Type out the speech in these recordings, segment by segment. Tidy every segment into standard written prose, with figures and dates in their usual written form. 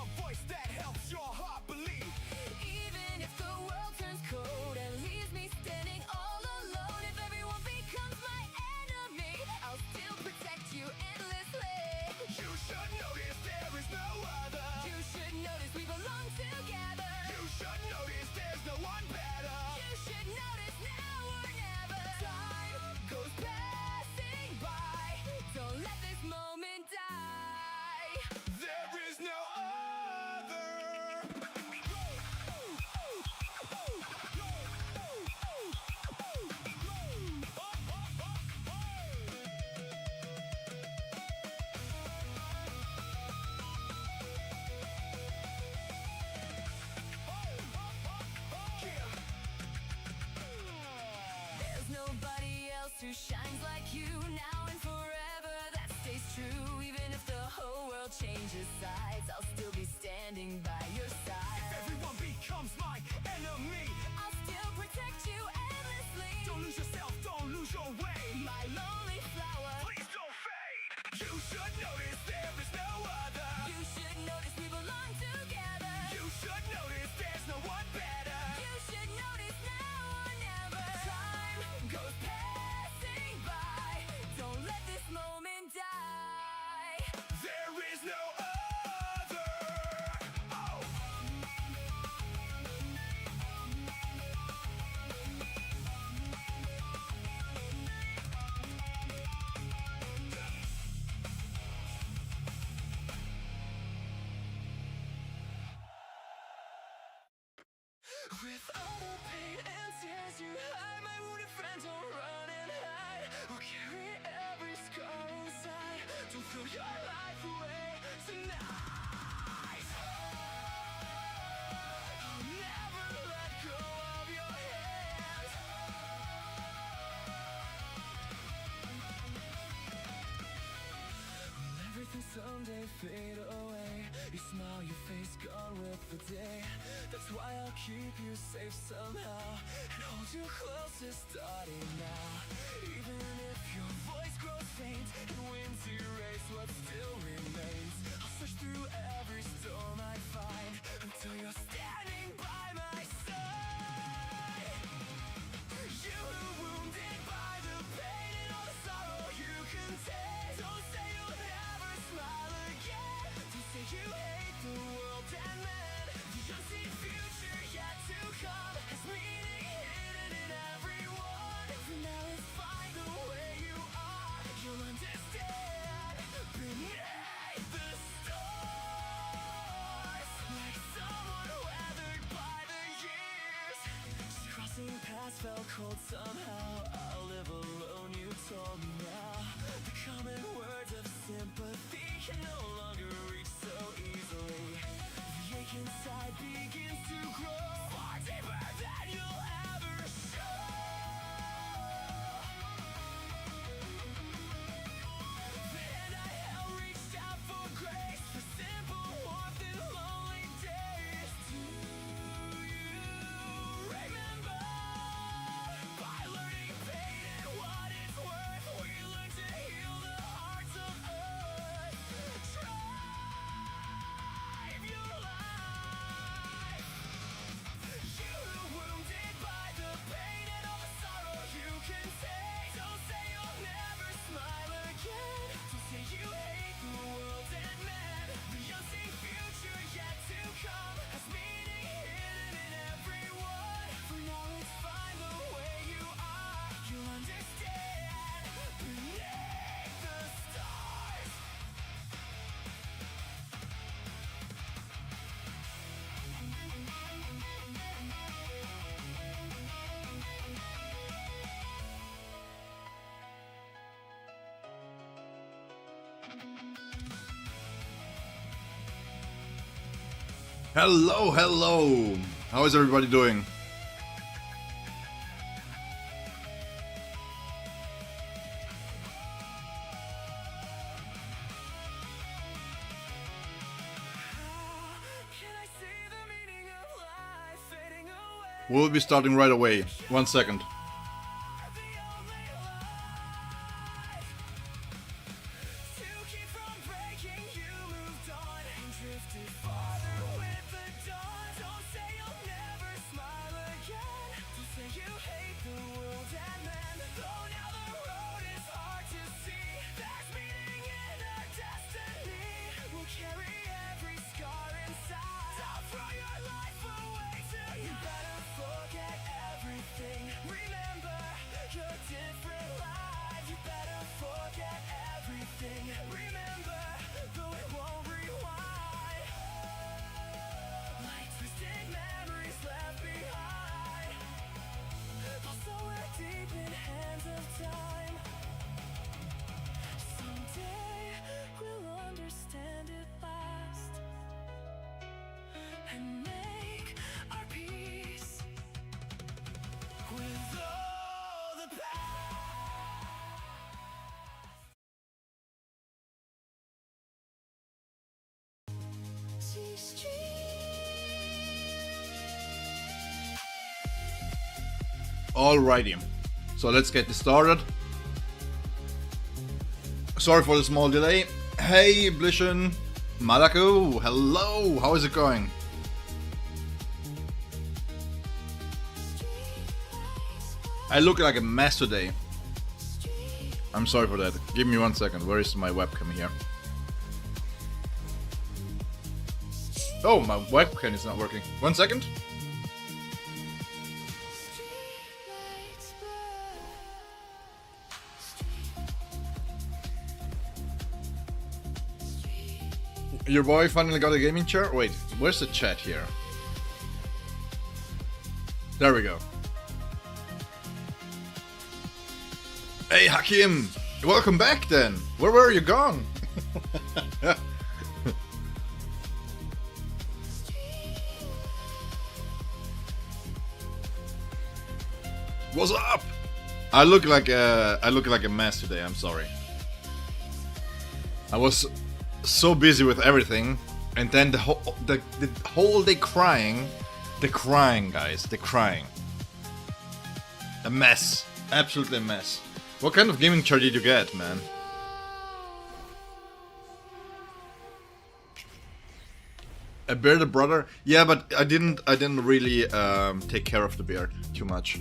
a voice that helps your heart believe. Even if the world turns cold and leaves me standing all alone, if everyone becomes my enemy, I'll still protect you endlessly. You should notice there is no other. You should notice we belong together. You should notice there's no one better. You should notice now or never. Time Goes passing by. Don't let this moment die. there is no other. There's nobody else who shines like you now and forever. That stays true. Even if the whole world changes sides, I'll still be standing by your side. Everyone becomes my enemy. I'll still protect you endlessly. Don't lose yourself, don't lose your way. My lonely flower. Please don't fade. You should notice there is no other. You should notice we belong together. You should notice there's no one better. You should notice now or never. Time goes passing by. Don't let this moment die. There is no other. Oh. With all the pain and tears you hide, my wounded friend, don't run and hide. We'll carry every scar inside. Don't throw your life away tonight. I'll never let go of your hand. Will everything someday fade away? You smile, your face gone with the day. That's why I'll keep you safe somehow and hold you closest starting now. Even if your voice grows faint and winds erase what still remains, I'll search through every storm I find until you're standing by my side. You wounded by the pain and all the sorrow you contain. Don't say you'll never smile again. Don't say you hate the world and men. The unseen future yet to come has meaning hidden in everyone. For now it's fine the way you are. You'll understand beneath the stars, like someone weathered by the years. Just crossing paths felt cold somehow. I'll live alone, you told me now. The common words of sympathy can no longer reach so easily. The ache inside begins to grow far deeper than you'll ever show. The hand I held reached out for grace, for simple warmth in lonely days. Do you remember? By learning pain and what it's worth, we learn to heal the hearts of earth. Drive your life. You wounded by the pain and all the sorrow you can take. Don't say you'll never smile again. Don't say you hate the world and men. The unseen future yet to come has meaning hidden in everyone. For now it's fine the way you are. You'll understand beneath the stars. Hello, hello! How is everybody doing? Can I see the meaning of life fading away? We'll be starting right away. 1 second. The only life to keep from breaking. You moved on and drifted Father with the dawn. Don't say you'll never smile again. Don't say you hate the world and men. Though now the road is hard to see, there's meaning in our destiny. We'll carry every scar inside. Don't throw your life away tonight. You better forget everything. Remember your different lives. You better forget everything. Remember, though it won't rewind. Like twisted memories left behind. Also we're deep in hands of time. Someday we'll understand it last and make our peace with all the past. Alrighty, so let's get this started. Sorry for the small delay. Hey, Blishin, Malaku, hello, how is it going? I look like a mess today. I'm sorry for that. Give me 1 second. Where is my webcam here? Oh, my webcam is not working. 1 second. Your boy finally got a gaming chair? Wait, where's the chat here? There we go. Hey Hakim! Welcome back then! Where were you gone? What's up? I look like a mess today, I'm sorry. I was so busy with everything, and then the whole day crying. The crying, guys, the crying. A mess. Absolutely a mess. What kind of gaming chair did you get, man? A bearded brother? Yeah, but I didn't really take care of the beard too much.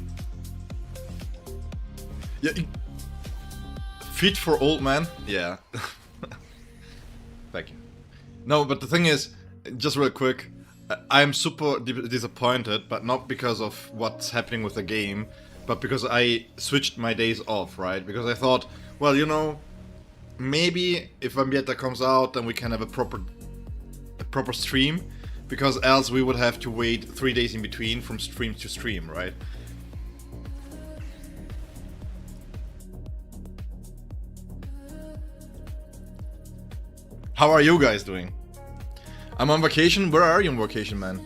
Yeah, fit for old man? Yeah. Thank you. No, but the thing is, just real quick, I'm super disappointed, but not because of what's happening with the game, but because I switched my days off, right? Because I thought, well, you know, maybe if Bambietta comes out, then we can have a proper stream, because else we would have to wait 3 days in between from stream to stream, right? How are you guys doing? I'm on vacation. Where are you on vacation, man?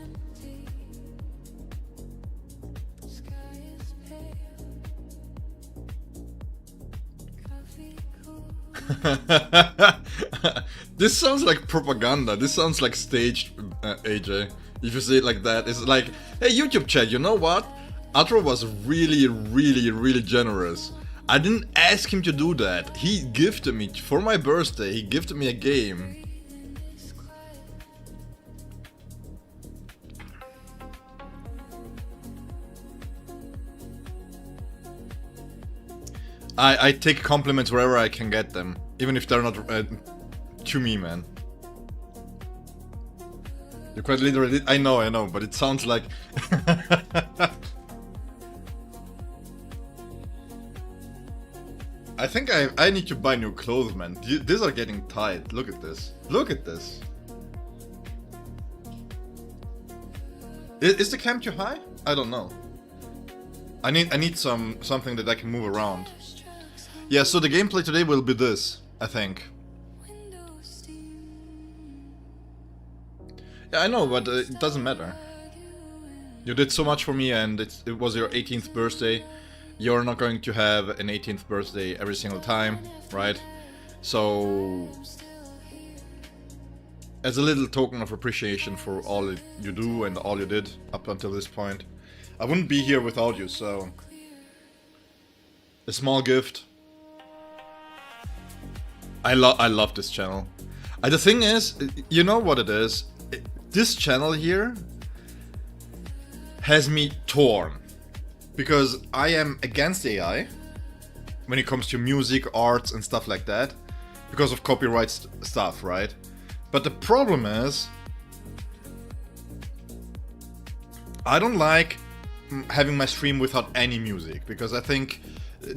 This sounds like propaganda. This sounds like staged, AJ. If you say it like that, it's like, hey, YouTube chat, you know what? Atro was really generous. I didn't ask him to do that. He gifted me, for my birthday, he gifted me a game. I take compliments wherever I can get them, even if they're not to me, man. You're quite literally. I know, but it sounds like. I think I need to buy new clothes, man. These are getting tight. Look at this. Look at this. Is the cam too high? I don't know. I need something that I can move around. Yeah, so the gameplay today will be this, I think. Yeah, I know, but it doesn't matter. You did so much for me, and it was your 18th birthday. You're not going to have an 18th birthday every single time, right? So, as a little token of appreciation for all you do and all you did up until this point, I wouldn't be here without you, so a small gift. I love this channel. The thing is, you know what it is? this channel here has me torn. Because I am against AI when it comes to music, arts and stuff like that. Because of copyright stuff, right? But the problem is, I don't like having my stream without any music, because I think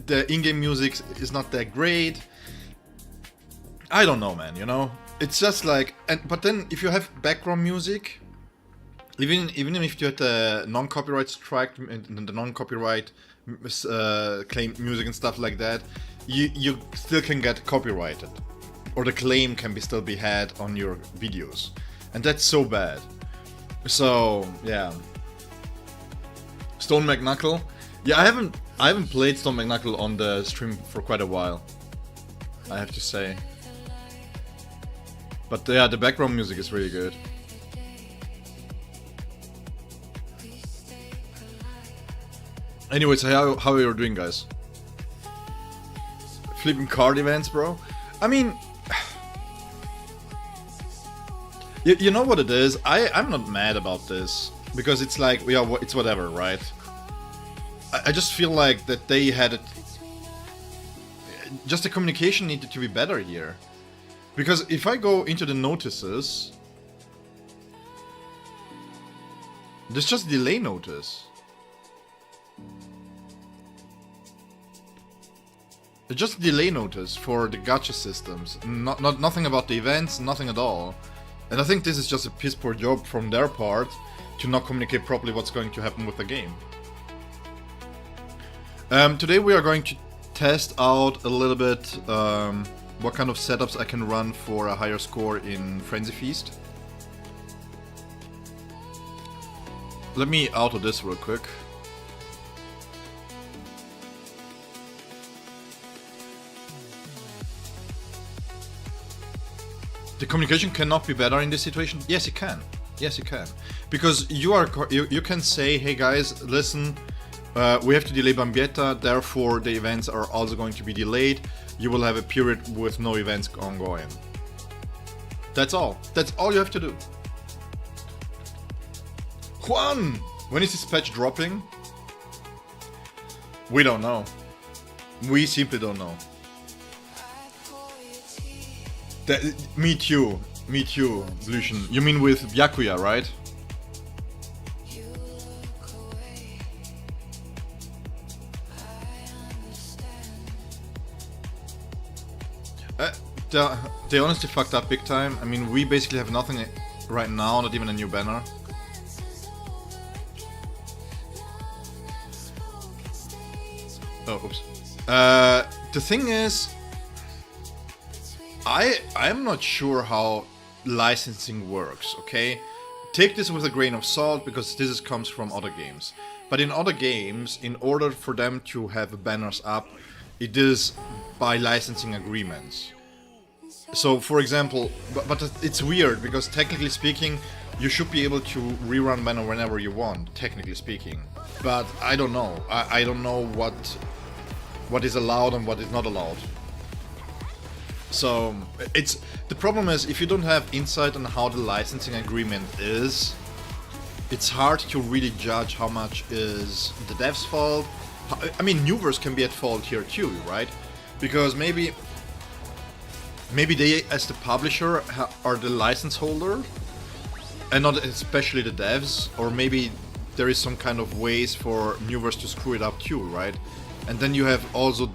the in-game music is not that great. I don't know, man, you know? It's just like... But then, if you have background music, even if you had the non-copyright strike, the non-copyright claim music and stuff like that, you still can get copyrighted. Or the claim can still be had on your videos. And that's so bad. So, yeah. Stone McKnuckle. Yeah, I haven't played Stone McKnuckle on the stream for quite a while, I have to say. But yeah, the background music is really good. Anyways, how are you doing, guys? Flipping card events, bro? I mean... You know what it is? I'm not mad about this. Because it's like, yeah, it's whatever, right? I just feel like that they had it... Just the communication needed to be better here. Because if I go into the notices... There's just a delay notice. It's just a delay notice for the gacha systems. Nothing about the events, nothing at all. And I think this is just a piss poor job from their part to not communicate properly what's going to happen with the game. Today we are going to test out a little bit what kind of setups I can run for a higher score in Frenzy Feast. Let me auto this real quick. The communication cannot be better in this situation? Yes, it can. Yes, it can. Because you can say, hey guys, listen, we have to delay Bambietta, therefore the events are also going to be delayed. You will have a period with no events ongoing. That's all. That's all you have to do. Juan! When is this patch dropping? We don't know. We simply don't know. Me too, Lucian. You mean with Byakuya, right? They honestly fucked up big time. I mean, we basically have nothing right now, not even a new banner. Oh, oops. The thing is, I'm not sure how licensing works, okay? Take this with a grain of salt, because this comes from other games. But in other games, in order for them to have banners up, it is by licensing agreements. So, for example, but it's weird, because technically speaking, you should be able to rerun banner whenever you want, technically speaking. But I don't know. I don't know what is allowed and what is not allowed. So, the problem is, if you don't have insight on how the licensing agreement is, it's hard to really judge how much is the dev's fault. I mean, Nuverse can be at fault here too, right? Because maybe they, as the publisher, are the license holder, and not especially the devs, or maybe there is some kind of ways for Nuverse to screw it up too, right? And then you have also,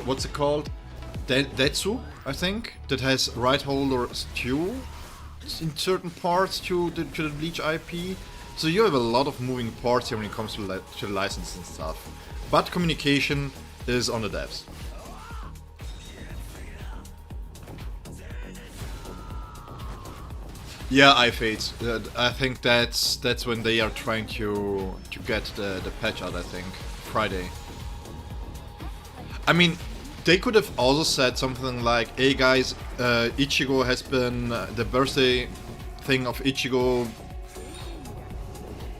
what's it called? Detsu, I think, that has right holders too, in certain parts to the Bleach IP. So you have a lot of moving parts here when it comes to the license and stuff. But communication is on the devs. Yeah, iFates. I think that's when they are trying to get the patch out, I think. Friday. I mean, they could have also said something like, hey guys, Ichigo has been, the birthday thing of Ichigo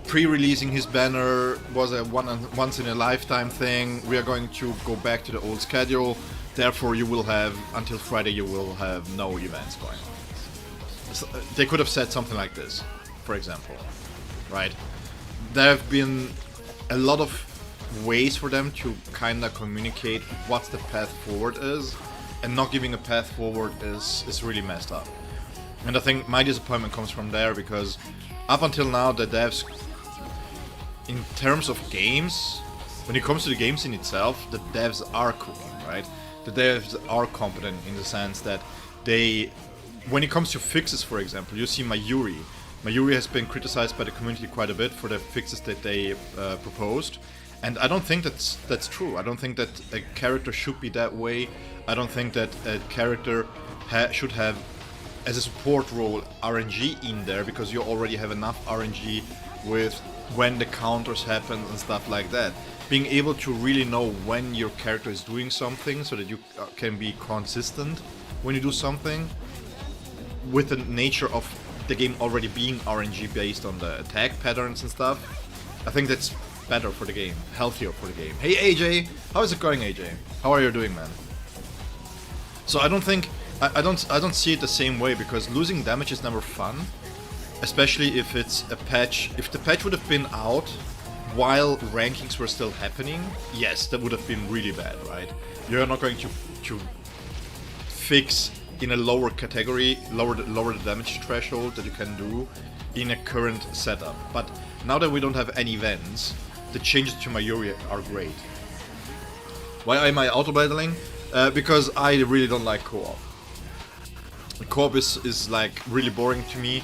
pre-releasing his banner was a once in a lifetime thing. We are going to go back to the old schedule. Therefore you will have, until Friday you will have no events going on. So, they could have said something like this. for example, right? There have been a lot of ways for them to kind of communicate what the path forward is, and not giving a path forward is really messed up. And I think my disappointment comes from there, because up until now the devs, in terms of games, when it comes to the games in itself, the devs are cooking, right? The devs are competent in the sense that they, when it comes to fixes, for example, you see Mayuri. Mayuri has been criticized by the community quite a bit for the fixes that they proposed, and I don't think that's true. I don't think that a character should be that way. I don't think that a character should have, as a support role, RNG in there, because you already have enough RNG with when the counters happen and stuff like that. Being able to really know when your character is doing something, so that you can be consistent when you do something, with the nature of the game already being RNG based on the attack patterns and stuff. I think that's better for the game, healthier for the game. Hey AJ, how is it going, AJ? How are you doing, man? So I don't think I don't see it the same way, because losing damage is never fun, especially if it's a patch. If the patch would have been out while rankings were still happening, yes, that would have been really bad, right? You're not going to fix in a lower category, lower the damage threshold that you can do in a current setup. But now that we don't have any events, the changes to Mayuri are great. Why am I auto battling? Because I really don't like co-op. Co-op is like really boring to me,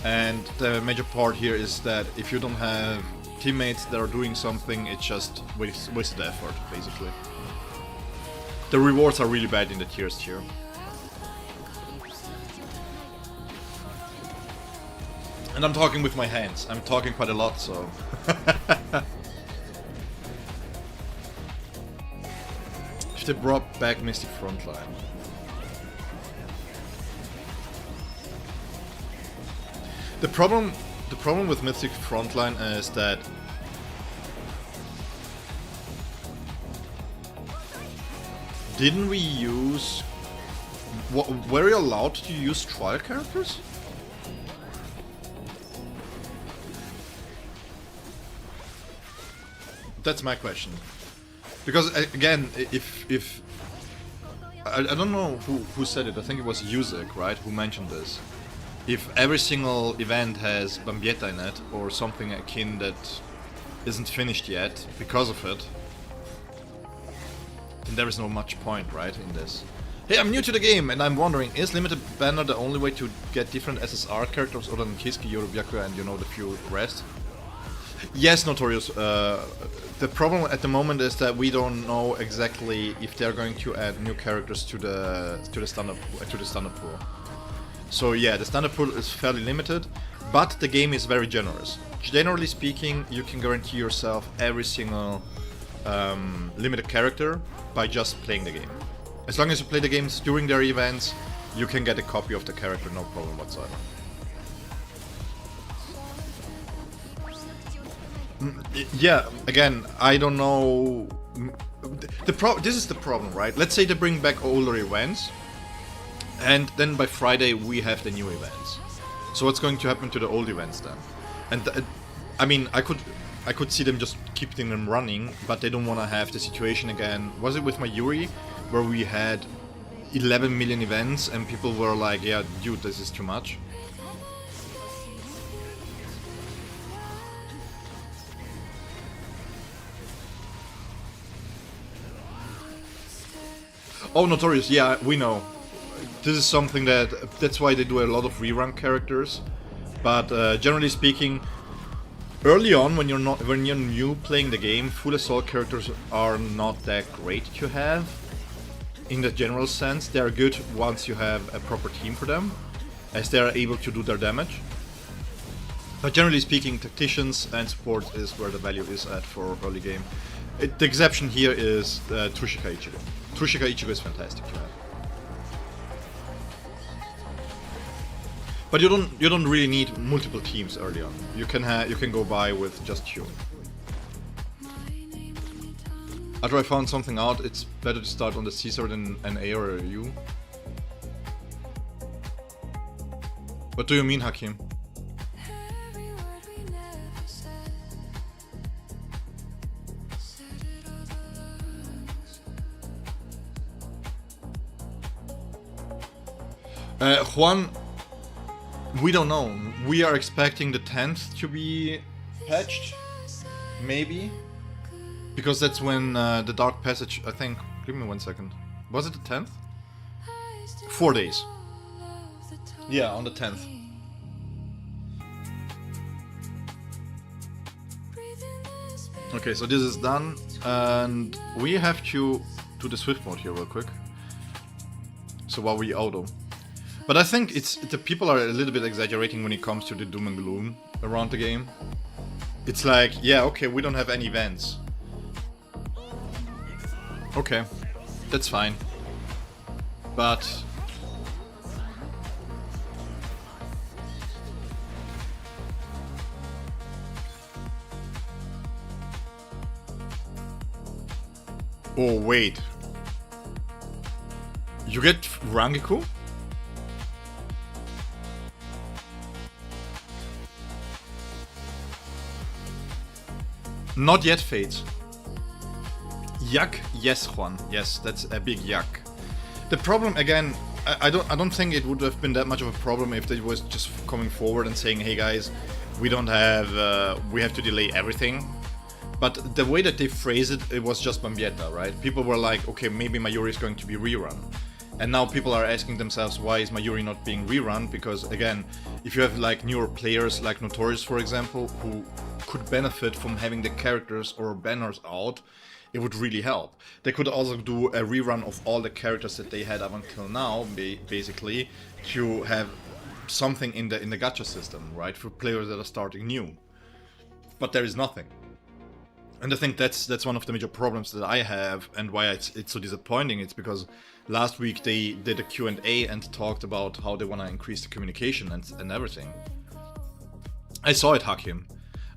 and the major part here is that if you don't have teammates that are doing something, it's just wasted effort, basically. The rewards are really bad in the tiers tier. And I'm talking with my hands. I'm talking quite a lot, so... If they brought back Mystic Frontline. The problem with Mystic Frontline is that didn't we use... Were we allowed to use trial characters? That's my question. Because again, if I don't know who said it. I think it was Yusek, right, who mentioned this. If every single event has Bambietta in it, or something akin that isn't finished yet because of it, then there is no much point, right, in this. Hey, I'm new to the game, and I'm wondering, is limited banner the only way to get different SSR characters other than Kiski, Yorubyaku, and you know the few rest? Yes, Notorious. The problem at the moment is that we don't know exactly if they're going to add new characters to the standard pool. So yeah, the standard pool is fairly limited, but the game is very generous. Generally speaking, you can guarantee yourself every single limited character by just playing the game. As long as you play the games during their events, you can get a copy of the character, no problem whatsoever. Yeah, again, I don't know. This is the problem, right? Let's say they bring back older events, and then by Friday we have the new events. So what's going to happen to the old events then? And I mean, I could see them just keeping them running, but they don't want to have the situation again. Was it with Mayuri, where we had 11 million events and people were like, yeah, dude, this is too much? Oh, Notorious, yeah, we know. This is something that's why they do a lot of rerun characters. But generally speaking, early on, when you're new playing the game, full assault characters are not that great to have. In the general sense, they are good once you have a proper team for them, as they are able to do their damage. But generally speaking, tacticians and support is where the value is at for early game. The exception here is Trushika Ichigo. Trushika Ichigo is fantastic to have. But you don't really need multiple teams early on. You can go by with just two. After I found something out, it's better to start on the Caesar than an A or a U. What do you mean, Hakim? Juan, we don't know. We are expecting the 10th to be patched, maybe, because that's when the Dark Passage, I think, give me 1 second. Was it the 10th? 4 days. Yeah, on the 10th. Okay, so this is done, and we have to do the Swift mode here real quick. So while we auto. But I think the people are a little bit exaggerating when it comes to the doom and gloom around the game. It's like, yeah, okay, we don't have any events. Okay, that's fine. But oh wait. You get Rangiku? Not yet, Fate. Yak, yes, Juan. Yes, that's a big yak. The problem again, I don't think it would have been that much of a problem if they was just coming forward and saying, hey guys, we don't have, we have to delay everything. But the way that they phrased it, it was just Bambietta, right? People were like, okay, maybe Mayuri is going to be rerun. And now people are asking themselves, why is Mayuri not being rerun? Because again, if you have like newer players like Notorious, for example, who could benefit from having the characters or banners out, it would really help. They could also do a rerun of all the characters that they had up until now, basically, to have something in the gacha system, right, for players that are starting new. But there is nothing. And I think that's one of the major problems that I have, and why it's so disappointing. It's because last week they did a Q&A and talked about how they want to increase the communication and everything. I saw it, Hakim.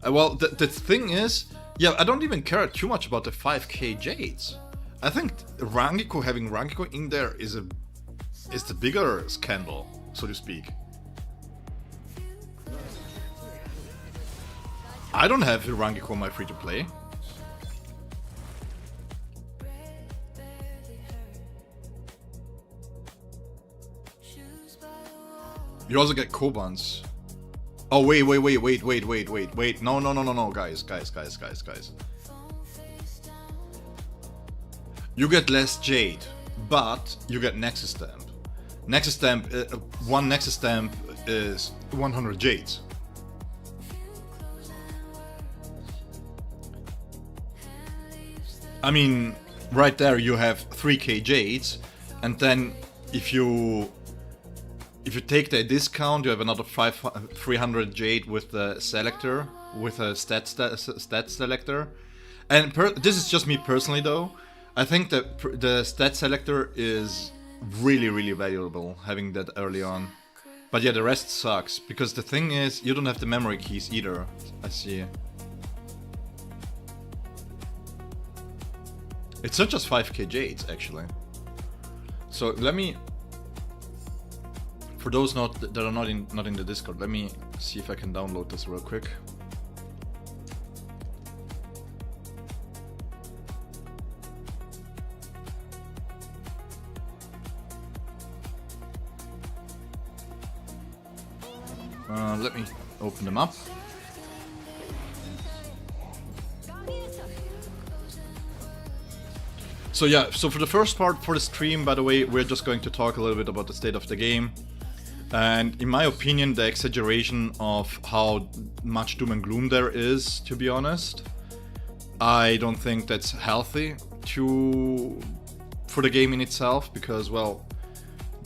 Well, the thing is, yeah, I don't even care too much about the 5k Jades. I think Rangiku, having Rangiku in there is the bigger scandal, so to speak. I don't have Rangiku on my free-to-play. You also get Kobans. Oh, wait. No, guys. You get less Jade, but you get Nexus Stamp. Nexus Stamp, one Nexus Stamp is 100 Jades. I mean, right there you have 3k Jades, and then if you take the discount, you have another 300 Jade with the selector, with a stat selector. And this is just me personally though. I think that the stat selector is really valuable, having that early on. But yeah, the rest sucks, because the thing is, you don't have the memory keys either, I see. It's not just 5k Jades, actually. So let me... For those that are not in the Discord, let me see if I can download this real quick. Let me open them up. So yeah, so for the first part for the stream, by the way, we're just going to talk a little bit about the state of the game. And in my opinion, the exaggeration of how much doom and gloom there is, to be honest, I don't think that's healthy for the game in itself, because, well,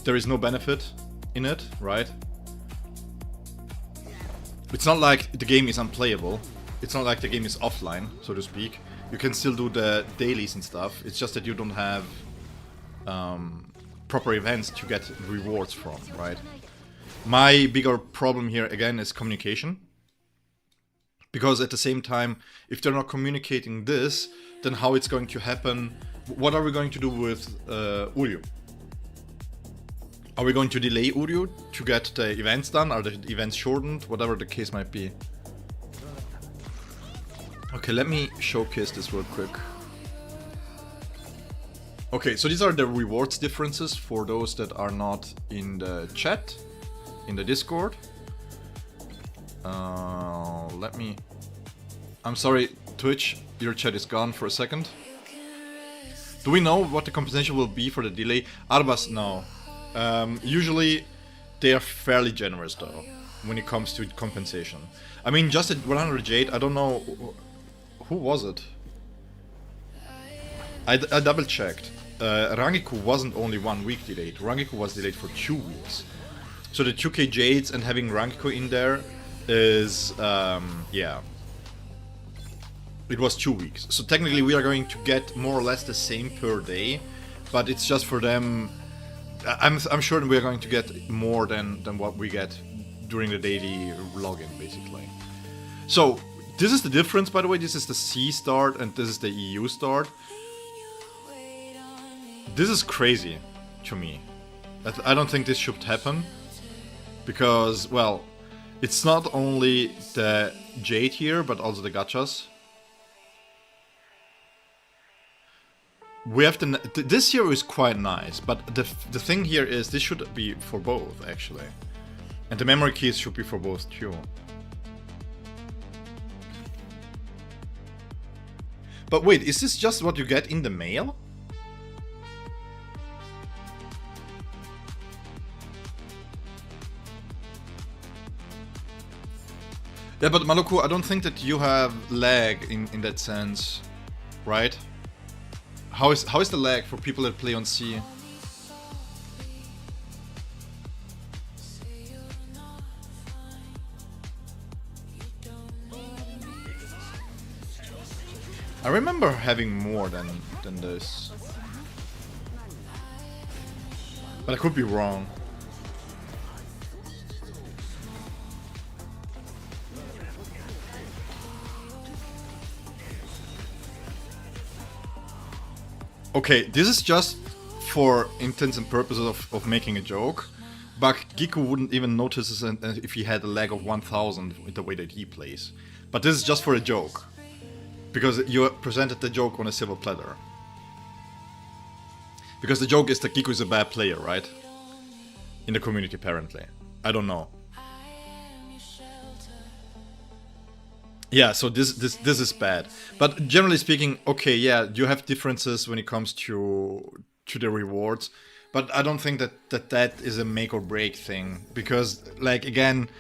there is no benefit in it, right? It's not like the game is unplayable. It's not like the game is offline, so to speak. You can still do the dailies and stuff. It's just that you don't have proper events to get rewards from, right? My bigger problem here, again, is communication. Because at the same time, if they're not communicating this, then how it's going to happen? What are we going to do with Uryu? Are we going to delay Uryu to get the events done? Are the events shortened? Whatever the case might be. Okay, let me showcase this real quick. Okay, so these are the rewards differences for those that are not in the chat, in the Discord. Let me... I'm sorry, Twitch, your chat is gone for a second. Do we know what the compensation will be for the delay? Arbas, no. Usually they are fairly generous though, when it comes to compensation. I mean, just at 100 Jade, I don't know... Who was it? I double checked. Rangiku wasn't only 1 week delayed, Rangiku was delayed for 2 weeks. So the 2k Jades and having Rangiku in there is, yeah. It was 2 weeks. So technically we are going to get more or less the same per day, but it's just for them... I'm sure we are going to get more than what we get during the daily login, basically. So, this is the difference, by the way. This is the C start and this is the EU start. This is crazy to me. I don't think this should happen. Because, well, it's not only the Jade here, but also the gachas. We have this here is quite nice, but the thing here is this should be for both, actually. And the memory keys should be for both too. But wait, is this just what you get in the mail? Yeah, but Maluku, I don't think that you have lag in that sense, right? How is the lag for people that play on C? I remember having more than this. But I could be wrong. Okay, this is just for intents and purposes of making a joke. But Giku wouldn't even notice this if he had a lag of 1000 with the way that he plays. But this is just for a joke. Because you presented the joke on a silver platter. Because the joke is that Giku is a bad player, right? In the community, apparently. I don't know. Yeah, so this is bad. But generally speaking, okay, yeah, you have differences when it comes to the rewards. But I don't think that is a make or break thing. Because, like, again...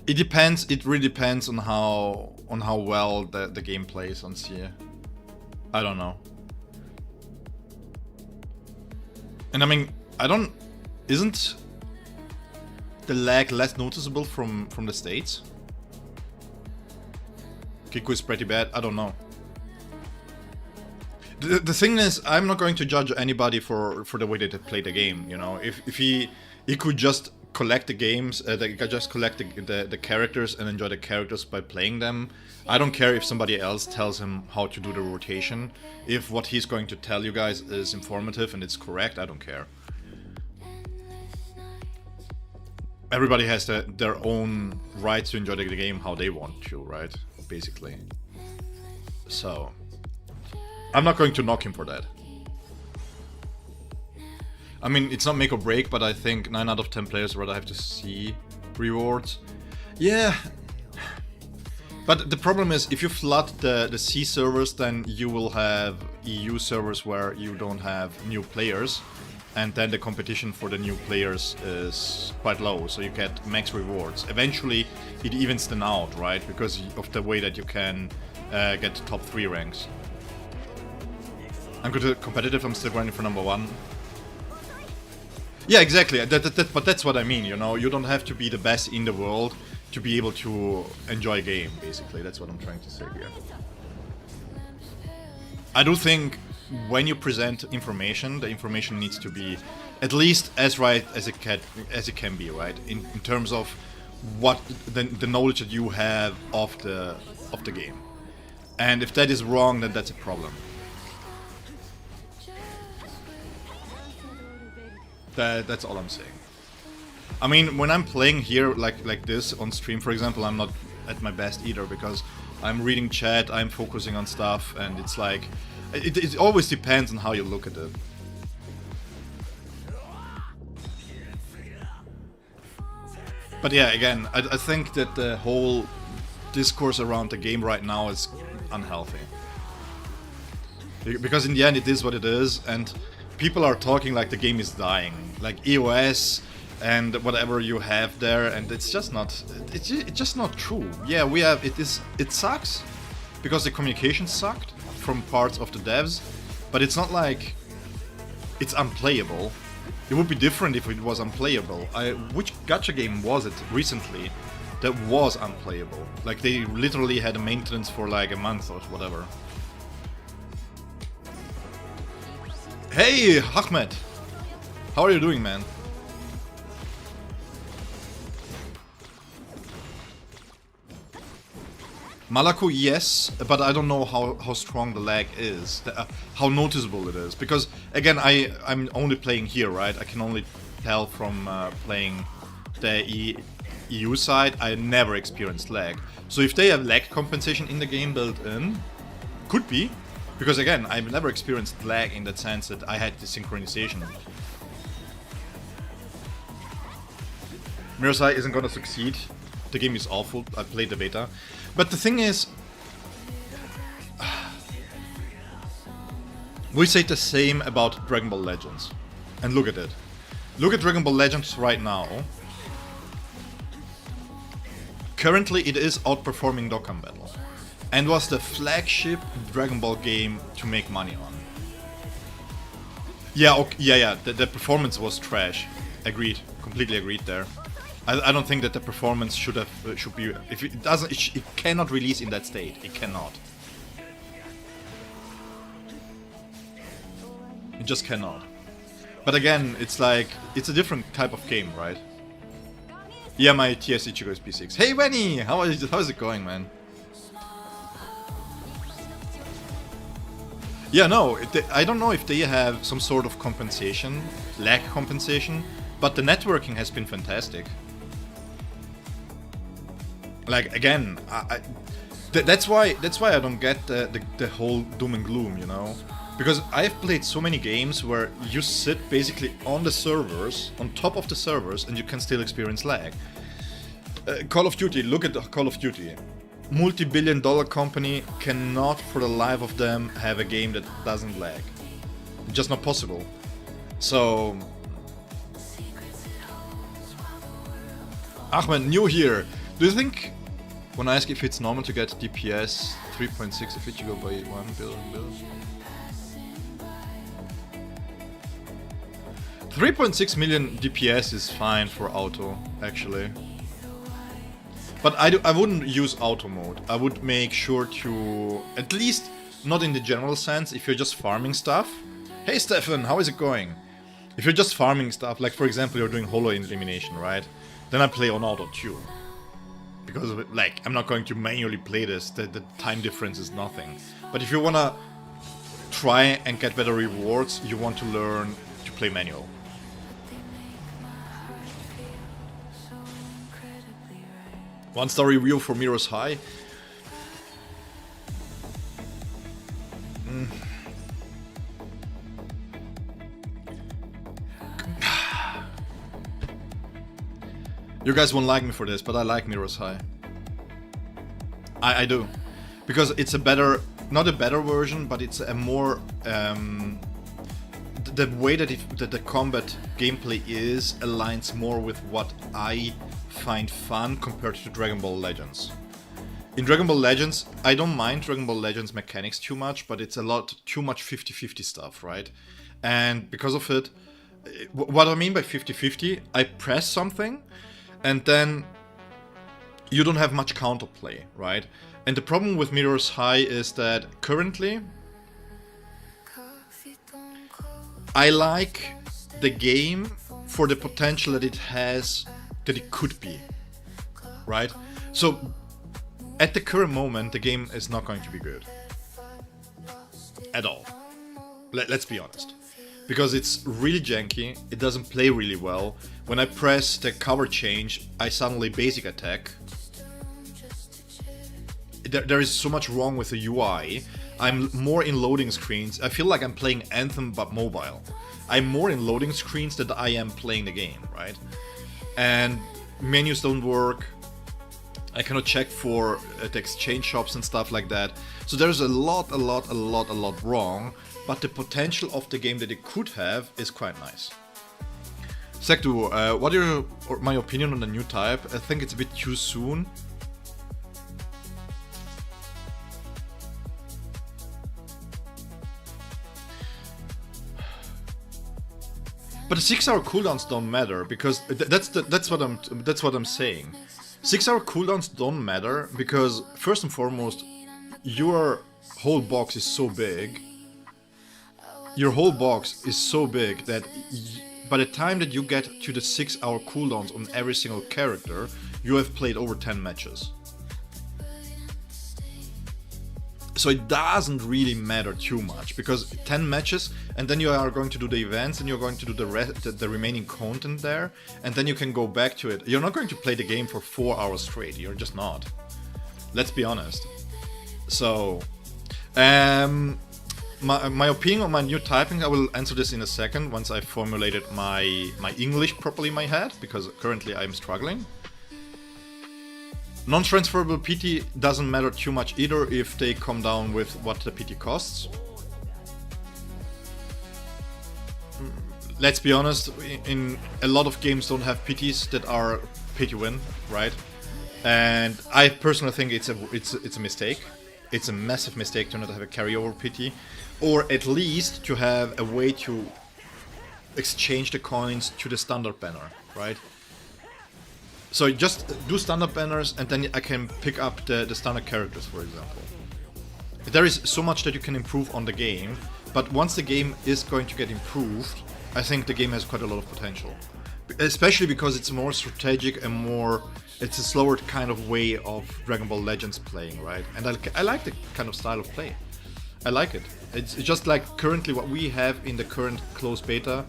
It depends, it really depends on how well the game plays on C. I don't know. And I mean, isn't the lag less noticeable from the States? Kiku is pretty bad, I don't know. The thing is, I'm not going to judge anybody for the way that they play the game, you know? If he could just collect the games, just collect the characters and enjoy the characters by playing them. I don't care if somebody else tells him how to do the rotation. If what he's going to tell you guys is informative and it's correct, I don't care. Everybody has their own right to enjoy the game how they want to, right? Basically. So, I'm not going to knock him for that. I mean, it's not make or break, but I think 9 out of 10 players rather have to see rewards. Yeah. But the problem is, if you flood the C servers, then you will have EU servers where you don't have new players. And then the competition for the new players is quite low, so you get max rewards. Eventually, it evens them out, right? Because of the way that you can get top 3 ranks. I'm good at competitive, I'm still grinding for number 1. Yeah, exactly. But that's what I mean, you know? You don't have to be the best in the world to be able to enjoy a game, basically. That's what I'm trying to say here. I do think when you present information, the information needs to be at least as right as it can be, right? In terms of what the knowledge that you have of the game. And if that is wrong, then that's a problem. That's all I'm saying. I mean, when I'm playing here like this on stream, for example, I'm not at my best either, because I'm reading chat, I'm focusing on stuff, and it's like, it always depends on how you look at it. But yeah, again, I think that the whole discourse around the game right now is unhealthy. Because in the end it is what it is, and people are talking like the game is dying. Like EOS and whatever you have there, and it's just not, it's just not true. Yeah, it sucks, because the communication sucked from parts of the devs, but it's not like it's unplayable. It would be different if it was unplayable. Which gacha game was it recently that was unplayable? Like they literally had a maintenance for like a month or whatever. Hey, Ahmed! How are you doing, man? Malaku, yes, but I don't know how strong the lag is, how noticeable it is. Because, again, I'm only playing here, right? I can only tell from playing the EU side, I never experienced lag. So if they have lag compensation in the game built in, could be. Because, again, I've never experienced lag in that sense that I had the synchronization. Mirasai isn't gonna succeed. The game is awful. I played the beta. But the thing is, we say the same about Dragon Ball Legends. And look at it. Look at Dragon Ball Legends right now. Currently it is outperforming Dokkan Battle. And was the flagship Dragon Ball game to make money on. Yeah, okay, yeah, the performance was trash. Agreed. Completely agreed there. I don't think that the performance should be. If it doesn't, it cannot release in that state. It cannot. It just cannot. But again, it's like it's a different type of game, right? Yeah, my TS Ichigo is P6. Hey, Wenny, how is it going, man? Yeah, no, I don't know if they have some sort of compensation, lag compensation, but the networking has been fantastic. Like again, that's why I don't get the whole doom and gloom, you know, because I've played so many games where you sit basically on the servers, on top of the servers, and you can still experience lag. Call of Duty, look at the Call of Duty. Multi-billion-dollar company cannot, for the life of them, have a game that doesn't lag. Just not possible. So, Ahmed, new here. Do you think, when I ask if it's normal to get DPS 3.6 if you go by 1 billion? 3.6 million DPS is fine for auto, actually. But I wouldn't use auto mode. I would make sure to, at least not in the general sense, if you're just farming stuff. Hey Stefan, how is it going? If you're just farming stuff, like for example you're doing holo elimination, right? Then I play on auto too. Because of it, like, I'm not going to manually play this, the time difference is nothing. But if you wanna try and get better rewards, you want to learn to play manual. One star review for Miro's High. You guys won't like me for this, but I like Miro's High. I do. Because it's a better, not a better version, but it's a more... the way that the combat gameplay is aligns more with what I find fun compared to Dragon Ball Legends. In Dragon Ball Legends, I don't mind Dragon Ball Legends mechanics too much, but it's a lot too much 50-50 stuff, right? And because of it, what I mean by 50-50, I press something, and then you don't have much counterplay, right? And the problem with Mirror's High is that currently I like the game for the potential that it has, that it could be, right? So at the current moment, the game is not going to be good at all. Let's be honest. Because it's really janky, it doesn't play really well. When I press the cover change, I suddenly basic attack. there is so much wrong with the UI. I'm more in loading screens. I feel like I'm playing Anthem but mobile. I'm more in loading screens than I am playing the game, right? And menus don't work. I cannot check for the exchange shops and stuff like that. So there's a lot wrong, but the potential of the game that it could have is quite nice. Sektu, what are my opinion on the new type? I think it's a bit too soon. But the 6-hour cooldowns don't matter because that's what I'm saying. 6-hour cooldowns don't matter because first and foremost, your whole box is so big. Your whole box is so big that by the time that you get to the 6-hour cooldowns on every single character, you have played over 10 matches. So it doesn't really matter too much because 10 matches and then you are going to do the events and you're going to do the remaining content there and then you can go back to it. You're not going to play the game for 4 hours straight. You're just not. Let's be honest. So, my opinion on my new typing, I will answer this in a second once I formulated my English properly in my head because currently I'm struggling. Non-transferable PT doesn't matter too much either if they come down with what the PT costs. Let's be honest, in a lot of games don't have PTs that are pay to win, right? And I personally think it's a mistake. It's a massive mistake to not have a carryover PT, or at least to have a way to exchange the coins to the standard banner, right? So just do standard banners and then I can pick up the standard characters, for example. There is so much that you can improve on the game, but once the game is going to get improved, I think the game has quite a lot of potential. Especially because it's more strategic and it's a slower kind of way of Dragon Ball Legends playing, right? And I like the kind of style of play. I like it. It's just like currently what we have in the current closed beta.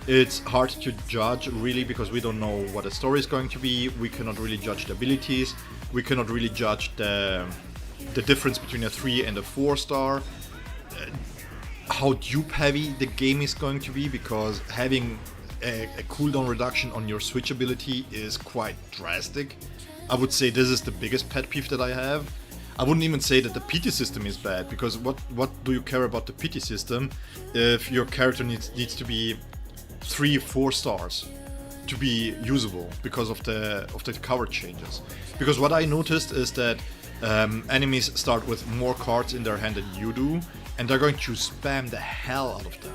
It's hard to judge really because we don't know what the story is going to be. We cannot really judge the abilities. We cannot really judge the difference between a 3 and a 4-star. How dupe heavy the game is going to be because having a cooldown reduction on your switch ability is quite drastic. I would say this is the biggest pet peeve that I have. I wouldn't even say that the PT system is bad because what do you care about the PT system if your character needs to be 3-4 stars to be usable because of the cover changes. Because what I noticed is that enemies start with more cards in their hand than you do, and they're going to spam the hell out of them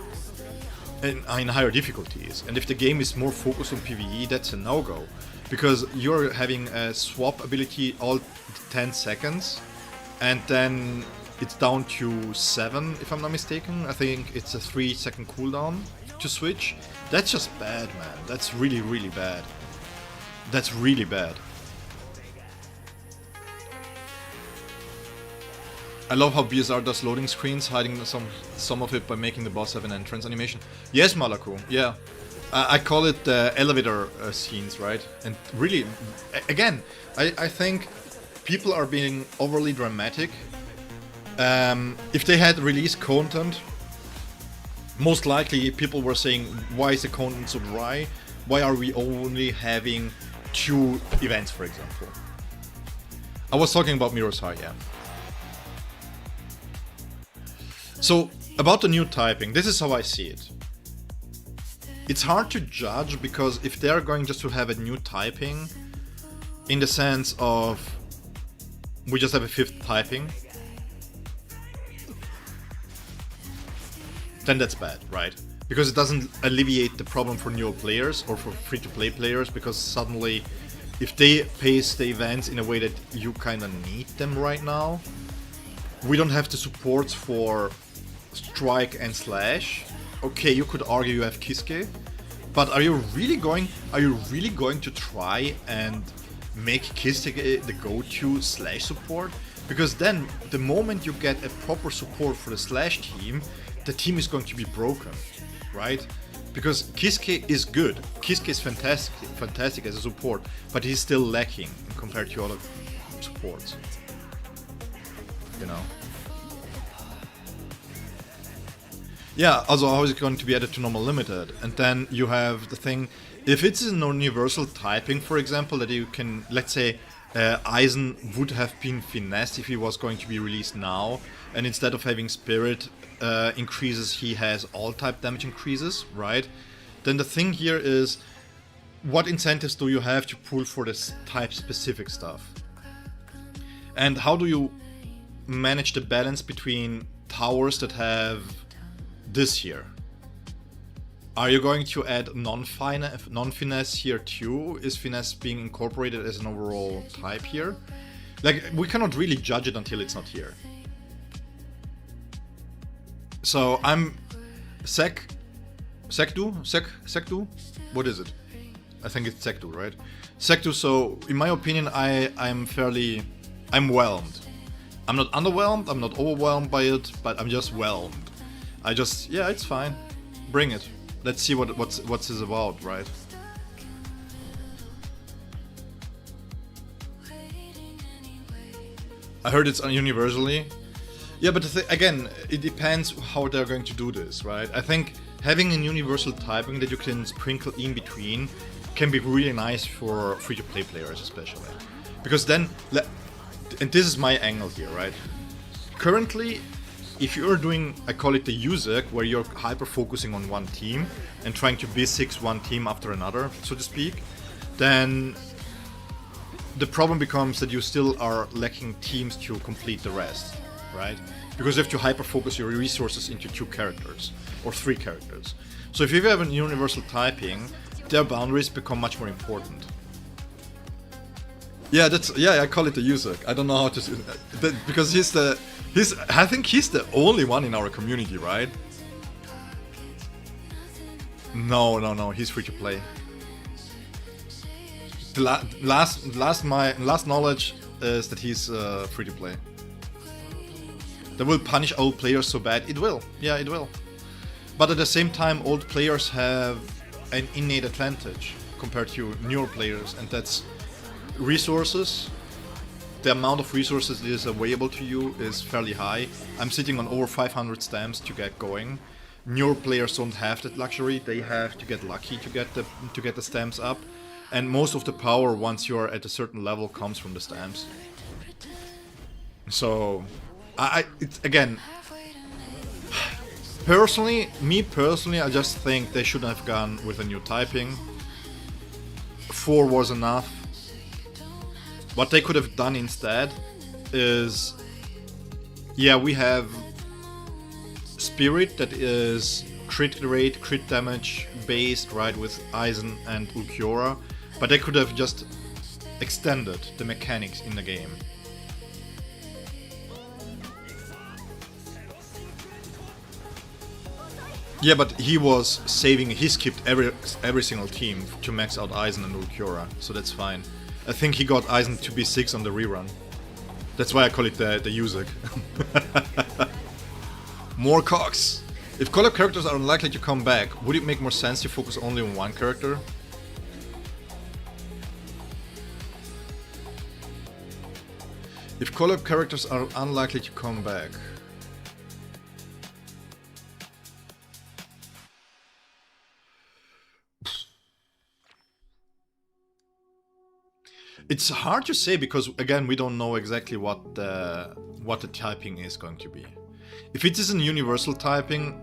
in higher difficulties. And if the game is more focused on PvE, that's a no-go because you're having a swap ability all 10 seconds, and then it's down to 7 if I'm not mistaken. I think it's a 3-second cooldown to switch. That's just bad, man. That's really bad. That's really bad. I love how BSR does loading screens, hiding some of it by making the boss have an entrance animation. Yes, Malaku, yeah. I call it elevator scenes, right? And really, again, I think people are being overly dramatic. If they had released content, most likely people were saying, why is the content so dry? Why are we only having 2 events, for example? I was talking about Mirror's High, yeah. So, about the new typing, this is how I see it. It's hard to judge because if they're going just to have a new typing, in the sense of we just have a 5th typing, then that's bad, right? Because it doesn't alleviate the problem for new players or for free-to-play players, because suddenly, if they pace the events in a way that you kind of need them right now, we don't have the supports for Strike and Slash. Okay, you could argue you have Kisuke, but are you really going to try and make Kisuke the go-to Slash support? Because then, the moment you get a proper support for the Slash team, the team is going to be broken, right? Because Kisuke is good. Kisuke is fantastic as a support, but he's still lacking compared to other supports. you know. Yeah, also how is it going to be added to normal limited? And then you have the thing, if it's an universal typing, for example, that you can, let's say, Eisen would have been finessed if he was going to be released now, and instead of having Spirit increases, he has all type damage increases, right? Then the thing here is, what incentives do you have to pull for this type specific stuff? And how do you manage the balance between towers that have this here? Are you going to add non-finesse here too? Is finesse being incorporated as an overall type here? Like, we cannot really judge it until it's not here. So I'm Sekdu? What is it? I think it's Sekdu, right? Sekdu, so in my opinion, I'm whelmed. I'm not underwhelmed, I'm not overwhelmed by it, but I'm just whelmed. Yeah, it's fine. Bring it. Let's see what's this about, right? I heard it's universally. Yeah, but again, it depends how they're going to do this, right? I think having a universal typing that you can sprinkle in between can be really nice for free-to-play players, especially. Because then, and this is my angle here, right? Currently, if you're doing, I call it the USEC, where you're hyper-focusing on one team and trying to B6 one team after another, so to speak, then the problem becomes that you still are lacking teams to complete the rest, right? Because you have to hyper-focus your resources into 2 characters, or 3 characters. So if you have a universal typing, their boundaries become much more important. Yeah, I call it the USEC. I don't know how to say that, because I think he's the only one in our community, right? No, he's free to play. The last knowledge is that he's free to play. That will punish old players so bad. It will. Yeah, it will. But at the same time, old players have an innate advantage compared to newer players, and that's resources. The amount of resources that is available to you is fairly high. I'm sitting on over 500 stamps to get going. Newer players don't have that luxury. They have to get lucky to get the stamps up, and most of the power once you're at a certain level comes from the stamps. So, it's again. Me personally, I just think they shouldn't have gone with a new typing. 4 was enough. What they could have done instead is, yeah, we have Spirit that is crit rate, crit damage based, right, with Eisen and Ulquiorra, but they could have just extended the mechanics in the game. Yeah, but he was saving, he skipped every single team to max out Eisen and Ulquiorra, so that's fine. I think he got Eisen to B6 on the rerun. That's why I call it the USEC. More cogs! If collab characters are unlikely to come back, would it make more sense to focus only on one character? If collab characters are unlikely to come back... It's hard to say because, again, we don't know exactly what the typing is going to be. If it is a universal typing,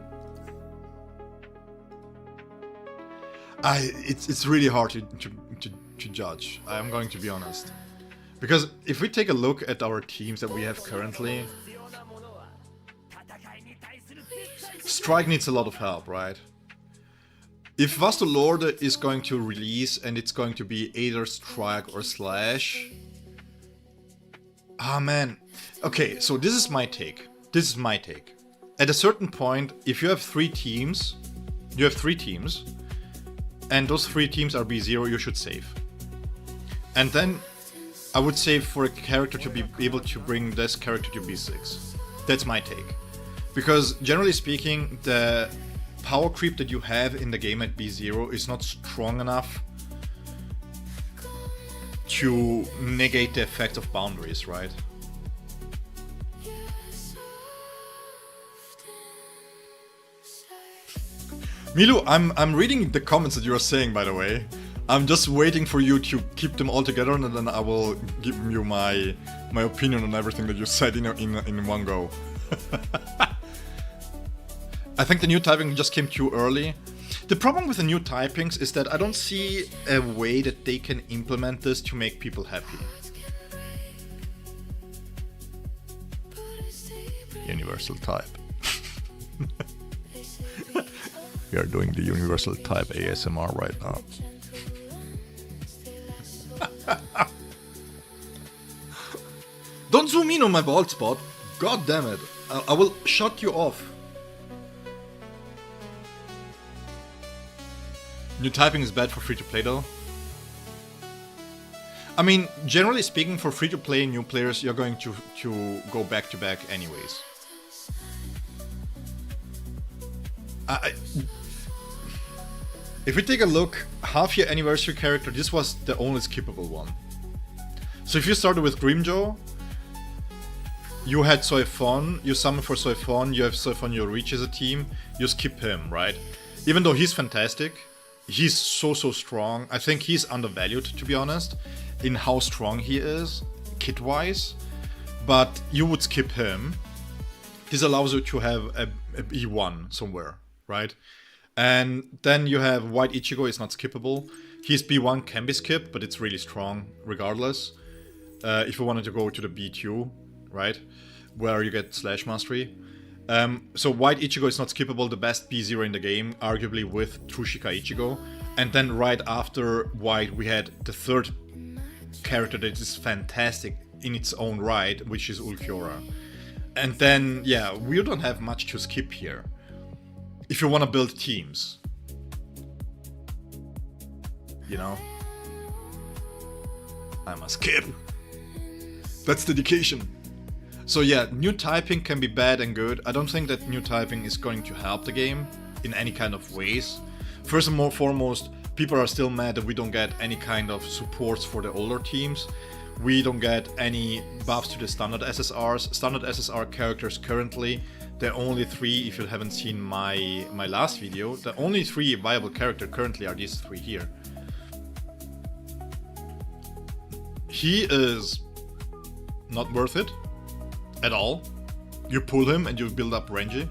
it's really hard to judge. I'm going to be honest, because if we take a look at our teams that we have currently, Strike needs a lot of help, right? If Vastolorde is going to release and it's going to be either Strike or Slash... Ah, man. Okay, so this is my take. At a certain point, if you have 3 teams, and those 3 teams are B0, you should save. And then I would save for a character to be able to bring this character to B6. That's my take. Because generally speaking, the power creep that you have in the game at B0 is not strong enough to negate the effect of boundaries, right? Milu, I'm reading the comments that you are saying, by the way. I'm just waiting for you to keep them all together, and then I will give you my opinion on everything that you said in one go. I think the new typing just came too early. The problem with the new typings is that I don't see a way that they can implement this to make people happy. Universal type. We are doing the universal type ASMR right now. Don't zoom in on my bald spot. God damn it. I will shut you off. New typing is bad for free-to-play though. I mean, generally speaking, for free-to-play new players, you're going to go back-to-back anyways. If we take a look, half-year anniversary character, this was the only skippable one. So if you started with Grimjo, you had Soifon, you summon for Soifon, you have Soifon Yoruichi as a team, you skip him, right? Even though he's fantastic, he's so strong. I think he's undervalued, to be honest, in how strong he is, kit-wise. But you would skip him. This allows you to have a B1 somewhere, right? And then you have White Ichigo, is not skippable. His B1 can be skipped, but it's really strong regardless. If you wanted to go to the B2, right? Where you get Slash Mastery. So White Ichigo is not skippable, the best B0 in the game, arguably with Trushika Ichigo. And then right after White we had the third character that is fantastic in its own right, which is Ulquiorra. And then, yeah, we don't have much to skip here. If you want to build teams. You know? I must skip. That's dedication. So yeah, new typing can be bad and good. I don't think that new typing is going to help the game in any kind of ways. First and foremost, people are still mad that we don't get any kind of supports for the older teams. We don't get any buffs to the standard SSRs. Standard SSR characters currently, the only three, if you haven't seen my last video, the only three viable characters currently are these three here. He is not worth it at all. You pull him and you build up Renji.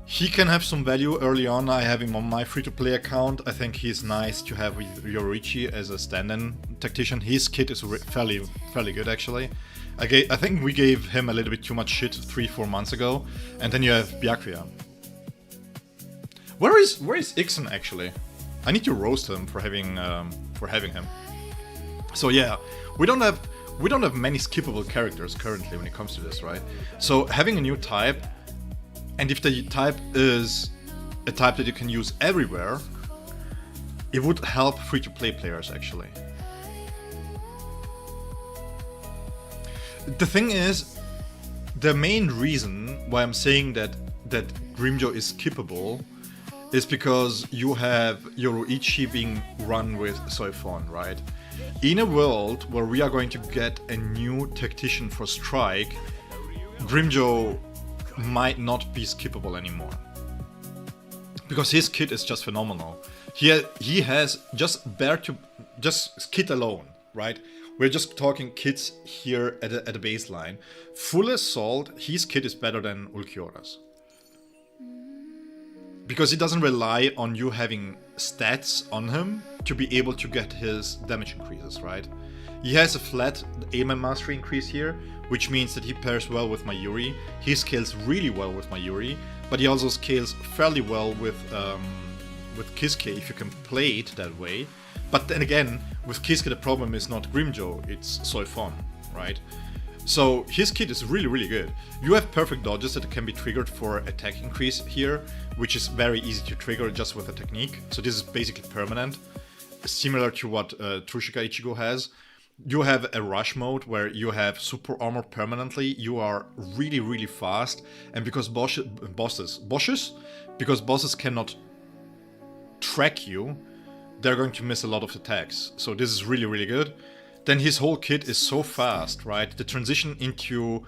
He can have some value early on. I have him on my free-to-play account. I think he's nice to have with Yoruichi as a stand-in tactician. His kit is fairly good actually. I think we gave him a little bit too much shit 3-4 months ago. And then you have Byakuya. Where is Ixen actually? I need to roast him for having him. So yeah, we don't have many skippable characters currently when it comes to this, right? So having a new type, and if the type is a type that you can use everywhere, it would help free-to-play players actually. The thing is, the main reason why I'm saying that Grimjo is skippable is because you have Yoruichi being run with Soifon, right? In a world where we are going to get a new tactician for Strike, Grimjo might not be skippable anymore. Because his kit is just phenomenal. He has just kit alone, right? We're just talking kits here at the baseline. Full Assault, his kit is better than Ulquiorra's. Because he doesn't rely on you having stats on him to be able to get his damage increases, right? He has a flat aim mastery increase here, which means that he pairs well with Mayuri. He scales really well with Mayuri, but he also scales fairly well with Kisuke if you can play it that way. But then again, with Kisuke the problem is not Grimjo, it's Soifon, right? So his kit is really good. You have perfect dodges that can be triggered for attack increase here, which is very easy to trigger just with a technique. So this is basically permanent, similar to what Trushika Ichigo has. You have a rush mode where you have super armor permanently, you are really fast, and because bosses cannot track you, they're going to miss a lot of attacks. So this is really good. Then his whole kit is so fast, right? The transition into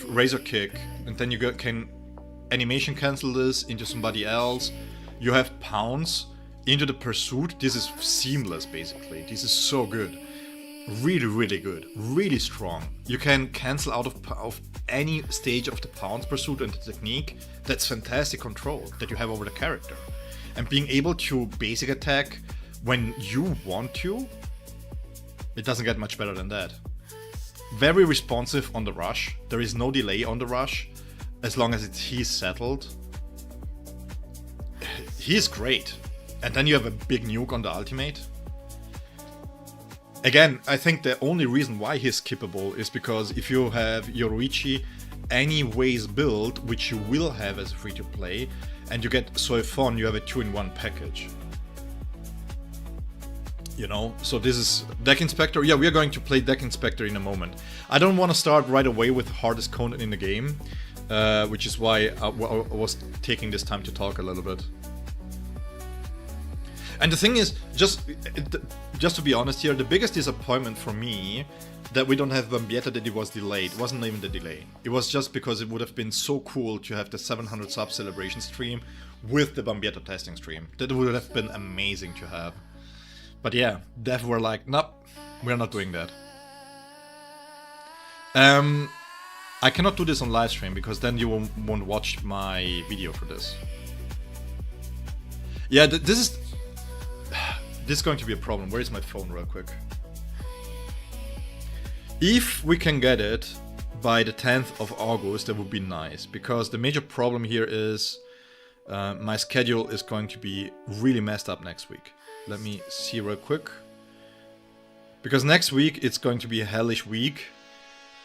Razor Kick, and then you can animation cancel this into somebody else. You have pounce into the pursuit. This is seamless, basically. This is so good. Really, really good. Really strong. You can cancel out of any stage of the pounce pursuit and the technique. That's fantastic control that you have over the character. And being able to basic attack when you want to, it doesn't get much better than that. Very responsive on the rush. There is no delay on the rush, as long as he's settled. He's great. And then you have a big nuke on the ultimate. Again, I think the only reason why he's skippable is because if you have Yoruichi anyways built, which you will have as a free-to-play, and you get Soifon, you have a 2-in-1 package. You know, so this is Deck Inspector. Yeah, we are going to play Deck Inspector in a moment. I don't want to start right away with hardest content in the game, which is why I was taking this time to talk a little bit. And the thing is, just to be honest here, the biggest disappointment for me that we don't have Bambietta, that it was delayed. It wasn't even the delay. It was just because it would have been so cool to have the 700 sub celebration stream with the Bambietta testing stream. That would have been amazing to have. But yeah, Dev were like, nope, we're not doing that. I cannot do this on live stream because then you won't watch my video for this. Yeah, this is going to be a problem. Where is my phone real quick? If we can get it by the 10th of August, that would be nice. Because the major problem here is my schedule is going to be really messed up next week. Let me see real quick. Because next week it's going to be a hellish week.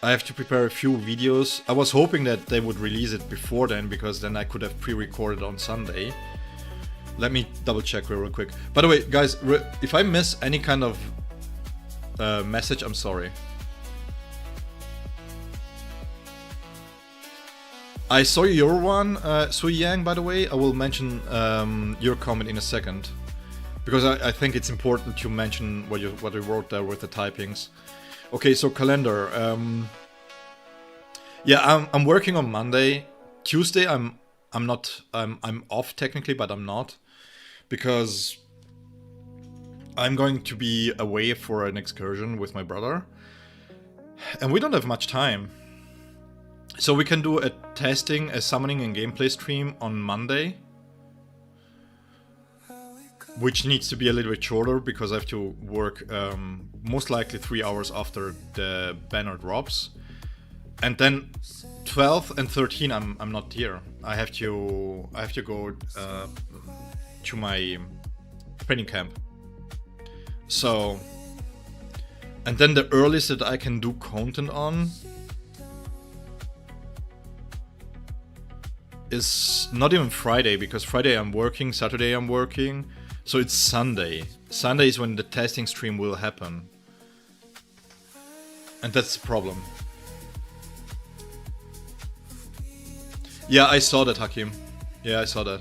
I have to prepare a few videos. I was hoping that they would release it before then, because then I could have pre-recorded on Sunday. Let me double check real quick. By the way, guys, if I miss any kind of message, I'm sorry. I saw your one, Sui Yang, by the way. I will mention your comment in a second. Because I think it's important to mention what you wrote there with the typings. Okay, so calendar. Yeah, I'm working on Monday. Tuesday I'm off technically, but I'm not. Because I'm going to be away for an excursion with my brother. And we don't have much time. So we can do a testing, a summoning and gameplay stream on Monday. Which needs to be a little bit shorter because I have to work most likely 3 hours after the banner drops. And then 12 and 13 I'm not here. I have to go to my training camp. So, and then the earliest that I can do content on is not even Friday, because Friday I'm working, Saturday I'm working. So it's Sunday. Sunday is when the testing stream will happen. And that's the problem. Yeah, I saw that, Hakim. Yeah, I saw that.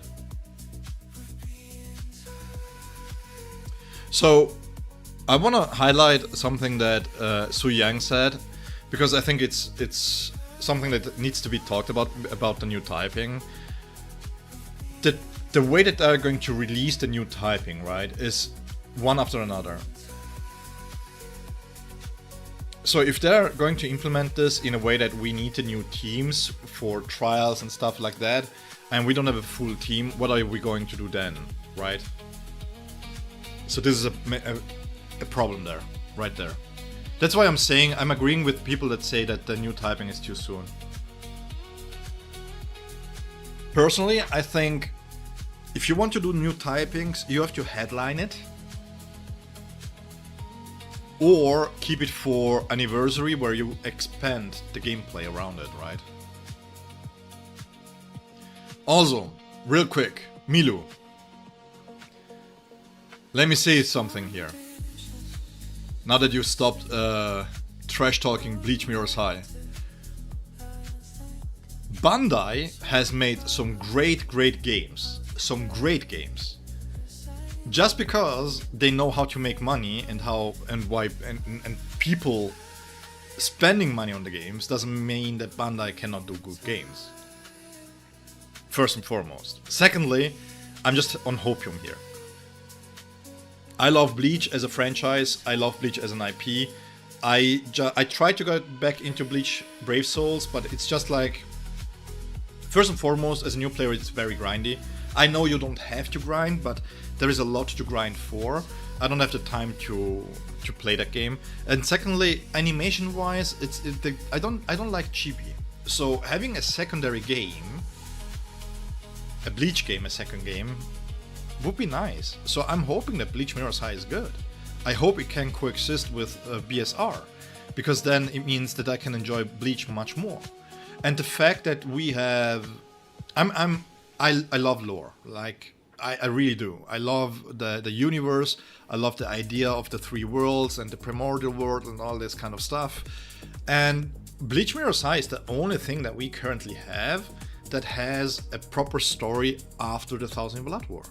So, I want to highlight something that Sui Yang said, because I think it's something that needs to be talked about the new typing. The way that they're going to release the new typing, right, is one after another. So if they're going to implement this in a way that we need the new teams for trials and stuff like that, and we don't have a full team, what are we going to do then, right? So this is a problem there, right there. That's why I'm saying, I'm agreeing with people that say that the new typing is too soon. Personally, I think if you want to do new typings, you have to headline it. Or keep it for anniversary where you expand the gameplay around it, right? Also, real quick, Milu. Let me say something here. Now that you stopped trash talking Bleach Mirror's High. Bandai has made some great games. Some great games. Just because they know how to make money and why people spending money on the games doesn't mean that Bandai cannot do good games. first and foremost. Secondly, I'm just on hopium here. I love Bleach as a franchise, I love Bleach as an IP. I tried to get back into Bleach Brave Souls, but it's just like, first and foremost, as a new player, it's very grindy. I know you don't have to grind, but there is a lot to grind for. I don't have the time to play that game. And secondly, animation-wise, I don't like chibi. So having a secondary game, a Bleach game, a second game, would be nice. So I'm hoping that Bleach Mirror's High is good. I hope it can coexist with BSR, because then it means that I can enjoy Bleach much more. And the fact that we have, I love lore. Like I really do. I love the universe. I love the idea of the three worlds and the primordial world and all this kind of stuff. And Bleach Mirror's High is the only thing that we currently have that has a proper story after the Thousand Blood War.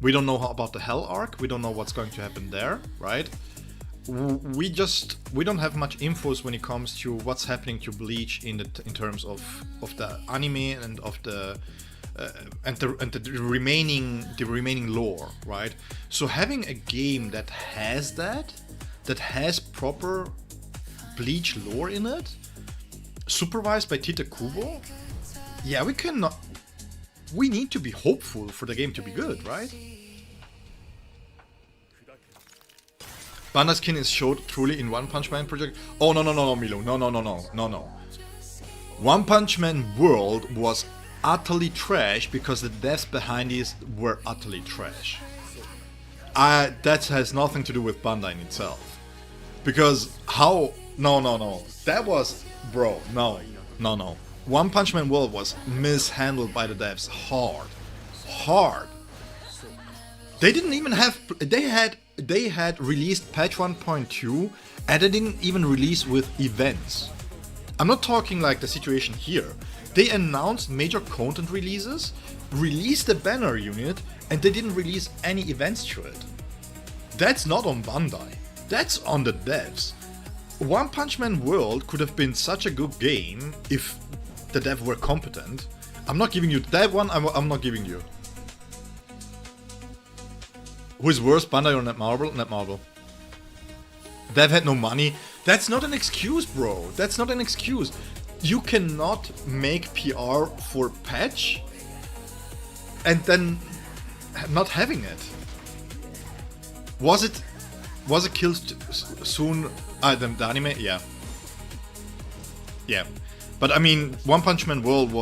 We don't know about the Hell arc. We don't know what's going to happen there, right? We don't have much infos when it comes to what's happening to Bleach in terms of the anime and of the remaining lore, right? So having a game that has proper Bleach lore in it, supervised by Tite Kubo, yeah, we need to be hopeful for the game to be good, right? Bandai's kin is showed truly in One Punch Man project. Oh no, Milo, no. One Punch Man World was utterly trash because the devs behind it were utterly trash. That has nothing to do with Bandai in itself. Because how? No. That was, bro. No. One Punch Man World was mishandled by the devs hard. They didn't even have. They had released patch 1.2 and they didn't even release with events. I'm not talking like the situation here. They announced major content releases, released a banner unit, and they didn't release any events to it. That's not on Bandai. That's on the devs. One Punch Man World could have been such a good game if the devs were competent. I'm not giving you that one. I'm not giving you. Who is worse, Bandai or Netmarble? Netmarble. Dev had no money. That's not an excuse, bro. That's not an excuse. You cannot make PR for patch and then not having it. Was it killed soon? The anime? Yeah. But I mean, One Punch Man World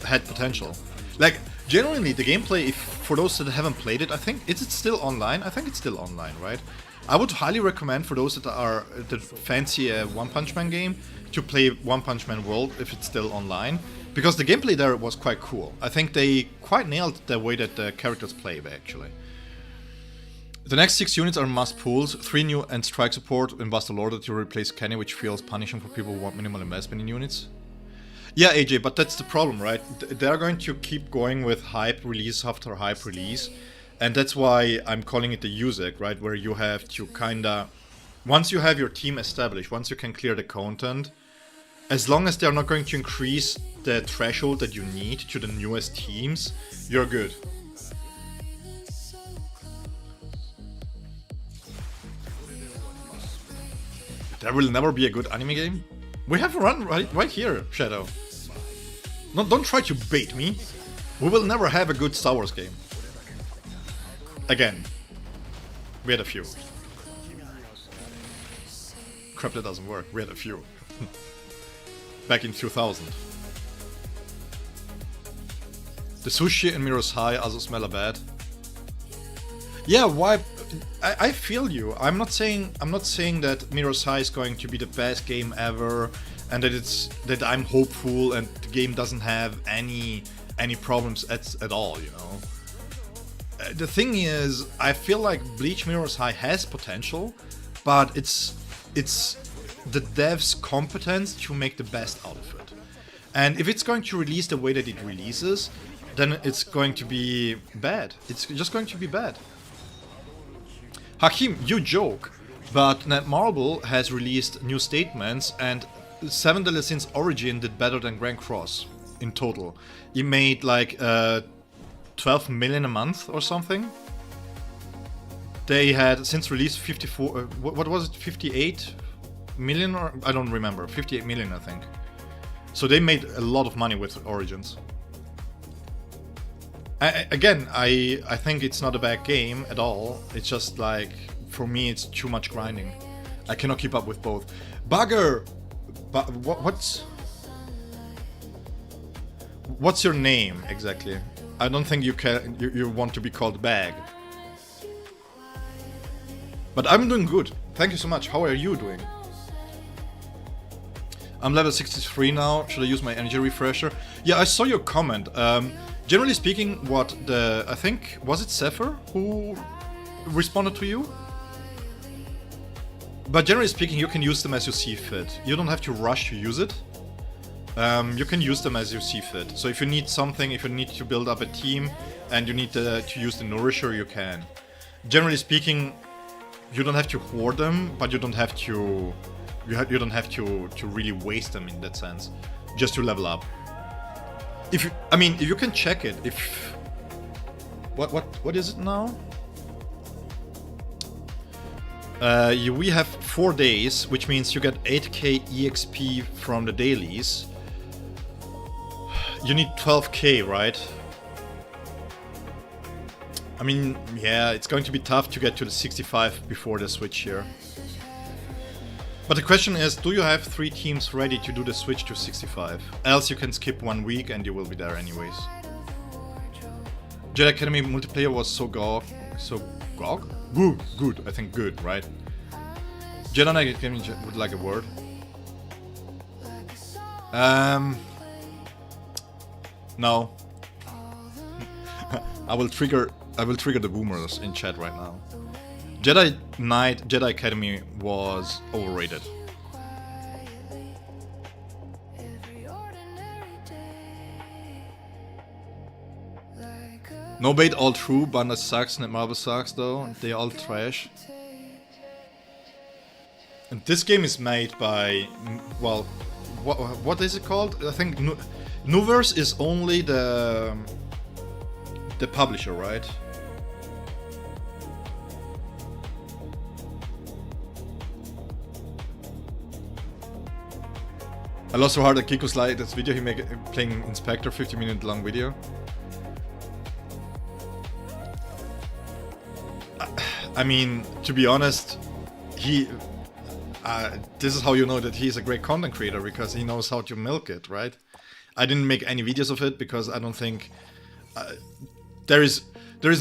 had potential. Like, genuinely, the gameplay, for those that haven't played it, I think, is it still online? I think it's still online, right? I would highly recommend for those that fancy a One Punch Man game to play One Punch Man World if it's still online, because the gameplay there was quite cool. I think they quite nailed the way that the characters play, actually. The next 6 units are must pulls, 3 new and strike support in Buster Lord to replace Kenny, which feels punishing for people who want minimal investment in units. Yeah, AJ, but that's the problem, right? They're going to keep going with hype release after hype release, and that's why I'm calling it the USEC, right? Where you have to kinda, once you have your team established, once you can clear the content, as long as they're not going to increase the threshold that you need to the newest teams, you're good. There will never be a good anime game? We have run right here, Shadow. No, don't try to bait me. We will never have a good Star Wars game. Again. We had a few. Crap, that doesn't work. We had a few. Back in 2000. The sushi in Mirror's High also smell bad. Yeah, why? I feel you. I'm not saying that Mirror's High is going to be the best game ever, and that I'm hopeful and the game doesn't have any problems at all, you know. The thing is, I feel like Bleach Mirror's High has potential, but it's the devs' competence to make the best out of it. And if it's going to release the way that it releases, then it's going to be bad. It's just going to be bad. Hakim, you joke, but Netmarble has released new statements and 7 Deadly Sins Origin did better than Grand Cross. in total. He made like 12 million a month or something. They had since release 54. What was it? 58 million, or I don't remember. 58 million, I think. So they made a lot of money with Origins. Again, I think it's not a bad game at all. It's just like, for me, it's too much grinding. I cannot keep up with both. Bugger! What's your name exactly? I don't think you can. You want to be called Bag. But I'm doing good. Thank you so much. How are you doing? I'm level 63 now. Should I use my energy refresher? Yeah, I saw your comment. Generally speaking, I think, was it Zephyr who responded to you? But generally speaking, you can use them as you see fit. You don't have to rush to use it. You can use them as you see fit. So if you need something, if you need to build up a team and you need to use the Nourisher, you can. Generally speaking, you don't have to hoard them, but you don't have to really waste them in that sense, just to level up. If you can check it. If what is it now? We have 4 days, which means you get 8k EXP from the dailies. You need 12k, right? I mean, yeah, it's going to be tough to get to the 65 before the switch here. But the question is, do you have 3 teams ready to do the switch to 65? Else you can skip 1 week and you will be there anyways. Jedi Academy multiplayer was so GOG? Good, I think good, right? Jedi Academy would like a word. No. I will trigger the boomers in chat right now. Jedi Academy was overrated. No bait all true, Banda sucks, Netmarble sucks though, they all trash. And this game is made by, well, what is it called? I think Nuverse is only the publisher, right? I lost so hard at Kiko's latest video. He made playing Inspector, 50-minute long video. I mean, to be honest, this is how you know that he's a great content creator, because he knows how to milk it, right? I didn't make any videos of it because I don't think there is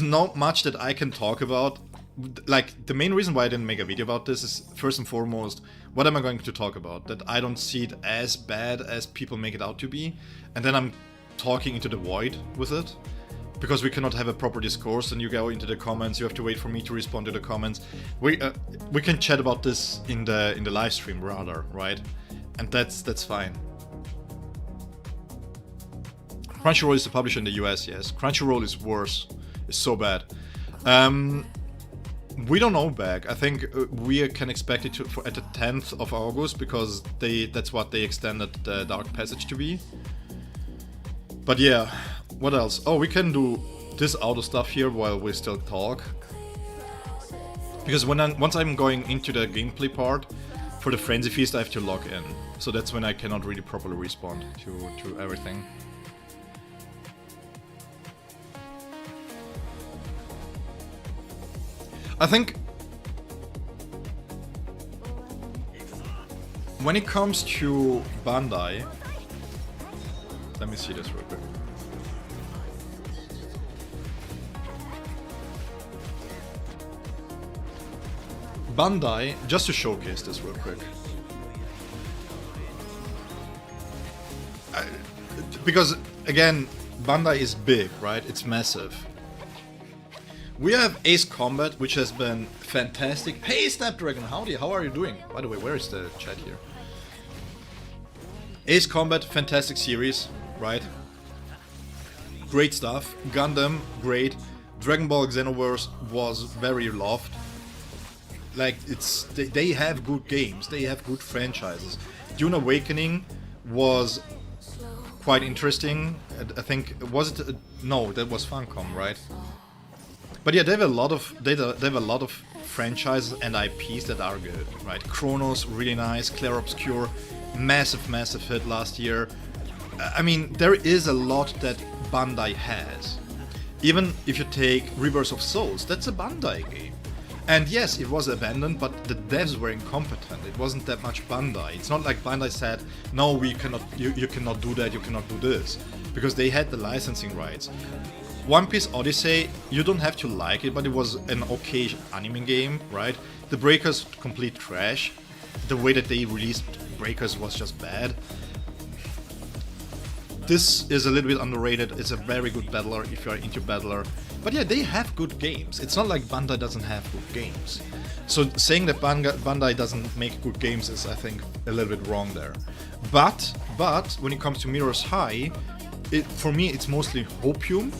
not much that I can talk about. Like, the main reason why I didn't make a video about this is, first and foremost, what am I going to talk about? That I don't see it as bad as people make it out to be, and then I'm talking into the void with it, because we cannot have a proper discourse, and you go into the comments, you have to wait for me to respond to the comments. We can chat about this in the live stream rather, right? And that's fine. Crunchyroll is the publisher in the US, yes. Crunchyroll is worse. It's so bad. We don't know back. I think we can expect it at the 10th of August, because that's what they extended the Dark Passage to be. But yeah, what else? Oh, we can do this auto stuff here while we still talk. Because once I'm going into the gameplay part, for the Frenzy Feast I have to log in. So that's when I cannot really properly respond to everything. I think when it comes to Bandai, let me see this real quick. Bandai, just to showcase this real quick. Because again, Bandai is big, right? It's massive. We have Ace Combat, which has been fantastic. Hey Snapdragon, howdy, how are you doing? By the way, where is the chat here? Ace Combat, fantastic series, right? Great stuff. Gundam, great. Dragon Ball Xenoverse was very loved. Like, they have good games, they have good franchises. Dune Awakening was quite interesting. I think was it no, that was Funcom, right? But yeah, they have a lot of franchises and IPs that are good, right? Chronos, really nice. Clair Obscur, massive hit last year. I mean, there is a lot that Bandai has. Even if you take Rebirth of Souls, that's a Bandai game. And yes, it was abandoned, but the devs were incompetent. It wasn't that much Bandai. It's not like Bandai said, no, we cannot, you cannot do that, you cannot do this. Because they had the licensing rights. One Piece Odyssey, you don't have to like it, but it was an okay anime game, right? The Breakers, complete trash. The way that they released Breakers was just bad. This is a little bit underrated. It's a very good battler if you are into battler. But yeah, they have good games. It's not like Bandai doesn't have good games. So saying that Bandai doesn't make good games is, I think, a little bit wrong there. But when it comes to Mirror's High, for me it's mostly hopium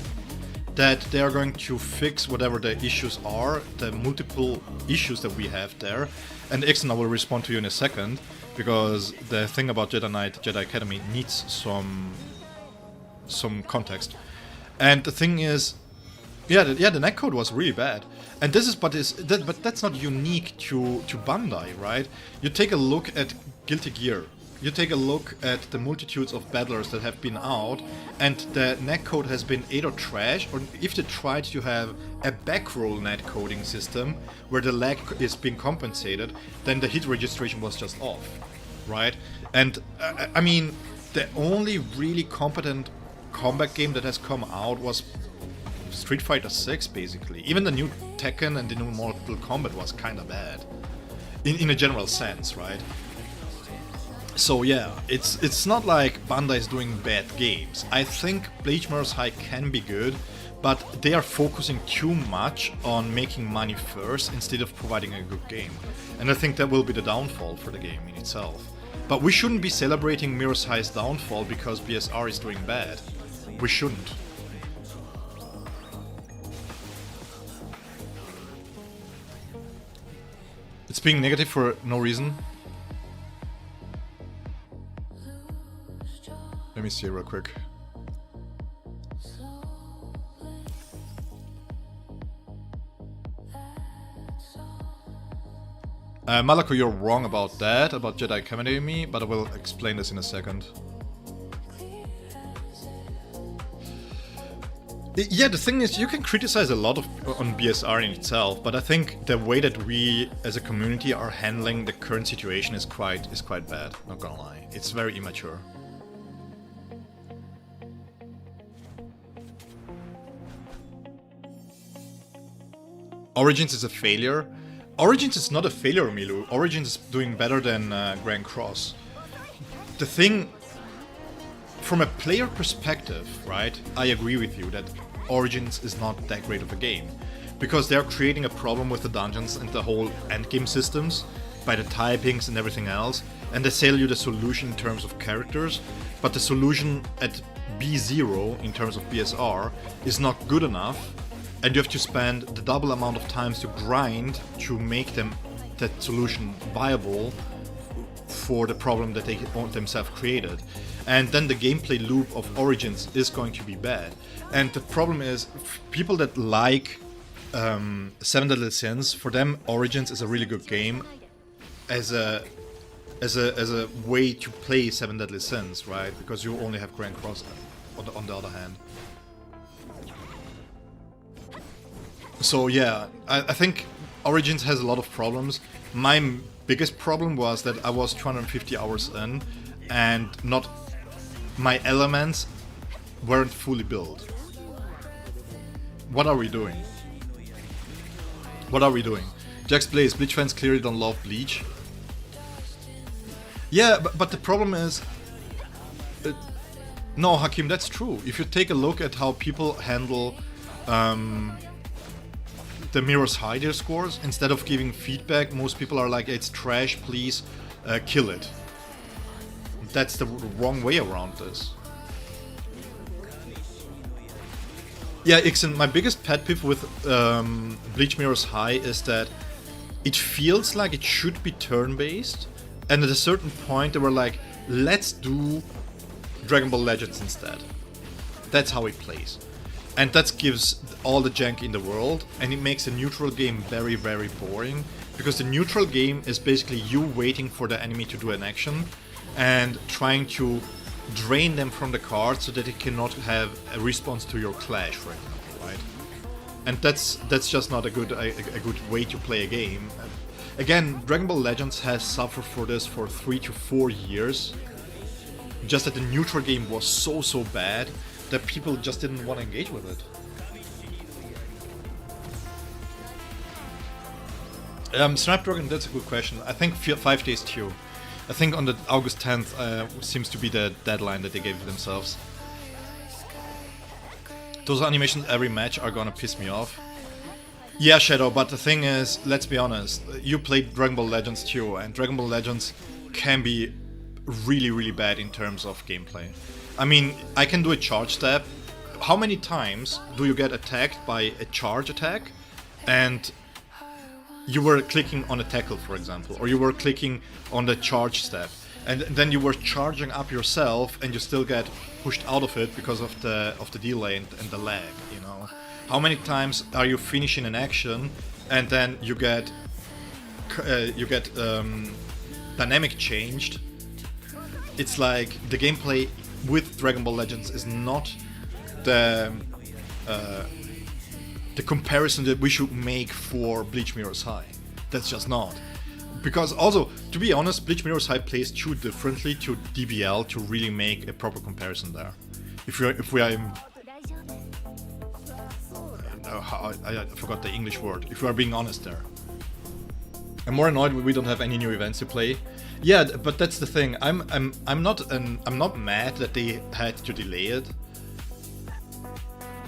that they are going to fix whatever the issues are, the multiple issues that we have there. And Ixon, I will respond to you in a second, because the thing about Jedi Knight, Jedi Academy needs some context. And the thing is, yeah, the netcode was really bad. And this is, but that's not unique to Bandai, right? You take a look at Guilty Gear. You take a look at the multitudes of battlers that have been out, and the netcode has been either trash, or if they tried to have a backroll netcoding system where the lag is being compensated, then the hit registration was just off, right? And I mean, the only really competent combat game that has come out was Street Fighter 6, basically. Even the new Tekken and the new Mortal Kombat was kind of bad, in a general sense, right? So yeah, it's not like Bandai is doing bad games. I think Bleach Mirror's High can be good, but they are focusing too much on making money first instead of providing a good game. And I think that will be the downfall for the game in itself. But we shouldn't be celebrating Mirror's High's downfall because BSR is doing bad. We shouldn't. It's being negative for no reason. Let me see real quick. Malako, you're wrong about that, about Jedi Academy, but I will explain this in a second. Yeah, the thing is, you can criticize a lot on BSR in itself, but I think the way that we as a community are handling the current situation is quite bad, not gonna lie. It's very immature. Origins is a failure. Origins is not a failure, Milu. Origins is doing better than Grand Cross. The thing, from a player perspective, right, I agree with you that Origins is not that great of a game. Because they're creating a problem with the dungeons and the whole endgame systems, by the typings and everything else, and they sell you the solution in terms of characters, but the solution at B0 in terms of BSR is not good enough, and you have to spend the double amount of times to grind to make that solution viable for the problem that they themselves created. And then the gameplay loop of Origins is going to be bad. And the problem is, people that like Seven Deadly Sins, for them Origins is a really good game as a way to play Seven Deadly Sins, right? Because you only have Grand Cross on the other hand. So yeah, I think Origins has a lot of problems. My biggest problem was that I was 250 hours in and my elements weren't fully built. What are we doing? What are we doing? Jax Blaze, Bleach fans clearly don't love Bleach. Yeah, but the problem is... no, Hakim, that's true. If you take a look at how people handle the Mirror's High their scores, instead of giving feedback, most people are like, it's trash, please kill it. That's the wrong way around this. Yeah, Ixen, my biggest pet peeve with Bleach Mirror's High is that it feels like it should be turn-based, and at a certain point they were like, let's do Dragon Ball Legends instead. That's how it plays. And that gives all the jank in the world, and it makes a neutral game very, very boring, because the neutral game is basically you waiting for the enemy to do an action and trying to drain them from the card so that it cannot have a response to your clash, for example, right? And that's just not a good way to play a game. Again, Dragon Ball Legends has suffered for this for 3 to 4 years. Just that the neutral game was so bad that people just didn't want to engage with it. Snapdragon, that's a good question. I think 5 days too. I think on the August 10th seems to be the deadline that they gave themselves. Those animations every match are gonna piss me off. Yeah, Shadow, but the thing is, let's be honest, you played Dragon Ball Legends too, and Dragon Ball Legends can be really bad in terms of gameplay. I mean, I can do a charge step. How many times do you get attacked by a charge attack and you were clicking on a tackle, for example, or you were clicking on the charge step, and then you were charging up yourself and you still get pushed out of it because of the delay and the lag, you know? How many times are you finishing an action and then you get dynamic changed? It's like the gameplay with Dragon Ball Legends is not the comparison that we should make for Bleach Mirror's High. That's just not. Because also, to be honest, Bleach Mirror's High plays too differently to DBL to really make a proper comparison there. I forgot the English word. If we are being honest there. I'm more annoyed we don't have any new events to play. Yeah, but that's the thing. I'm not mad that they had to delay it.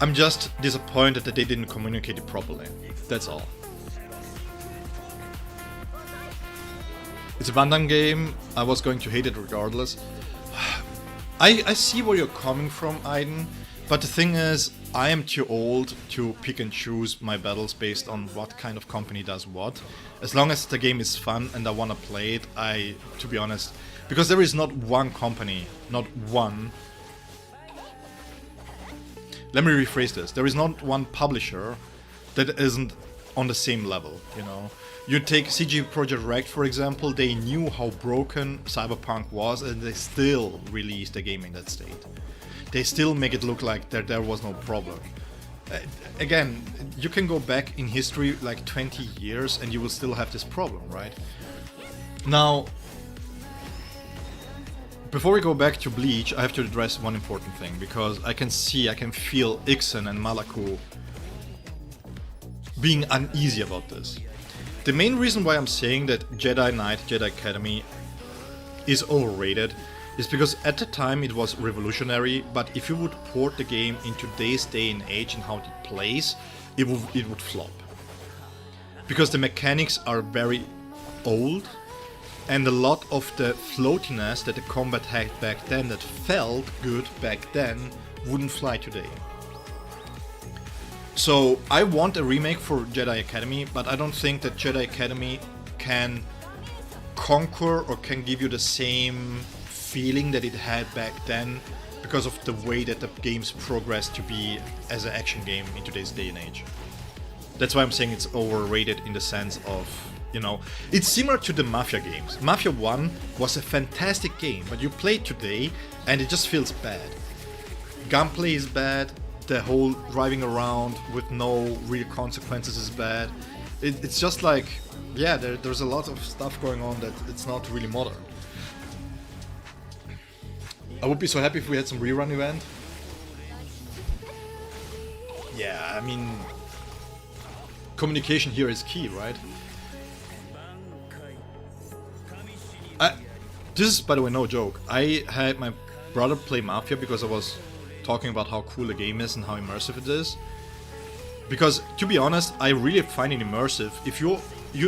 I'm just disappointed that they didn't communicate it properly. That's all. It's a Gundam game. I was going to hate it regardless. I see where you're coming from, Aiden, but the thing is, I am too old to pick and choose my battles based on what kind of company does what. As long as the game is fun and I want to play it, to be honest, because there is not one company, not one. Let me rephrase this. There is not one publisher that isn't on the same level, you know. You take CG Projekt Red, for example, they knew how broken Cyberpunk was and they still released the game in that state. They still make it look like there was no problem. Again, you can go back in history like 20 years and you will still have this problem, right? Now, before we go back to Bleach, I have to address one important thing, because I can feel Ixen and Malaku being uneasy about this. The main reason why I'm saying that Jedi Knight, Jedi Academy is overrated is because at the time it was revolutionary, but if you would port the game in today's day and age and how it plays, it would flop. Because the mechanics are very old, and a lot of the floatiness that the combat had back then that felt good back then wouldn't fly today. So I want a remake for Jedi Academy, but I don't think that Jedi Academy can conquer or can give you the same feeling that it had back then because of the way that the games progressed to be as an action game in today's day and age. That's why I'm saying it's overrated in the sense of, you know, it's similar to the Mafia games. Mafia 1 was a fantastic game, but you play it today and it just feels bad. Gunplay is bad, the whole driving around with no real consequences is bad. It's just like, yeah, there's a lot of stuff going on that it's not really modern. I would be so happy if we had some rerun event. Yeah, I mean, communication here is key, right? This is, by the way, no joke. I had my brother play Mafia because I was talking about how cool the game is and how immersive it is. Because, to be honest, I really find it immersive. If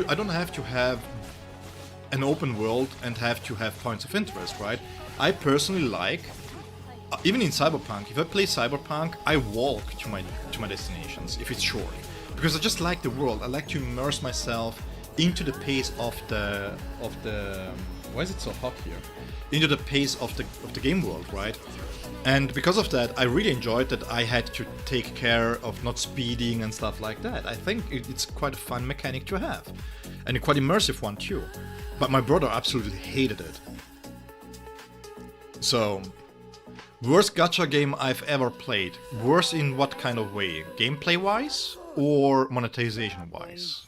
I don't have to have an open world and have to have points of interest, right? I personally like, even in Cyberpunk, if I play Cyberpunk, I walk to my destinations if it's short. Because I just like the world. I like to immerse myself into the pace of the why is it so hot here? Into the pace of the game world, right? And because of that, I really enjoyed that I had to take care of not speeding and stuff like that. I think it's quite a fun mechanic to have, and a quite immersive one too. But my brother absolutely hated it. So, worst gacha game I've ever played. Worst in what kind of way? Gameplay-wise or monetization-wise?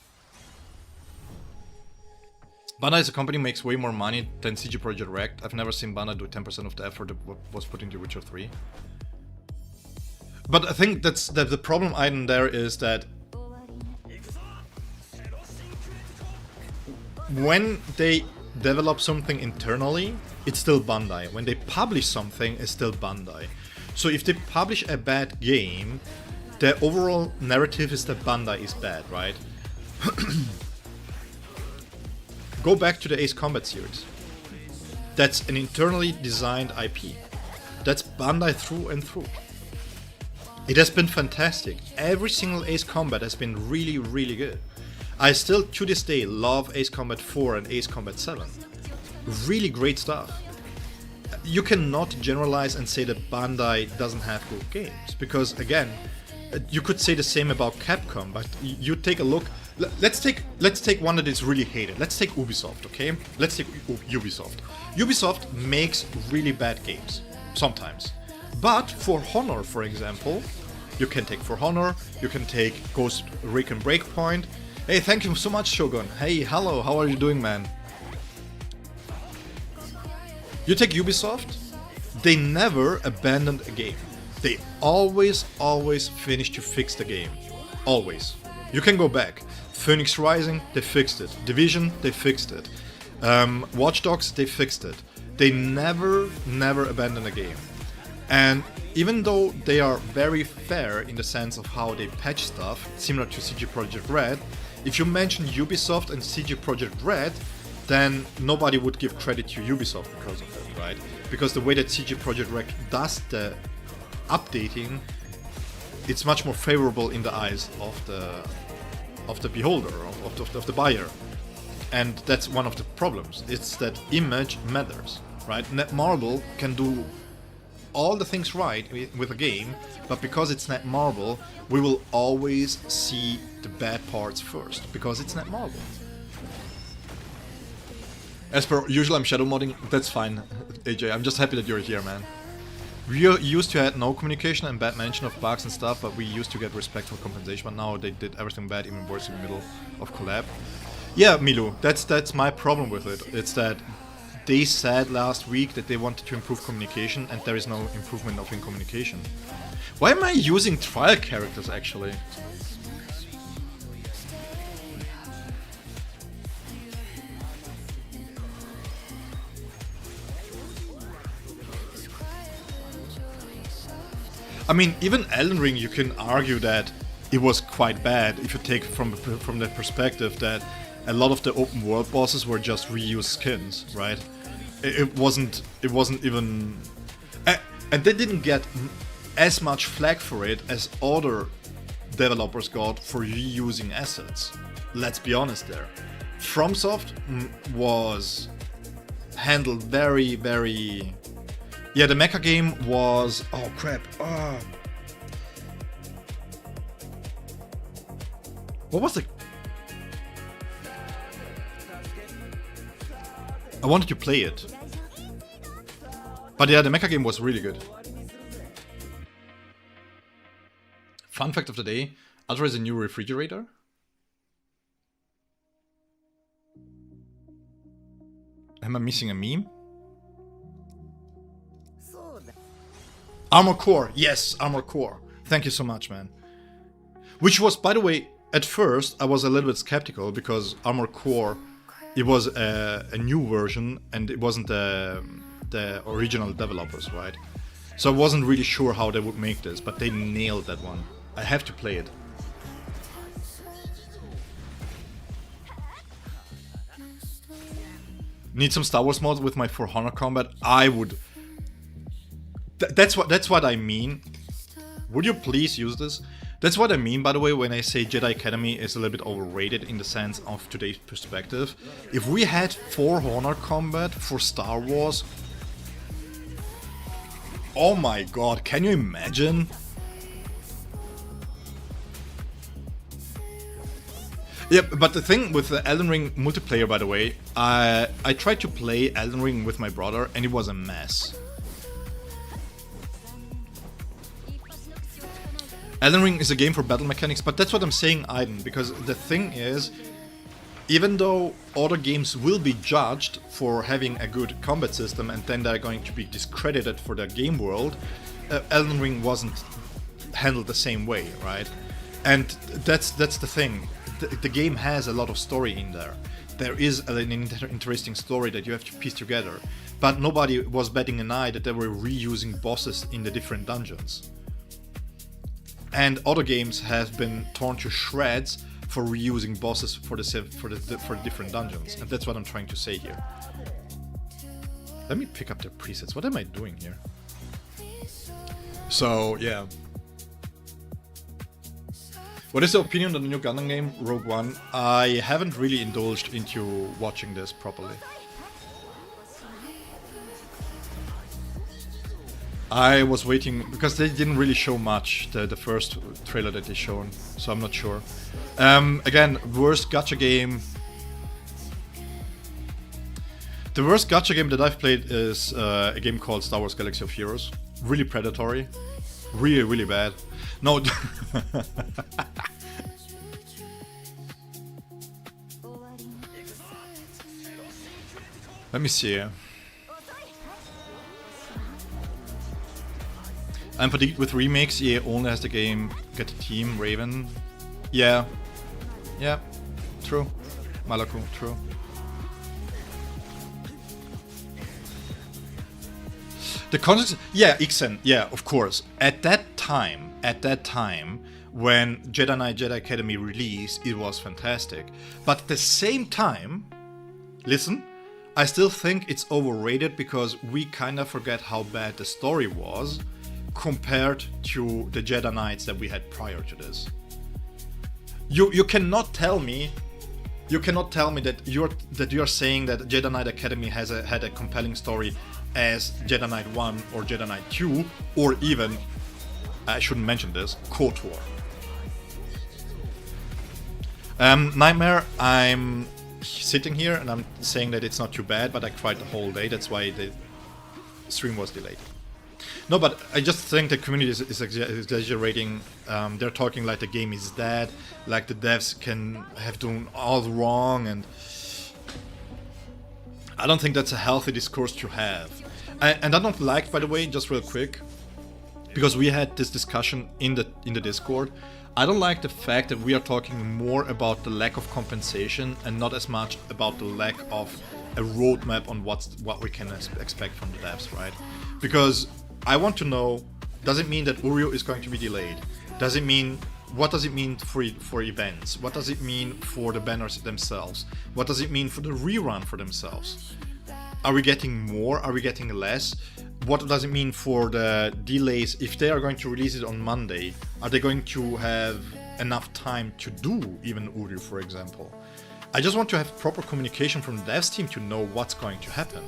Bandai as a company makes way more money than CG Projekt Red. I've never seen Bandai do 10% of the effort that was put into Witcher 3. But I think that's the problem item there is that when they develop something internally, it's still Bandai. When they publish something, it's still Bandai. So if they publish a bad game, the overall narrative is that Bandai is bad, right? Go back to the Ace Combat series. That's an internally designed IP. That's Bandai through and through. It has been fantastic. Every single Ace Combat has been really, really good. I still, to this day, love Ace Combat 4 and Ace Combat 7. Really great stuff. You cannot generalize and say that Bandai doesn't have good games, because again, you could say the same about Capcom, but you take a look. Let's take one that is really hated. Let's take Ubisoft, okay? Let's take Ubisoft. Ubisoft makes really bad games, sometimes. But For Honor, for example, you can take For Honor, you can take Ghost Recon Breakpoint. Hey, thank you so much, Shogun. Hey, hello, how are you doing, man? You take Ubisoft, they never abandoned a game. They always finish to fix the game. Always. You can go back. Phoenix Rising, they fixed it. Division, they fixed it. Watch Dogs, they fixed it. They never abandon a game. And even though they are very fair in the sense of how they patch stuff, similar to CG Projekt Red, if you mention Ubisoft and CG Projekt Red, then nobody would give credit to Ubisoft because of that, right? Because the way that CG Projekt Red does the updating, it's much more favorable in the eyes of the beholder, of the buyer. And that's one of the problems. It's that image matters, right? Netmarble can do all the things right with a game, but because it's Netmarble, we will always see the bad parts first, because it's Netmarble. As per usual, I'm shadow modding. That's fine, AJ. I'm just happy that you're here, man. We used to have no communication and bad mention of bugs and stuff, but we used to get respect for compensation. But now they did everything bad, even worse in the middle of collab. Yeah, Milu, that's my problem with it. It's that they said last week that they wanted to improve communication, and there is no improvement in communication. Why am I using trial characters actually? I mean, even Elden Ring, you can argue that it was quite bad if you take from the perspective that a lot of the open world bosses were just reused skins, right? It wasn't even, and they didn't get as much flack for it as other developers got for reusing assets. Let's be honest there. FromSoft was handled very, very. Yeah, the mecha game was... Oh, crap. What was the... I wanted to play it. But yeah, the mecha game was really good. Fun fact of the day. Ultra is a new refrigerator. Am I missing a meme? Armor Core, yes, Armor Core. Thank you so much, man. Which was, by the way, at first I was a little bit skeptical because Armor Core, it was a new version and it wasn't the original developers, right? So I wasn't really sure how they would make this, but they nailed that one. I have to play it. Need some Star Wars mods with my For Honor combat? I would. That's what I mean. Would you please use this? That's what I mean, by the way, when I say Jedi Academy is a little bit overrated in the sense of today's perspective. If we had For Honor combat for Star Wars... Oh my god, can you imagine? Yeah, but the thing with the Elden Ring multiplayer, by the way, I tried to play Elden Ring with my brother and it was a mess. Elden Ring is a game for battle mechanics, but that's what I'm saying, Aiden, because the thing is, even though other games will be judged for having a good combat system and then they're going to be discredited for their game world, Elden Ring wasn't handled the same way, right? And that's the thing. The game has a lot of story in there. There is an interesting story that you have to piece together, but nobody was batting an eye that they were reusing bosses in the different dungeons. And other games have been torn to shreds for reusing bosses for the different dungeons, and that's what I'm trying to say here. Let me pick up the presets. What am I doing here? So yeah. What is the opinion on the new Gundam game, Rogue One? I haven't really indulged into watching this properly. I was waiting, because they didn't really show much, the first trailer that they shown, so I'm not sure. Again, worst gacha game. The worst gacha game that I've played is a game called Star Wars Galaxy of Heroes. Really predatory. Really, really bad. No. Let me see. I'm fatigued with remakes. EA only has the game Get a Team, Raven. Yeah. Yeah. True. Malaku, true. The context, yeah, Ixen, yeah, of course. At that time, when Jedi Knight Jedi Academy released, it was fantastic. But at the same time, listen, I still think it's overrated because we kind of forget how bad the story was compared to the Jedi Knights that we had prior to this. You cannot tell me that you're saying that Jedi Knight Academy had a compelling story as Jedi Knight 1 or Jedi Knight 2, or even, I shouldn't mention this, KOTOR. Nightmare, I'm sitting here and I'm saying that it's not too bad, but I cried the whole day, that's why the stream was delayed. No, but I just think the community is exaggerating. They're talking like the game is dead, like the devs can have done all wrong, and I don't think that's a healthy discourse to have. And I don't like, by the way, just real quick, because we had this discussion in the Discord, I don't like the fact that we are talking more about the lack of compensation and not as much about the lack of a roadmap on what we can expect from the devs, right? Because I want to know, does it mean that Uriel is going to be delayed? What does it mean for events? What does it mean for the banners themselves? What does it mean for the rerun for themselves? Are we getting more? Are we getting less? What does it mean for the delays? If they are going to release it on Monday, are they going to have enough time to do even Uriel, for example? I just want to have proper communication from the devs team to know what's going to happen.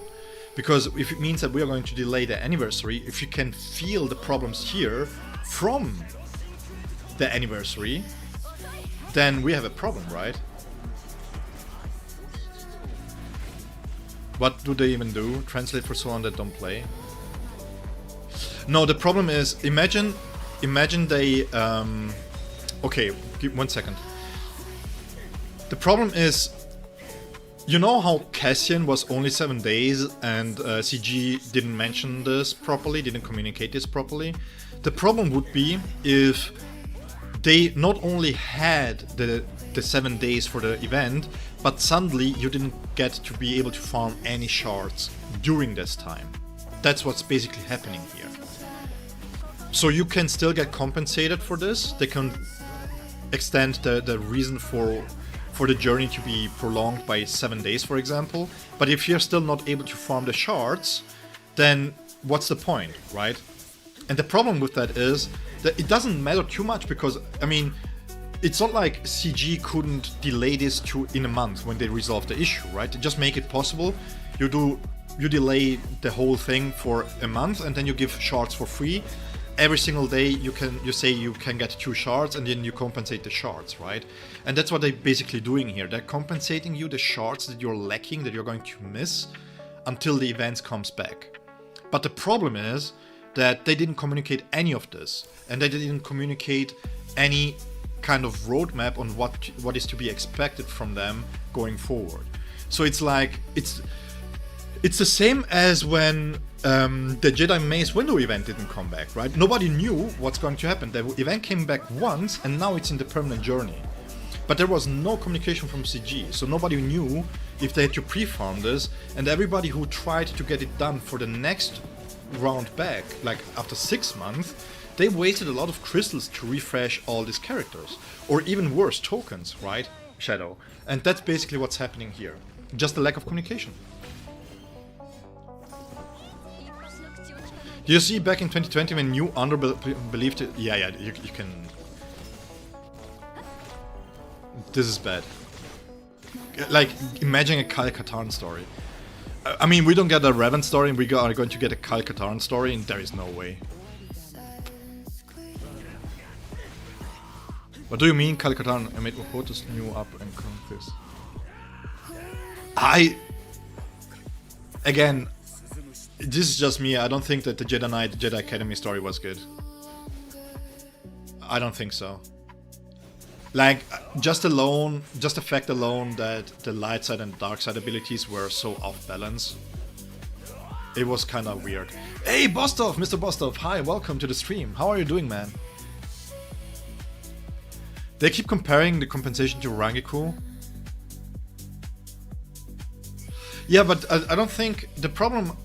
Because if it means that we are going to delay the anniversary, if you can feel the problems here from the anniversary, then we have a problem, right? What do they even do? Translate for someone that don't play? No, the problem is, imagine they, okay, give 1 second. The problem is, you know how Cassian was only 7 days and CG didn't mention this properly, didn't communicate this properly? The problem would be if they not only had the 7 days for the event, but suddenly you didn't get to be able to farm any shards during this time. That's what's basically happening here. So you can still get compensated for this. They can extend the reason for the journey to be prolonged by 7 days, for example. But if you're still not able to farm the shards, then what's the point, right? And the problem with that is, It doesn't matter too much because, I mean, it's not like CG couldn't delay this in a month when they resolve the issue, right? They just make it possible. You delay the whole thing for a month and then you give shards for free. Every single day you say you can get 2 shards and then you compensate the shards, right? And that's what they're basically doing here. They're compensating you the shards that you're lacking, that you're going to miss until the event comes back. But the problem is that they didn't communicate any of this, and they didn't communicate any kind of roadmap on what is to be expected from them going forward. So it's like it's the same as when the Jedi Mace Window event didn't come back, right? Nobody knew what's going to happen. The event came back once, and now it's in the permanent journey. But there was no communication from CG, so nobody knew if they had to pre-farm this, and everybody who tried to get it done for the next round back, like after 6 months, they wasted a lot of crystals to refresh all these characters. Or even worse, tokens, right? Shadow. And that's basically what's happening here. Just a lack of communication. Do you see back in 2020 when you believed it? Yeah, you can... This is bad. Like, imagine a Kyle Katarn story. I mean, we don't get a Revan story, and we are going to get a Kyle Katarn story, and there is no way. What do you mean, Kyle Katarn? I made Okoto's new up and this. Again, this is just me. I don't think that the Jedi Knight, Jedi Academy story was good. I don't think so. Like, just the fact alone that the light side and dark side abilities were so off balance, it was kind of weird. Hey, Bostov, Mr. Bostov, hi, welcome to the stream. How are you doing, man? They keep comparing the compensation to Rangiku. Yeah, but I don't think the problem.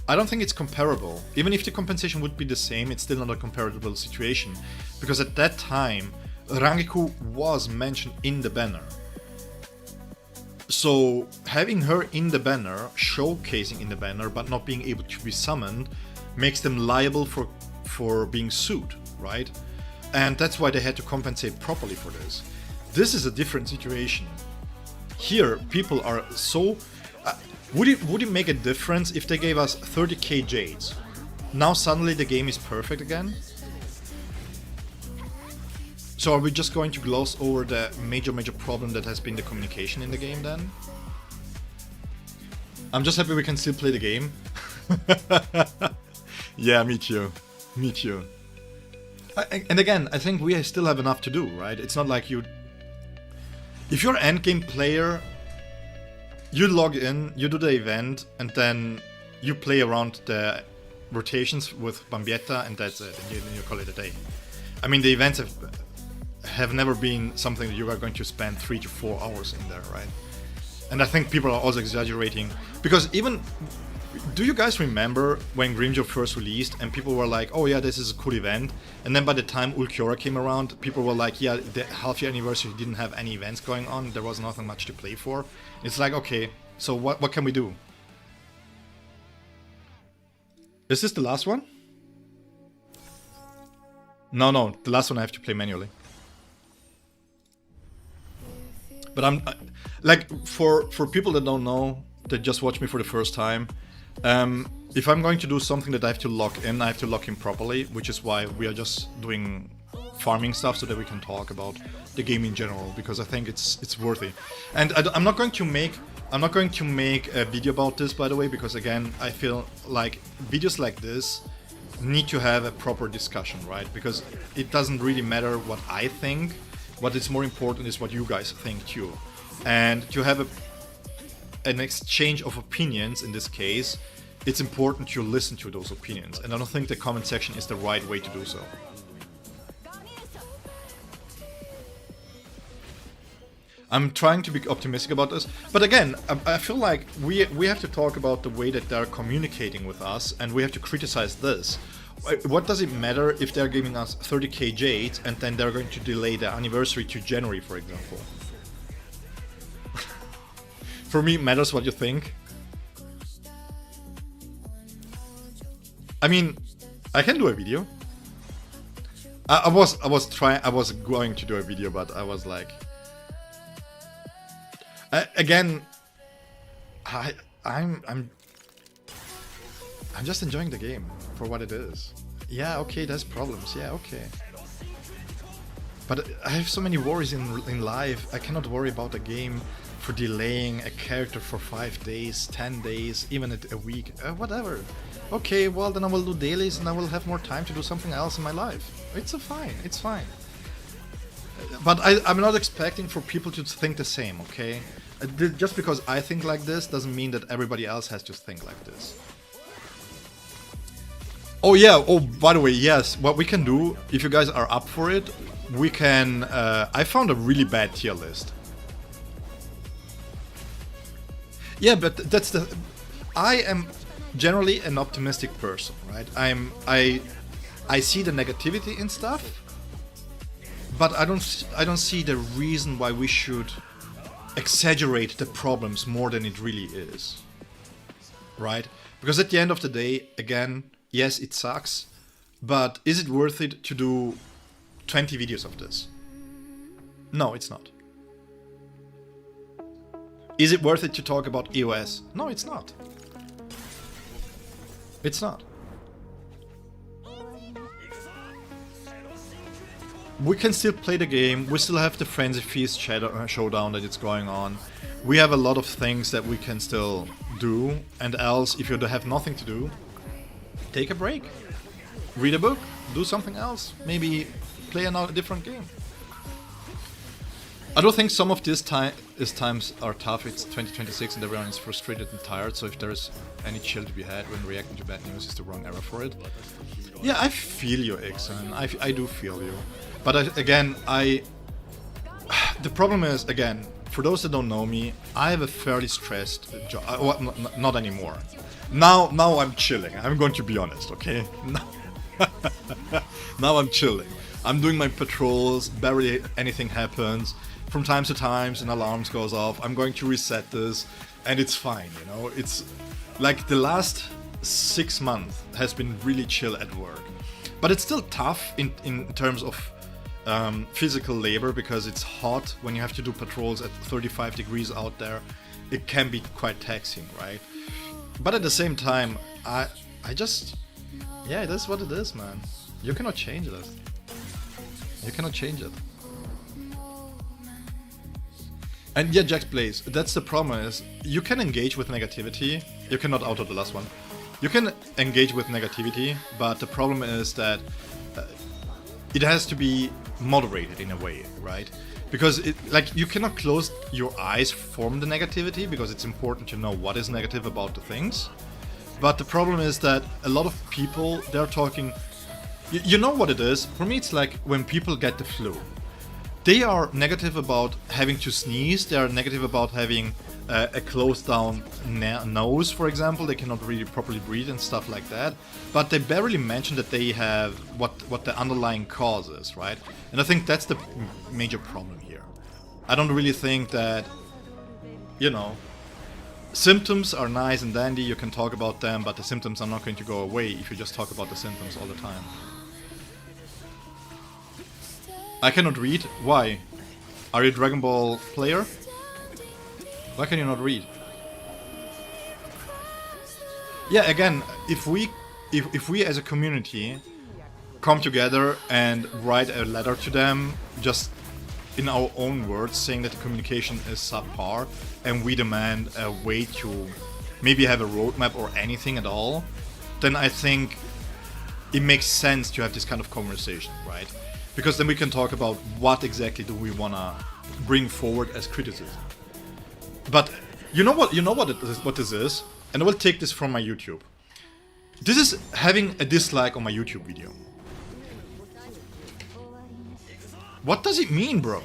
I don't think it's comparable. Even if the compensation would be the same, it's still not a comparable situation, because at that time, Rangiku was mentioned in the banner. So having her in the banner, showcasing in the banner, but not being able to be summoned, makes them liable for being sued, right? And that's why they had to compensate properly for this. This is a different situation. Here, people are so... would it make a difference if they gave us 30k Jades? Now suddenly the game is perfect again? So are we just going to gloss over the major problem that has been the communication in the game then? I'm just happy we can still play the game. Yeah, me too. Me too. And again, I think we still have enough to do, right? It's not like you... If you're an endgame player, you log in, you do the event, and then you play around the rotations with Bambietta, and that's it, and you call it a day. I mean, the events have never been something that you are going to spend 3 to 4 hours in there, right? And I think people are also exaggerating, because even... Do you guys remember when Grimjo first released and people were like, oh yeah, this is a cool event, and then by the time Ulquiorra came around, people were like, yeah, the half-year anniversary didn't have any events going on, there was nothing much to play for. It's like, okay, so what can we do? Is this the last one? No, the last one I have to play manually. But I'm like, for people that don't know, that just watch me for the first time, if I'm going to do something that I have to lock in, I have to lock in properly, which is why we are just doing farming stuff so that we can talk about the game in general, because I think it's worthy. And I'm not going to make a video about this, by the way, because again, I feel like videos like this need to have a proper discussion, right? Because it doesn't really matter what I think. What is more important is what you guys think too. And to have an exchange of opinions in this case, it's important to listen to those opinions. And I don't think the comment section is the right way to do so. I'm trying to be optimistic about this, but again, I feel like we have to talk about the way that they're communicating with us, and we have to criticize this. What does it matter if they're giving us 30k Jades and then they're going to delay the anniversary to January, for example? For me, it matters what you think. I mean, I can do a video. I was going to do a video, but I was like, again, I'm just enjoying the game for what it is. Yeah, okay, there's problems. Yeah, okay. But I have so many worries in life. I cannot worry about a game for delaying a character for 5 days, 10 days, even a week, whatever. Okay, well then I will do dailies and I will have more time to do something else in my life. It's fine, it's fine. But I'm not expecting for people to think the same, okay? Just because I think like this doesn't mean that everybody else has to think like this. Oh yeah, oh by the way, yes, what we can do, if you guys are up for it, we can... I found a really bad tier list. Yeah, but that's the... I am generally an optimistic person, right? I see the negativity in stuff, but I don't see the reason why we should exaggerate the problems more than it really is, right? Because at the end of the day, again, yes, it sucks, but is it worth it to do 20 videos of this? No, it's not. Is it worth it to talk about EOS? No, it's not. It's not. We can still play the game, we still have the Frenzy Feast showdown that it's going on. We have a lot of things that we can still do, and else, if you have nothing to do, take a break. Read a book, do something else, maybe play a different game. I don't think some of these times are tough. It's 2026 and everyone is frustrated and tired, so if there's any chill to be had when reacting to bad news, is the wrong era for it. Yeah, I feel you, Ixon. I do feel you. But again, the problem is, again, for those that don't know me, I have a fairly stressed job. Well, not anymore. Now I'm chilling. I'm going to be honest, okay? Now I'm chilling. I'm doing my patrols, barely anything happens. From time to time, an alarm goes off. I'm going to reset this, and it's fine, you know? It's like the last 6 months has been really chill at work. But it's still tough in terms of physical labor, because it's hot when you have to do patrols at 35 degrees out there. It can be quite taxing, right? But at the same time, I just... Yeah, it is what it is, man. You cannot change it. You cannot change it. And yeah, Jack Blaze, that's the problem is, you can engage with negativity. You cannot auto the last one. You can engage with negativity, but the problem is that it has to be moderated in a way, right? Because you cannot close your eyes from the negativity, because it's important to know what is negative about the things. But the problem is that a lot of people, they're talking... You know what it is? For me, it's like when people get the flu. They are negative about having to sneeze, they are negative about having a closed down nose, for example. They cannot really properly breathe and stuff like that. But they barely mention that they have what the underlying cause is, right? And I think that's the major problem here. I don't really think that, you know, symptoms are nice and dandy, you can talk about them, but the symptoms are not going to go away if you just talk about the symptoms all the time. I cannot read? Why? Are you a Dragon Ball player? Why can you not read? Yeah, again, if we as a community come together and write a letter to them, just in our own words, saying that the communication is subpar, and we demand a way to maybe have a roadmap or anything at all, then I think it makes sense to have this kind of conversation, right? Because then we can talk about what exactly do we wanna bring forward as criticism. But you know what this is? And I will take this from my YouTube. This is having a dislike on my YouTube video. What does it mean, bro?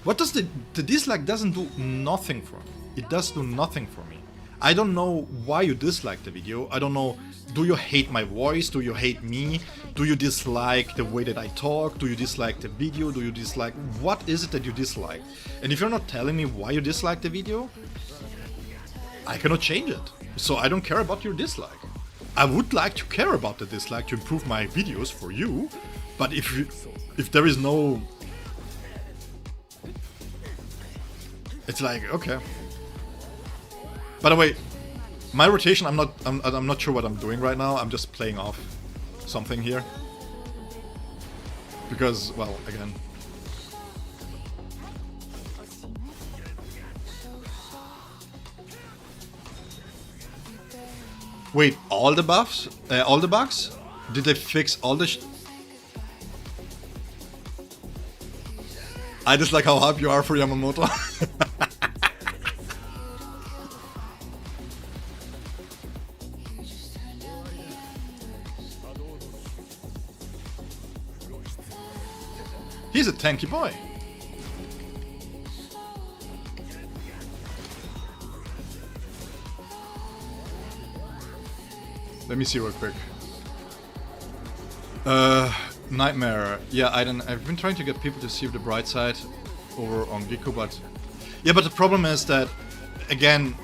What does the dislike doesn't do nothing for me. It does do nothing for me. I don't know why you dislike the video. I don't know, do you hate my voice? Do you hate me? Do you dislike the way that I talk? Do you dislike the video? Do you dislike... What is it that you dislike? And if you're not telling me why you dislike the video, I cannot change it. So I don't care about your dislike. I would like to care about the dislike to improve my videos for you, But if there is no, it's like okay. By the way, my rotation, I'm not sure what I'm doing right now. I'm just playing off something here because, well, again. Wait, all the buffs? All the bugs? Did they fix all the I just like how hype you are for Yamamoto. He's a tanky boy. Let me see real quick. Nightmare. Yeah, I've been trying to get people to see the bright side over on Giku, but yeah, but the problem is that again,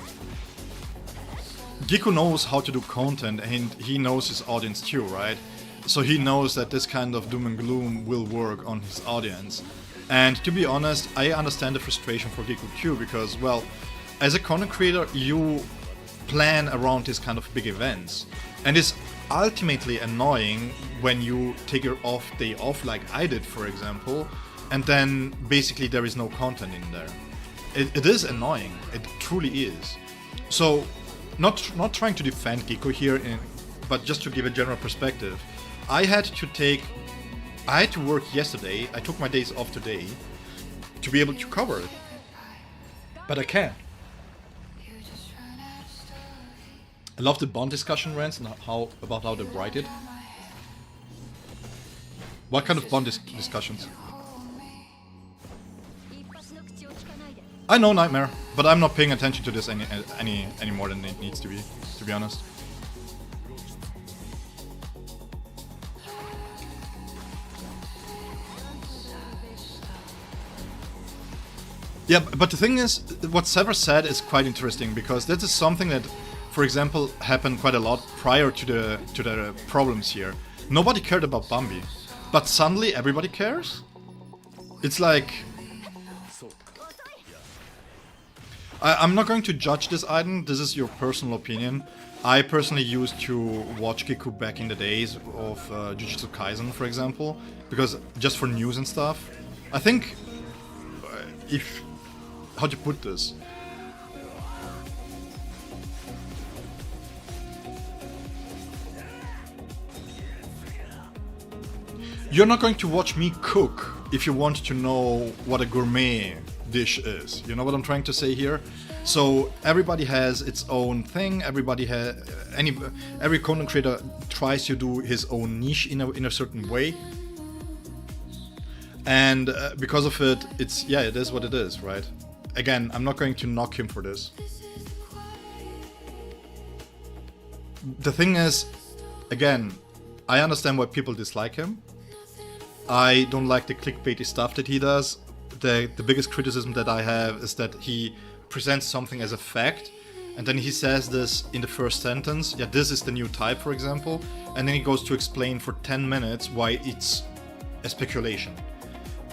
Giku knows how to do content and he knows his audience too, right? So he knows that this kind of doom and gloom will work on his audience. And to be honest, I understand the frustration for Giku too, because, well, as a content creator, you plan around these kind of big events. And it's ultimately annoying when you take your day off like I did, for example, and then basically there is no content in there. It is annoying, it truly is. So, not trying to defend Giku here, but just to give a general perspective, I had to work yesterday, I took my days off today, to be able to cover it. But I can't. I love the Bond discussion rants and about how they write it. What kind of Bond discussions? I know Nightmare, but I'm not paying attention to this any more than it needs to be honest. Yeah, but the thing is, what Sever said is quite interesting, because this is something that, for example, happened quite a lot prior to the problems here. Nobody cared about Bambi, but suddenly everybody cares? It's like... I'm not going to judge this item, this is your personal opinion. I personally used to watch Giku back in the days of Jujutsu Kaisen, for example, because just for news and stuff. I think, how to put this? You're not going to watch me cook if you want to know what a gourmet dish is. You know what I'm trying to say here? So everybody has its own thing. Everybody has every content creator tries to do his own niche in a certain way. And because of it, it is what it is, right? Again, I'm not going to knock him for this. The thing is, again, I understand why people dislike him. I don't like the clickbaity stuff that he does. The biggest criticism that I have is that he presents something as a fact, and then he says this in the first sentence, yeah, this is the new type, for example, and then he goes to explain for 10 minutes why it's a speculation.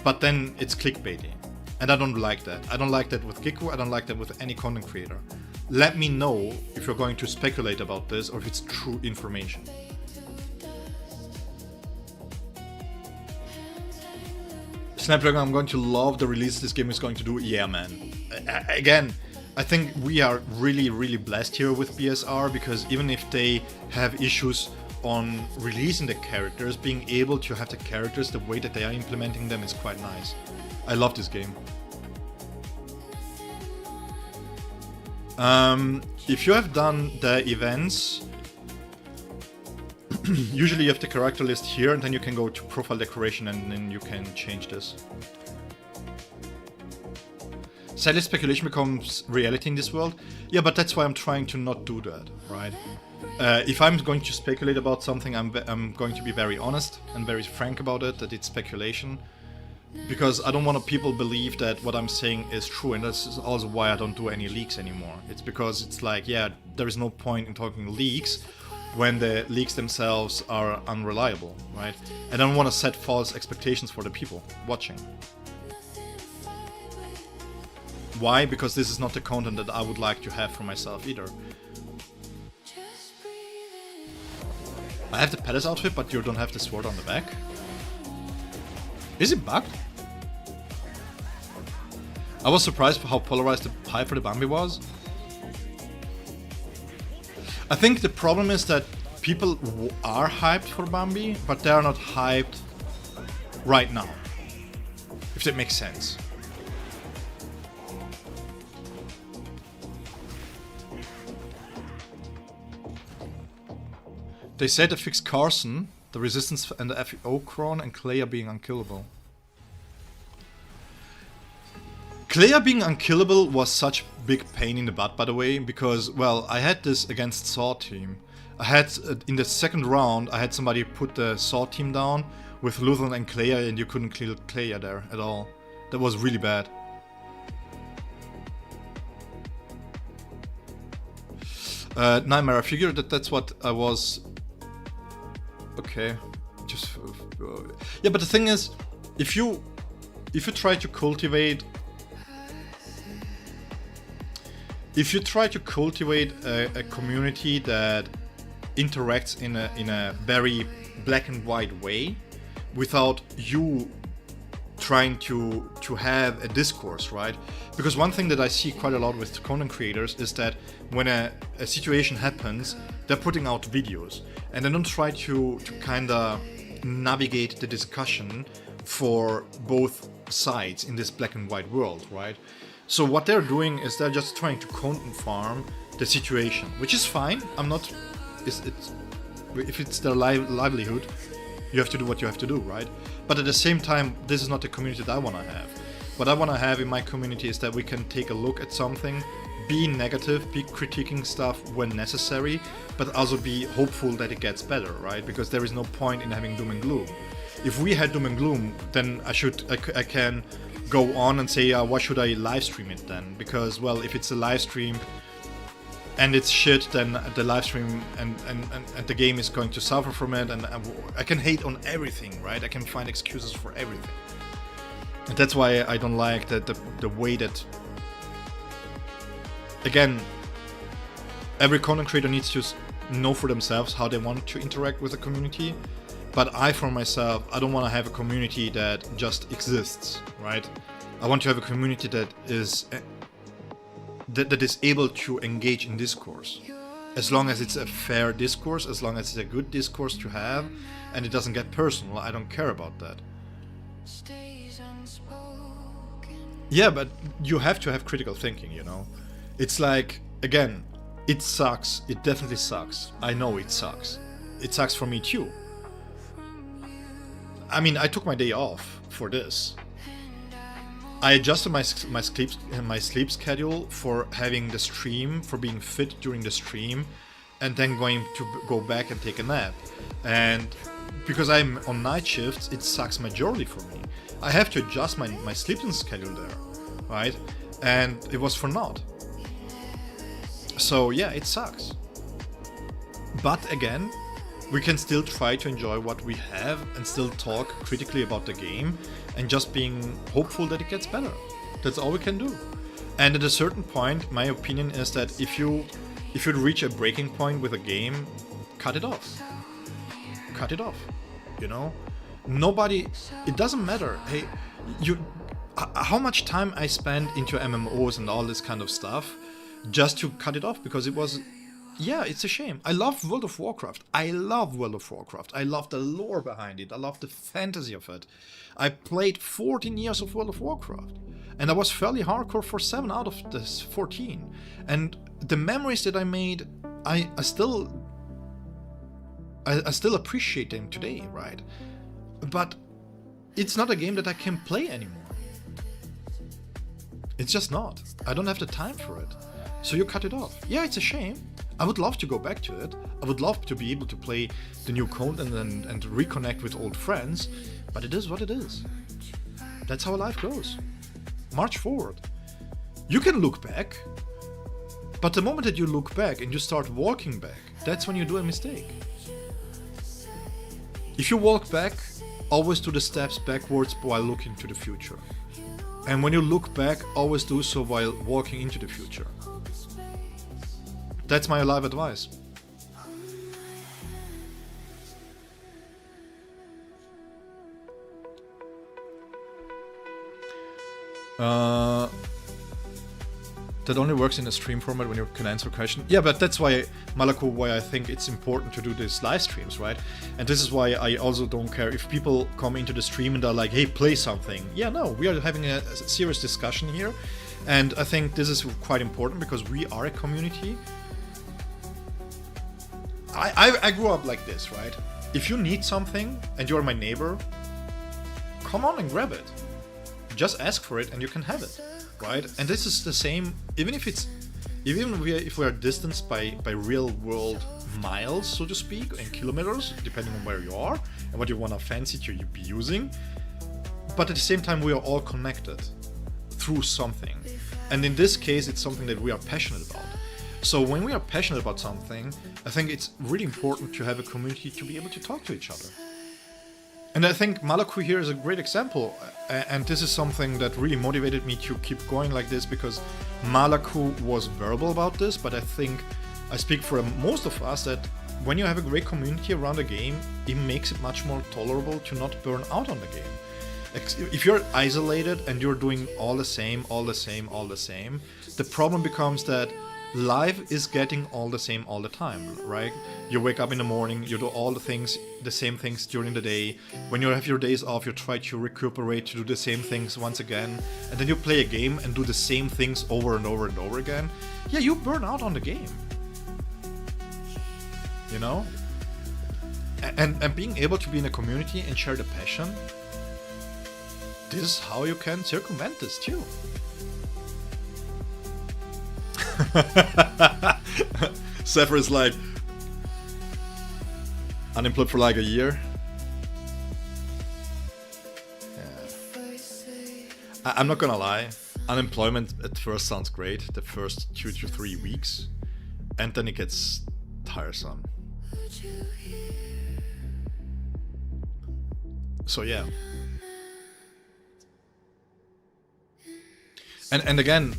But then it's clickbaity. And I don't like that. I don't like that with Giku, I don't like that with any content creator. Let me know if you're going to speculate about this or if it's true information. Snapdragon, I'm going to love the release this game is going to do. Yeah, man. Again, I think we are really, really blessed here with BSR, because even if they have issues on releasing the characters, being able to have the characters the way that they are implementing them is quite nice. I love this game. If you have done the events, usually you have the character list here, and then you can go to profile decoration and then you can change this. Sadly, speculation becomes reality in this world. Yeah, but that's why I'm trying to not do that, right? If I'm going to speculate about something, I'm going to be very honest and very frank about it, that it's speculation. Because I don't want people believe that what I'm saying is true, and that's also why I don't do any leaks anymore. It's because it's like, yeah, there is no point in talking leaks when the leaks themselves are unreliable, right? And I don't want to set false expectations for the people watching. Why? Because this is not the content that I would like to have for myself either. I have the palace outfit, but you don't have the sword on the back. Is it bugged? I was surprised how polarized the hype for the Bambi was. I think the problem is that people are hyped for Bambi, but they are not hyped right now. If that makes sense. They said they fixed Carson, the resistance and the FEO Cron, and Clea being unkillable. Clea being unkillable was such big pain in the butt, by the way, because, well, I had this against Saw team. I had, in the second round, I had somebody put the Saw team down with Lutheran and Clea, and you couldn't kill Clea there at all. That was really bad. Nightmare, I figured that that's what I was... Okay, just... yeah, but the thing is, if you try to cultivate... If you try to cultivate a community that interacts in a very black and white way, without you trying to have a discourse, right? Because one thing that I see quite a lot with content creators is that when a situation happens, they're putting out videos and they don't try to kinda navigate the discussion for both sides in this black and white world, right? So what they're doing is they're just trying to content farm the situation, which is fine. I'm not... if it's their livelihood, you have to do what you have to do, right? But at the same time, this is not the community that I want to have. What I want to have in my community is that we can take a look at something, be negative, be critiquing stuff when necessary, but also be hopeful that it gets better, right? Because there is no point in having doom and gloom. If we had doom and gloom, then I can go on and say, why should I live stream it then? Because, well, if it's a live stream and it's shit, then the live stream and the game is going to suffer from it, and I can hate on everything, right? I can find excuses for everything. And that's why I don't like the way that... Again, every content creator needs to know for themselves how they want to interact with the community. But I, for myself, I don't want to have a community that just exists, right? I want to have a community that is able to engage in discourse. As long as it's a fair discourse, as long as it's a good discourse to have, and it doesn't get personal, I don't care about that. Yeah, but you have to have critical thinking, you know? It's like, again, it sucks. It definitely sucks. I know it sucks. It sucks for me too. I mean, I took my day off for this. I adjusted my sleep schedule for having the stream, for being fit during the stream, and then going to go back and take a nap. And because I'm on night shifts, it sucks majorly for me. I have to adjust my sleeping schedule there, right? And it was for naught. So yeah, it sucks. But again, we can still try to enjoy what we have and still talk critically about the game and just being hopeful that it gets better. That's all we can do. And at a certain point, my opinion is that if you reach a breaking point with a game, cut it off. Cut it off. You know? Nobody... It doesn't matter. Hey, how much time I spend into MMOs and all this kind of stuff just to cut it off because it was... Yeah, it's a shame. I love World of Warcraft. I love World of Warcraft. I love the lore behind it. I love the fantasy of it. I played 14 years of World of Warcraft. And I was fairly hardcore for 7 out of this 14. And the memories that I made, I still appreciate them today, right? But it's not a game that I can play anymore. It's just not. I don't have the time for it. So you cut it off. Yeah, it's a shame. I would love to go back to it. I would love to be able to play the new content and reconnect with old friends, but it is what it is. That's how life goes. March forward. You can look back, but the moment that you look back and you start walking back, that's when you do a mistake. If you walk back, always do the steps backwards while looking to the future. And when you look back, always do so while walking into the future. That's my life advice. That only works in a stream format when you can answer a question. Yeah, but that's why, Malako, why I think it's important to do these live streams, right? And this is why I also don't care if people come into the stream and are like, hey, play something. Yeah, no, we are having a serious discussion here. And I think this is quite important because we are a community. I grew up like this, right? If you need something and you're my neighbor, come on and grab it. Just ask for it and you can have it, right? And this is the same, even if we are distanced by real world miles, so to speak, and kilometers, depending on where you are and what you want to fancy to be using. But at the same time, we are all connected through something. And in this case, it's something that we are passionate about. So when we are passionate about something, I think it's really important to have a community to be able to talk to each other. And I think Malaku here is a great example, and this is something that really motivated me to keep going like this, because Malaku was verbal about this, but I think I speak for most of us that when you have a great community around a game, it makes it much more tolerable to not burn out on the game. If you're isolated and you're doing all the same, the problem becomes that life is getting all the same all the time, right? You wake up in the morning, you do all the same things during the day. When you have your days off, you try to recuperate, to do the same things once again. And then you play a game and do the same things over and over and over again. Yeah, you burn out on the game. You know? And being able to be in a community and share the passion, this is how you can circumvent this too. Zephyr is like unemployed for like a year. Yeah. I'm not gonna lie, unemployment at first sounds great, the first 2 to 3 weeks, and then it gets tiresome. So yeah. And again,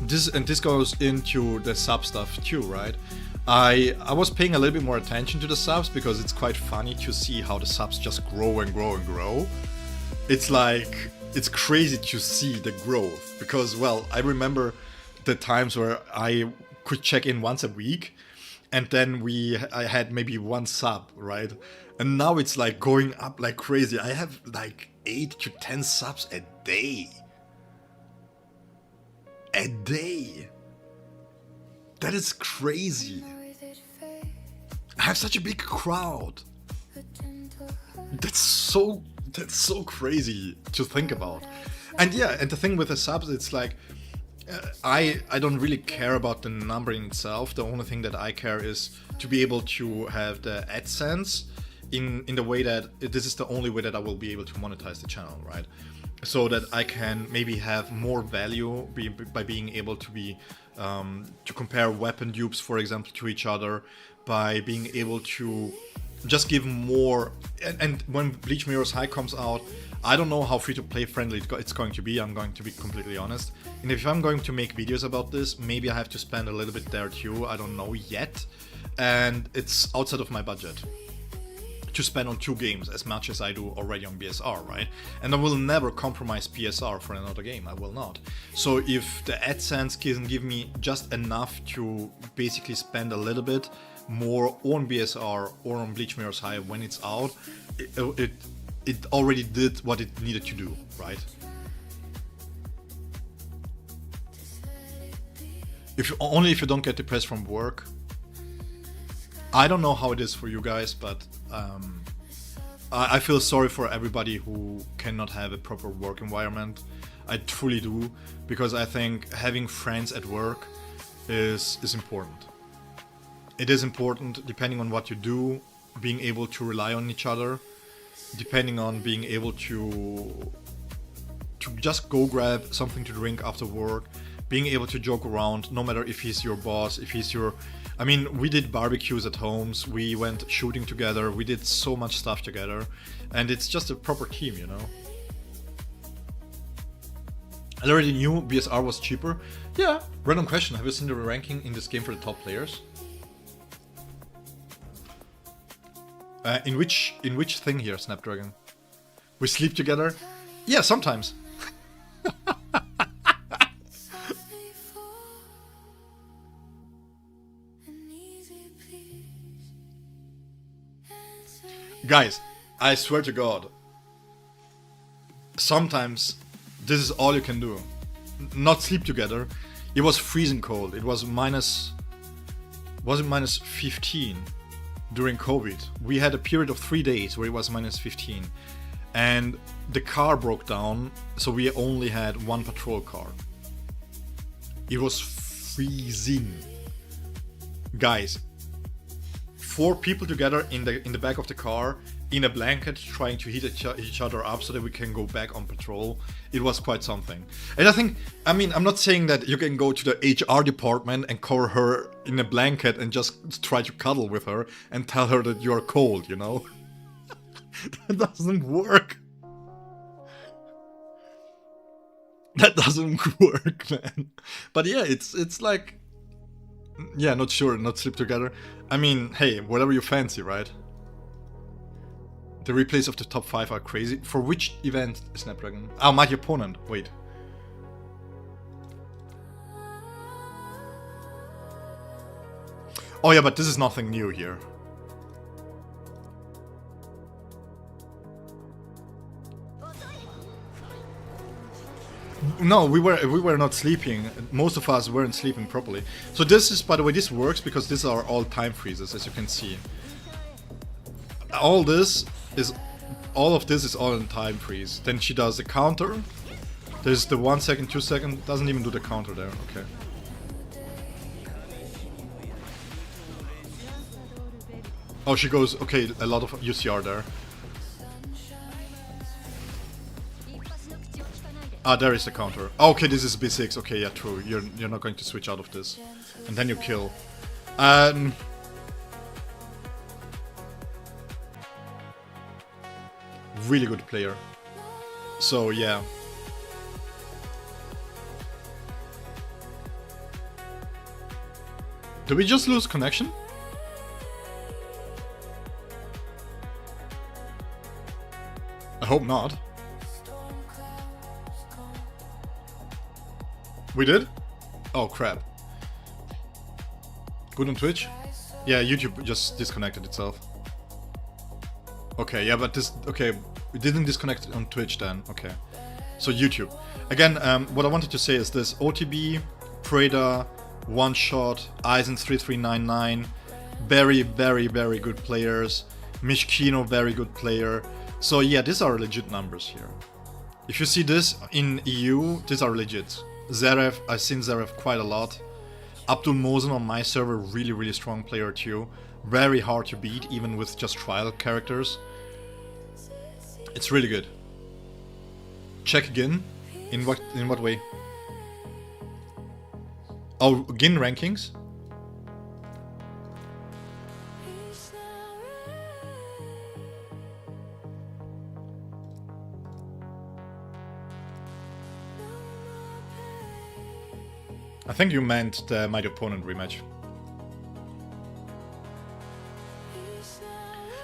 this goes into the sub stuff too, right? I was paying a little bit more attention to the subs because it's quite funny to see how the subs just grow and grow and grow. It's like, it's crazy to see the growth because, well, I remember the times where I could check in once a week and then I had maybe 1 sub, right? And now it's like going up like crazy. I have like 8 to 10 subs a day. A day. That is crazy. I have such a big crowd. That's so crazy to think about. And yeah, and the thing with the subs, it's like I don't really care about the number in itself. The only thing that I care is to be able to have the AdSense in the way that this is the only way that I will be able to monetize the channel, right? So that I can maybe have more value by being able to be to compare weapon dupes, for example, to each other, by being able to just give more. And when Bleach Mirror's High comes out, I don't know how free-to-play friendly it's going to be. I'm going to be completely honest. And if I'm going to make videos about this, maybe I have to spend a little bit there too. I don't know yet, and it's outside of my budget to spend on 2 games as much as I do already on BSR, right? And I will never compromise BSR for another game, I will not. So if the AdSense can give me just enough to basically spend a little bit more on BSR or on Bleach Mirror's High when it's out, it already did what it needed to do, right? If you don't get depressed from work. I don't know how it is for you guys, but I feel sorry for everybody who cannot have a proper work environment. I truly do, because I think having friends at work is important. It is important depending on what you do, being able to rely on each other, depending on being able to just go grab something to drink after work, being able to joke around, no matter if he's your boss, if he's your I mean, we did barbecues at homes, we went shooting together, we did so much stuff together, and it's just a proper team, you know? I already knew BSR was cheaper. Yeah, random question, have you seen the ranking in this game for the top players? In which thing here, Snapdragon? We sleep together? Yeah, sometimes. Guys, I swear to God, sometimes this is all you can do. Not sleep together. It was freezing cold. It was minus... Was it minus 15 during COVID? We had a period of 3 days where it was minus 15. And the car broke down, so we only had one patrol car. It was freezing. Guys, 4 people together in the back of the car, in a blanket, trying to heat each other up so that we can go back on patrol. It was quite something. And I think, I mean, I'm not saying that you can go to the HR department and cover her in a blanket and just try to cuddle with her and tell her that you're cold, you know? That doesn't work. That doesn't work, man. But yeah, it's like... Yeah, not sure, not sleep together. I mean, hey, whatever you fancy, right? The replays of the top 5 are crazy. For which event, Snapdragon? Oh, Mighty Opponent. Wait. Oh yeah, but this is nothing new here. No, we were not sleeping. Most of us weren't sleeping properly. So this is, by the way, this works because these are all time freezes, as you can see. All of this is all in time freeze. Then she does the counter. There's the 1 second, 2 second. Doesn't even do the counter there. Okay. Oh, she goes. Okay, a lot of UCR there. Ah, there is the counter. Okay, this is B6. Okay, yeah, true. You're not going to switch out of this, and then you kill. Really good player. So yeah. Did we just lose connection? I hope not. We did? Oh crap. Good on Twitch? Yeah, YouTube just disconnected itself. Okay, yeah, but this... Okay, we didn't disconnect on Twitch then. Okay. So YouTube. Again, what I wanted to say is this. OTB, Preda, One Shot, Eisen3399, very, very, very good players. Mishkino, very good player. So yeah, these are legit numbers here. If you see this in EU, these are legit. Zarev, I've seen Zarev quite a lot. Abdul Mosen on my server, really, really strong player too. Very hard to beat, even with just trial characters. It's really good. Check Gin? In what way? Oh, Gin rankings? I think you meant the Mighty Opponent rematch.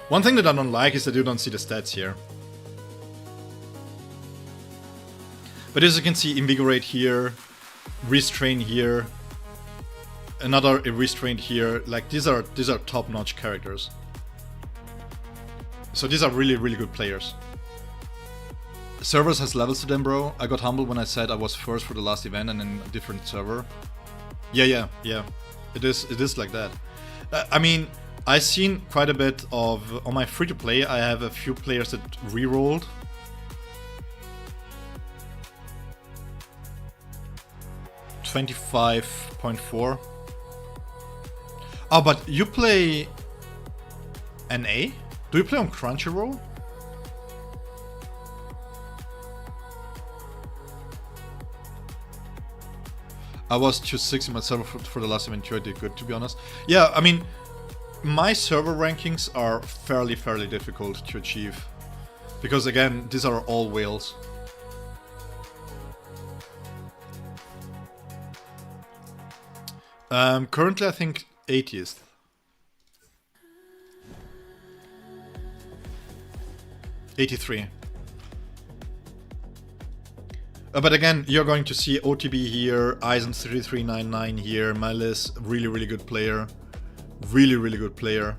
One thing that I don't like is that you don't see the stats here. But as you can see, Invigorate here, Restrain here, another Restraint here. Like these are top-notch characters. So these are really, really good players. Servers has levels to them, bro. I got humbled when I said I was first for the last event and in a different server. Yeah. It is like that. I mean, I've seen quite a bit of... On my free-to-play, I have a few players that re-rolled. $25.4. Oh, but you play... NA? Do you play on Crunchyroll? I was 260 myself for the last event too. I did good, to be honest. Yeah, I mean, my server rankings are fairly difficult to achieve. Because again, these are all whales. Currently I think 80th. '83. But again, you're going to see OTB here, Eisen3399 here, Melis, really good player. Really good player.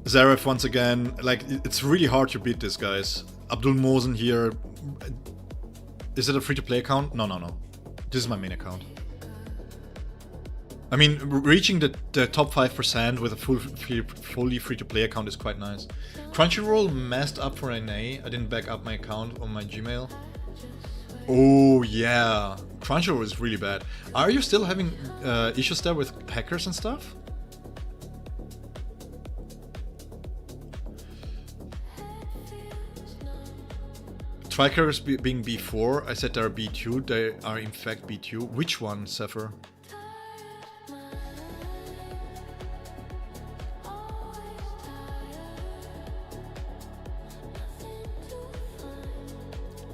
Zaref once again, like, it's really hard to beat these guys. Abdul Mosen here. Is it a free-to-play account? No. This is my main account. I mean, reaching the top 5% with a fully free-to-play account is quite nice. Crunchyroll messed up for NA. I didn't back up my account on my Gmail. Oh yeah, Crunchyroll is really bad. Are you still having issues there with hackers and stuff? Trial characters being B4, I said they're B2, they are in fact B2. Which one, Zephyr?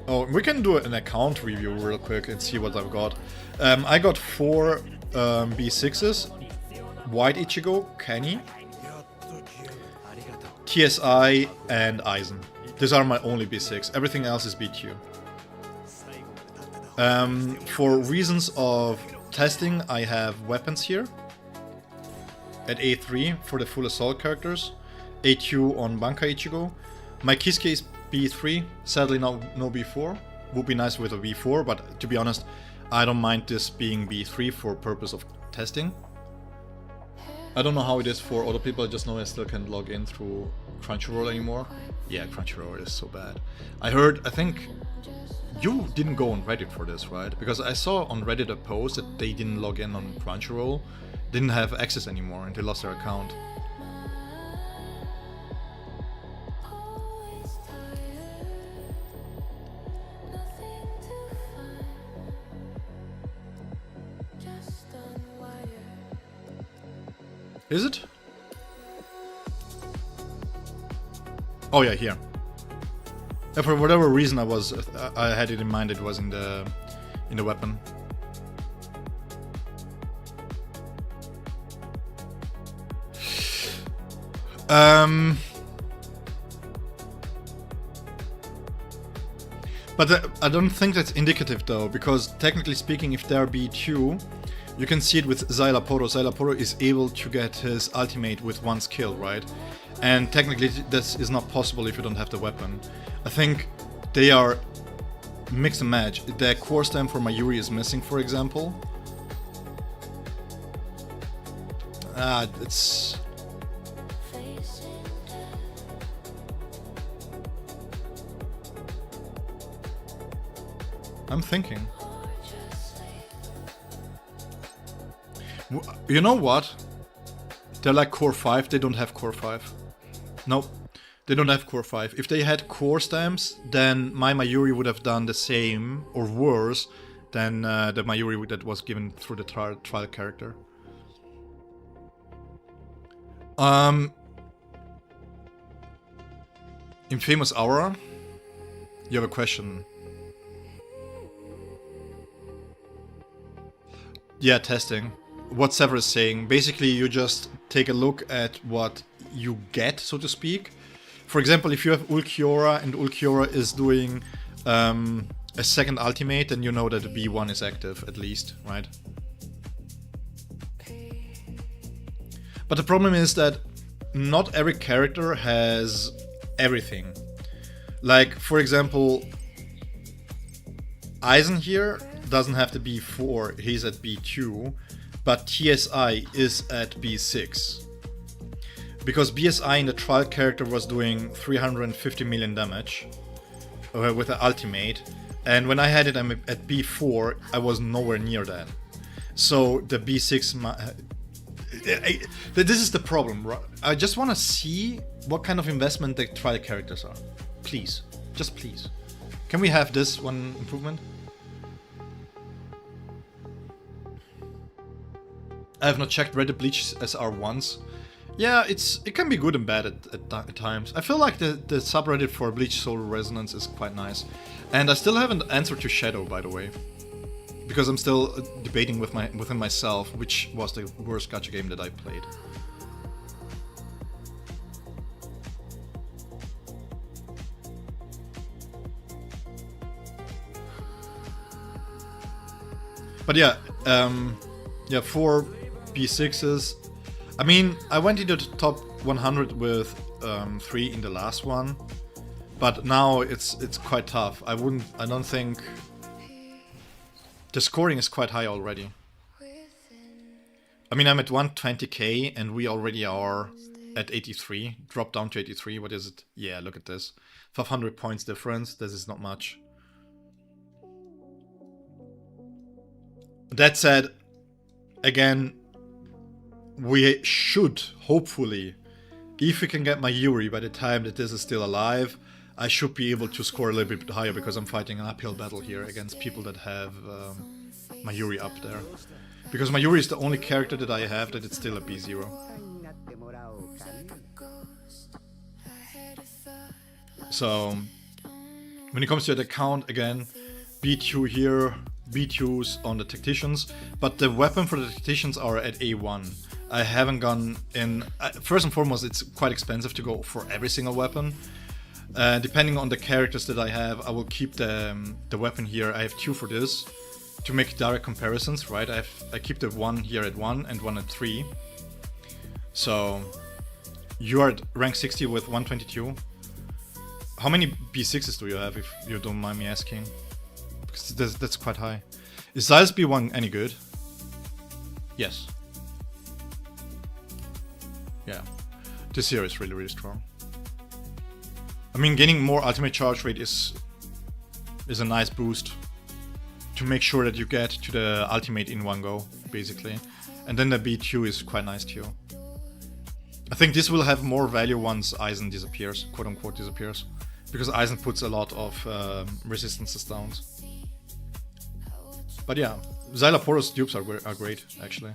Oh, we can do an account review real quick and see what I've got. I got 4 B6s, White Ichigo, Kenny, TSI, and Eisen. These are my only B6. Everything else is B2. For reasons of testing, I have weapons here at A3 for the full assault characters, A2 on Banka Ichigo. My Kisuke is B3, sadly no B4. Would be nice with a B4, but to be honest, I don't mind this being B3 for purpose of testing. I don't know how it is for other people, I just know I still can't log in through Crunchyroll anymore. Yeah, Crunchyroll is so bad. I think you didn't go on Reddit for this, right? Because I saw on Reddit a post that they didn't log in on Crunchyroll, didn't have access anymore, and they lost their account. Is it? Oh yeah, here. For whatever reason, I had it in mind. It was in the weapon. But I don't think that's indicative though, because technically speaking, if they're B2, you can see it with Xylaporo. Xylaporo is able to get his ultimate with one skill, right? And technically this is not possible if you don't have the weapon. I think they are mix and match. The core stem for Mayuri is missing, for example. It's... I'm thinking. You know what? They're like core 5, they don't have core 5. Nope, they don't have core 5. If they had core stamps, then my Mayuri would have done the same or worse than the Mayuri that was given through the trial character. Infamous Aura? You have a question. Yeah, testing. What Sever is saying, basically you just take a look at what you get, so to speak. For example, if you have Ulquiorra and Ulquiorra is doing a second ultimate, then you know that the B1 is active, at least, right? But the problem is that not every character has everything. Like, for example, Eisen here doesn't have the B4, he's at B2. But TSI is at B6. Because BSI in the trial character was doing 350 million damage with the ultimate, and when I had it at B4, I was nowhere near that. So the B6... This is the problem, right? I just want to see what kind of investment the trial characters are. Please. Just please. Can we have this one improvement? I have not checked Reddit Bleach SR once. Yeah, it can be good and bad at times. I feel like the subreddit for Bleach Solar Resonance is quite nice. And I still haven't answered to Shadow, by the way. Because I'm still debating within myself which was the worst gacha game that I played. But yeah, yeah, 4 B6s. I mean, I went into the top 100 with 3 in the last one, but now it's quite tough. I don't think the scoring is quite high already. I mean, I'm at 120k and we already are at 83. Drop down to 83. What is it? Yeah, look at this. 500 points difference. This is not much. That said, again, we should, hopefully, if we can get my Yuri by the time that this is still alive, I should be able to score a little bit higher because I'm fighting an uphill battle here against people that have my Yuri up there. Because my Yuri is the only character that I have that it's still a B0. So, when it comes to the count, again, B2 here, B2s on the tacticians, but the weapon for the tacticians are at A1. I haven't gone in... first and foremost, it's quite expensive to go for every single weapon. Depending on the characters that I have, I will keep the weapon here. I have 2 for this, to make direct comparisons, right? I keep the one here at 1 and one at 3. So, you are at rank 60 with 122. How many B6s do you have, if you don't mind me asking? Because that's quite high. Is Size B1 any good? Yes. Yeah. This here is really, really strong. I mean, gaining more ultimate charge rate is a nice boost to make sure that you get to the ultimate in one go, basically. And then the B2 is quite nice too. I think this will have more value once Eisen disappears, quote unquote disappears. Because Eisen puts a lot of resistances down. But yeah, Xyloporus dupes are great, actually.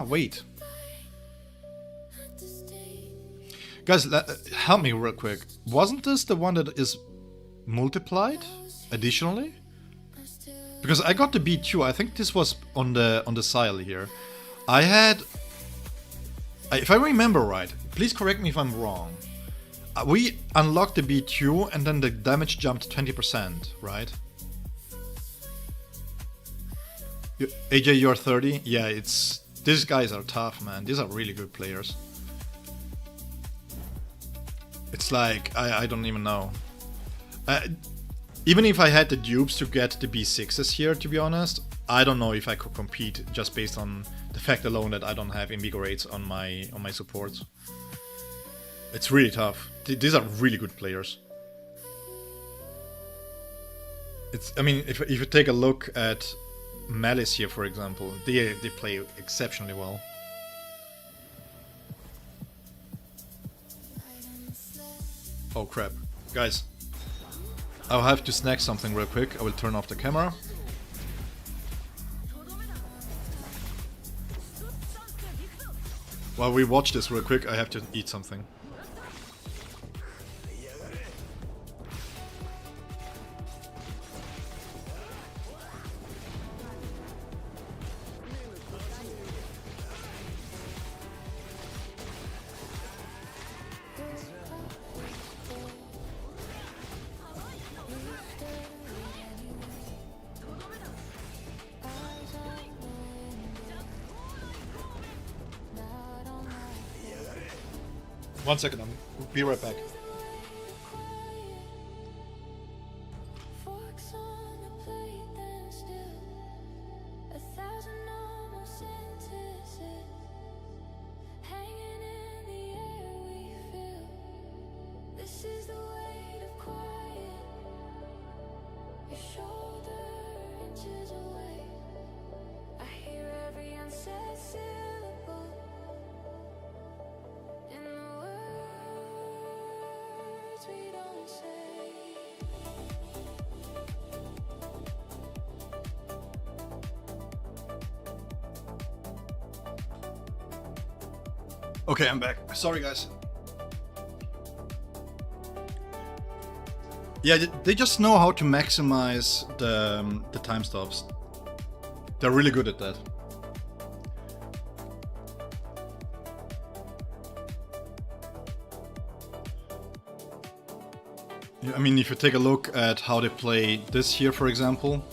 Wait. Guys, help me real quick. Wasn't this the one that is multiplied additionally? Because I got the B2. I think this was on the Xyl here. I had, if I remember right, please correct me if I'm wrong. We unlocked the B2 and then the damage jumped 20%, right? AJ, you're 30? Yeah, these guys are tough, man. These are really good players. It's like, I don't even know. Even if I had the dupes to get the B6s here, to be honest, I don't know if I could compete just based on the fact alone that I don't have invigorates on my supports. It's really tough. These are really good players. I mean, if you take a look at Malice here, for example, they play exceptionally well. Oh crap. Guys, I'll have to snack something real quick. I will turn off the camera. While we watch this real quick, I have to eat something. One second, I'll be right back. Okay, I'm back. Sorry, guys. Yeah, they just know how to maximize the time stops. They're really good at that. Yeah, I mean, if you take a look at how they play this here, for example.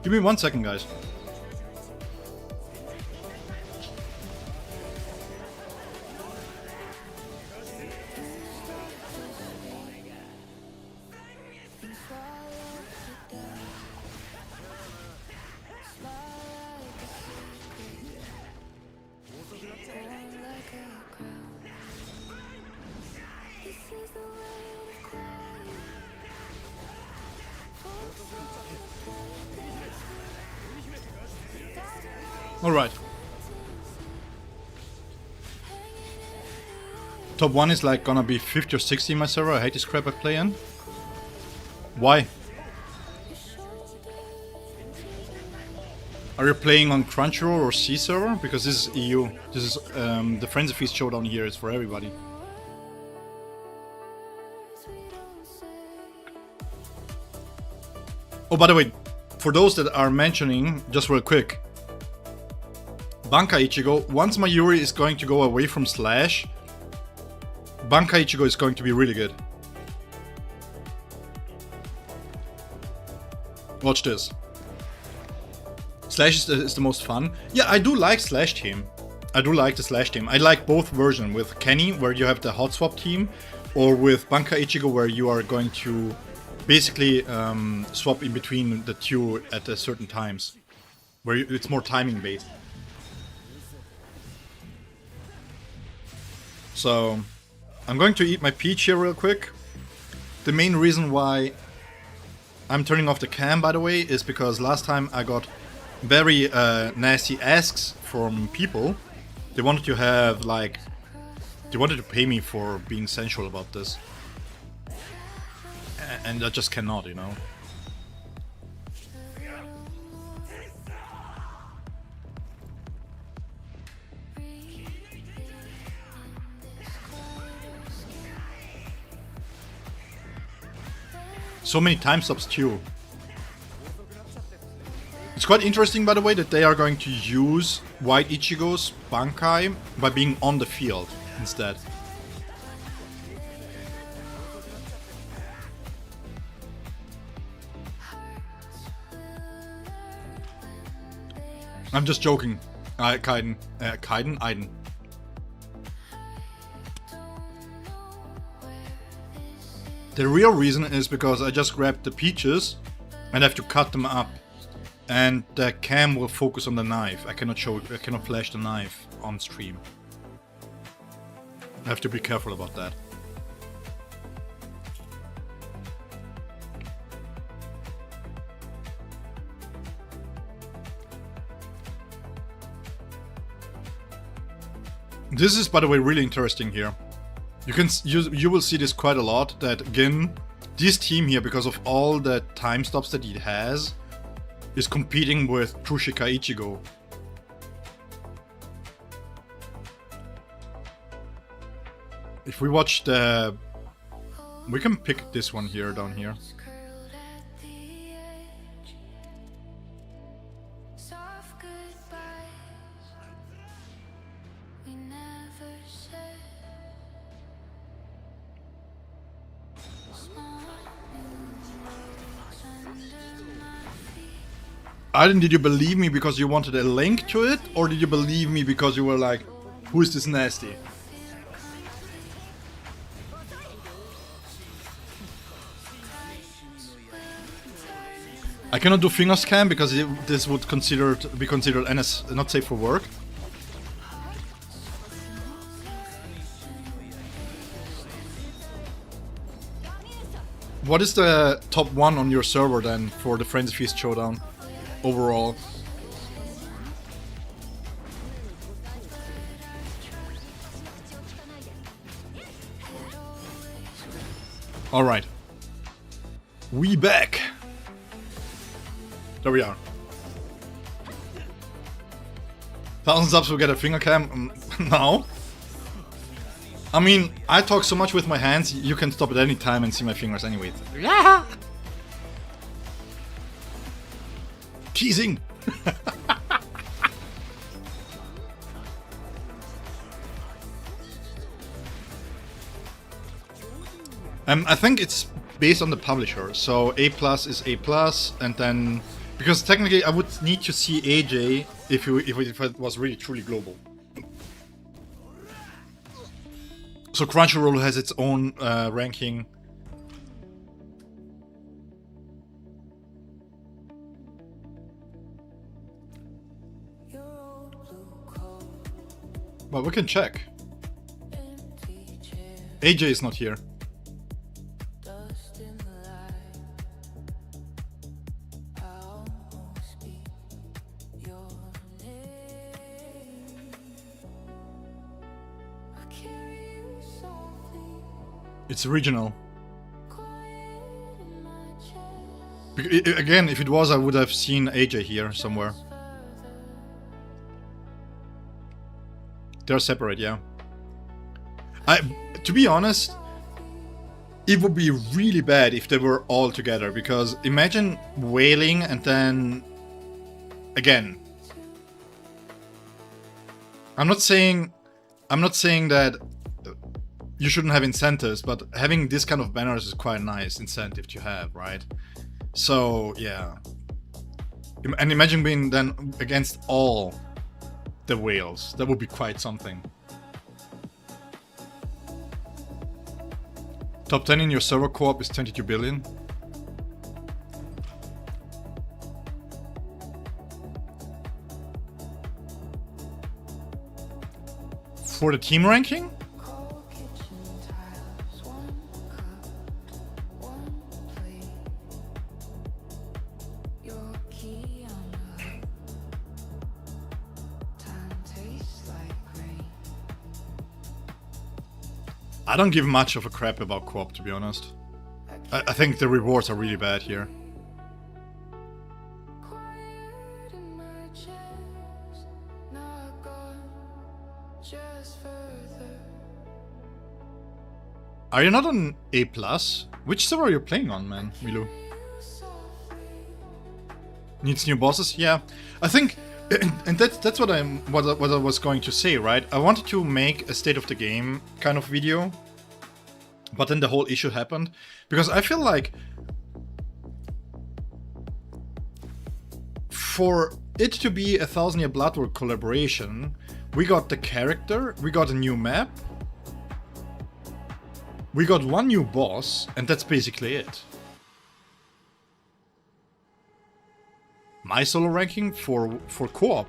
Give me 1 second, guys. Alright. Top 1 is like gonna be 50 or 60 in my server. I hate this crap I play in. Why? Are you playing on Crunchyroll or C server? Because this is EU. This is the Frenzy Feast showdown here is for everybody. Oh, by the way, for those that are mentioning, just real quick, Banka Ichigo, once Mayuri is going to go away from Slash, Banka Ichigo is going to be really good. Watch this. Slash is the most fun. Yeah, I do like Slash team. I do like the Slash team. I like both versions, with Kenny, where you have the hot swap team, or with Banka Ichigo, where you are going to basically swap in between the two at certain times, where it's more timing based. So, I'm going to eat my peach here real quick. The main reason why I'm turning off the cam, by the way, is because last time I got very nasty asks from people. They wanted to have, like, they wanted to pay me for being sensual about this. And I just cannot, you know. So many time stops too. It's quite interesting, by the way, that they are going to use White Ichigo's Bankai by being on the field instead. I'm just joking, Kaiden. Aiden. The real reason is because I just grabbed the peaches and have to cut them up, and the cam will focus on the knife. I cannot flash the knife on stream. I have to be careful about that. This is, by the way, really interesting here. You will see this quite a lot, that Gin, this team here, because of all the time stops that it has, is competing with Trushika Ichigo. If we watch the... we can pick this one here, down here. Aiden, did you believe me because you wanted a link to it? Or did you believe me because you were like, who is this nasty? I cannot do finger scan because this would be considered NS, not safe for work. What is the top 1 on your server then for the Frenzy Feast Showdown? overall. Alright. We back! There we are. 1,000 subs will get a finger cam now. I mean, I talk so much with my hands, you can stop at any time and see my fingers anyway. Yeah. Teasing! I think it's based on the publisher, so A+ is A+, and then... Because technically I would need to see AJ if it was really truly global. So Crunchyroll has its own ranking. Well, we can check. AJ is not here. It's original. Again, if it was, I would have seen AJ here somewhere. They're separate, yeah. To be honest, it would be really bad if they were all together, because imagine wailing and then again. I'm not saying that you shouldn't have incentives, but having this kind of banners is quite a nice incentive to have, right? So, yeah. And imagine being then against all the whales. That would be quite something. Top 10 in your server co-op is 22 billion. For the team ranking? I don't give much of a crap about co-op, to be honest. I think the rewards are really bad here. Are you not on A+? Which server are you playing on, man, Milu? Needs new bosses? Yeah. I think... And that's what I was going to say, right? I wanted to make a state of the game kind of video, but then the whole issue happened, because I feel like for it to be a 1000 Year Bloodwork collaboration, we got the character, we got a new map, we got one new boss, and that's basically it. My solo ranking for co-op.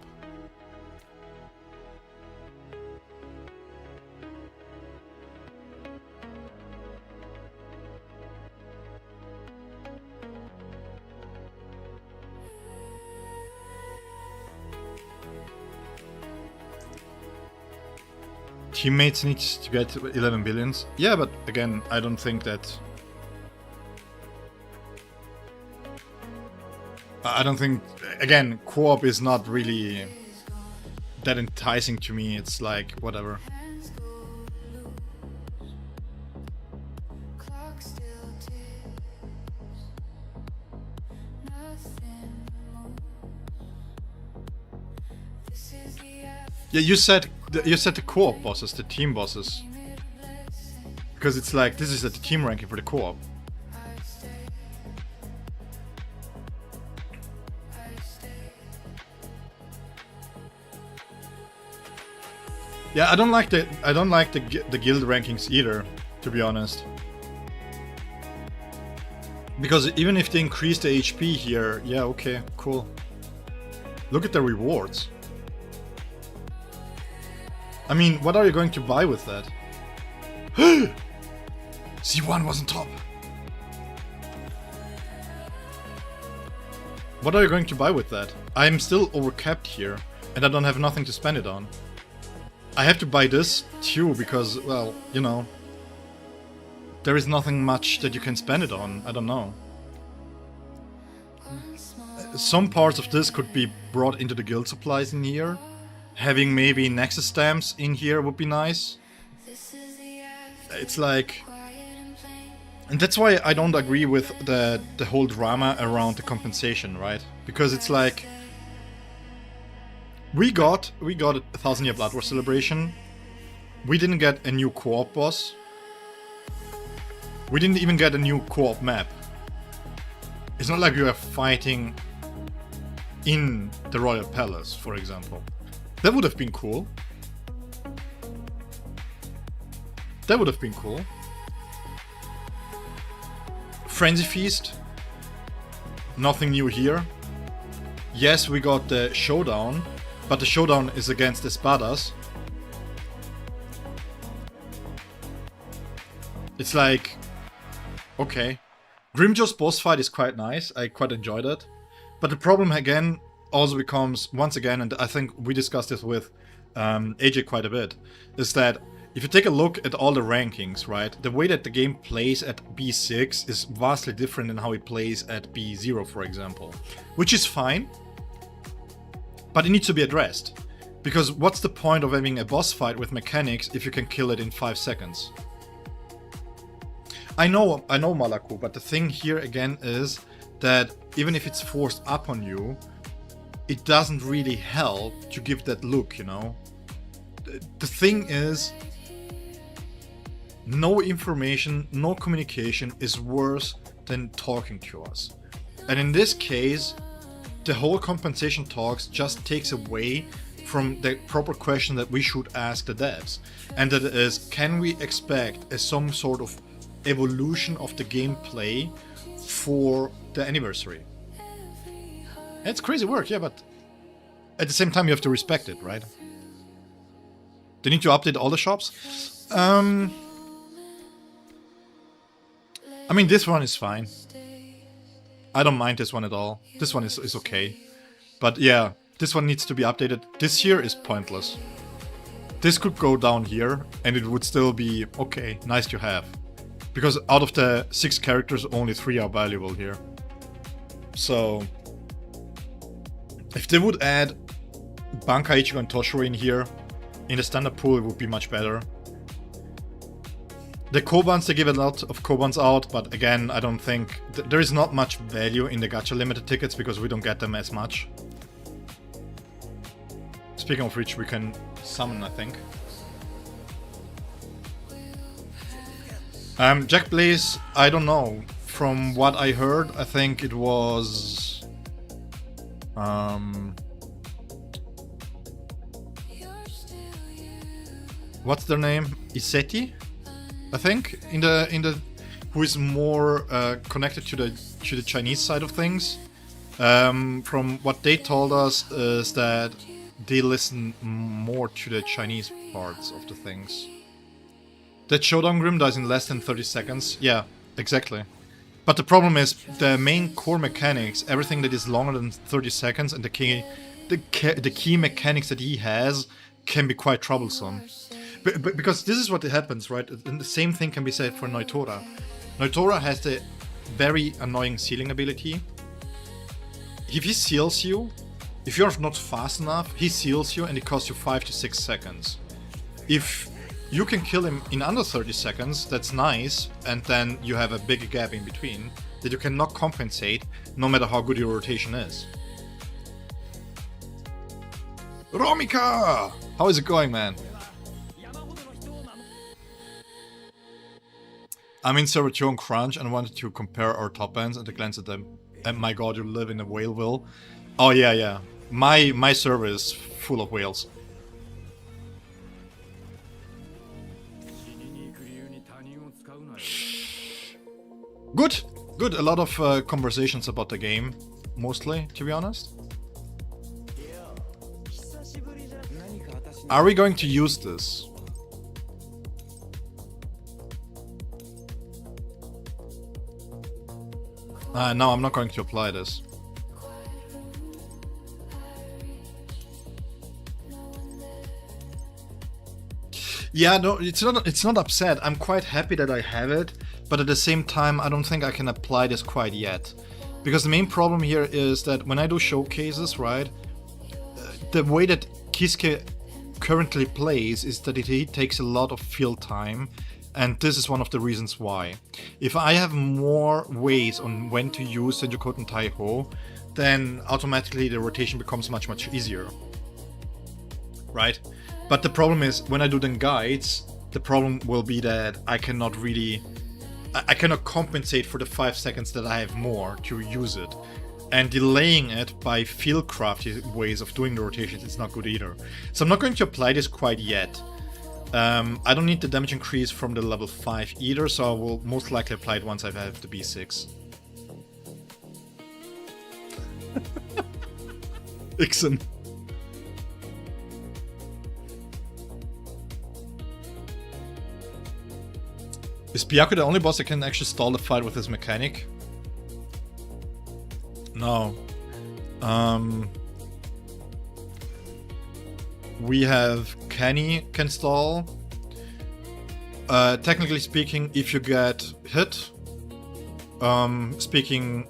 Teammates needs to get 11 billions. Yeah, but again, I don't think that... I don't think, again, co-op is not really that enticing to me. It's like, whatever. Yeah, you said the co-op bosses, the team bosses. Because it's like, this is the team ranking for the co-op. Yeah, I don't like the guild rankings either, to be honest. Because even if they increase the HP here, yeah, okay, cool. Look at the rewards. I mean, what are you going to buy with that? Z1 was on top. What are you going to buy with that? I'm still overcapped here, and I don't have nothing to spend it on. I have to buy this too, because, well, you know, there is nothing much that you can spend it on. I don't know. Some parts of this could be brought into the guild supplies in here. Having maybe Nexus stamps in here would be nice. It's like... And that's why I don't agree with the whole drama around the compensation, right? Because it's like... We got a 1000-year Blood War celebration. We didn't get a new co-op boss. We didn't even get a new co-op map. It's not like we were fighting in the Royal Palace, for example. That would have been cool. That would have been cool. Frenzy Feast. Nothing new here. Yes, we got the showdown, but the showdown is against Espadas. It's like... Okay. Grimjaw's boss fight is quite nice, I quite enjoyed it. But the problem again also becomes, once again, and I think we discussed this with AJ quite a bit, is that if you take a look at all the rankings, right, the way that the game plays at B6 is vastly different than how it plays at B0, for example. Which is fine, but it needs to be addressed. Because what's the point of having a boss fight with mechanics if you can kill it in 5 seconds? I know Malaku, but the thing here again is that even if it's forced up on you, it doesn't really help to give that look, you know? The thing is, no information, no communication is worse than talking to us. And in this case, the whole compensation talks just takes away from the proper question that we should ask the devs. And that is, can we expect some sort of evolution of the gameplay for the anniversary? It's crazy work, yeah, but at the same time you have to respect it, right? They need to update all the shops. I mean, this one is fine. I don't mind this one at all. This one is okay. But yeah, this one needs to be updated. This here is pointless. This could go down here and it would still be okay, nice to have. Because out of the 6 characters, only 3 are valuable here. So... if they would add Banka, Ichigo and Toshiro in here, in the standard pool it would be much better. The Kobans, they give a lot of Kobans out, but again, I don't think... there is not much value in the gacha limited tickets because we don't get them as much. Speaking of which, we can summon, I think. Jack Blaze, I don't know. From what I heard, I think it was... what's their name? Iseti, I think, in the who is more connected to the Chinese side of things. From what they told us is that they listen more to the Chinese parts of the things. That Showdown Grim dies in less than 30 seconds. Yeah, exactly. But the problem is the main core mechanics, everything that is longer than 30 seconds, and the key mechanics that he has can be quite troublesome. But because this is what happens, right? And the same thing can be said for Noitora. Noitora has the very annoying sealing ability. If he seals you, if you're not fast enough, he seals you and it costs you 5 to 6 seconds. If you can kill him in under 30 seconds, that's nice, and then you have a big gap in between that you cannot compensate, no matter how good your rotation is. Romika! How is it going, man? I'm in server 2 on Crunch and wanted to compare our top ends and to glance at them. And my god, you live in a Whaleville. Oh yeah, yeah. My server is full of whales. Good, good. A lot of conversations about the game, mostly, to be honest. Are we going to use this? No, I'm not going to apply this. Yeah, no, it's not upset. I'm quite happy that I have it, but at the same time, I don't think I can apply this quite yet. Because the main problem here is that when I do showcases, right, the way that Kiske currently plays is that he takes a lot of field time, and this is one of the reasons why. If I have more ways on when to use Senjukoten Taiho, then automatically the rotation becomes much easier. Right? But the problem is, when I do then guides, the problem will be that I cannot compensate for the 5 seconds that I have more to use it. And delaying it by field crafty ways of doing the rotations is not good either. So I'm not going to apply this quite yet. I don't need the damage increase from the level 5 either, so I will most likely apply it once I have the B6. Ixen. Is Byaku the only boss that can actually stall the fight with his mechanic? No. We have Kenny can stall. Technically speaking, if you get hit, speaking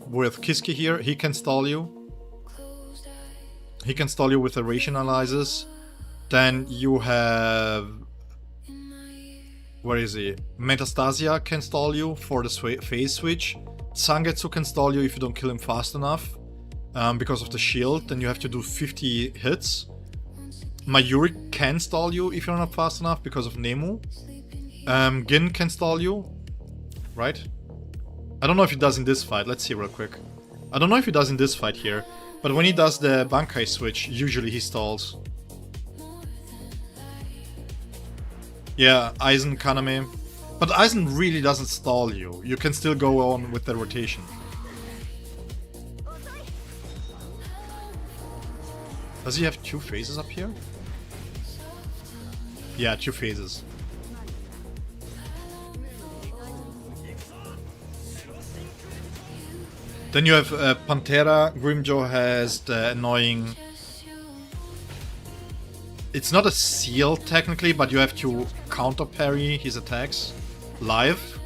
with Kiske here, he can stall you. He can stall you with the rationalizes. Then you have... Where is he? Metastasia can stall you for the phase switch. Sangetsu can stall you if you don't kill him fast enough. Because of the shield, then you have to do 50 hits. Mayuri can stall you if you're not fast enough because of Nemu. Gin can stall you. Right? I don't know if he does in this fight. Let's see real quick. I don't know if he does in this fight here. But when he does the Bankai switch, usually he stalls. Yeah, Aizen Kaname. But Aizen really doesn't stall you. You can still go on with the rotation. Does he have 2 phases up here? Yeah, 2 phases. Then you have Pantera. Grimjaw has the annoying... It's not a seal technically, but you have to counter parry his attacks live.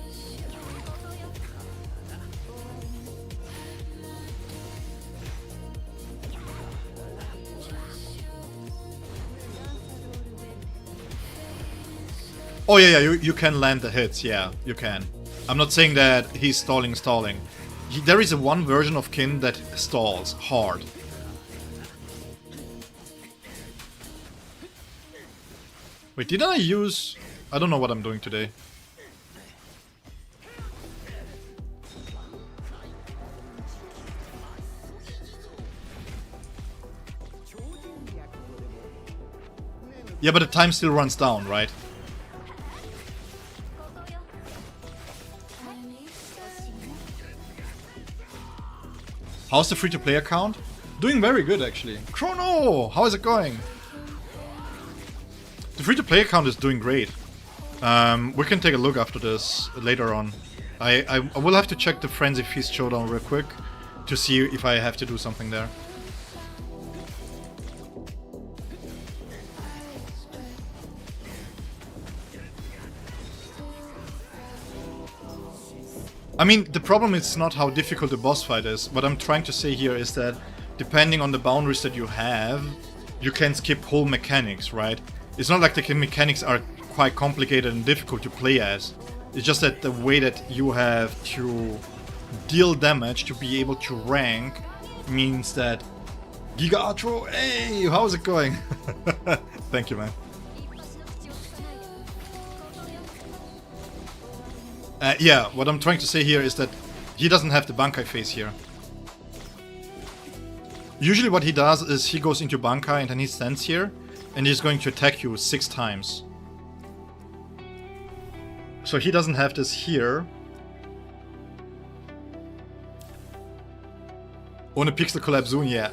Oh yeah, you can land the hits, yeah, you can. I'm not saying that he's stalling. There is one version of Kin that stalls hard. Wait, didn't I use... I don't know what I'm doing today. Yeah, but the time still runs down, right? How's the free-to-play account? Doing very good, actually. Chrono! How is it going? The free-to-play account is doing great. We can take a look after this later on. I will have to check the Frenzy Feast showdown real quick to see if I have to do something there. I mean, the problem is not how difficult the boss fight is. What I'm trying to say here is that depending on the boundaries that you have, you can skip whole mechanics, right? It's not like the mechanics are quite complicated and difficult to play as. It's just that the way that you have to deal damage to be able to rank means that... Giga Outro, hey, how's it going? Thank you, man. Yeah, what I'm trying to say here is that he doesn't have the Bankai phase here. Usually what he does is he goes into Bankai and then he stands here and he's going to attack you 6 times. So he doesn't have this here. Ohne Pixel Collab soon, yeah.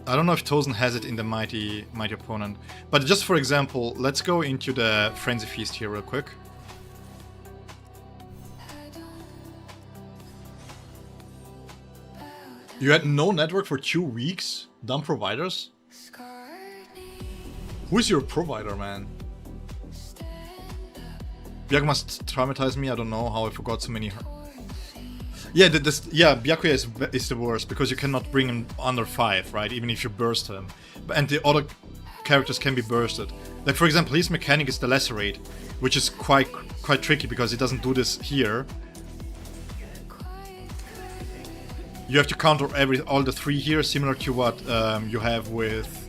I don't know if Tozen has it in the mighty opponent. But just for example, let's go into the Frenzy Feast here real quick. You had no network for 2 weeks? Dumb providers? Who is your provider, man? Byakuya must traumatize me. I don't know how I forgot so many. Yeah, Byakuya is the worst because you cannot bring him under 5, right? Even if you burst him. And the other characters can be bursted. Like for example, his mechanic is the lacerate, which is quite tricky because he doesn't do this here. You have to counter all the 3 here, similar to what you have with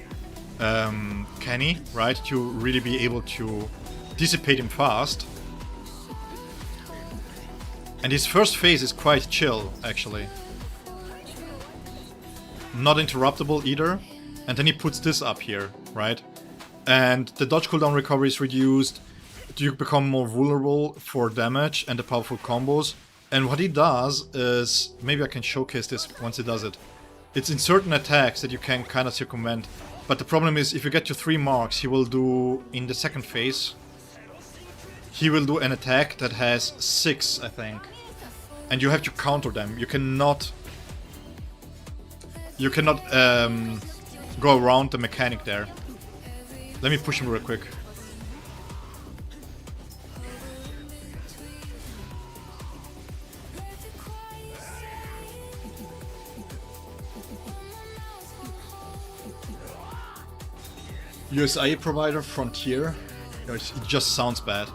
Kenny, right? To really be able to dissipate him fast. And his first phase is quite chill, actually. Not interruptible either. And then he puts this up here, right? And the dodge cooldown recovery is reduced. You become more vulnerable for damage and the powerful combos. And what he does is, maybe I can showcase this once he does it. It's in certain attacks that you can kind of circumvent. But the problem is, if you get to 3 marks, he will do, in the second phase, he will do an attack that has 6, I think. And you have to counter them. You cannot go around the mechanic there. Let me push him real quick. USIA provider, Frontier. It just sounds bad.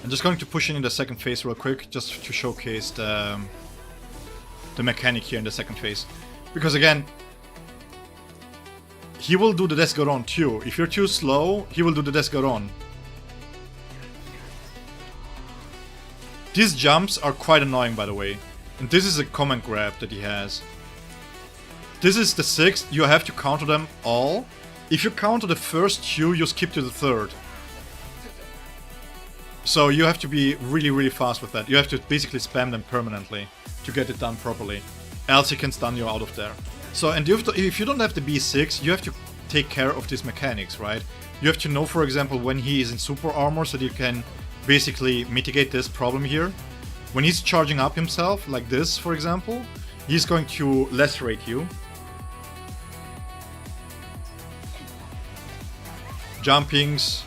I'm just going to push in the second phase real quick, just to showcase the mechanic here in the second phase. Because again, he will do the Desgaron too. If you're too slow, he will do the Desgaron. These jumps are quite annoying, by the way. And this is a command grab that he has. This is the 6th, you have to counter them all. If you counter the first 2, you skip to the 3rd. So you have to be really, really fast with that. You have to basically spam them permanently to get it done properly. Else he can stun you out of there. So, and if you don't have the B6, you have to take care of these mechanics, right? You have to know, for example, when he is in super armor, so that you can basically mitigate this problem here. When he's charging up himself, like this, for example, he's going to lacerate you. Jumpings,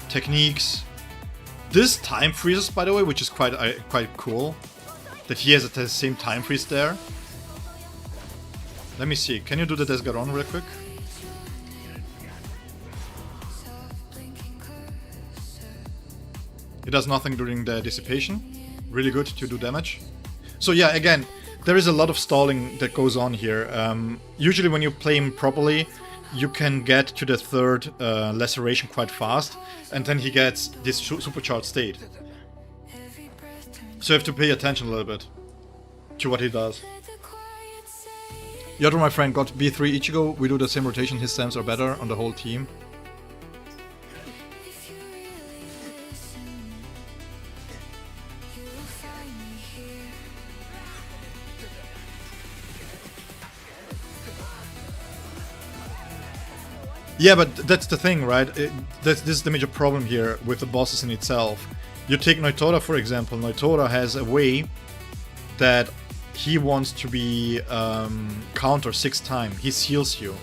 techniques. This time freezes, by the way, which is quite cool. That he has the same time freeze there. Let me see, can you do the Desgaron real quick? It does nothing during the dissipation. Really good to do damage. So yeah, again, there is a lot of stalling that goes on here. Usually when you play him properly, you can get to the 3rd laceration quite fast, and then he gets this supercharged state. So you have to pay attention a little bit to what he does. Yodro, my friend, got B3 Ichigo. We do the same rotation, his stamps are better on the whole team. Yeah, but that's the thing, right? This is the major problem here with the bosses in itself. You take Noitora, for example. Noitora has a way that he wants to be counter 6 times. He seals you.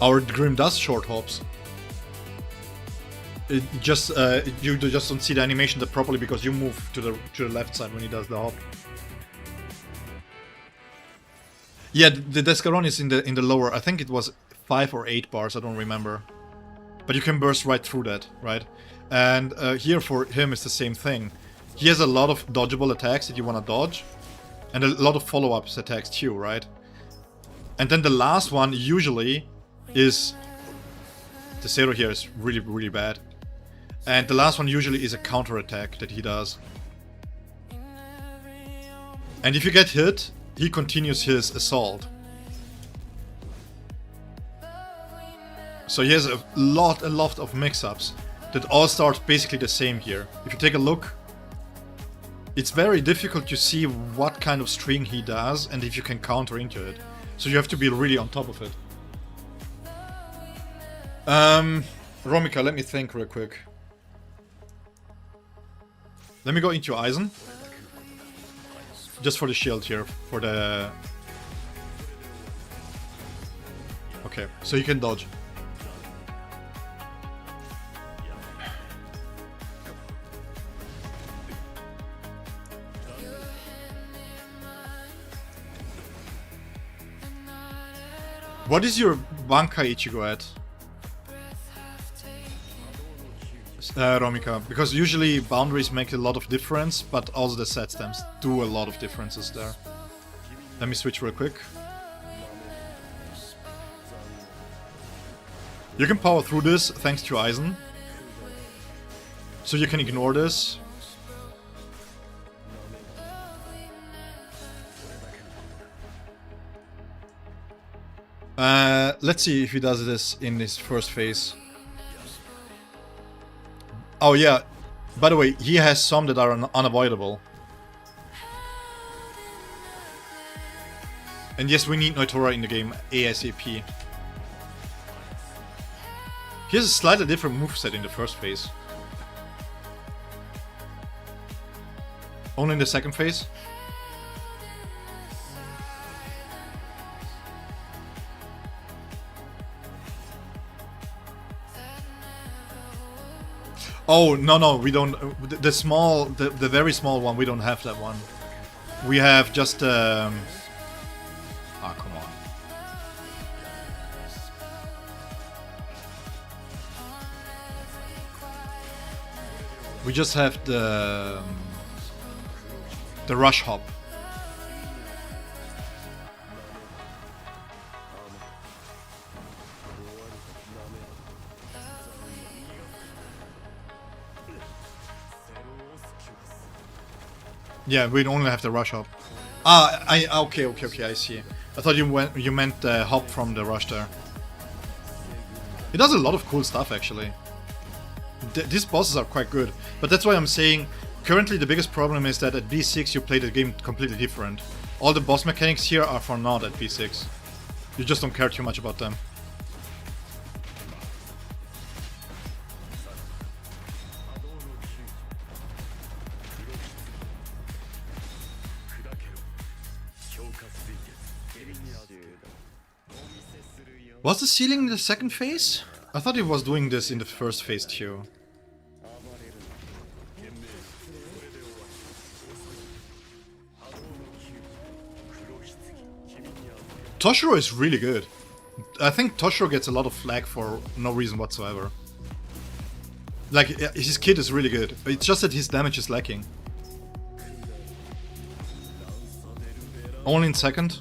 Our Grim does short hops. It just you just don't see the animation that properly because you move to the left side when he does the hop. Yeah, the Desgaron is in the lower. I think it was 5 or 8 bars. I don't remember. But you can burst right through that, right? And here for him is the same thing. He has a lot of dodgeable attacks that you want to dodge, and a lot of follow-ups attacks too, right? And then the last one usually is... The Zero here is really, really bad. And the last one usually is a counter attack that he does. And if you get hit, he continues his assault. So he has a lot of mix-ups that all start basically the same here. If you take a look, it's very difficult to see what kind of string he does and if you can counter into it. So you have to be really on top of it. Romika, let me think real quick. Let me go into Eisen. Just for the shield here, for the... Okay, so you can dodge. What is your Bankai Ichigo at? Romika, because usually boundaries make a lot of difference, but also the set stamps do a lot of differences there. Let me switch real quick. You can power through this thanks to Eisen. So you can ignore this. Let's see if he does this in his first phase. Oh yeah, by the way, he has some that are unavoidable. And yes, we need Noitora in the game ASAP. He has a slightly different moveset in the first phase. Only in the second phase? Oh, no, we don't. The very small one, we don't have that one. We have just, ah, come on. We just have the rush hop. Yeah, we only have the rush hop. Ah, okay, I see. I thought you meant the hop from the rush there. It does a lot of cool stuff actually. These bosses are quite good, but that's why I'm saying currently the biggest problem is that at B6 you play the game completely different. All the boss mechanics here are for naught at B6. You just don't care too much about them. Was the ceiling in the second phase? I thought he was doing this in the first phase too. Toshiro is really good. I think Toshiro gets a lot of flack for no reason whatsoever. Like, his kit is really good. It's just that his damage is lacking. Only in second.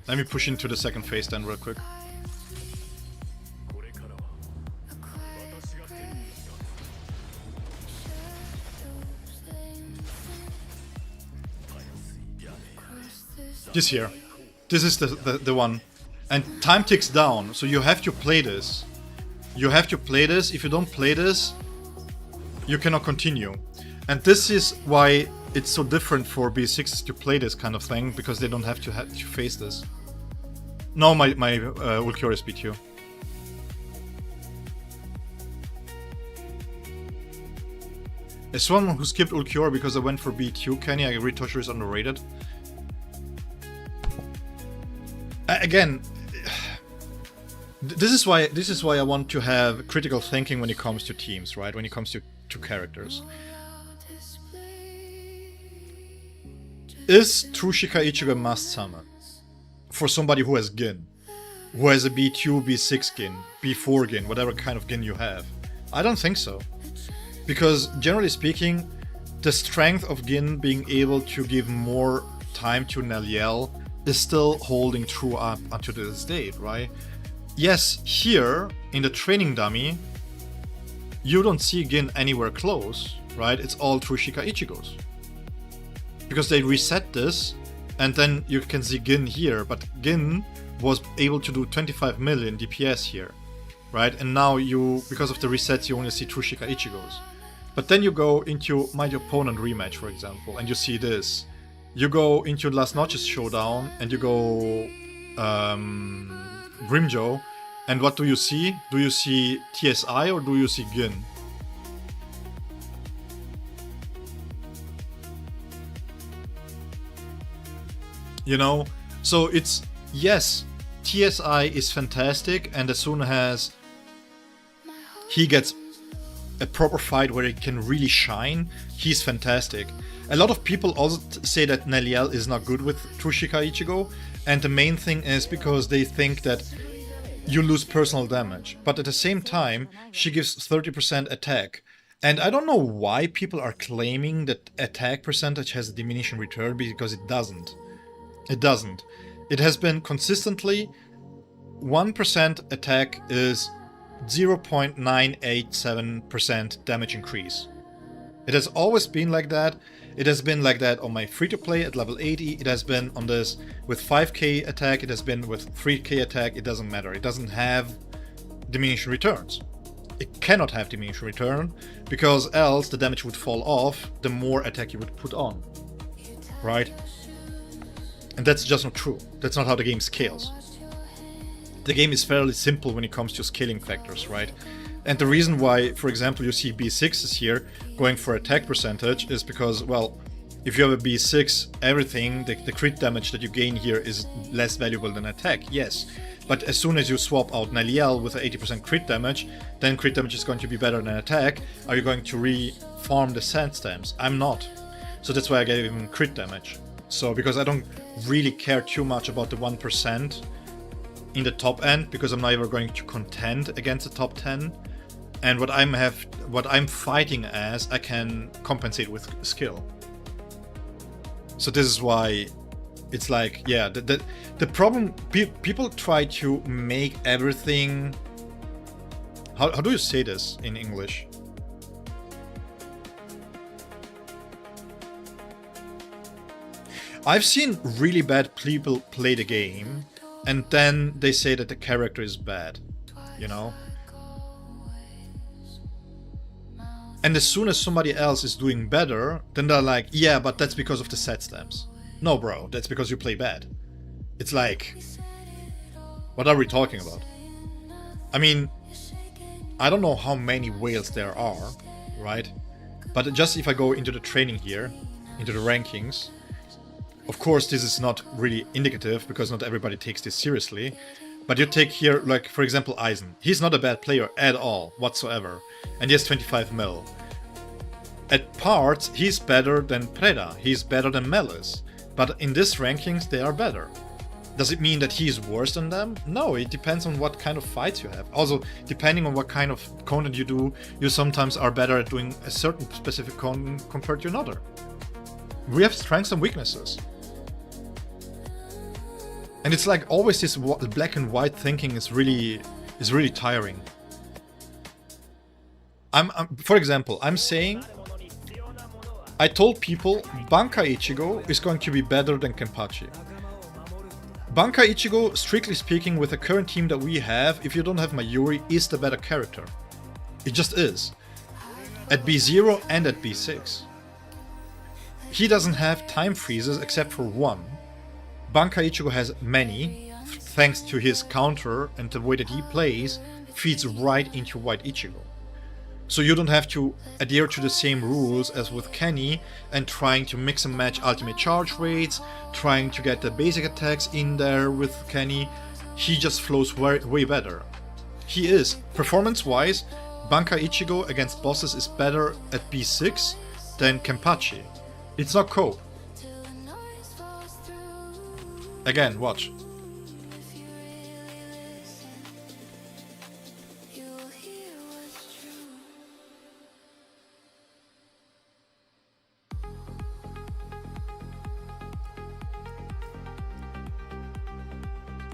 Let me push into the second phase then real quick. This here. This is the one. And time ticks down, so you have to play this. You have to play this. If you don't play this, you cannot continue. And this is why it's so different for B6s to play this kind of thing, because they don't have to face this. No, my Ulquiorra beat you. As someone who skipped Ulquiorra because I went for B2, Kenny, I agree Toshiro is underrated. Again, this is why I want to have critical thinking when it comes to teams, right? When it comes to characters. Is Trushika Ichigo a must summon for somebody who has Gin, who has a B2, B6 Gin, B4 Gin, whatever kind of Gin you have? I don't think so, because generally speaking, the strength of Gin being able to give more time to Neliel is still holding true up until this date, right? Yes, here in the training dummy, you don't see Gin anywhere close, right? It's all Trushika Ichigos. Because they reset this, and then you can see Gin here, but Gin was able to do 25 million DPS here, right? And now you, because of the resets, you only see Trushika Ichigos. But then you go into My Opponent rematch, for example, and you see this. You go into Las Noches showdown, and you go Grimjo, and what do you see? Do you see TSI or do you see Gin? You know? So it's, yes, TSI is fantastic, and as soon as he gets a proper fight where he can really shine, he's fantastic. A lot of people also say that Neliel is not good with Trushika Ichigo, and the main thing is because they think that you lose personal damage. But at the same time, she gives 30% attack. And I don't know why people are claiming that attack percentage has a diminishing return, because it doesn't. It doesn't. It has been consistently 1% attack is 0.987% damage increase. It has always been like that. It has been like that on my free-to-play at level 80. It has been on this with 5k attack. It has been with 3k attack. It doesn't matter. It doesn't have diminishing returns. It cannot have diminishing return, because else the damage would fall off the more attack you would put on. Right? And that's just not true. That's not how the game scales. The game is fairly simple when it comes to scaling factors, right? And the reason why, for example, you see B6s here going for attack percentage is because, well, if you have a B6, everything, the crit damage that you gain here is less valuable than attack, yes. But as soon as you swap out Neliel with 80% crit damage, then crit damage is going to be better than attack. Are you going to re-farm the sand stamps? I'm not. So that's why I gave him crit damage. So, because I don't really care too much about the 1% in the top end, because I'm not ever going to contend against the top 10. And what I'm fighting as, I can compensate with skill. So this is why it's like, yeah, the problem, people try to make everything, how do you say this in English? I've seen really bad people play the game, and then they say that the character is bad, you know? And as soon as somebody else is doing better, then they're like, yeah, but that's because of the set stamps. No, bro, that's because you play bad. It's like, what are we talking about? I mean, I don't know how many whales there are, right? But just if I go into the training here, into the rankings, of course this is not really indicative, because not everybody takes this seriously. But you take here, like, for example, Aizen. He's not a bad player at all, whatsoever. And he has 25 mil. At parts, he's better than Preda. He's better than Melis. But in this rankings, they are better. Does it mean that he's worse than them? No, it depends on what kind of fights you have. Also, depending on what kind of content you do, you sometimes are better at doing a certain specific content compared to another. We have strengths and weaknesses. And it's like always this black and white thinking is really tiring. For example, I'm saying, I told people Banka Ichigo is going to be better than Kenpachi. Banka Ichigo, strictly speaking, with the current team that we have, if you don't have Mayuri, is the better character. It just is. At B0 and at B6. He doesn't have time freezes except for one. Banka Ichigo has many, thanks to his counter and the way that he plays, feeds right into White Ichigo. So you don't have to adhere to the same rules as with Kenny and trying to mix and match ultimate charge rates, trying to get the basic attacks in there with Kenny. He just flows way better. He is, performance-wise, Banka Ichigo against bosses is better at B6 than Kenpachi. It's not cope. Again, watch.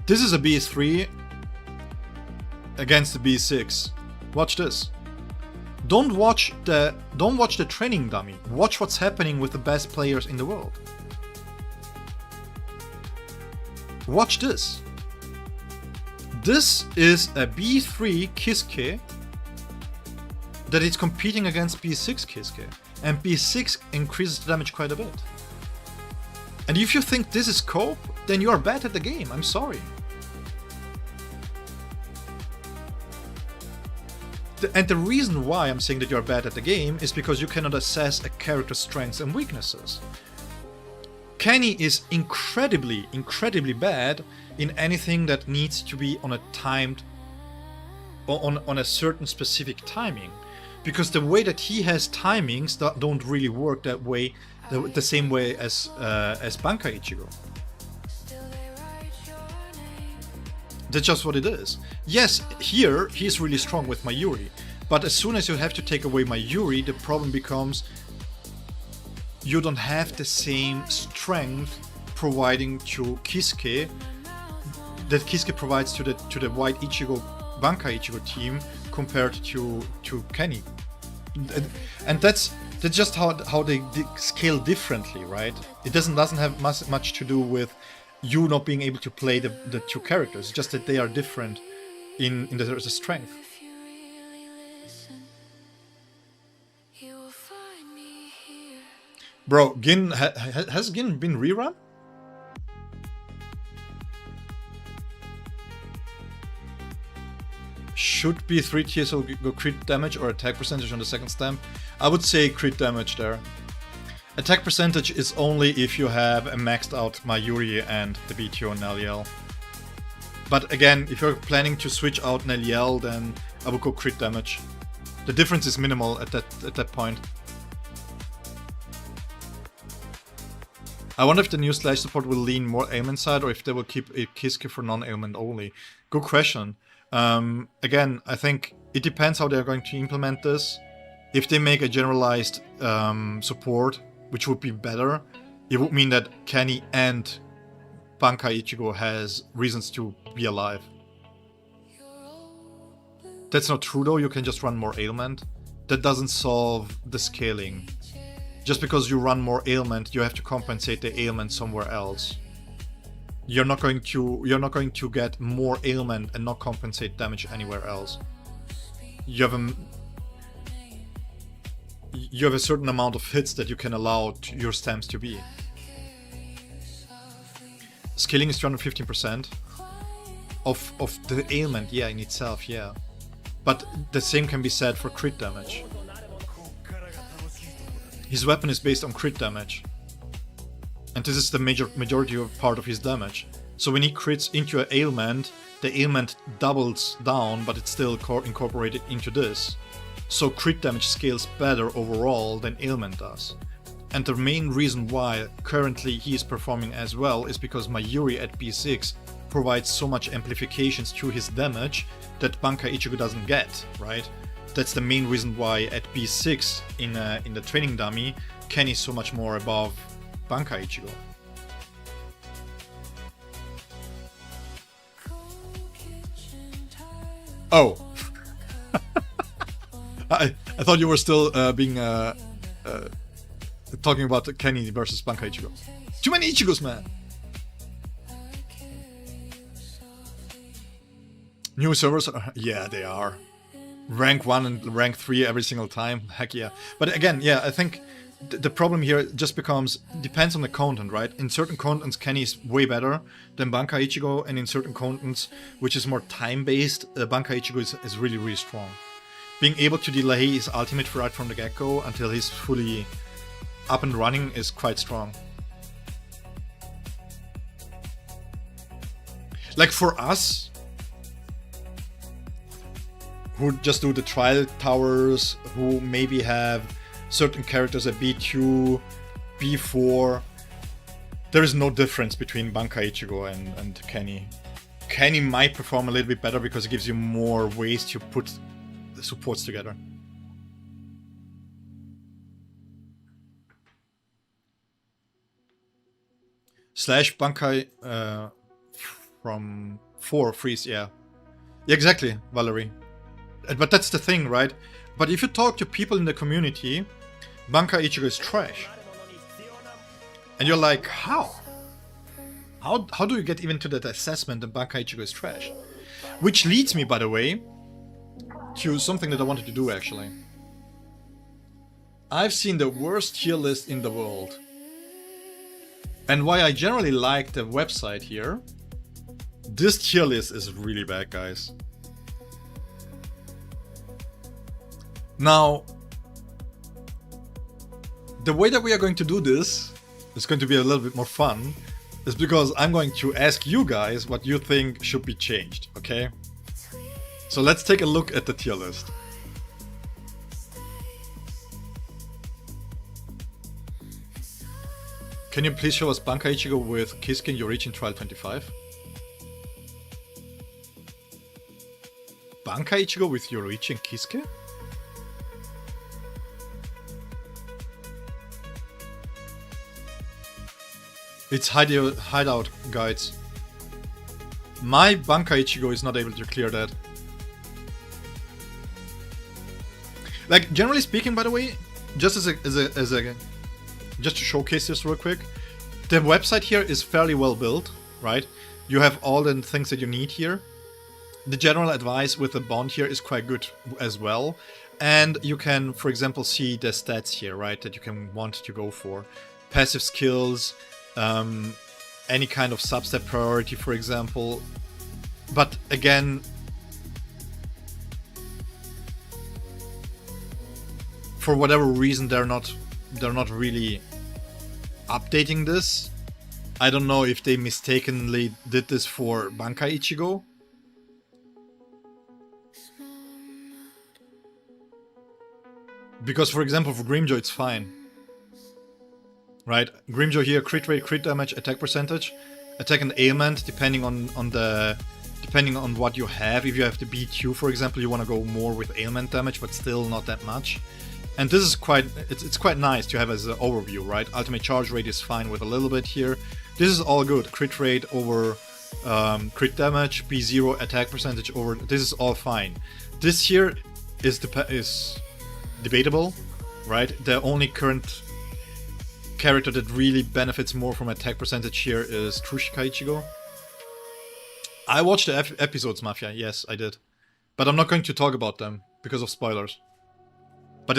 This is a B3 against the B6. Watch this. Don't watch the training dummy. Watch what's happening with the best players in the world. Watch this. This is a B3 Kisuke that it's competing against B6 Kisuke, and B6 increases the damage quite a bit. And if you think this is cope, then you are bad at the game, I'm sorry. And the reason why I'm saying that you're bad at the game is because you cannot assess a character's strengths and weaknesses. Kenny is incredibly bad in anything that needs to be on a timed, on a certain specific timing, because the way that he has timings that don't really work that way, the same way as Bankai Ichigo. That's just what it is. Yes, here he's really strong with Mayuri, but as soon as you have to take away Mayuri, the problem becomes you don't have the same strength providing to Kisuke that Kisuke provides to the White Ichigo Bankai Ichigo team compared to Kenny. And that's just how they scale differently, right? It doesn't have much to do with you not being able to play the two characters. It's just that they are different in the strength. Bro, Gin has Gin been rerun? Should be 3 TSO go crit damage or attack percentage on the second stamp? I would say crit damage there. Attack percentage is only if you have a maxed out Mayuri and the BTO Neliel. But again, if you're planning to switch out Neliel, then I would go crit damage. The difference is minimal at that point. I wonder if the new Slash support will lean more ailment side or if they will keep a Kisuke for non-ailment only. Good question. Again, I think it depends how they're going to implement this. If they make a generalized support, which would be better, it would mean that Kenny and Bankai Ichigo has reasons to be alive. That's not true though, you can just run more ailment. That doesn't solve the scaling. Just because you run more ailment, you have to compensate the ailment somewhere else. You're not going to get more ailment and not compensate damage anywhere else. You have a certain amount of hits that you can allow your stamps to be. Scaling is 215% of the ailment, yeah, in itself, yeah. But the same can be said for crit damage. His weapon is based on crit damage. And this is the majority of part of his damage. So when he crits into an ailment, the ailment doubles down, but it's still incorporated into this. So crit damage scales better overall than ailment does. And the main reason why currently he is performing as well is because Mayuri at B6 provides so much amplifications to his damage that Bankai Ichigo doesn't get, right? That's the main reason why at B6 in the training dummy, Kenny is so much more above Bankai Ichigo. Oh! I thought you were still talking about Kenny versus Bankai Ichigo. Too many Ichigos, man! New servers? Yeah, they are. Rank 1 and rank 3 every single time. Heck yeah. But again, yeah, I think the problem here just depends on the content, right? In certain contents, Kenny is way better than Bankai Ichigo, and in certain contents, which is more time-based, Bankai Ichigo is really, really strong. Being able to delay his ultimate right from the get-go until he's fully up and running is quite strong. Like for us, who just do the trial towers, who maybe have certain characters at B2, B4, there is no difference between Bankai Ichigo and Kenny. Kenny might perform a little bit better because it gives you more ways to put the supports together. Slash Bankai from 4 freeze, yeah. Yeah, exactly, Valerie. But that's the thing, right? But if you talk to people in the community, Bankai Ichigo is trash. And you're like, how? How do you get even to that assessment that Bankai Ichigo is trash? Which leads me, by the way, to something that I wanted to do, actually. I've seen the worst tier list in the world. And why I generally like the website here, this tier list is really bad, guys. Now, the way that we are going to do this is going to be a little bit more fun, is because I'm going to ask you guys what you think should be changed, okay? So let's take a look at the tier list. Can you please show us Bankai Ichigo with Kisuke Yorichi in Trial 25? Bankai Ichigo with Yorichi and Kisuke? It's hideout guides. My Bankai Ichigo is not able to clear that. Like, generally speaking, by the way, just just to showcase this real quick, the website here is fairly well built, right? You have all the things that you need here. The general advice with the bond here is quite good as well. And you can, for example, see the stats here, right? That you can want to go for. Passive skills, any kind of substep priority, for example. But again, for whatever reason, they're not really updating this. I don't know if they mistakenly did this for Bankai Ichigo. Because, for example, for Grimjo it's fine. Right? Grimjo here, crit rate, crit damage, attack percentage, attack and ailment, depending on what you have. If you have the BQ, for example, you want to go more with ailment damage, but still not that much. And this is it's quite nice to have as an overview, right? Ultimate charge rate is fine with a little bit here. This is all good. Crit rate over crit damage, B0 attack percentage over. This is all fine. This here is debatable, right? The only current character that really benefits more from attack percentage here is Trushika Ichigo. I watched the episodes, Mafia. Yes, I did, but I'm not going to talk about them because of spoilers. But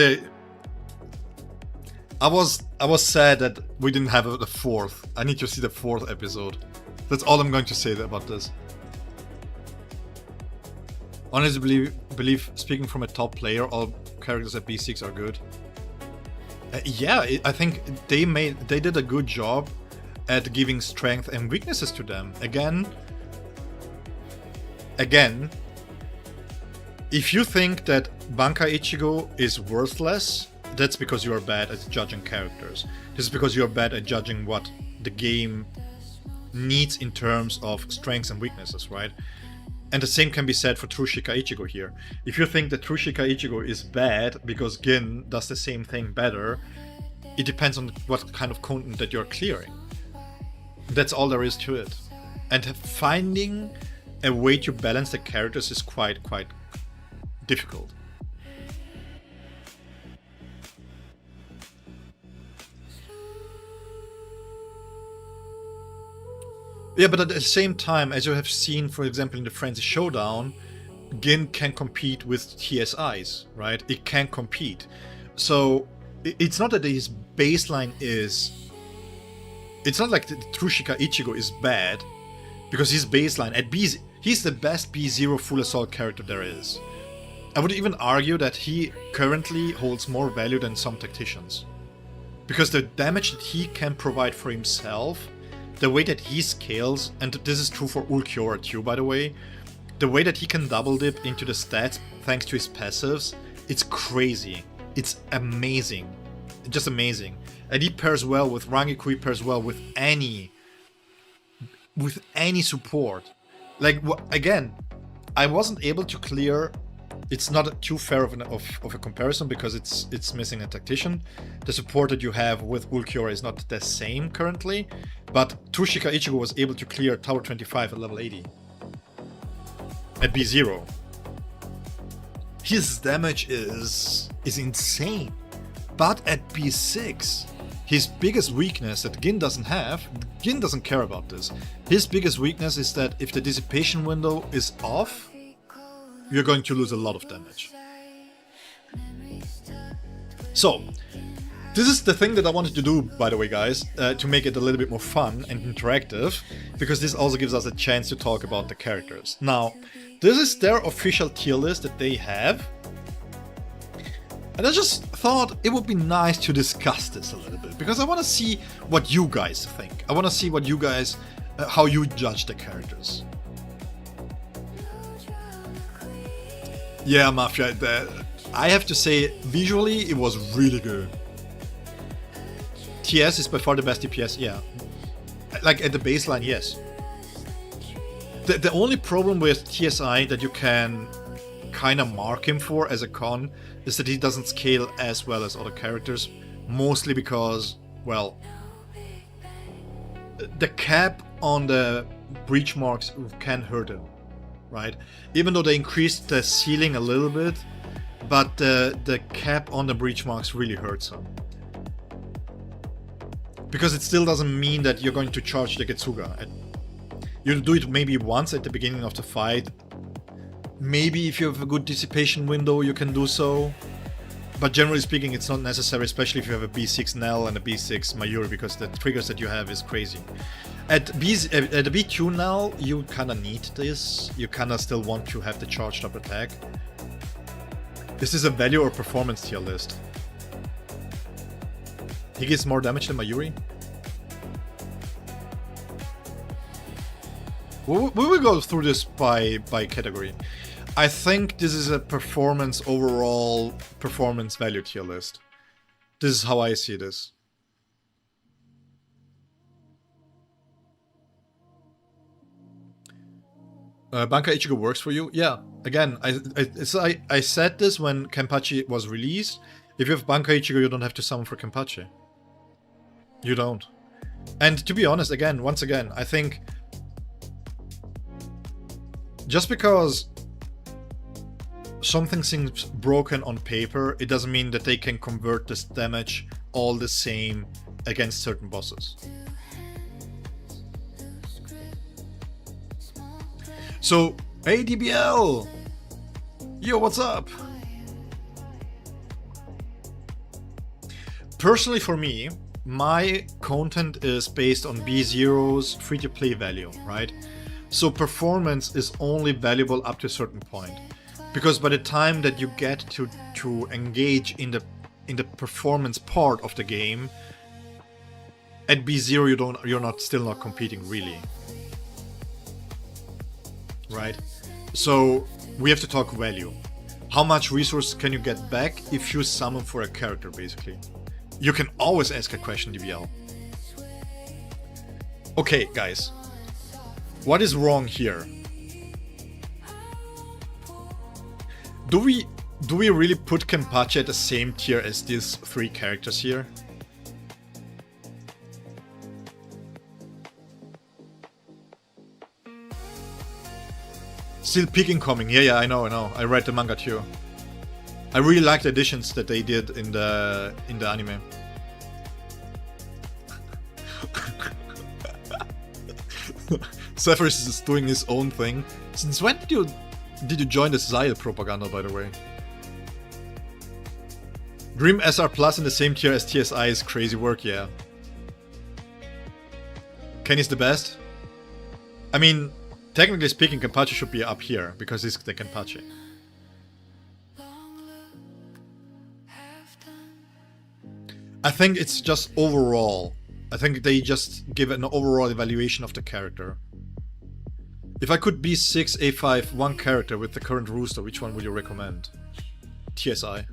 I was sad that we didn't have the fourth. I need to see the fourth episode. That's all I'm going to say about this. Honestly, believe speaking from a top player, all characters at B6 are good. Yeah, I think they did a good job at giving strength and weaknesses to them. Again, if you think that Bankai Ichigo is worthless, that's because you are bad at judging characters. This is because you are bad at judging what the game needs in terms of strengths and weaknesses, right? And the same can be said for Trushika Ichigo here. If you think that Trushika Ichigo is bad because Gin does the same thing better, it depends on what kind of content that you're clearing. That's all there is to it. And finding a way to balance the characters is quite difficult. Yeah, but at the same time, as you have seen, for example, in the Frenzy Showdown, Gin can compete with TSIs, right? It can compete. So it's not that his baseline is... It's not like the Trushika Ichigo is bad, because his baseline at B... He's the best B0 full assault character there is. I would even argue that he currently holds more value than some tacticians. Because the damage that he can provide for himself, the way that he scales, and this is true for Ulquiorra too, by the way, the way that he can double dip into the stats thanks to his passives, it's crazy. It's amazing. Just amazing. And he pairs well with Rangiku, he pairs well with any support. Like, again, I wasn't able to clear... It's not too fair of a comparison because it's missing a tactician. The support that you have with Ulquiorra is not the same currently, but Trushika Ichigo was able to clear Tower 25 at level 80. At B0. His damage is insane. But at B6, his biggest weakness that Gin doesn't have, Gin doesn't care about this. His biggest weakness is that if the dissipation window is off, you're going to lose a lot of damage. So, This is the thing that I wanted to do, by the way, guys, to make it a little bit more fun and interactive, because this also gives us a chance to talk about the characters. Now, this is their official tier list that they have, and I just thought it would be nice to discuss this a little bit, because I want to see what you guys think. I want to see what you guys, how you judge the characters. Yeah, Mafia, I have to say, visually, it was really good. TS is by far the best DPS, yeah. Like at the baseline, yes. The only problem with TSI that you can kind of mark him for as a con is that he doesn't scale as well as other characters. Mostly because, well, the cap on the breach marks can hurt him, right? Even though they increased the ceiling a little bit, but the cap on the breach marks really hurts him. Because it still doesn't mean that you're going to charge the Getsuga. You do it maybe once at the beginning of the fight. Maybe if you have a good dissipation window, you can do so. But generally speaking, it's not necessary, especially if you have a B6 Nell and a B6 Mayuri, because the triggers that you have is crazy. At the B2 Nell, you kinda need this. You kinda still want to have the charged up attack. This is a value or performance tier list. He gives more damage than Mayuri. We will go through this by category. I think this is a performance overall performance value tier list. This is how I see this. Bankai Ichigo works for you? Yeah. Again, I said this when Kenpachi was released. If you have Bankai Ichigo, you don't have to summon for Kenpachi. You don't. And to be honest, once again, I think just because something seems broken on paper, it doesn't mean that they can convert this damage all the same against certain bosses. So, hey DBL! Yo, what's up? Personally for me, my content is based on B0's free-to-play value, right? So performance is only valuable up to a certain point. Because by the time that you get to engage in the performance part of the game, at B0 you're still not competing really. Right? So we have to talk value. How much resource can you get back if you summon for a character, basically? You can always ask a question, DBL. Okay, guys. What is wrong here? Do we really put Kenpachi at the same tier as these three characters here? Still peak incoming. Yeah, I know. I read the manga too. I really like the additions that they did in the anime. Zephyrus is doing his own thing. Since when did you join the Xyle propaganda, by the way? Dream SR Plus in the same tier as TSI is crazy work, yeah. Kenny's the best? I mean, technically speaking, Kenpachi should be up here, because he's the Kenpachi. I think it's just overall. I think they just give an overall evaluation of the character. If I could be 6 A5 one character with the current rooster, which one would you recommend? TSI.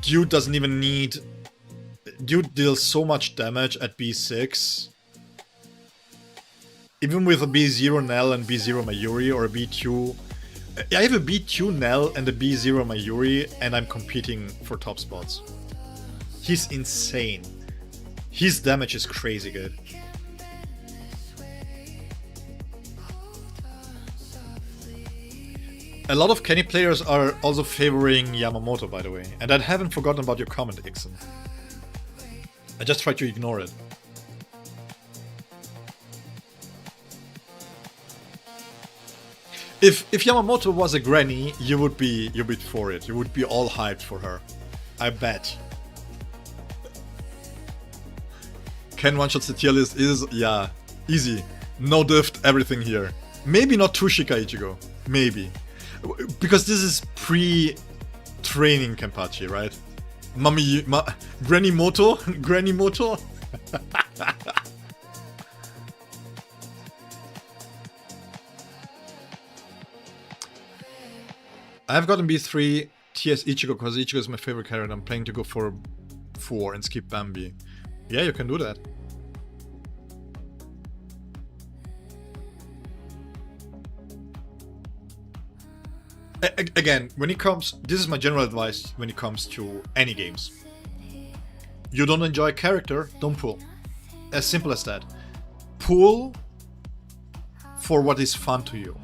Dude doesn't even need... Dude deals so much damage at B6. Even with a B0 Nell and B0 Mayuri or a B2... I have a B2 Nell and a B0 Mayuri and I'm competing for top spots. He's insane. His damage is crazy good. A lot of Kenny players are also favoring Yamamoto, by the way. And I haven't forgotten about your comment, Ixon. I just tried to ignore it. If Yamamoto was a granny, you'd be for it. You would be all hyped for her. I bet. Can one-shot the tier list is, yeah, easy. No diff, everything here. Maybe not Tushika Ichigo. Maybe. Because this is pre-training Kenpachi, right? Granny Moto? Granny Moto? I've gotten B3 TS Ichigo because Ichigo is my favorite character and I'm planning to go for 4 and skip Bambi. Yeah, you can do that. Again, when it comes... This is my general advice when it comes to any games. You don't enjoy a character, don't pull. As simple as that. Pull for what is fun to you.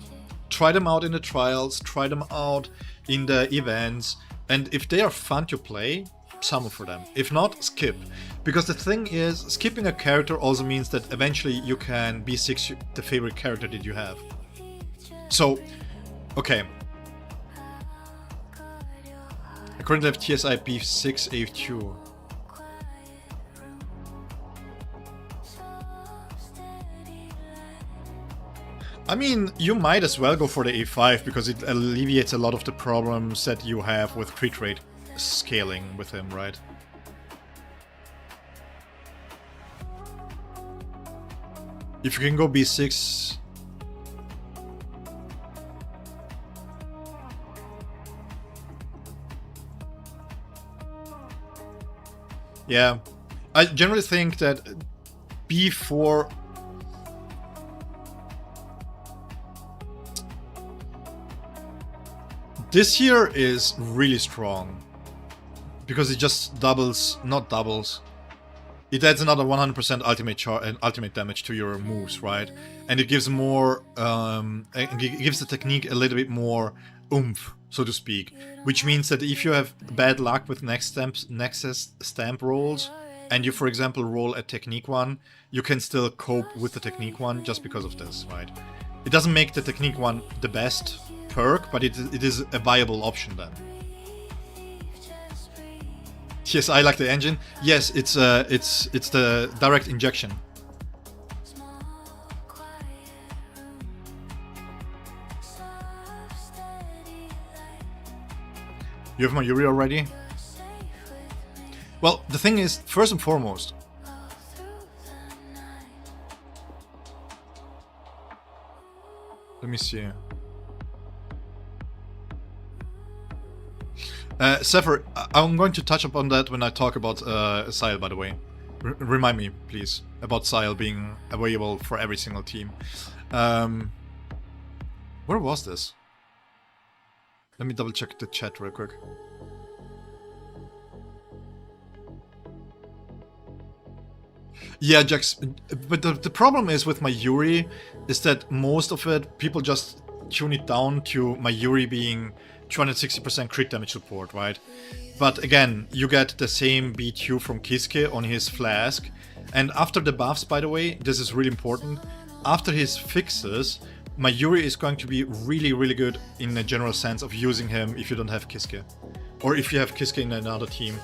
Try them out in the trials, try them out in the events, and if they are fun to play, summon for them. If not, skip. Because the thing is, skipping a character also means that eventually you can B6 the favorite character that you have. So, okay. I currently have TSI B6 A2. I mean, you might as well go for the A5 because it alleviates a lot of the problems that you have with crit rate scaling with him, right? If you can go B6... Yeah, I generally think that B4... This here is really strong, because it just doubles, not doubles, it adds another 100% ultimate damage to your moves, right? And it gives more, it gives the technique a little bit more oomph, so to speak. Which means that if you have bad luck with Nexus stamp rolls, and you, for example, roll a technique one, you can still cope with the technique one just because of this, right? It doesn't make the technique one the best perk, but it is a viable option then. Yes, I like the engine. Yes, it's the direct injection. You have my Yuri already? Well, the thing is, first and foremost, let me see. Zephyr, I'm going to touch upon that when I talk about Sile, by the way. Remind me, please, about Sile being available for every single team. Where was this? Let me double check the chat real quick. Yeah, Jax, but the problem is with my Yuri is that most of it, people just tune it down to my Yuri being 260% crit damage support, right? But again, you get the same BQ from Kisuke on his flask, and after the buffs, by the way, this is really important, after his fixes, my Yuri is going to be really, really good in a general sense of using him if you don't have Kisuke. Or if you have Kisuke in another team.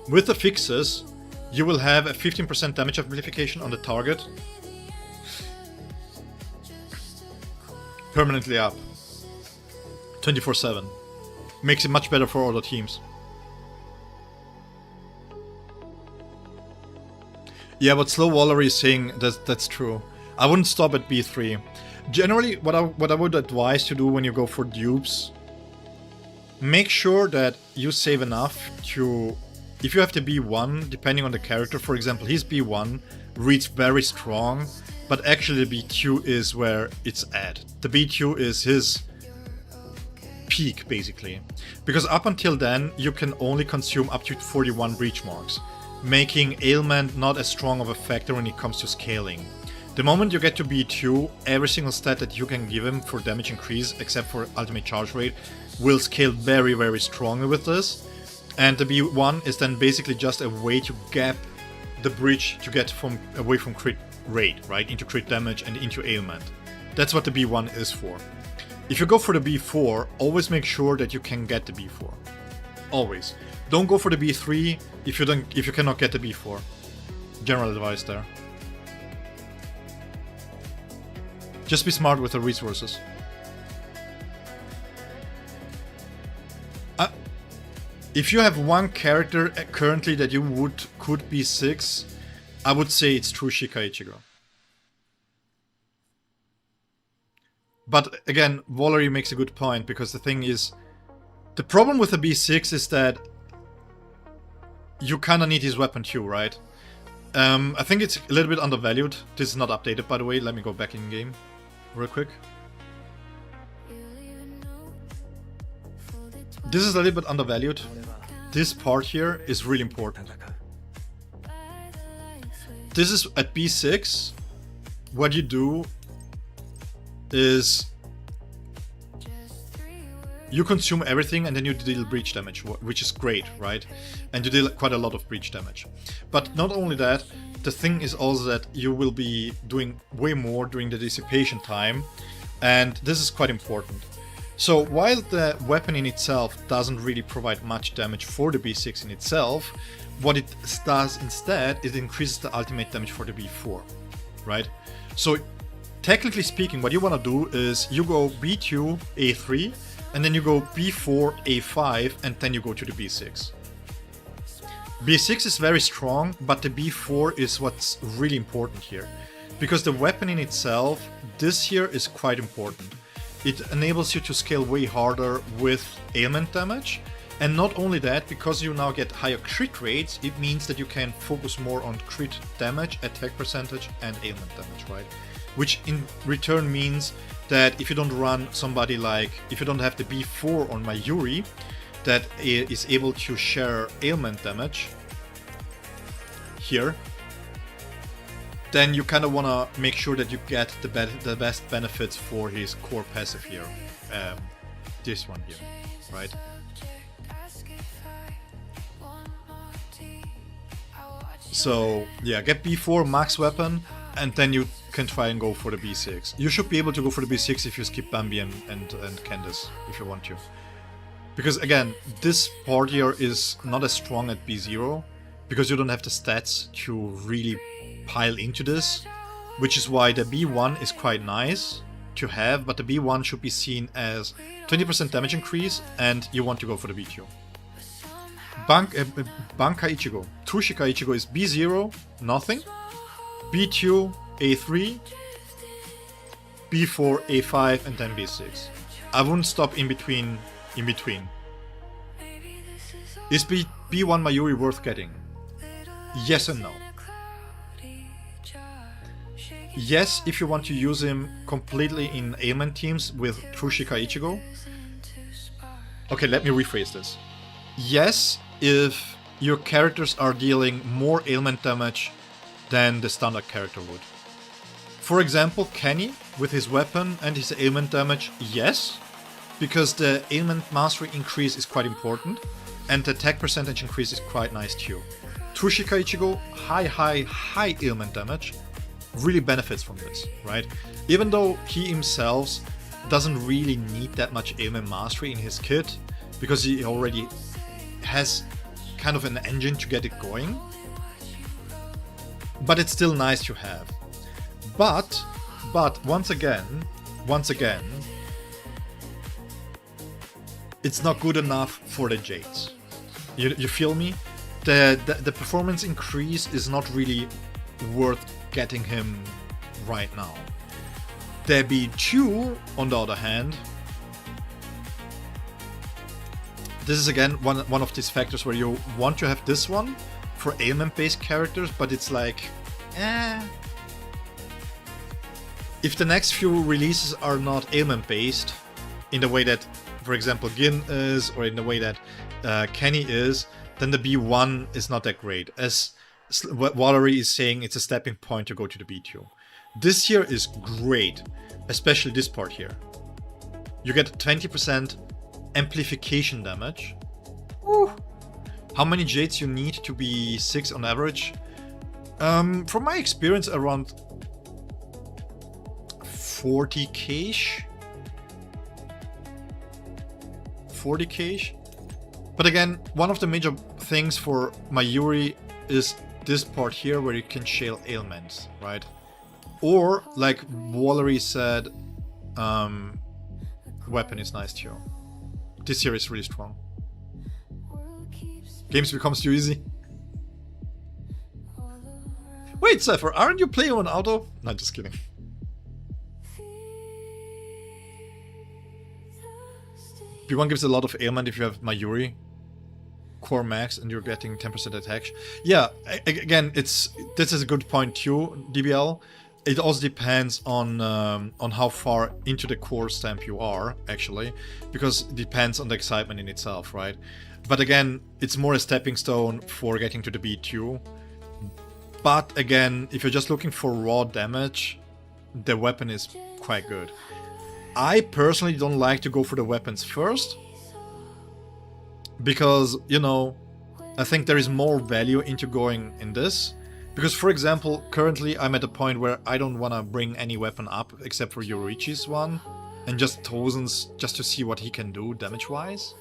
With the fixes, you will have a 15% damage amplification on the target. Permanently up. 24/7. Makes it much better for other teams. Yeah, but Slow Wallery is saying that's true. I wouldn't stop at B3. Generally, what I would advise to do when you go for dupes, make sure that you save enough to... If you have the B1, depending on the character, for example, his B1 reads very strong, but actually the B2 is where it's at. The B2 is his peak, basically. Because up until then, you can only consume up to 41 breach marks, making ailment not as strong of a factor when it comes to scaling. The moment you get to B2, every single stat that you can give him for damage increase, except for ultimate charge rate, will scale very, very strongly with this. And the B1 is then basically just a way to gap the breach to get away from crit rate, right? Into crit damage and into ailment. That's what the B1 is for. If you go for the B4, always make sure that you can get the B4. Always. Don't go for the B3 if you cannot get the B4. General advice there. Just be smart with the resources. If you have one character currently that you could be 6, I would say it's True Shika Ichigo. But again, Valerie makes a good point, because the thing is, the problem with the B6 is that you kinda need his weapon too, right? I think it's a little bit undervalued. This is not updated, by the way. Let me go back in game real quick. This is a little bit undervalued. This part here is really important. This is at B6. What you do is you consume everything and then you deal breach damage, which is great, right? And you deal quite a lot of breach damage. But not only that, the thing is also that you will be doing way more during the dissipation time, and this is quite important. So while the weapon in itself doesn't really provide much damage for the B6 in itself, what it does instead is it increases the ultimate damage for the B4, right? So technically speaking, what you want to do is you go B2, A3, and then you go B4, A5, and then you go to the B6. B6 is very strong, but the B4 is what's really important here. Because the weapon in itself, this here is quite important. It enables you to scale way harder with ailment damage. And not only that, because you now get higher crit rates, it means that you can focus more on crit damage, attack percentage, and ailment damage, right? Which in return means that if you don't run somebody like, if you don't have the B4 on Mayuri, that is able to share ailment damage here, then you kind of want to make sure that you get the best benefits for his core passive here. This one here, right? So yeah, get B4 max weapon, and then you can try and go for the B6. You should be able to go for the B6 if you skip Bambi and Candice, if you want to. Because again, this part here is not as strong at B0, because you don't have the stats to really pile into this, which is why the B1 is quite nice to have, but the B1 should be seen as 20% damage increase, and you want to go for the B2. Banka Ichigo. True Shika Ichigo is B0, nothing. B2, A3, B4, A5, and then B6. I wouldn't stop in between. Is B1 Mayuri worth getting? Yes and no. Yes, if you want to use him completely in ailment teams with True Shika Ichigo. Okay, let me rephrase this. Yes, if your characters are dealing more ailment damage than the standard character would. For example, Kenny, with his weapon and his ailment damage, yes, because the ailment mastery increase is quite important, and the attack percentage increase is quite nice too. True Shika Ichigo, high ailment damage, really benefits from this, right? Even though he himself doesn't really need that much ailment mastery in his kit, because he already has kind of an engine to get it going, but it's still nice to have. But once again, it's not good enough for the Jades. You feel me? The performance increase is not really worth getting him right now. The B2, on the other hand, this is again one of these factors where you want to have this one for ailment-based characters, but it's like, if the next few releases are not ailment-based, in the way that, for example, Gin is, or in the way that Kenny is, then the B1 is not that great. As Valerie is saying, it's a stepping point to go to the B2. This here is great, especially this part here. You get 20% amplification damage. Woo. How many Jades you need to be 6 on average? From my experience, around 40k-ish. 40k-ish. But again, one of the major things for Mayuri is this part here where you can shale ailments, right? Or, like Valerie said, weapon is nice too. This here is really strong. Games becomes too easy. Wait, Cypher, aren't you playing on auto? No, just kidding. B1 gives a lot of ailment if you have Mayuri core max and you're getting 10% attack. Yeah, again, this is a good point too, DBL. It also depends on how far into the core stamp you are, actually, because it depends on the excitement in itself, right? But again, it's more a stepping stone for getting to the B2. But again, if you're just looking for raw damage, the weapon is quite good. I personally don't like to go for the weapons first, because, you know, I think there is more value into going in this. Because, for example, currently I'm at a point where I don't want to bring any weapon up except for Yorichi's one, and just Tozen's just to see what he can do damage-wise.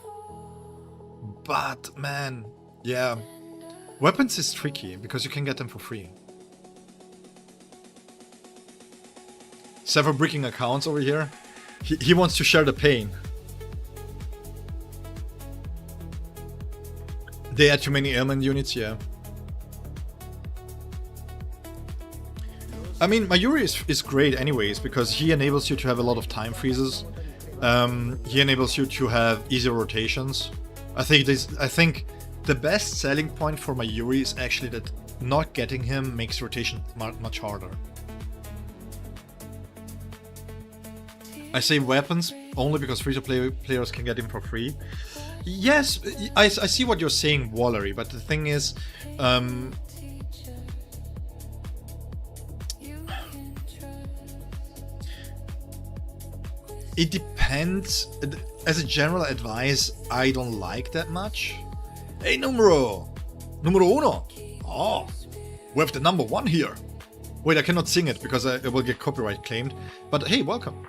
But, man, yeah, weapons is tricky because you can get them for free. Several breaking accounts over here. He wants to share the pain. They add too many ailment units, yeah. I mean, Mayuri is great anyways, because he enables you to have a lot of time freezes. He enables you to have easier rotations. I think the best selling point for Mayuri is actually that not getting him makes rotation much harder. I say weapons only because free-to-play players can get him for free. Yes, I see what you're saying, Valerie, but the thing is, it depends. As a general advice, I don't like that much. Hey, numero uno. Oh, we have the number one here. Wait, I cannot sing it because I will get copyright claimed. But hey, welcome.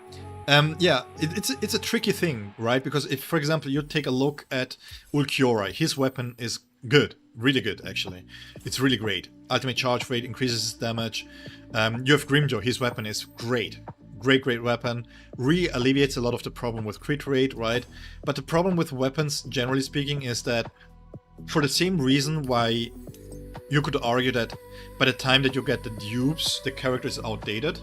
Yeah, it's a tricky thing, right? Because if, for example, you take a look at Ulquiorra, his weapon is good, really good actually. It's really great. Ultimate charge rate increases his damage. You have Grimjo, his weapon is great. Great weapon. Really alleviates a lot of the problem with crit rate, right? But the problem with weapons, generally speaking, is that for the same reason why you could argue that by the time that you get the dupes, the character is outdated,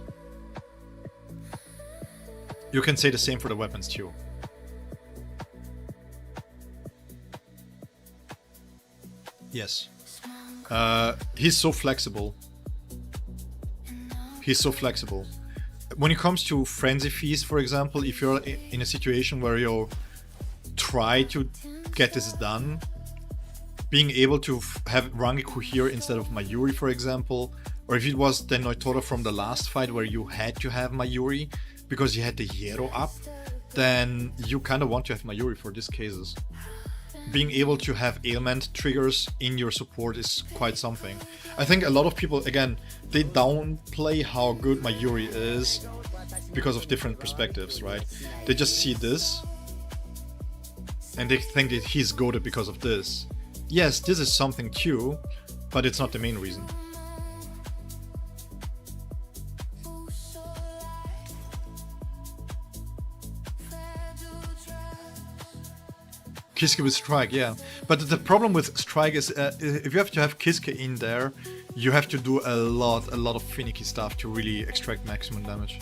you can say the same for the weapons too. Yes. He's so flexible. He's so flexible. When it comes to frenzy feast, for example, if you're in a situation where you try to get this done, being able to have Rangiku here instead of Mayuri, for example, or if it was the Noitora from the last fight where you had to have Mayuri because you had the Hero up, then you kind of want to have Mayuri for these cases. Being able to have ailment triggers in your support is quite something. I think a lot of people, again, they downplay how good Mayuri is because of different perspectives, right? They just see this and they think that he's goated because of this. Yes, this is something too, but it's not the main reason. Kiske with Strike, yeah. But the problem with Strike is if you have to have Kiske in there, you have to do a lot of finicky stuff to really extract maximum damage.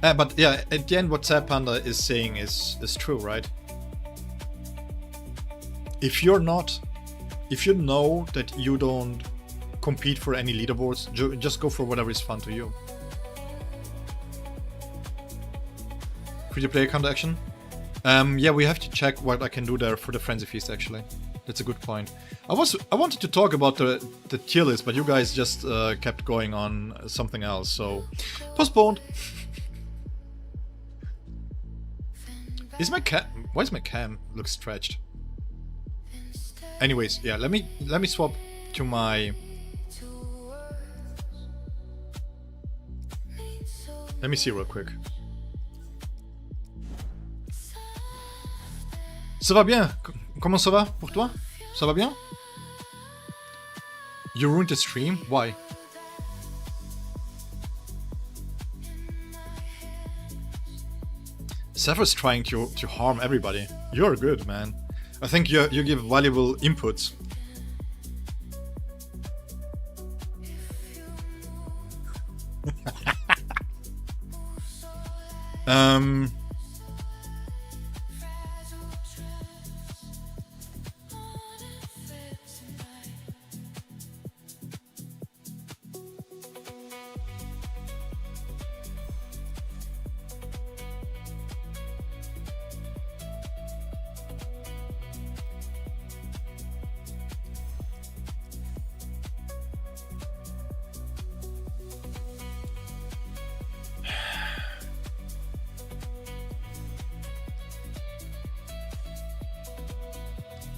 But yeah, at the end what Sad Panda is saying is true, right? If you know that you don't compete for any leaderboards, just go for whatever is fun to you. Free-to-play account action? Yeah, we have to check what I can do there for the Frenzy Feast, actually. That's a good point. I wanted to talk about the tier list, but you guys just kept going on something else, so postponed. Is my cam? Why is my cam look stretched? Anyways, yeah, let me swap to my Let me see real quick. Ça va bien. Comment ça va pour toi? Ça va bien? You ruined the stream? Why? Zephyr's trying to harm everybody. You're good, man. I think you give valuable inputs.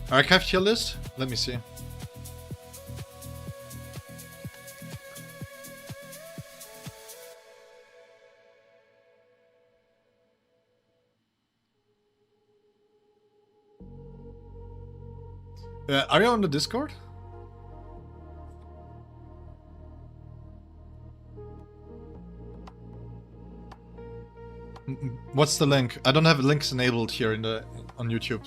Archive tier list? Let me see. Are you on the Discord? What's the link? I don't have links enabled here on YouTube.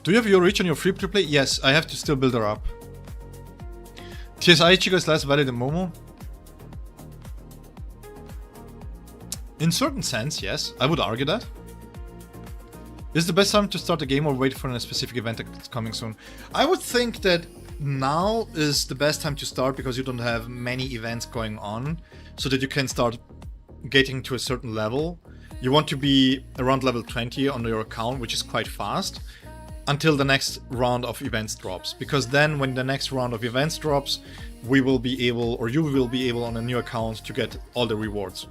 Do you have your reach on your free to play? Yes, I have to still build her up. TSI Ichigo is less valid than Momo? In certain sense, yes. I would argue that. Is the best time to start a game or wait for a specific event that's coming soon? I would think that now is the best time to start because you don't have many events going on, so that you can start getting to a certain level. You want to be around level 20 on your account, which is quite fast, until the next round of events drops. Because then when the next round of events drops, we will be able, or you will be able on a new account to get all the rewards.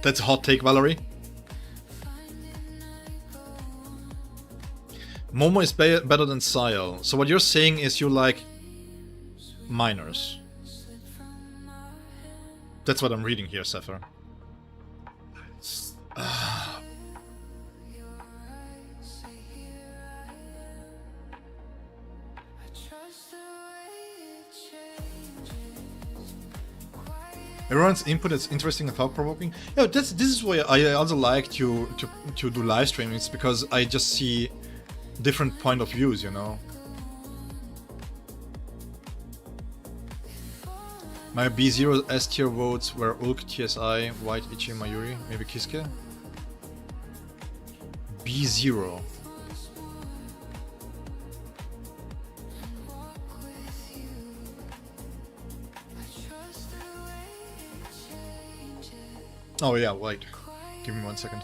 That's a hot take, Valerie. Momo is better than Sayal. So what you're saying is you like minors. That's what I'm reading here, Zephyr. Everyone's input is interesting and thought-provoking. Yeah, this is why I also like to do live streamings, because I just see different point of views, you know. My B0 S tier votes were Ulk, TSI, White, Ichi, Mayuri, maybe Kisuke. B0. Oh yeah, wait. Give me 1 second.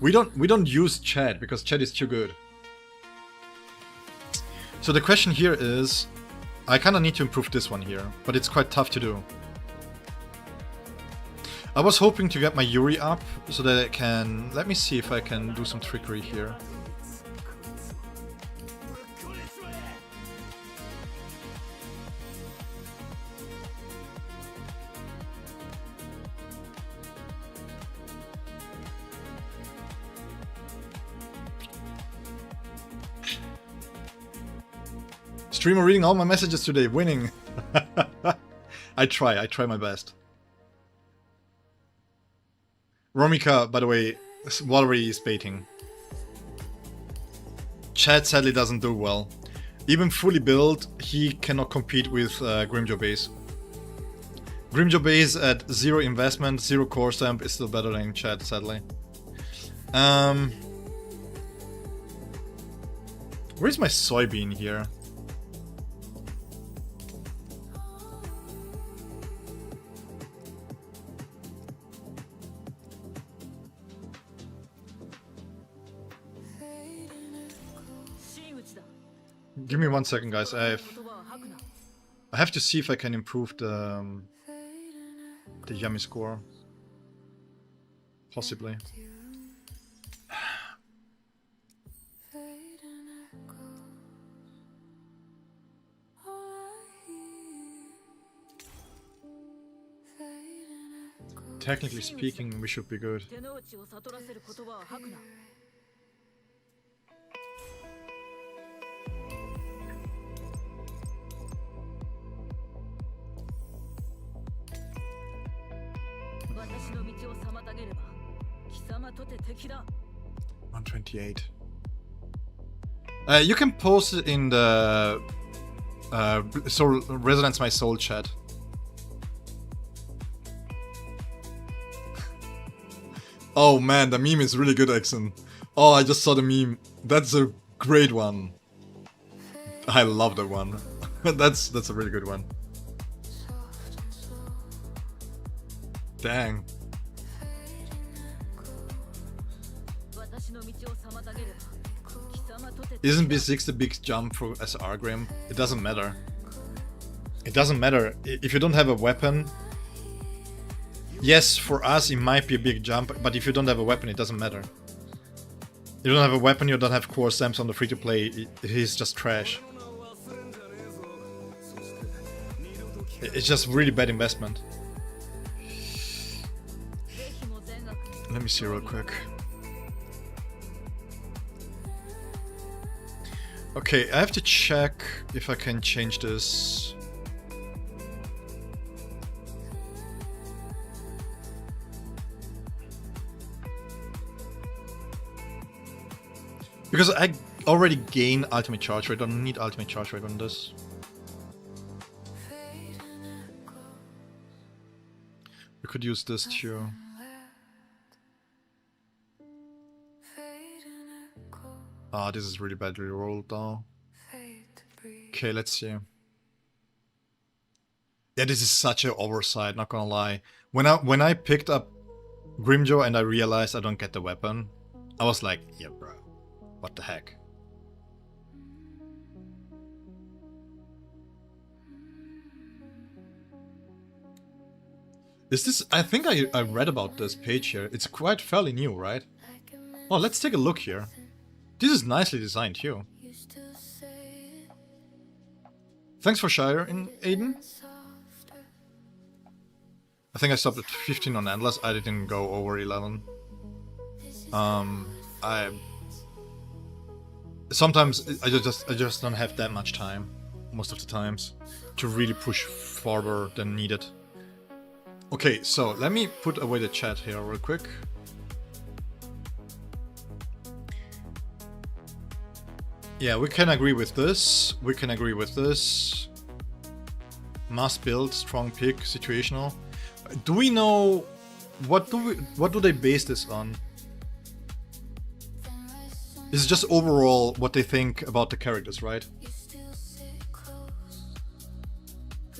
We don't use chat because chat is too good. So the question here is, I kinda need to improve this one here, but it's quite tough to do. I was hoping to get my Yuri up so that I can, let me see if I can do some trickery here. Streamer reading all my messages today, winning. I try my best. Romika, by the way, Valerie is baiting. Chad sadly doesn't do well. Even fully built, he cannot compete with Grimjaw base. Grimjaw base at 0 investment, 0 core stamp is still better than Chad, sadly. Where's my soybean here? Give me 1 second, guys. I have to see if I can improve the Yami score. Possibly. technically speaking, we should be good. 手の内を悟らせる言葉は吐くな。私の道を妨げれば、貴様とて敵だ。128. You can post it in the Soul Resonance My Soul chat. Oh man, the meme is really good, Exon. Oh, I just saw the meme. That's a great one. I love that one. That's a really good one. Dang. 私の道を妨げれば、貴様とて Isn't B6 the big jump for SR Grim? It doesn't matter. It doesn't matter. If you don't have a weapon... Yes, for us it might be a big jump, but if you don't have a weapon, it doesn't matter. You don't have a weapon, you don't have core stamps on the free-to-play, he's just trash. It's just really bad investment. Let me see real quick. Okay, I have to check if I can change this. Because I already gain ultimate charge rate, I don't need ultimate charge rate on this. We could use this too. Ah, this is really badly rolled though. Okay, let's see. Yeah, this is such an oversight, not gonna lie. When I picked up Grimjaw and I realized I don't get the weapon, I was like, yeah bro, what the heck? Is this... I think I read about this page here. It's quite fairly new, right? Oh, let's take a look here. This is nicely designed too. Thanks for sharing, Aiden. I think I stopped at 15 on Endless. I didn't go over 11. Sometimes I just don't have that much time, most of the times, to really push farther than needed. Okay, so let me put away the chat here real quick. Yeah, we can agree with this. We can agree with this. Must build, strong pick, situational. Do we know what do they base this on? This is just overall what they think about the characters, right?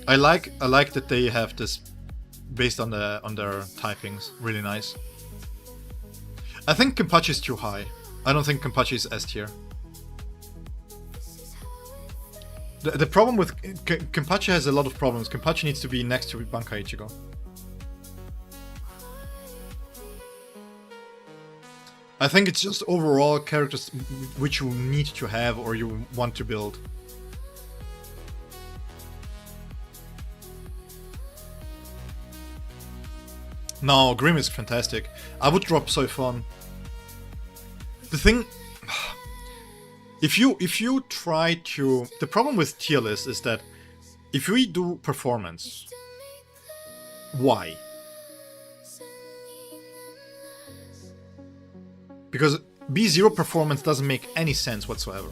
I like that they have this based on their typings. Really nice. I think Kenpachi is too high. I don't think Kenpachi is S tier. The problem with Kenpachi has a lot of problems. Kenpachi needs to be next to Bankai Ichigo. I think it's just overall characters which you need to have or you want to build. No, Grim is fantastic. I would drop Soifon. The thing... If you try to... The problem with tier list is that if we do performance, why? Because B0 performance doesn't make any sense whatsoever.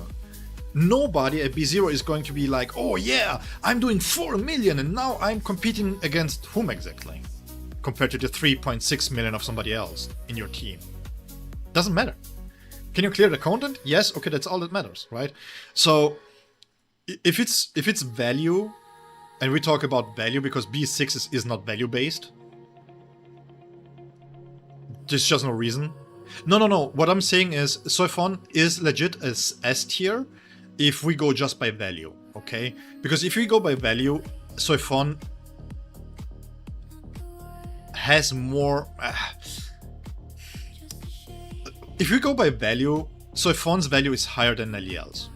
Nobody at B0 is going to be like, oh yeah, I'm doing 4 million and now I'm competing against whom exactly? Compared to the 3.6 million of somebody else in your team. Doesn't matter. Can you clear the content? Yes, okay, that's all that matters, right? So if it's value, and we talk about value because B6 is not value based, there's just no reason. No. What I'm saying is Soifon is legit as S tier if we go just by value, okay? Because if we go by value, Soifon has more... If we go by value, Soifon's value is higher than Naliel's.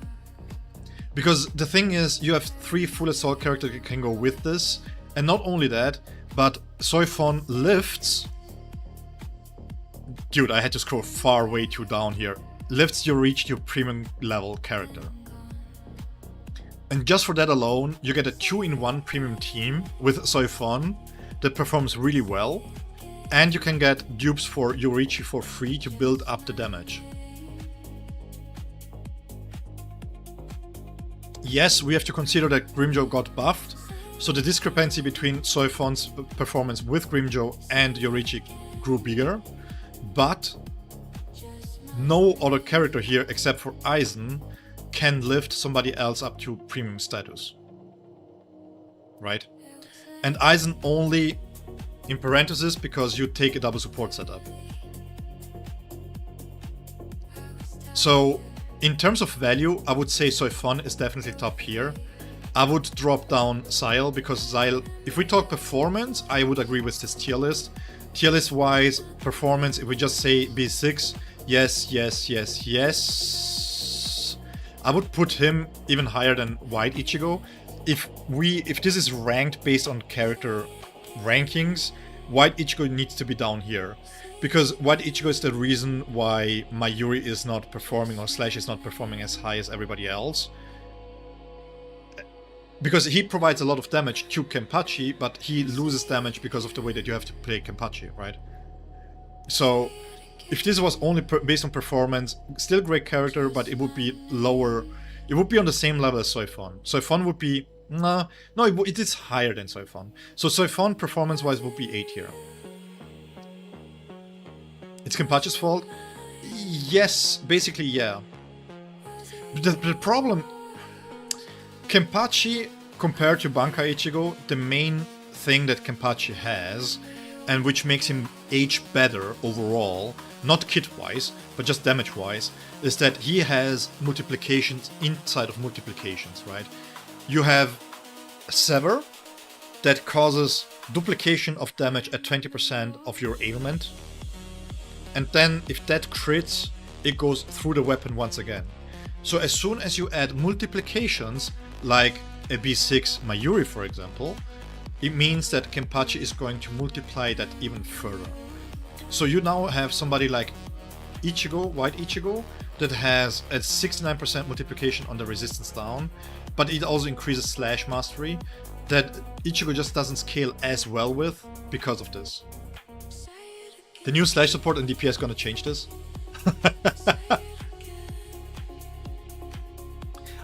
Because the thing is, you have 3 full assault characters that can go with this, and not only that, but Soifon lifts... Dude, I had to scroll far way too down here. Lifts you reach your premium level character. And just for that alone, you get a 2-in-1 premium team with Soifon that performs really well. And you can get dupes for Yorichi for free to build up the damage. Yes, we have to consider that Grimjo got buffed, so the discrepancy between Soifon's performance with Grimjo and Yorichi grew bigger, but no other character here except for Aizen can lift somebody else up to premium status. Right? And Aizen only, in parentheses, because you take a double support setup. So, in terms of value, I would say Soifon is definitely top here. I would drop down Xyle, because Xyle, if we talk performance, I would agree with this tier list. Tier list wise, performance, if we just say B6, yes, yes, yes, yes. I would put him even higher than White Ichigo. If this is ranked based on character rankings, White Ichigo needs to be down here. Because White Ichigo is the reason why Mayuri is not performing, or Slash is not performing as high as everybody else. Because he provides a lot of damage to Kenpachi, but he loses damage because of the way that you have to play Kenpachi, right? So, if this was only based on performance, still great character, but it would be lower. It would be on the same level as Soifon. Soifon would be... no, it is higher than Soifon. So Soifon, performance-wise, would be 8 here. It's Kenpachi's fault? Yes, basically, yeah. The problem... Kenpachi, compared to Bankai Ichigo, the main thing that Kenpachi has, and which makes him age better overall, not kit-wise, but just damage-wise, is that he has multiplications inside of multiplications, right? You have Sever, that causes duplication of damage at 20% of your ailment. And then, if that crits, it goes through the weapon once again. So as soon as you add multiplications, like a B6 Mayuri for example, it means that Kenpachi is going to multiply that even further. So you now have somebody like Ichigo, White Ichigo, that has a 69% multiplication on the resistance down, but it also increases slash mastery, that Ichigo just doesn't scale as well with because of this. The new slash support and DPS gonna change this.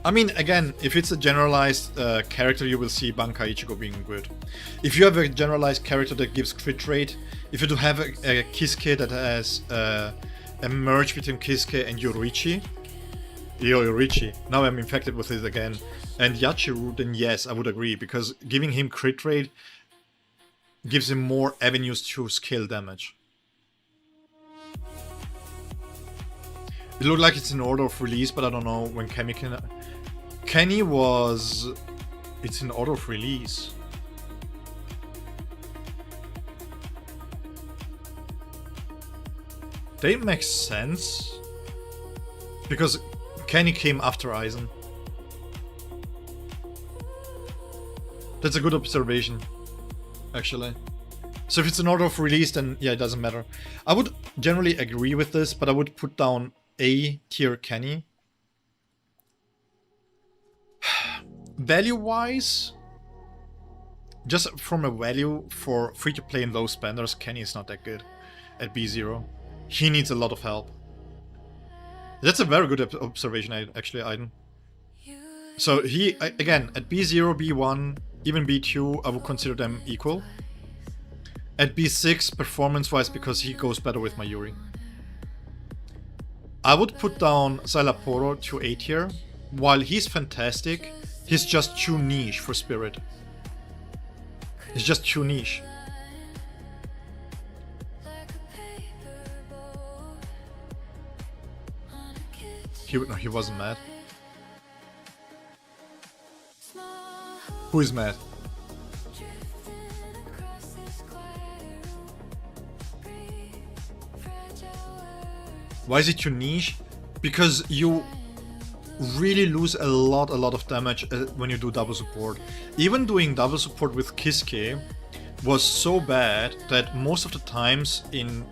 I mean, again, if it's a generalized character, you will see Bankai Ichigo being good. If you have a generalized character that gives crit rate, if you do have a Kisuke that has a merge between Kisuke and Yorichi, now I'm infected with it again, and Yachiru, then yes, I would agree, because giving him crit rate gives him more avenues to scale damage. It looked like it's in order of release, but I don't know when Kenny was... It's in order of release. That makes sense. Because Kenny came after Aizen. That's a good observation, actually. So if it's an order of release, then yeah, it doesn't matter. I would generally agree with this, but I would put down A tier Kenny. Value-wise, just from a value for free-to-play and low spenders, Kenny is not that good at B0. He needs a lot of help. That's a very good observation, actually, Aiden. So he, again, at B0, B1, even B2, I would consider them equal. At B6, performance-wise, because he goes better with Mayuri. I would put down Xylaporo to A tier. While he's fantastic, he's just too niche for Spirit. He's just too niche. He wasn't mad. Who is mad? Why is it too niche? Because you really lose a lot of damage when you do double support. Even doing double support with Kisuke was so bad that most of the times in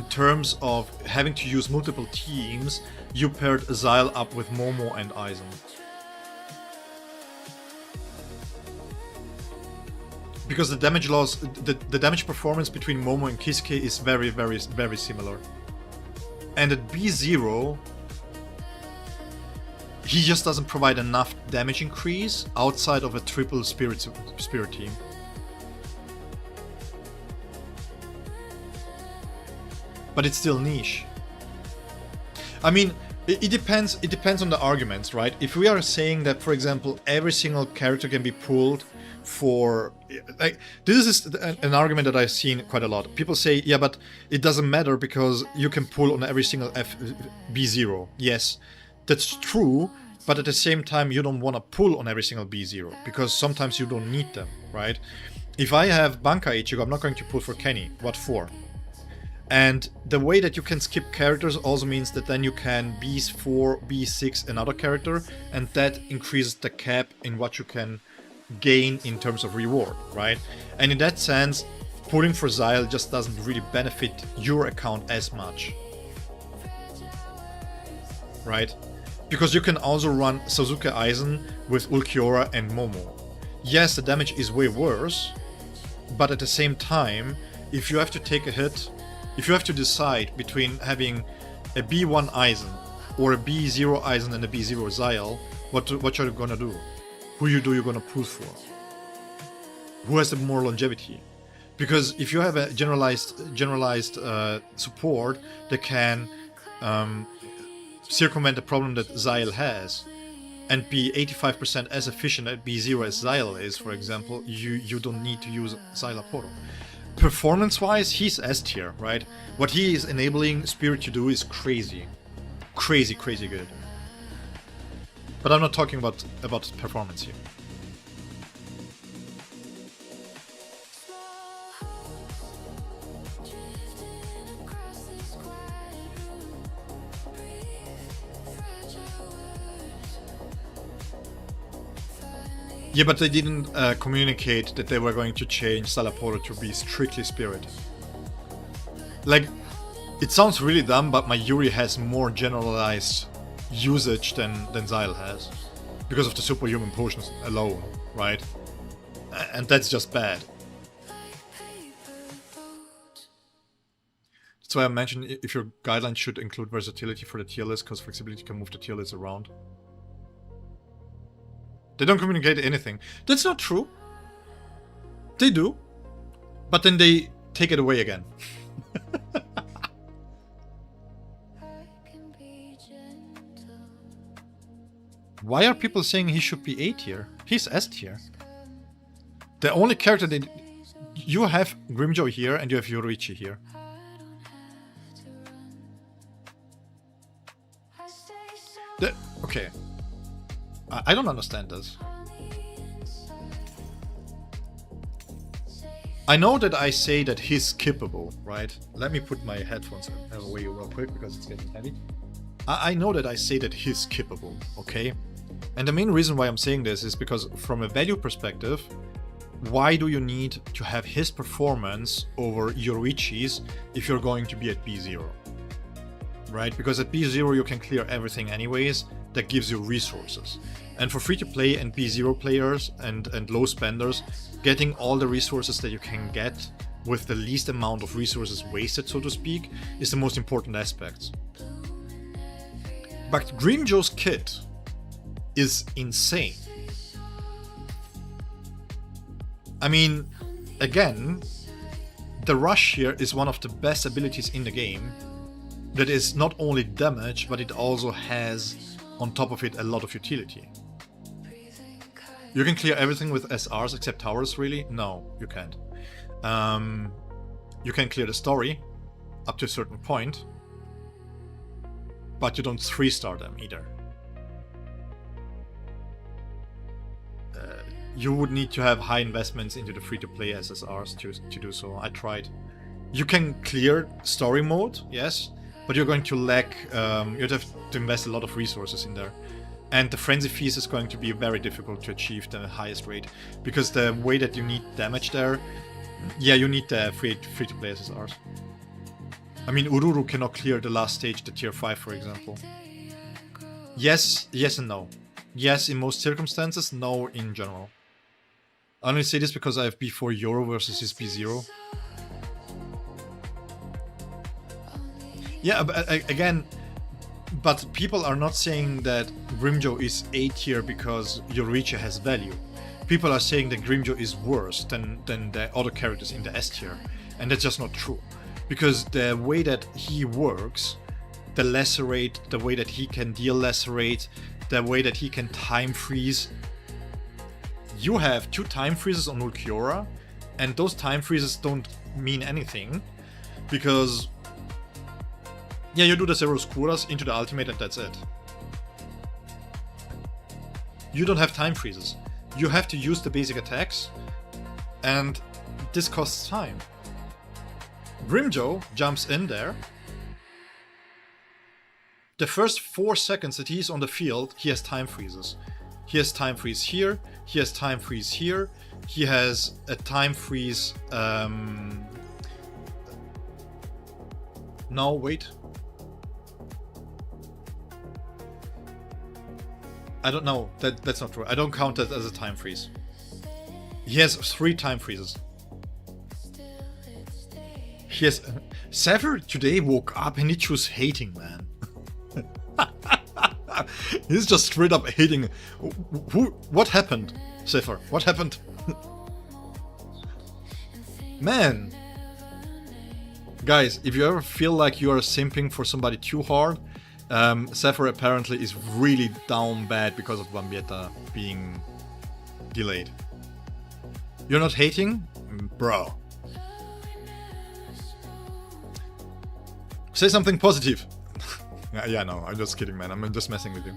terms of having to use multiple teams, you paired Xyle up with Momo and Aizen. Because the damage loss, the damage performance between Momo and Kisuke is very, very, very similar. And at B0, he just doesn't provide enough damage increase outside of a triple spirit team. But it's still niche. I mean, it depends on the arguments, right? If we are saying that, for example, every single character can be pulled for, like, this is an argument that I've seen quite a lot. People say, yeah, but it doesn't matter because you can pull on every single B0. Yes, that's true, but at the same time you don't want to pull on every single B0 because sometimes you don't need them, right? If I have Bankai Ichigo, I'm not going to pull for Kenny. What for? And the way that you can skip characters also means that then you can B4, B6 another character, and that increases the cap in what you can gain in terms of reward, right? And in that sense, pulling for Xyle just doesn't really benefit your account as much, right? Because you can also run Sasuke Aizen with Ulquiorra and Momo. Yes, the damage is way worse, but at the same time, if you have to take a hit, if you have to decide between having a B1 Aizen or a B0 Aizen and a B0 Xyle, what are you gonna do? Who you gonna pull for? Who has the more longevity? Because if you have a generalized support that can circumvent the problem that Xyle has and be 85% as efficient at B0 as Xyle is, for example, you don't need to use Xyle Aporo. Performance-wise, he's S tier, right? What he is enabling Spirit to do is crazy. Crazy good. But I'm not talking about performance here. Yeah, but they didn't communicate that they were going to change Salaporo to be strictly Spirit. Like, it sounds really dumb, but my Yuri has more generalized usage than Xyle has. Because of the superhuman potions alone, right? And that's just bad. That's why I mentioned if your guidelines should include versatility for the tier list, because flexibility can move the tier list around. They don't communicate anything. That's not true. They do. But then they take it away again. Why are people saying he should be A tier? He's S tier. The only character that... You have Grimjoy here and you have Yoruichi here. Okay. I don't understand this. I know that I say that he's skippable, right? Let me put my headphones away real quick because it's getting heavy. I know that I say that he's skippable, okay? And the main reason why I'm saying this is because from a value perspective, why do you need to have his performance over Yoruichi's if you're going to be at B0? Right? Because at B0 you can clear everything anyways, that gives you resources. And for free-to-play and B0 players and low spenders, getting all the resources that you can get with the least amount of resources wasted, so to speak, is the most important aspect. But Grimjo's kit is insane. I mean, again, the rush here is one of the best abilities in the game that is not only damage, but it also has on top of it a lot of utility. You can clear everything with SRs except towers, really? No, you can't. You can clear the story up to a certain point, but you don't 3-star them either. You would need to have high investments into the free-to-play SSRs to do so. I tried. You can clear story mode, yes, but you're going to lack, you'd have to invest a lot of resources in there. And the Frenzy Feast is going to be very difficult to achieve the highest rate, because the way that you need damage there, yeah, you need the free-to-play SSRs. I mean, Ururu cannot clear the last stage, the tier 5, for example. Yes, yes and no. Yes, in most circumstances, no in general. I only say this because I have B4 Euro versus his B0. Yeah, but again, but people are not saying that Grimjo is A tier because Yoruichi has value. People are saying that Grimjo is worse than the other characters in the S tier, and that's just not true. Because the way that he works, the lacerate, the way that he can deal lacerate, the way that he can time freeze. You have 2 time freezes on Ulquiorra, and those time freezes don't mean anything, because yeah, you do the Zero Skuras into the ultimate and that's it. You don't have time freezes. You have to use the basic attacks, and this costs time. Grimjo jumps in there. The first 4 seconds that he's on the field, he has time freezes. He has time freeze here, he has time freeze here, he has a time freeze... No, wait. I don't know, that's not true. I don't count that as a time freeze. He has 3 time freezes. He has... Sever today woke up and he chose hating, man. He's just straight up hating. What happened, Sefer? What happened? Man. Guys, if you ever feel like you are simping for somebody too hard, Sefer apparently is really down bad because of Bambietta being delayed. You're not hating? Bro. Say something positive. Yeah, no, I'm just kidding, man. I'm just messing with you.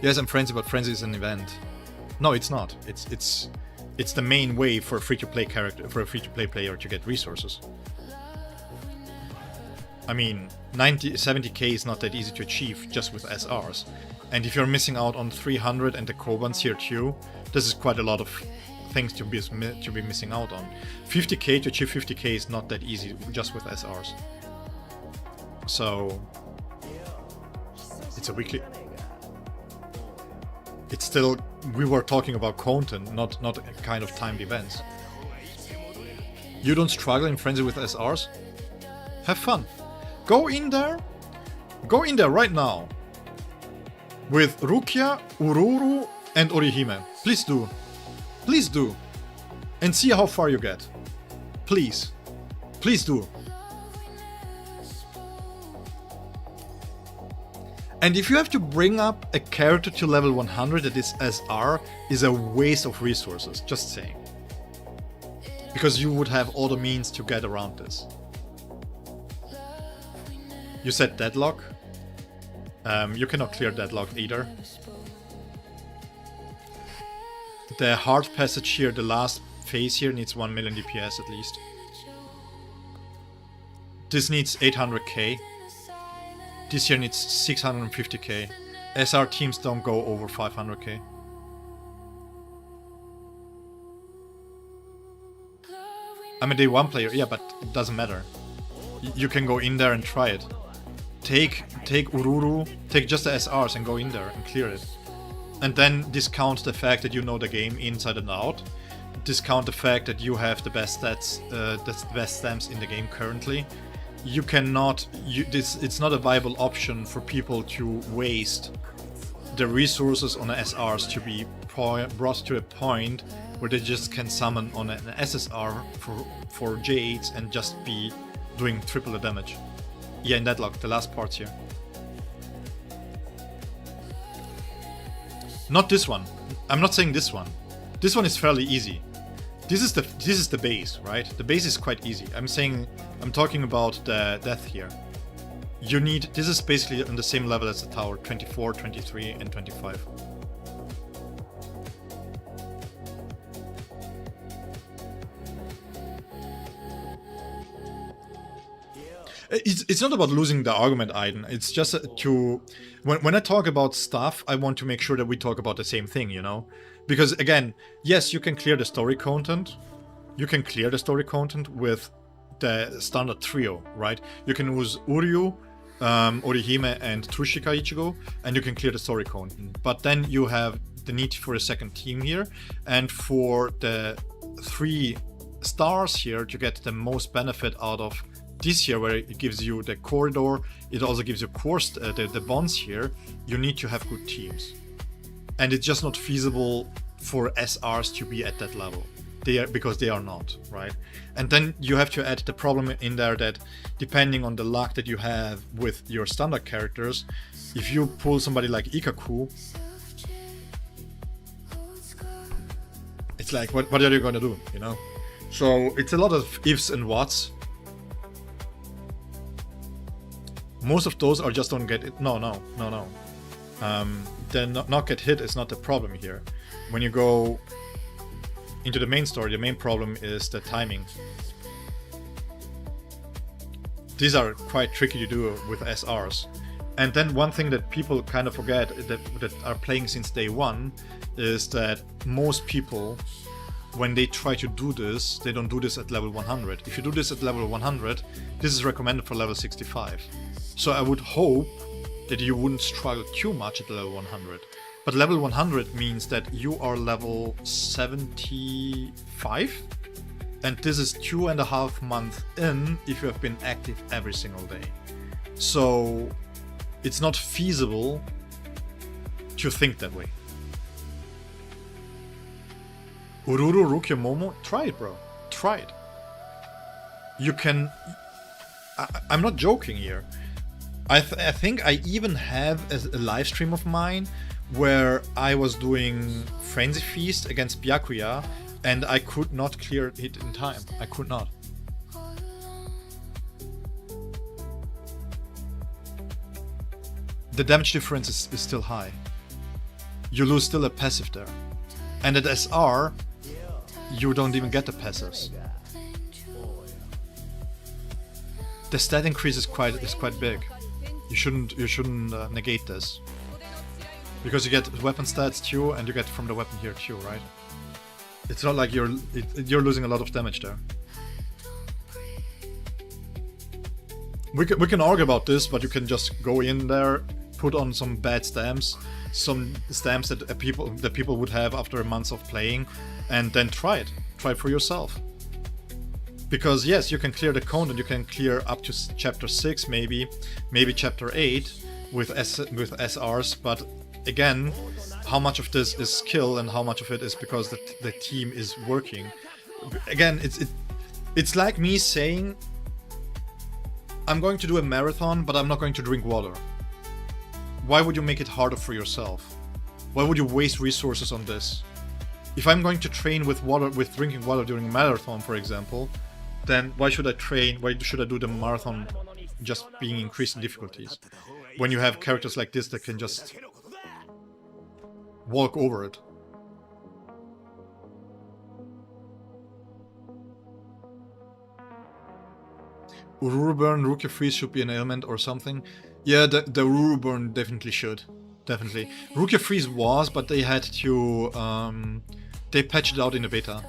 Yes, I'm Frenzy, but Frenzy is an event. No, it's not. It's the main way for a free-to-play character, for a free-to-play player to get resources. I mean, 70k is not that easy to achieve just with SRs. And if you're missing out on 300 and the Kobans here too, this is quite a lot of things to be missing out on. 50k to achieve 50k is not that easy just with SRs. So it's a weekly. It's still, we were talking about content, not kind of timed events. You don't struggle in Frenzy with SRs? Have fun. Go in there right now with Rukia, Ururu and Orihime. Please do. Please do. And see how far you get. Please. Please do. And if you have to bring up a character to level 100 that is SR, is a waste of resources, just saying. Because you would have all the means to get around this. You said Deadlock? You cannot clear Deadlock either. The hard passage here, the last phase here, needs 1 million DPS at least. This needs 800k. This year needs 650k. SR teams don't go over 500k. I'm a day 1 player, yeah, but it doesn't matter. You can go in there and try it. Take Ururu, take just the SRs and go in there and clear it. And then discount the fact that you know the game inside and out. Discount the fact that you have the best stats, the best stamps in the game currently. You cannot, it's not a viable option for people to waste the resources on the SRs to be brought to a point where they just can summon on an SSR for J8s and just be doing triple the damage. Yeah, in Deadlock, the last parts here. Not this one. I'm not saying this one. This one is fairly easy. This is the base, right? The base is quite easy. I'm talking about the death here. You need, this is basically on the same level as the tower, 24, 23 and 25. It's not about losing the argument, Aiden. It's just to... When I talk about stuff, I want to make sure that we talk about the same thing, you know? Because, again, yes, you can clear the story content. You can clear the story content with the standard trio, right? You can use Uryu, Orihime, and Tsushika Ichigo, and you can clear the story content. But then you have the need for a second team here, and for the 3 stars here to get the most benefit out of this here, where it gives you the corridor, it also gives you the bonds here, you need to have good teams. And it's just not feasible for SRs to be at that level. Because they are not, right? And then you have to add the problem in there that depending on the luck that you have with your standard characters, if you pull somebody like Ikaku, it's like, what are you gonna do, you know? So it's a lot of ifs and whats. Most of those are just don't get it. No. The not get hit is not the problem here. When you go into the main story, the main problem is the timing. These are quite tricky to do with SRs. And then one thing that people kind of forget that are playing since day one is that most people, when they try to do this, they don't do this at level 100. If you do this at level 100, this is recommended for level 65. So I would hope that you wouldn't struggle too much at level 100. But level 100 means that you are level 75, and this is 2.5 months in if you have been active every single day. So it's not feasible to think that way. Ururu, Rukia, Momo, try it, bro. Try it. You can... I'm not joking here. I think I even have a live stream of mine where I was doing Frenzy Feast against Byakuya and I could not clear it in time. I could not. The damage difference is still high. You lose still a passive there. And at SR, you don't even get the passives. The stat increase is quite big. You shouldn't negate this. Because you get weapon stats too, and you get from the weapon here too, right? It's not like you're losing a lot of damage there. We can argue about this, but you can just go in there, put on some bad stamps, some stamps that people would have after a month of playing, and then try it. Try it for yourself. Because yes, you can clear the content, you can clear up to chapter 6 maybe chapter 8 with SRs, but again, how much of this is skill and how much of it is because the team is working. Again, it's like me saying, I'm going to do a marathon, but I'm not going to drink water. Why would you make it harder for yourself? Why would you waste resources on this? If I'm going to train with drinking water during a marathon, for example, then why should I do the marathon just being increased in difficulties? When you have characters like this that can just walk over it. Ururu Burn, Rukia Freeze should be an ailment or something. Yeah, the Ururu Burn definitely should. Definitely. Rukia Freeze was, but they had to... they patched it out in the beta.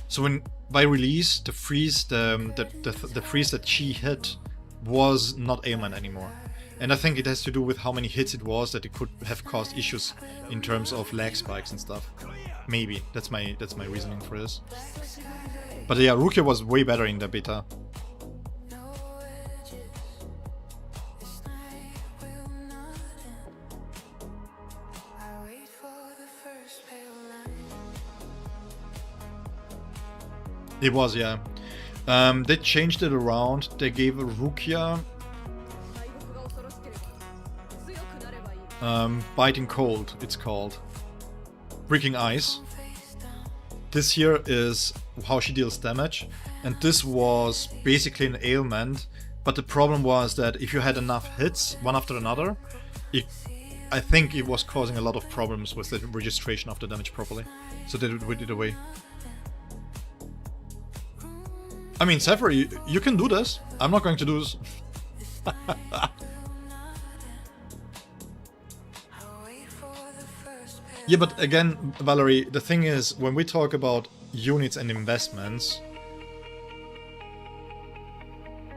So by release, the freeze that she hit was not ailment anymore. And I think it has to do with how many hits it was that it could have caused issues in terms of lag spikes and stuff. Maybe. That's my reasoning for this. But yeah, Rukia was way better in the beta. It was, yeah. They changed it around. They gave Rukia Biting Cold, it's called. Breaking Ice. This here is how she deals damage, and this was basically an ailment, but the problem was that if you had enough hits, one after another, I think it was causing a lot of problems with the registration of the damage properly. So they did it away. I mean, Zephyr, you can do this. I'm not going to do this. Yeah, but again, Valerie, the thing is, when we talk about units and investments,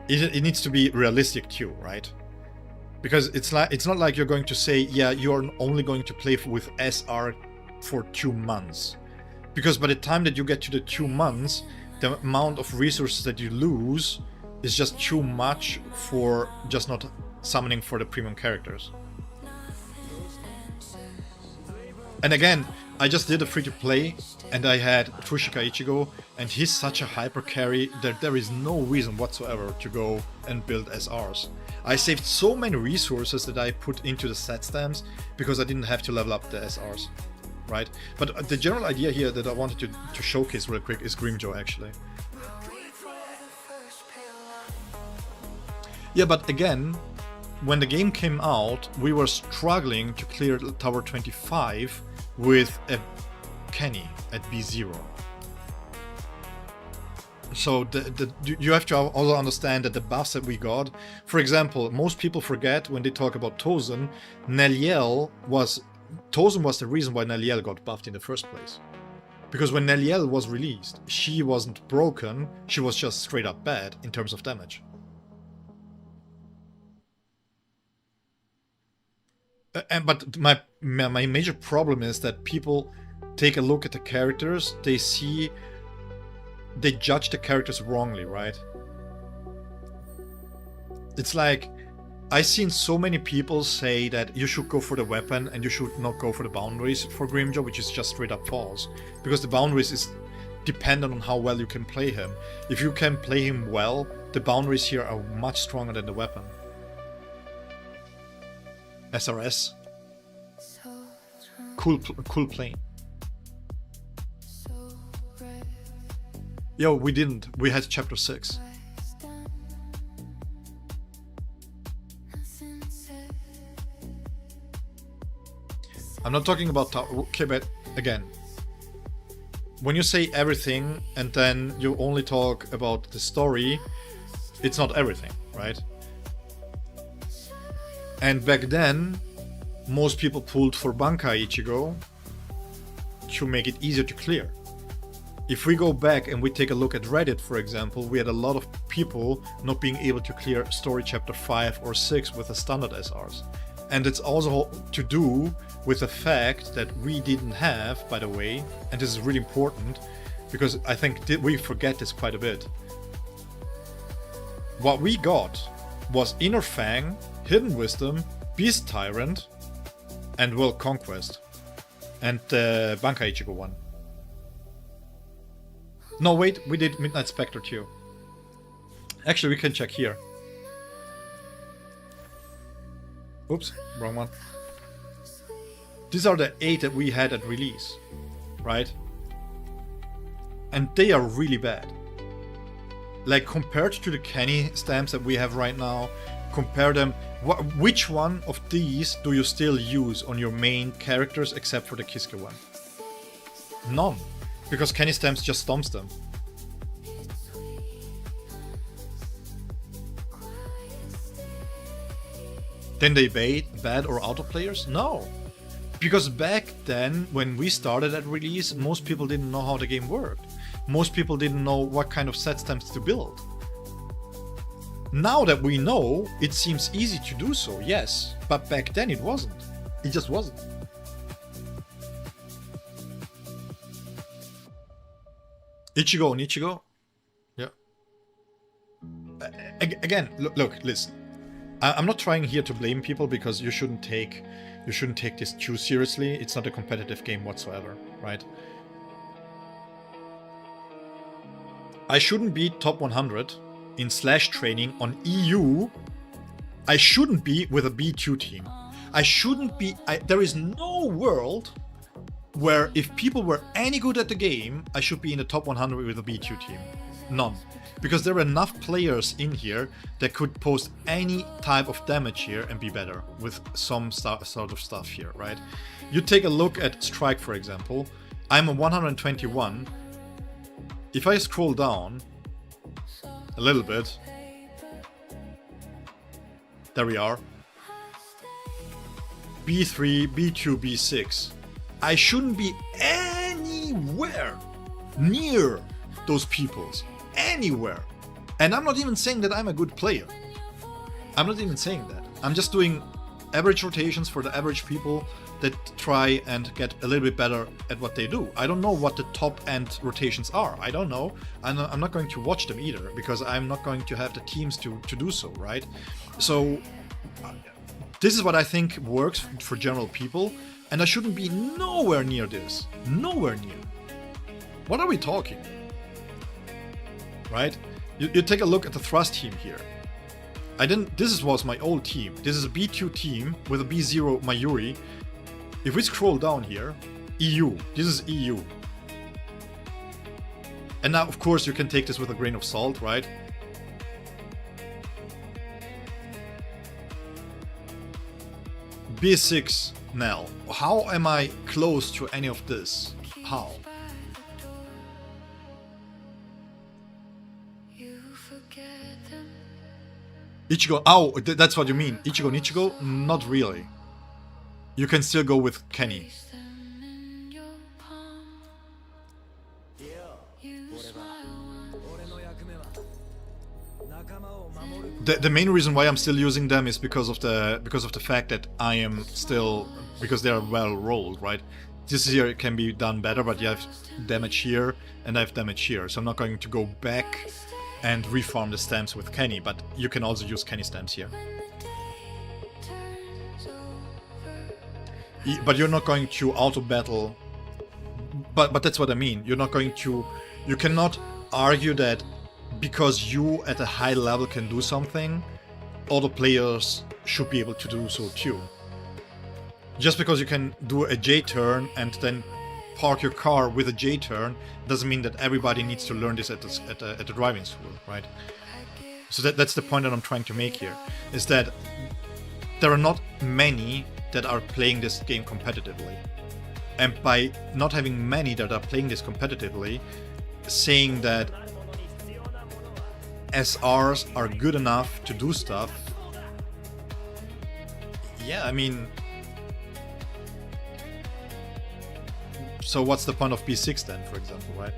it needs to be realistic too, right? Because it's not like you're going to say, yeah, you're only going to play with SR for 2 months. Because by the time that you get to the 2 months, the amount of resources that you lose is just too much for just not summoning for the premium characters. And again, I just did a free-to-play, and I had Tsushika Ichigo, and he's such a hyper carry that there is no reason whatsoever to go and build SRs. I saved so many resources that I put into the set stamps because I didn't have to level up the SRs, right? But the general idea here that I wanted to showcase real quick is Grimjo, actually. Yeah, but again, when the game came out, we were struggling to clear Tower 25 with a Kenny at B0. So you have to also understand that the buffs that we got, for example, most people forget when they talk about Tozen, Tozen was the reason why Neliel got buffed in the first place. Because when Neliel was released, she wasn't broken, she was just straight up bad in terms of damage. But my major problem is that people take a look at the characters, they judge the characters wrongly, right? It's like, I've seen so many people say that you should go for the weapon and you should not go for the boundaries for Grimjo, which is just straight up false. Because the boundaries is dependent on how well you can play him. If you can play him well, the boundaries here are much stronger than the weapon. SRS. Cool plane. Yo, we didn't. We had chapter 6. I'm not talking about... Okay, but again, when you say everything and then you only talk about the story, it's not everything, right? And back then, most people pulled for Bankai Ichigo to make it easier to clear. If we go back and we take a look at Reddit, for example, we had a lot of people not being able to clear story chapter 5 or 6 with the standard SRs. And it's also to do with the fact that we didn't have, by the way, and this is really important, because I think we forget this quite a bit. What we got was Inner Fang, Hidden Wisdom, Beast Tyrant, and World Conquest. And the Bankai Ichigo one. No, wait, we did Midnight Spectre too. Actually, we can check here. Oops, wrong one. These are the 8 that we had at release, right? And they are really bad. Like, compared to the Kenny stamps that we have right now, compare them. Which one of these do you still use on your main characters except for the Kiske one? None. Because Kenny stamps just stomps them. Then they bad or auto players? No. Because back then, when we started at release, most people didn't know how the game worked. Most people didn't know what kind of set stamps to build. Now that we know, it seems easy to do so, yes. But back then it wasn't. It just wasn't. Ichigo and Ichigo? Yeah. Again, look, listen. I'm not trying here to blame people because you shouldn't take this too seriously. It's not a competitive game whatsoever, right? I shouldn't be top 100 in Slash training on EU. I shouldn't be with a B2 team. I shouldn't be... there is no world where if people were any good at the game, I should be in the top 100 with a B2 team. None. Because there are enough players in here that could post any type of damage here and be better with some sort of stuff here, right? You take a look at Strike, for example. I'm a 121. If I scroll down a little bit, There we are. B3, B2, B6. I shouldn't be anywhere near those peoples. Anywhere. And I'm not even saying that I'm a good player. I'm not even saying that. I'm just doing average rotations for the average people that try and get a little bit better at what they do. I don't know what the top end rotations are. I don't know. I'm not going to watch them either, because I'm not going to have the teams to do so, right? So this is what I think works for general people, and I shouldn't be nowhere near this. Nowhere near. What are we talking? Right? You take a look at the thrust team here. This was my old team. This is a B2 team with a B0 Mayuri. If we scroll down here, EU. This is EU. And now, of course, you can take this with a grain of salt, right? B6 Nell. How am I close to any of this? How? Ichigo. Oh, that's what you mean. Ichigo Nichigo? Not really. You can still go with Kenny. The main reason why I'm still using them is because of the fact that I am still, because they are well rolled, right? This here can be done better, but you have damage here and I have damage here, so I'm not going to go back and reform the stamps with Kenny, but you can also use Kenny stamps here. But you're not going to auto battle. But that's what I mean. You're not going to. You cannot argue that because you at a high level can do something, other players should be able to do so too. Just because you can do a J turn and then park your car with a J turn doesn't mean that everybody needs to learn this at the driving school, right? So that's the point that I'm trying to make here, is that there are not many that are playing this game competitively. And by not having many that are playing this competitively, saying that SRs are good enough to do stuff, yeah, I mean, so what's the point of B6 then, for example, right?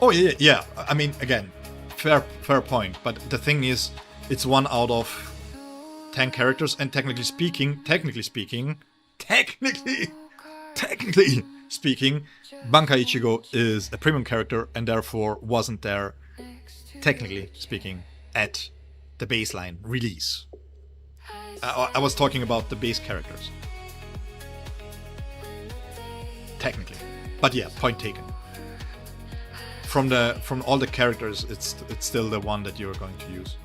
Oh yeah. I mean, again, fair point. But the thing is, it's 1 out of 10 characters, and technically speaking, Bankai Ichigo is a premium character and therefore wasn't there, technically speaking, at the baseline release. I was talking about the base characters. Technically. But yeah, point taken. From all the characters, it's still the one that you're going to use.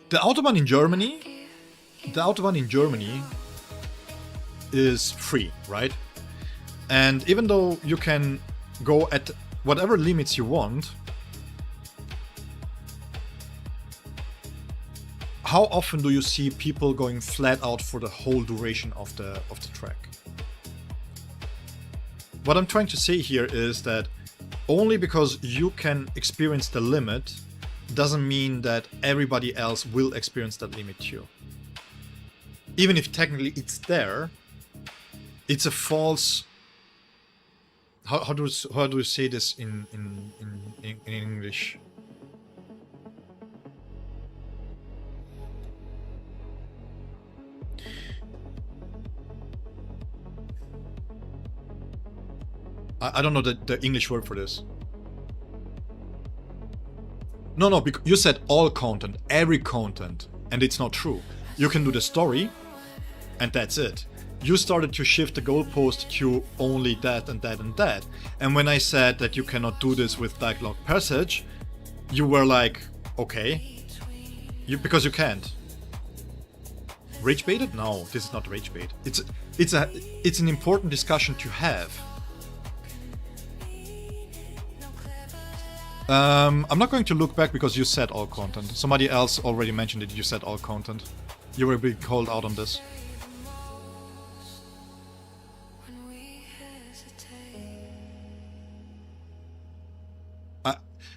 The Autobahn in Germany is free, right? And even though you can go at whatever limits you want, how often do you see people going flat out for the whole duration of the track? What I'm trying to say here is that only because you can experience the limit doesn't mean that everybody else will experience that limit too. Even if technically it's there, it's a false. How do you say this in English? I don't know the English word for this. No, you said all content, every content, and it's not true. You can do the story, and that's it. You started to shift the goalpost to only that and that and that. And when I said that you cannot do this with Dialogue Passage, you were like, okay, because you can't. Rage baited? No, this is not rage bait. It's an important discussion to have. I'm not going to look back because you said all content. Somebody else already mentioned it, you said all content. You will be called out on this.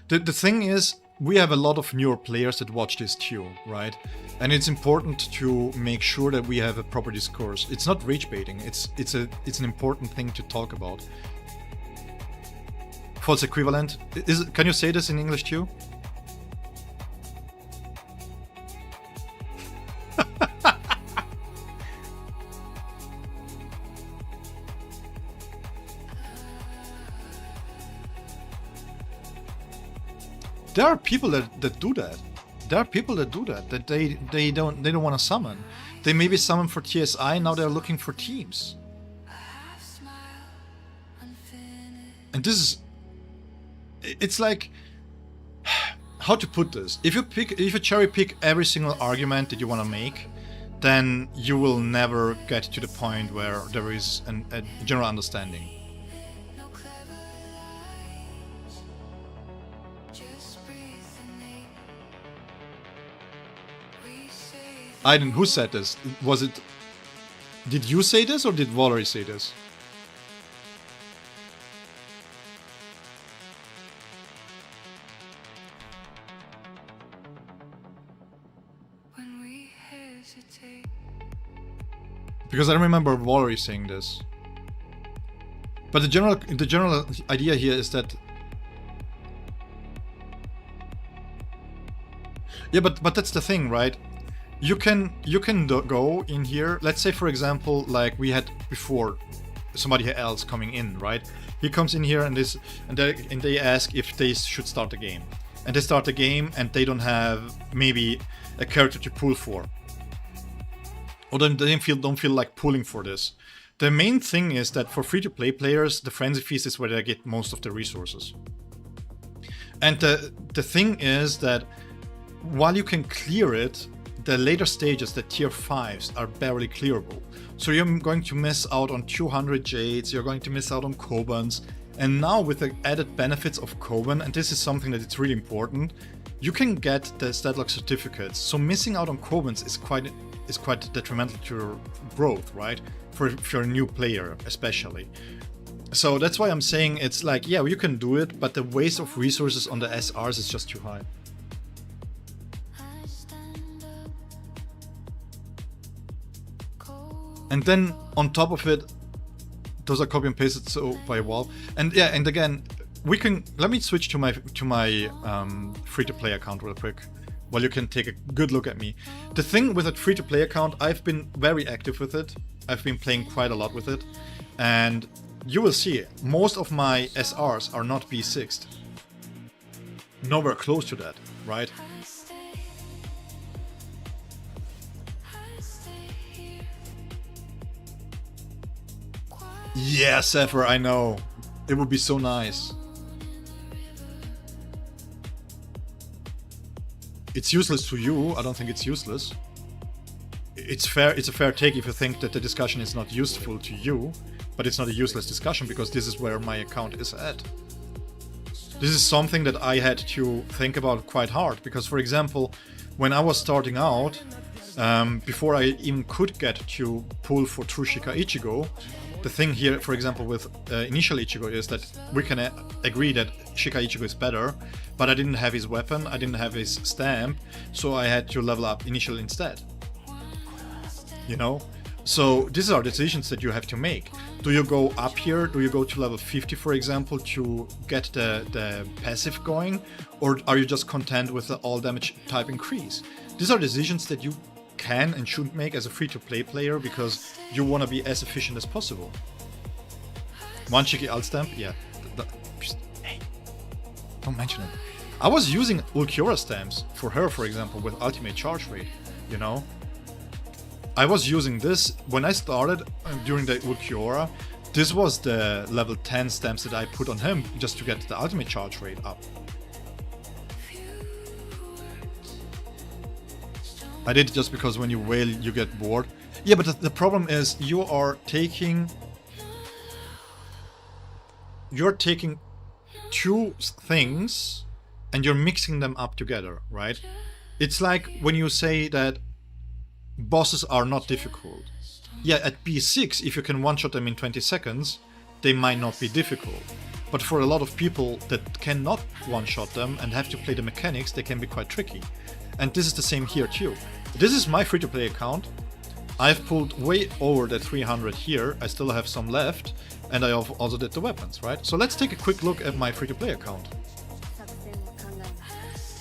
The thing is, we have a lot of newer players that watch this too, right? And it's important to make sure that we have a proper discourse. It's not rage baiting. It's an important thing to talk about. False equivalent. Can you say this in English too? There are people that do that. There are people that do that. That they don't want to summon. They maybe summon for TSI. Now they're looking for teams. And this is. It's like, how to put this? If you cherry pick every single argument that you want to make, then you will never get to the point where there is a general understanding. Aiden, who said this? Was it? Did you say this or did Valerie say this? Because I remember Valerie saying this. But the general idea here is that. Yeah, but that's the thing, right? You can go in here. Let's say, for example, like we had before, somebody else coming in, right? He comes in here and they ask if they should start the game, and they start the game and they don't have maybe a character to pull for, or they don't feel like pulling for this. The main thing is that for free-to-play players, the Frenzy Feast is where they get most of the resources. And the thing is that while you can clear it, the later stages, the tier 5s, are barely clearable. So you're going to miss out on 200 Jades, you're going to miss out on Kobans, and now with the added benefits of Koban, and this is something that is really important, you can get the Statlock certificates. So missing out on Kobans is quite detrimental to your growth, right? If you're a new player, especially. So that's why I'm saying it's like, yeah, you can do it, but the waste of resources on the SRs is just too high. And then on top of it, those are copy and pasted so by Valve. And yeah, and again, let me switch to my free-to-play account real quick, while you can take a good look at me. The thing with a free-to-play account, I've been very active with it. I've been playing quite a lot with it, and you will see most of my SRs are not B6'd. Nowhere close to that, right? Yeah, Zephyr, I know. It would be so nice. It's useless to you. I don't think it's useless. It's fair. It's a fair take if you think that the discussion is not useful to you, but it's not a useless discussion because this is where my account is at. This is something that I had to think about quite hard because, for example, when I was starting out, before I even could get to pull for true Shika Ichigo, the thing here, for example, with initial Ichigo is that we can agree that Shika Ichigo is better, but I didn't have his weapon, I didn't have his stamp, so I had to level up initial instead. You know? So these are decisions that you have to make. Do you go up here? Do you go to level 50, for example, to get the passive going? Or are you just content with the all damage type increase? These are decisions that you can and should make as a free-to-play player because you want to be as efficient as possible. One Shiki alt stamp? Yeah. Hey, don't mention it. I was using Ulquiorra stamps for her, for example, with ultimate charge rate, you know? I was using this when I started during the Ulquiorra. This was the level 10 stamps that I put on him just to get the ultimate charge rate up. I did it just because when you wail, you get bored. Yeah, but the problem is you're taking two things and you're mixing them up together, right? It's like when you say that bosses are not difficult. Yeah, at B6, if you can one-shot them in 20 seconds, they might not be difficult. But for a lot of people that cannot one-shot them and have to play the mechanics, they can be quite tricky. And this is the same here too. This is my free-to-play account. I've pulled way over the 300 here, I still have some left, and I also did the weapons, right? So let's take a quick look at my free-to-play account.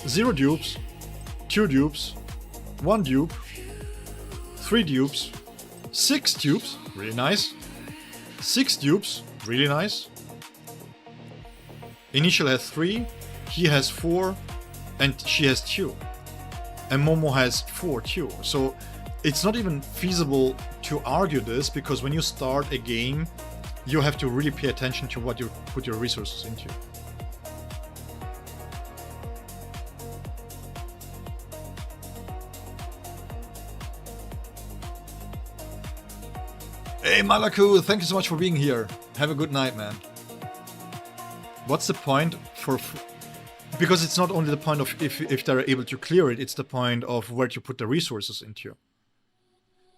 0 dupes, 2 dupes, 1 dupe, 3 dupes, 6 dupes, really nice, 6 dupes, really nice. Initial has 3, he has 4, and she has 2. And Momo has 4 too. So it's not even feasible to argue this, because when you start a game, you have to really pay attention to what you put your resources into. Hey Malaku, thank you so much for being here. Have a good night, man. What's the point for... Because it's not only the point of if they're able to clear it, it's the point of where to put the resources into.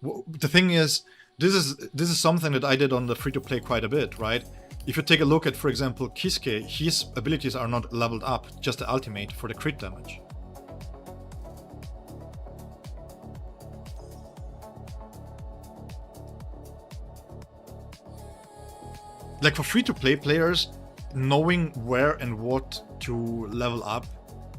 The thing is, this is something that I did on the free-to-play quite a bit, right? If you take a look at, for example, Kisuke, his abilities are not leveled up, just the ultimate for the crit damage. Like for free-to-play players, knowing where and what to level up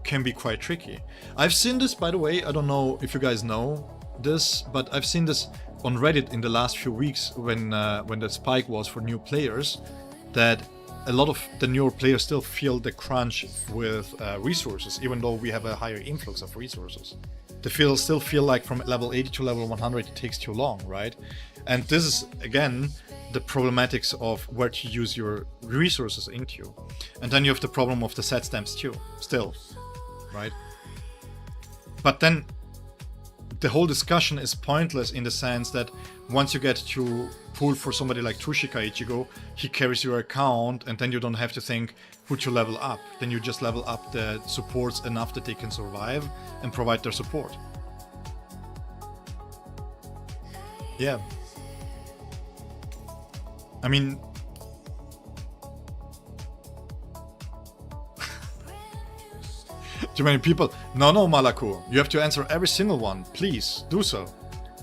can be quite tricky. I've seen this, by the way, I don't know if you guys know this, but I've seen this on Reddit in the last few weeks when the spike was for new players, that a lot of the newer players still feel the crunch with resources, even though we have a higher influx of resources. They still feel like from level 80 to level 100 it takes too long, right? And this is, again, the problematics of where to use your resources into. And then you have the problem of the set stamps too, still, right? But then the whole discussion is pointless in the sense that once you get to pull for somebody like Tushika Ichigo, he carries your account, and then you don't have to think who to level up. Then you just level up the supports enough that they can survive and provide their support. Yeah. I mean... Too many people. No, Malaku. You have to answer every single one. Please, do so.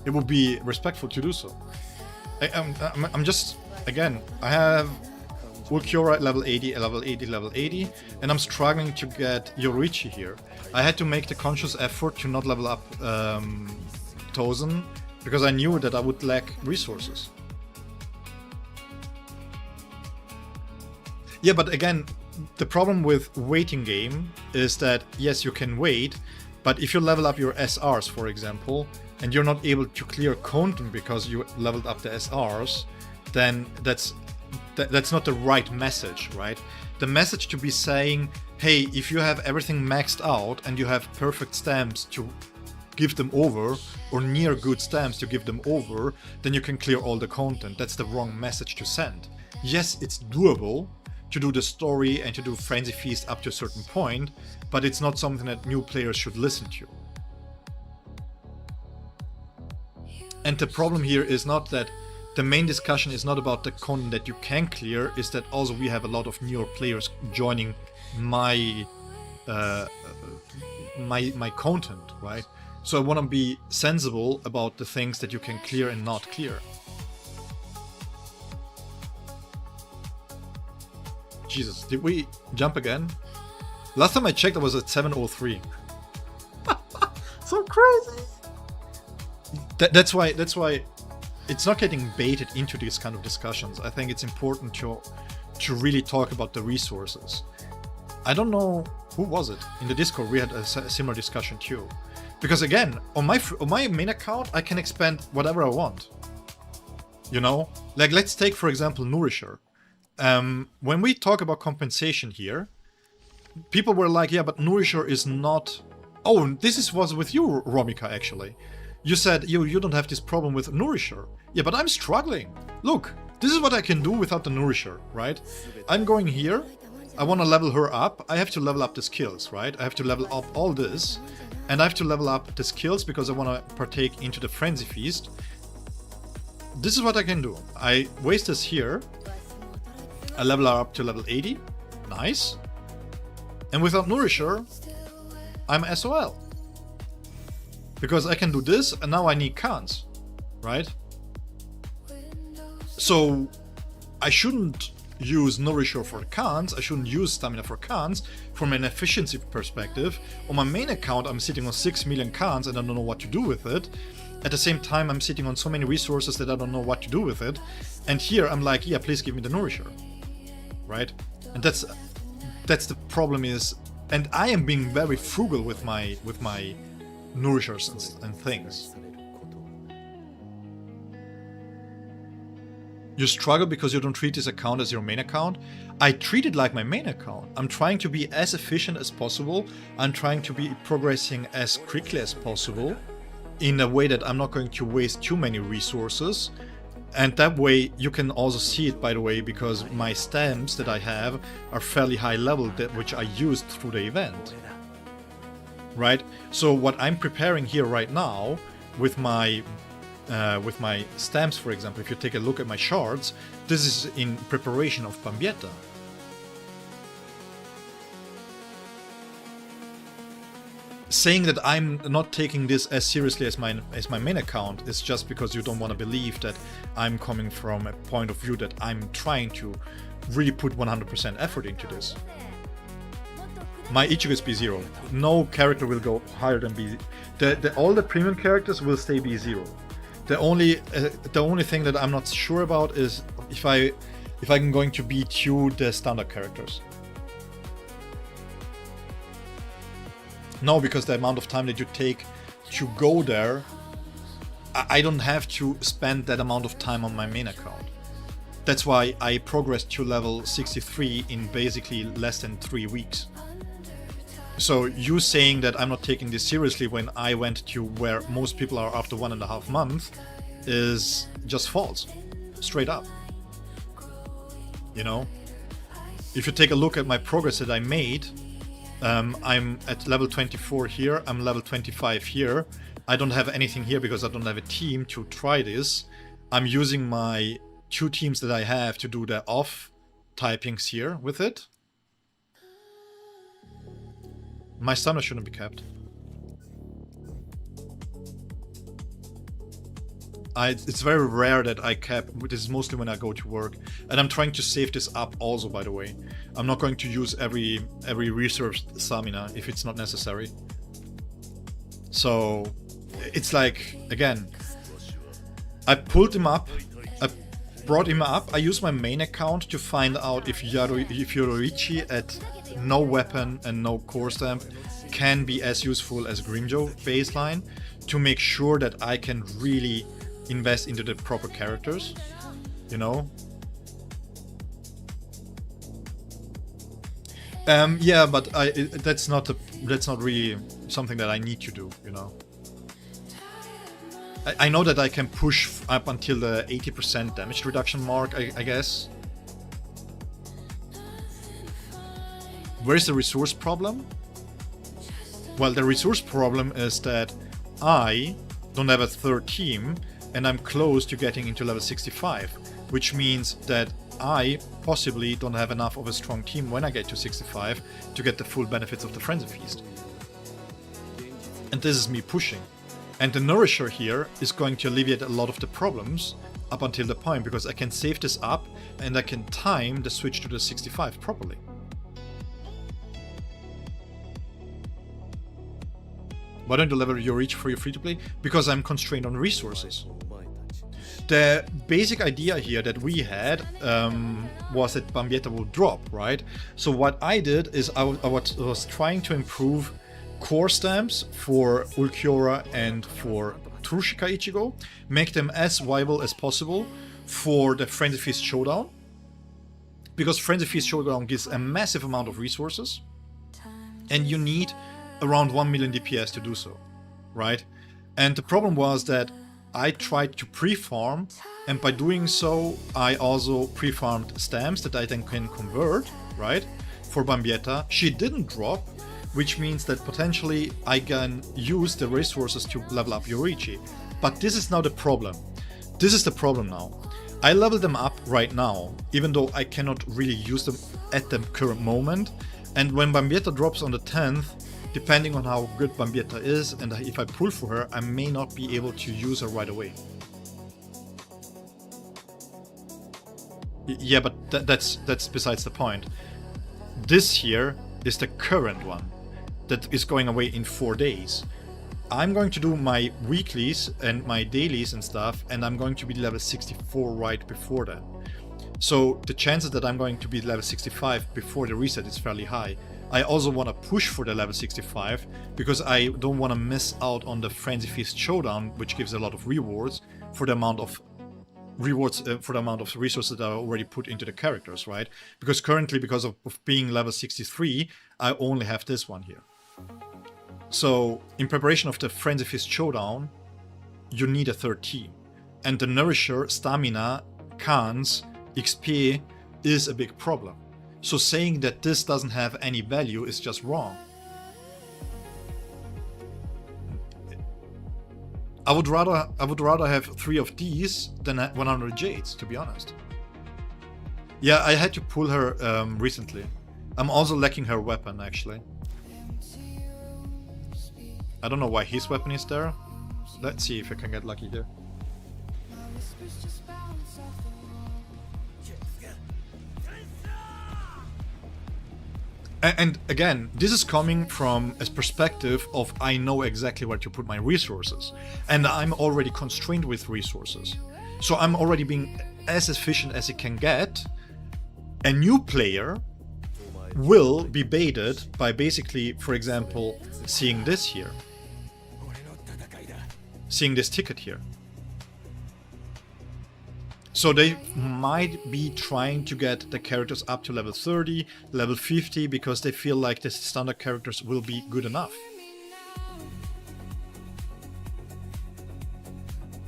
It would be respectful to do so. I'm just... Again, I have Ulquiorra level 80, level 80, level 80, and I'm struggling to get Yoruichi here. I had to make the conscious effort to not level up Tozen, because I knew that I would lack resources. Yeah, but again, the problem with waiting game is that, yes, you can wait, but if you level up your SRs, for example, and you're not able to clear content because you leveled up the SRs, then that's not the right message, right? The message to be saying, hey, if you have everything maxed out and you have perfect stamps to give them over, or near good stamps to give them over, then you can clear all the content. That's the wrong message to send. Yes, it's doable to do the story and to do Frenzy Feast up to a certain point, but it's not something that new players should listen to. And the problem here is not that the main discussion is not about the content that you can clear, is that also we have a lot of newer players joining my content, right? So I want to be sensible about the things that you can clear and not clear. Jesus, did we jump again? Last time I checked I was at 703. So crazy! That's why it's not getting baited into these kind of discussions. I think it's important to really talk about the resources. I don't know, who was it? In the Discord we had a similar discussion too. Because again, on my main account I can expand whatever I want. You know? Like, let's take for example Nourisher. When we talk about compensation here, people were like, yeah, but Nourisher is not... Oh, was with you, Romika, actually. You said you don't have this problem with Nourisher. Yeah, but I'm struggling. Look, this is what I can do without the Nourisher, right? I'm going here, I want to level her up, I have to level up the skills, right? I have to level up all this, and I have to level up the skills because I want to partake into the Frenzy Feast. This is what I can do. I waste this here, I level her up to level 80, nice. And without Nourisher, I'm SOL. Because I can do this, and now I need cans, right? So I shouldn't use Nourisher for cans, I shouldn't use Stamina for cans. From an efficiency perspective, on my main account I'm sitting on 6 million cans and I don't know what to do with it. At the same time I'm sitting on so many resources that I don't know what to do with it. And here I'm like, yeah, please give me the Nourisher, right? And that's the problem is, and I am being very frugal with my Nourishers and things. You struggle because you don't treat this account as your main account. I treat it like my main account. I'm trying to be as efficient as possible. I'm trying to be progressing as quickly as possible in a way that I'm not going to waste too many resources. And that way you can also see it, by the way, because my stamps that I have are fairly high level, which I used through the event. Right? So what I'm preparing here right now with my stamps, for example, if you take a look at my shards, this is in preparation of Bambietta. Saying that I'm not taking this as seriously as my main account is just because you don't want to believe that I'm coming from a point of view that I'm trying to really put 100% effort into this. My Ichigo is B0. No character will go higher than B0. All the premium characters will stay B0. The only thing that I'm not sure about is if I'm going to B2 the standard characters. No, because the amount of time that you take to go there, I don't have to spend that amount of time on my main account. That's why I progressed to level 63 in basically less than 3 weeks. So you saying that I'm not taking this seriously when I went to where most people are after 1.5 months is just false. Straight up. You know? If you take a look at my progress that I made, I'm at level 24 here, I'm level 25 here. I don't have anything here because I don't have a team to try this. I'm using my 2 teams that I have to do the off typings here with it. My stamina shouldn't be capped. It's very rare that I cap, this is mostly when I go to work. And I'm trying to save this up also, by the way. I'm not going to use every reserve stamina if it's not necessary. So, it's like, again, I pulled him up, I brought him up, I used my main account to find out if Yoruichi at no weapon and no core stamp can be as useful as Grimjo baseline to make sure that I can really invest into the proper characters, you know? Yeah, but that's not really something that I need to do, you know? I know that I can push up until the 80% damage reduction mark, I guess. Where's the resource problem? Well, the resource problem is that I don't have a third team and I'm close to getting into level 65, which means that I possibly don't have enough of a strong team when I get to 65 to get the full benefits of the Frenzy Feast. And this is me pushing. And the Nourisher here is going to alleviate a lot of the problems up until the point, because I can save this up and I can time the switch to the 65 properly. Why don't you level your reach for your free-to-play? Because I'm constrained on resources. The basic idea here that we had was that Bambietta would drop, right? So what I did is I was trying to improve core stamps for Ulquiorra and for Tsushika Ichigo, make them as viable as possible for the Frenzy Feast Showdown, because Frenzy Feast Showdown gives a massive amount of resources, and you need around 1 million DPS to do so, right? And the problem was that I tried to pre-farm, and by doing so I also pre-farmed stamps that I then can convert, right, for Bambietta. She didn't drop, which means that potentially I can use the resources to level up Yorichi. But this is now the problem. This is the problem now. I level them up right now, even though I cannot really use them at the current moment. And when Bambietta drops on the 10th, depending on how good Bambietta is and if I pull for her, I may not be able to use her right away. Yeah, but that's besides the point. This here is the current one that is going away in 4 days. I'm going to do my weeklies and my dailies and stuff, and I'm going to be level 64 right before that. So the chances that I'm going to be level 65 before the reset is fairly high. I also want to push for the level 65 because I don't want to miss out on the Frenzy Feast Showdown, which gives a lot of rewards for the amount of resources that I already put into the characters, right? Because currently, because of being level 63, I only have this one here. So in preparation of the Frenzy Feast Showdown, you need a third team. And the Nourisher, Stamina, Cans, XP is a big problem. So saying that this doesn't have any value is just wrong. I would rather have 3 of these than 100 Jades, to be honest. Yeah, I had to pull her recently. I'm also lacking her weapon, actually. I don't know why his weapon is there. Let's see if I can get lucky here. And again, this is coming from a perspective of I know exactly where to put my resources. And I'm already constrained with resources. So I'm already being as efficient as it can get. A new player will be baited by basically, for example, seeing this here. Seeing this ticket here. So they might be trying to get the characters up to level 30, level 50, because they feel like the standard characters will be good enough.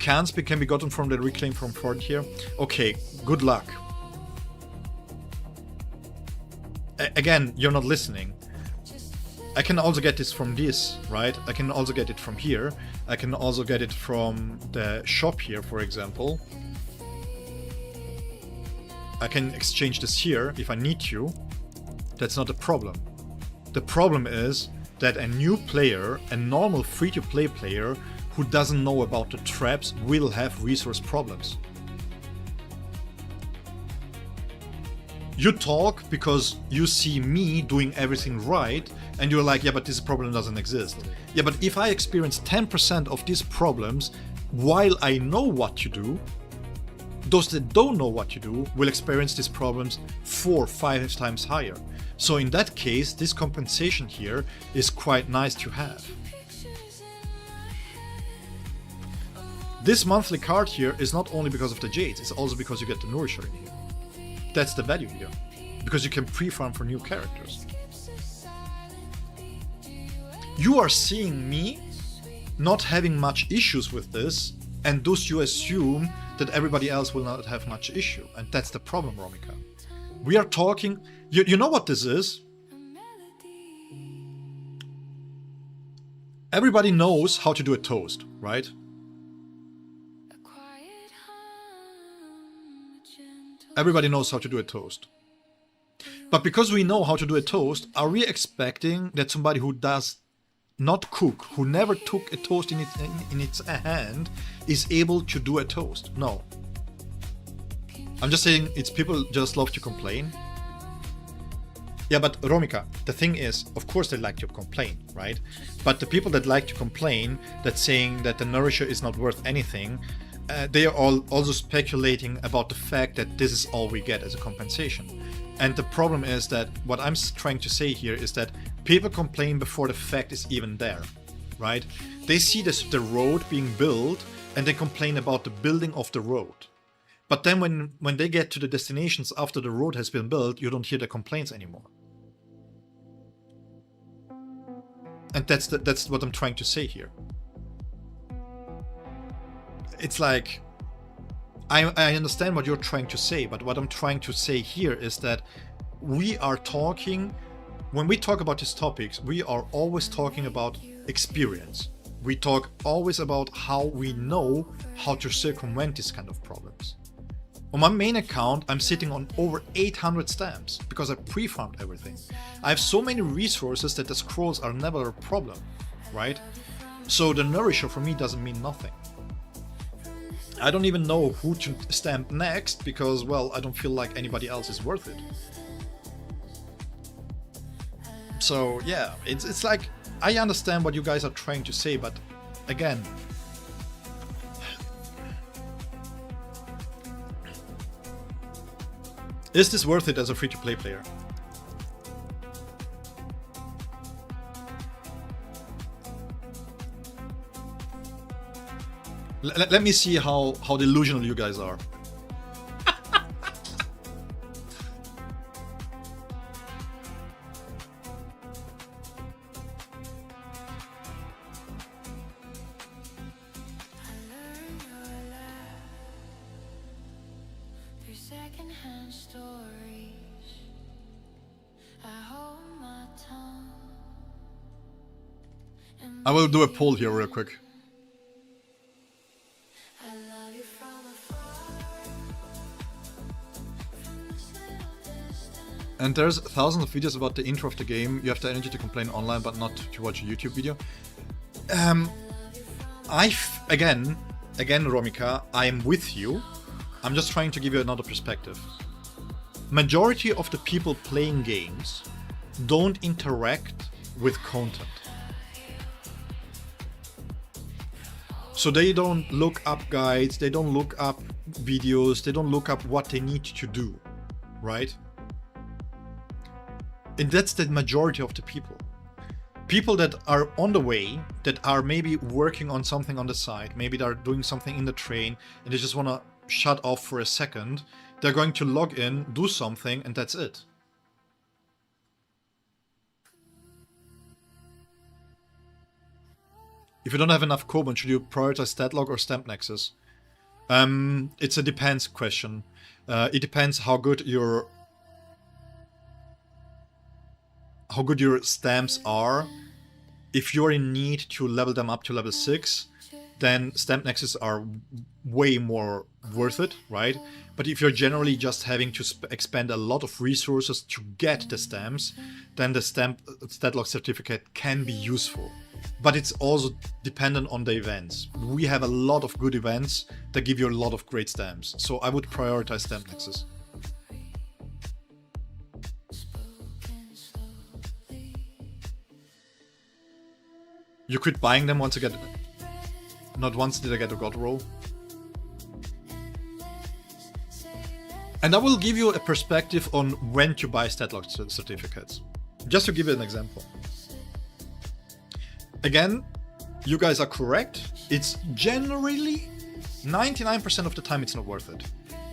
Cans can be gotten from the reclaim from port here. Okay, good luck. Again, you're not listening. I can also get this from this, right? I can also get it from here. I can also get it from the shop here, for example. I can exchange this here if I need to. That's not a problem. The problem is that a new player, a normal free-to-play player who doesn't know about the traps will have resource problems. You talk because you see me doing everything right and you're like, yeah, but this problem doesn't exist. Yeah, but if I experience 10% of these problems while I know what to do, those that don't know what to do will experience these problems 4 or 5 times higher. So in that case, this compensation here is quite nice to have. This monthly card here is not only because of the Jades, it's also because you get the Nourisher in here. That's the value here. Because you can pre-farm for new characters. You are seeing me not having much issues with this, and thus you assume that everybody else will not have much issue. And that's the problem, Romika. We are talking... You know what this is? Everybody knows how to do a toast, right? Everybody knows how to do a toast. But because we know how to do a toast, are we expecting that somebody who does not cook, who never took a toast in its hand, is able to do a toast? No. I'm just saying it's people just love to complain. Yeah, but Romika, the thing is, of course they like to complain, right? But the people that like to complain, that saying that the Nourisher is not worth anything, they are all also speculating about the fact that this is all we get as a compensation. And the problem is that what I'm trying to say here is that people complain before the fact is even there, right? They see the road being built and they complain about the building of the road. But then when they get to the destinations after the road has been built, you don't hear the complaints anymore. And that's what I'm trying to say here. It's like, I understand what you're trying to say, but what I'm trying to say here is that we are talking, when we talk about these topics, we are always talking about experience. We talk always about how we know how to circumvent these kind of problems. On my main account, I'm sitting on over 800 stamps because I pre-farmed everything. I have so many resources that the scrolls are never a problem, right? So the nourisher for me doesn't mean nothing. I don't even know who to stamp next because, well, I don't feel like anybody else is worth it. So yeah, it's like, I understand what you guys are trying to say, but again, is this worth it as a free-to-play player? Let me see how delusional you guys are. Secondhand stories. I hold my tongue. I will do a poll here real quick. I love you from afar. From this little distance. And there's thousands of videos about the intro of the game. You have the energy to complain online, but not to watch a YouTube video. Again, Romika, I'm with you. I'm just trying to give you another perspective. Majority of the people playing games don't interact with content. So they don't look up guides, they don't look up videos, they don't look up what they need to do, right? And that's the majority of the people. People that are on the way, that are maybe working on something on the side, maybe they're doing something in the train and they just want to shut off for a second, they're going to log in, do something, and that's it. If you don't have enough Koban, should you prioritize Statlog or Stamp Nexus? It's a depends question. It depends how good your stamps are. If you're in need to level them up to level 6, then Stamp Nexus are way more worth it, right? But if you're generally just having to expend a lot of resources to get the stamps, then the Statlog certificate can be useful. But it's also dependent on the events. We have a lot of good events that give you a lot of great stamps, so I would prioritize Stamp Nexus. You quit buying them once you get... Not once did I get a God roll. And I will give you a perspective on when to buy Statlog certificates. Just to give you an example. Again, you guys are correct. It's generally 99% of the time it's not worth it.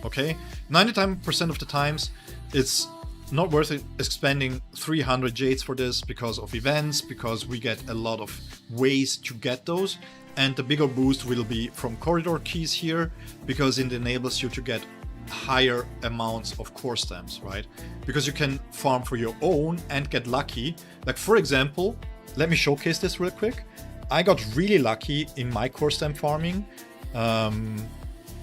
Okay? 99% of the times it's not worth it expending 300 jades for this because of events, because we get a lot of ways to get those. And the bigger boost will be from corridor keys here, because it enables you to get higher amounts of core stamps, right? Because you can farm for your own and get lucky. Like, for example, let me showcase this real quick. I got really lucky in my core stamp farming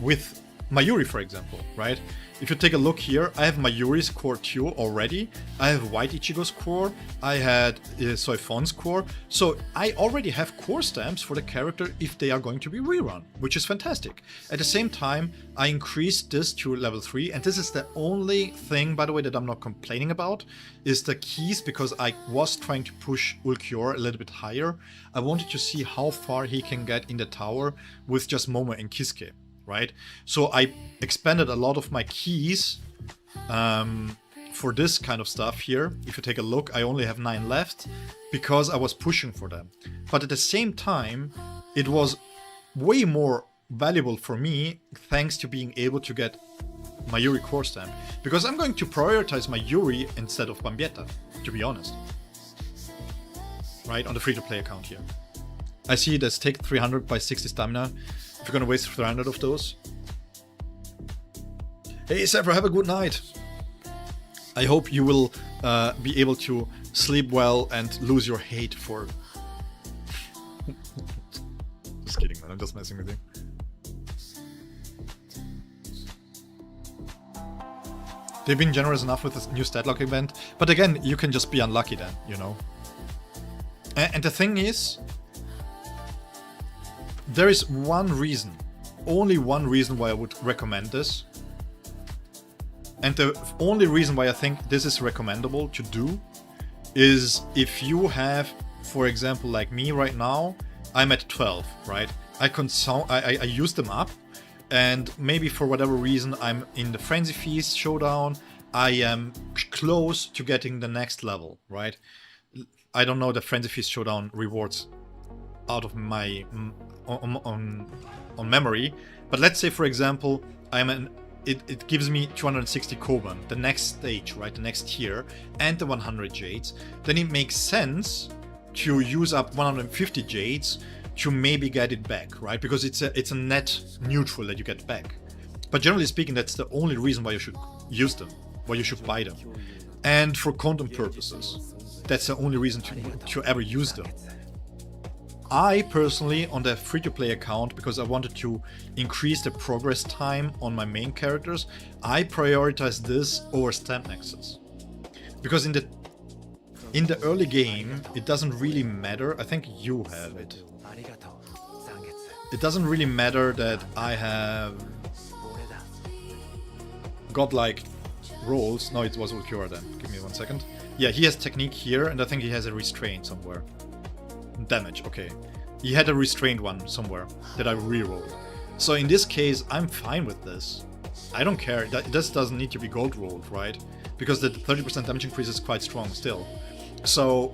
with Mayuri, for example, right? If you take a look here, I have Mayuri's core 2 already. I have White Ichigo's core. I had Soifon's core. So I already have core stamps for the character if they are going to be rerun, which is fantastic. At the same time, I increased this to level 3. And this is the only thing, by the way, that I'm not complaining about, is the keys, because I was trying to push Ulquiorra a little bit higher. I wanted to see how far he can get in the tower with just Momo and Kisuke. Right? So I expanded a lot of my keys for this kind of stuff here. If you take a look, I only have 9 left because I was pushing for them. But at the same time, it was way more valuable for me thanks to being able to get Mayuri core stamp. Because I'm going to prioritize Mayuri instead of Bambietta, to be honest. Right? On the free-to-play account here. I see it as take 300 by 60 stamina. If you're gonna waste 300 of those. Hey Sephra, have a good night. I hope you will be able to sleep well and lose your hate for... Just kidding, man. I'm just messing with you. They've been generous enough with this new stat lock event, but again, you can just be unlucky then, you know? And the thing is, there is one reason, only one reason why I would recommend this. And the only reason why I think this is recommendable to do is if you have, for example, like me right now, I'm at 12, right? I use them up, and maybe for whatever reason I'm in the Frenzy Feast showdown, I am close to getting the next level, right? I don't know the Frenzy Feast showdown rewards out of my on memory, but let's say for example it gives me 260 Koban, the next stage, right, the next tier, and the 100 Jades. Then it makes sense to use up 150 Jades to maybe get it back, right? Because it's a net neutral that you get back. But generally speaking, that's the only reason why you should use them, why you should buy them. And for content purposes, that's the only reason to ever use them. I personally, on the free-to-play account, because I wanted to increase the progress time on my main characters, I prioritize this over Stamp Nexus. Because in the early game, it doesn't really matter. I think you have it. It doesn't really matter that I have godlike rolls. No, it was Ulquiorra then. Give me 1 second. Yeah, he has technique here, and I think he has a restraint somewhere. Damage, okay. He had a restrained one somewhere that I rerolled. So in this case, I'm fine with this. I don't care. This doesn't need to be gold rolled, right? Because the 30% damage increase is quite strong still. So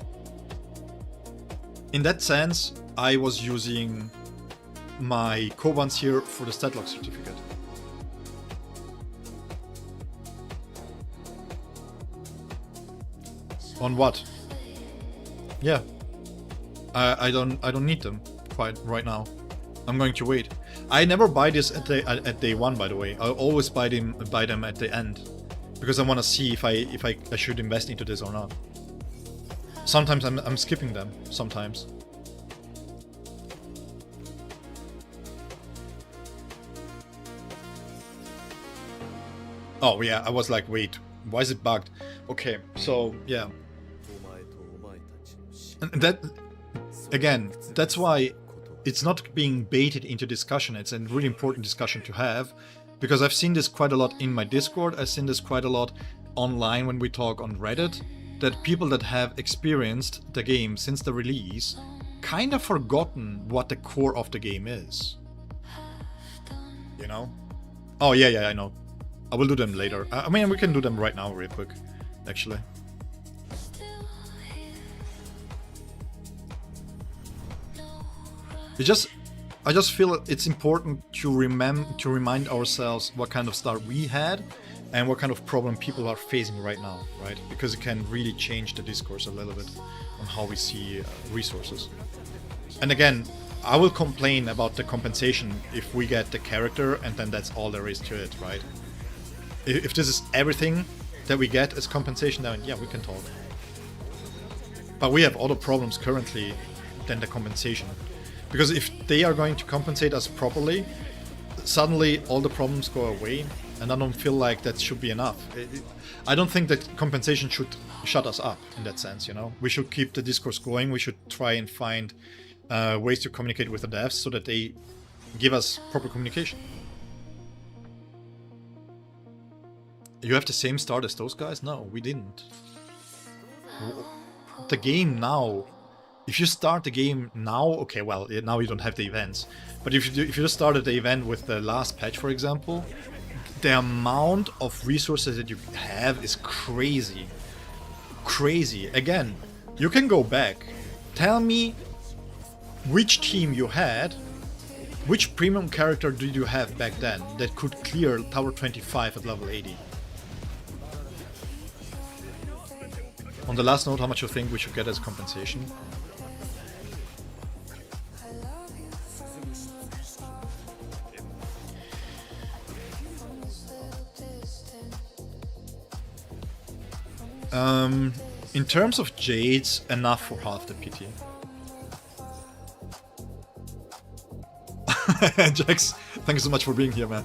in that sense, I was using my Kobans here for the stat lock certificate. On what? Yeah. I don't need them quite right now. I'm going to wait. I never buy this at day one, by the way. I always buy them at the end, because I want to see if I should invest into this or not. Sometimes I'm skipping them. Sometimes. Oh yeah, I was like, wait, why is it bugged? Okay, so yeah. And that, again, that's why it's not being baited into discussion. It's a really important discussion to have, because I've seen this quite a lot in my Discord. I've seen this quite a lot online when we talk on Reddit, that people that have experienced the game since the release kind of forgotten what the core of the game is. You know? Oh yeah, I know. I will do them later. I mean, we can do them right now real quick, actually. I just feel it's important to remind ourselves what kind of start we had and what kind of problem people are facing right now, right? Because it can really change the discourse a little bit on how we see resources. And again, I will complain about the compensation if we get the character and then that's all there is to it, right? If this is everything that we get as compensation, then yeah, we can talk. But we have other problems currently than the compensation. Because if they are going to compensate us properly, suddenly all the problems go away, and I don't feel like that should be enough. I don't think that compensation should shut us up in that sense, you know? We should keep the discourse going, we should try and find ways to communicate with the devs so that they give us proper communication. You have the same start as those guys? No, we didn't. The game now... If you start the game now, okay, well, now you don't have the events. But if you just started the event with the last patch, for example, the amount of resources that you have is crazy. Crazy. Again, you can go back. Tell me which team you had, which premium character did you have back then that could clear Tower 25 at level 80? On the last note, how much you think we should get as compensation? In terms of Jades, enough for half the pity. Jax, thank you so much for being here, man.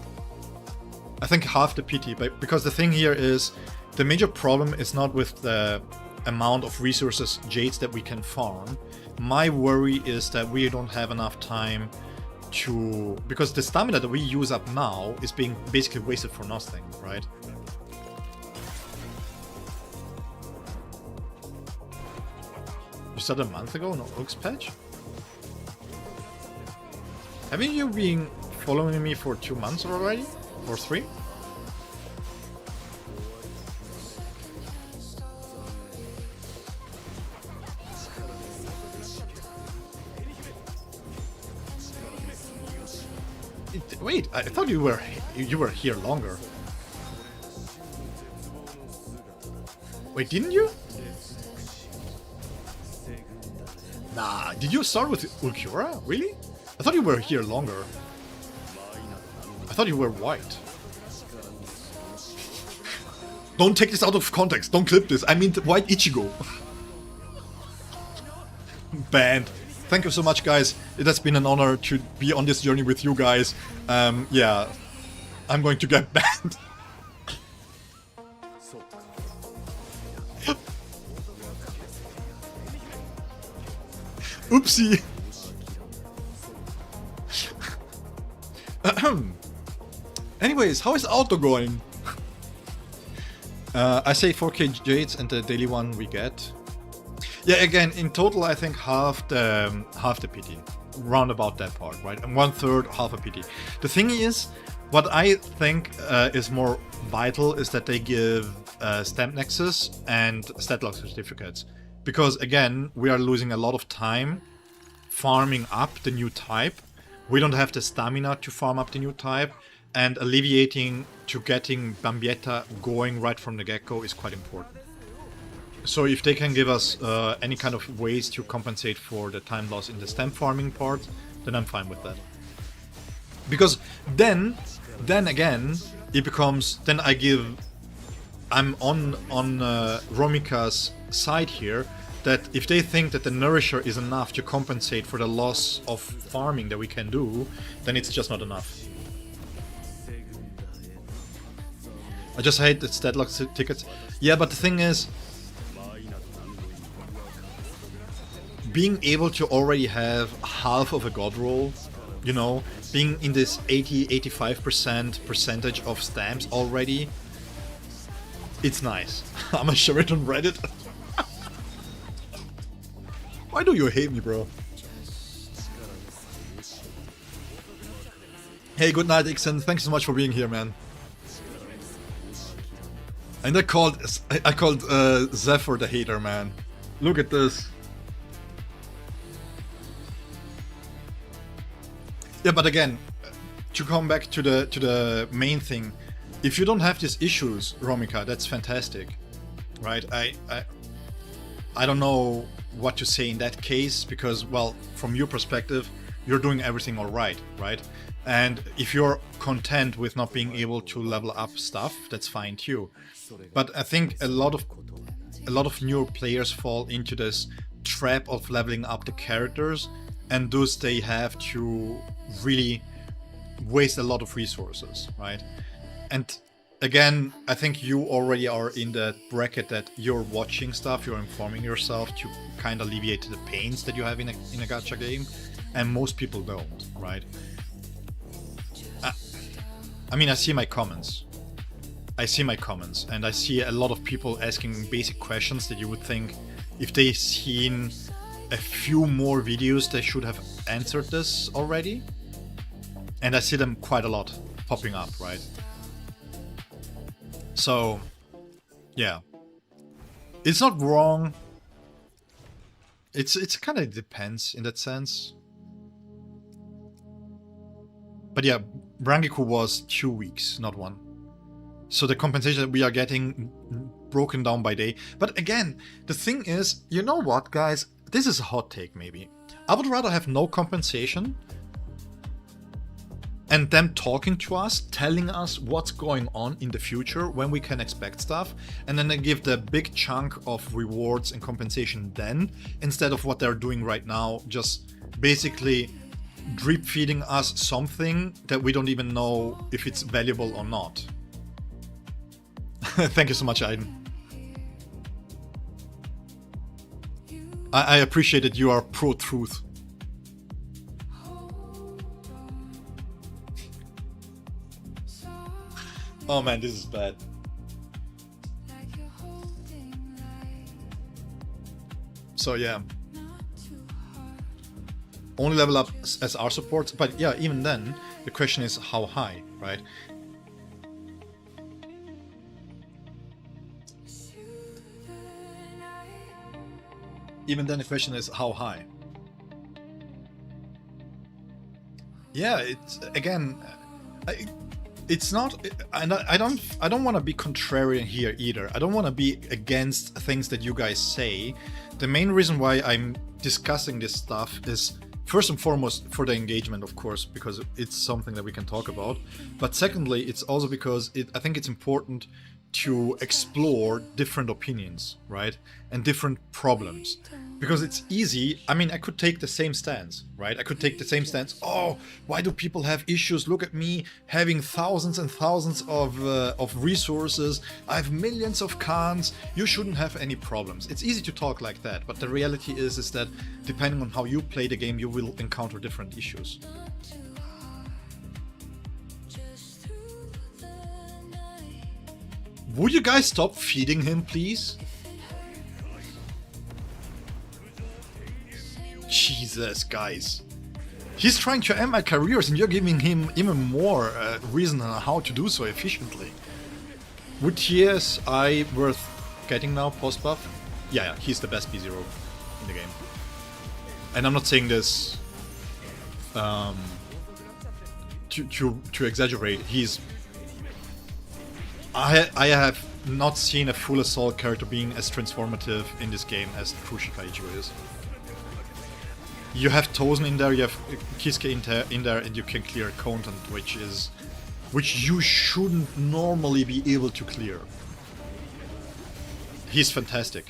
I think half the pity, but because the thing here is, the major problem is not with the amount of resources, Jades, that we can farm. My worry is that we don't have enough time to... because the stamina that we use up now is being basically wasted for nothing, right? You started a month ago, no Oaks patch? Haven't you been following me for 2 months already? Or 3? Wait, I thought you were here longer. Wait, didn't you? Nah, did you start with Ulquiorra? Really? I thought you were here longer. I thought you were white. Don't take this out of context. Don't clip this. I mean white Ichigo. Banned. Thank you so much, guys. It has been an honor to be on this journey with you guys. Yeah, I'm going to get banned. Oopsie. Anyways, how is auto going? I say 4k Jades and the daily one we get. Yeah, again, in total, I think half the pity, round about that part, right? And 1/3, half a pity. The thing is, what I think is more vital is that they give stamp nexus and stat lock certificates, because again, we are losing a lot of time farming up the new type. We don't have the stamina to farm up the new type, and alleviating to getting Bambietta going right from the get-go is quite important. So if they can give us any kind of ways to compensate for the time loss in the stamp farming part, then I'm fine with that. Because then again, it becomes, then I'm on Romika's side here, that if they think that the Nourisher is enough to compensate for the loss of farming that we can do, then it's just not enough. I just hate the stat lock tickets. Yeah, but the thing is, being able to already have half of a god roll, you know, being in this 80-85% percentage of stamps already, it's nice. I'm gonna share it on Reddit. Why do you hate me, bro? Hey, good night, Ixen. Thanks so much for being here, man. And I called Zephyr the hater, man. Look at this. Yeah, but again, to come back to the main thing, if you don't have these issues, Romika, that's fantastic, right? I don't know what to say in that case, because, well, from your perspective, you're doing everything all right, right? And if you're content with not being able to level up stuff, that's fine too. But I think a lot of newer players fall into this trap of leveling up the characters, and thus they have to really waste a lot of resources, right? And again, I think you already are in the bracket that you're watching stuff, you're informing yourself to kind of alleviate the pains that you have in a gacha game, and most people don't, right? I mean, I see my comments, and I see a lot of people asking basic questions that you would think, if they've seen a few more videos, they should have answered this already. And I see them quite a lot popping up, right? So, yeah. It's not wrong. It's kind of depends in that sense. But yeah, Rangiku was 2 weeks, not 1. So the compensation that we are getting broken down by day. But again, the thing is, you know what, guys? This is a hot take, maybe. I would rather have no compensation and them talking to us, telling us what's going on in the future, when we can expect stuff, and then they give the big chunk of rewards and compensation then, instead of what they're doing right now, just basically drip feeding us something that we don't even know if it's valuable or not. Thank you so much, Aiden. I appreciate that you are pro-truth. Oh man, this is bad. So yeah. Only level up as our support, but yeah, even then, the question is how high, right? Even then the question is how high. Yeah, it's again, it's not. I don't want to be contrarian here either. I don't want to be against things that you guys say. The main reason why I'm discussing this stuff is first and foremost for the engagement, of course, because it's something that we can talk about. But secondly, it's also because I think it's important to explore different opinions, right? And different problems. Because it's easy. I mean, I could take the same stance, right? I could take the same stance. Oh, why do people have issues? Look at me having thousands and thousands of resources. I have millions of cons. You shouldn't have any problems. It's easy to talk like that, but the reality is that depending on how you play the game, you will encounter different issues. Would you guys stop feeding him, please? Jesus, guys. He's trying to end my careers and you're giving him even more reason on how to do so efficiently. Would TSI worth getting now, post-buff? Yeah, he's the best B0 in the game. And I'm not saying this to exaggerate. He's... I have not seen a full assault character being as transformative in this game as Krushika Ichigo is. You have Tozen in there, you have Kisuke in there, and you can clear content, which you shouldn't normally be able to clear. He's fantastic.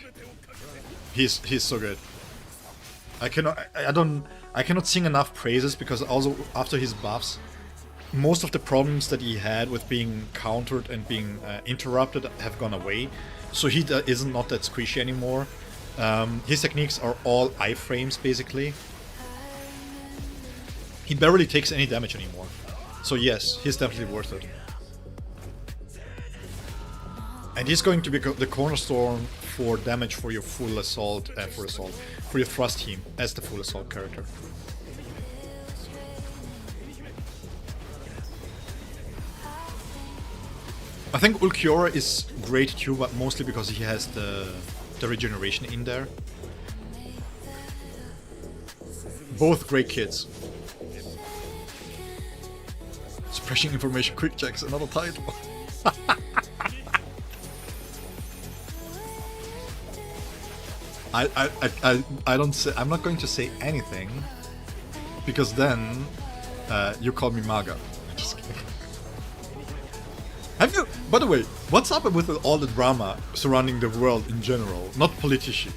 He's so good. I cannot sing enough praises, because also after his buffs, most of the problems that he had with being countered and being interrupted have gone away. So he is not that squishy anymore. His techniques are all iframes basically. He barely takes any damage anymore. So yes, he's definitely worth it. And he's going to be the cornerstone for damage for your full assault, for your thrust team as the full assault character. I think Ulquiorra is great too, but mostly because he has the regeneration in there. Both great kids. Suppressing information quick checks, another title. I don't say, I'm not going to say anything, because then you call me MAGA. Just kidding. Have you, by the way, what's up with all the drama surrounding the world in general? Not politicians,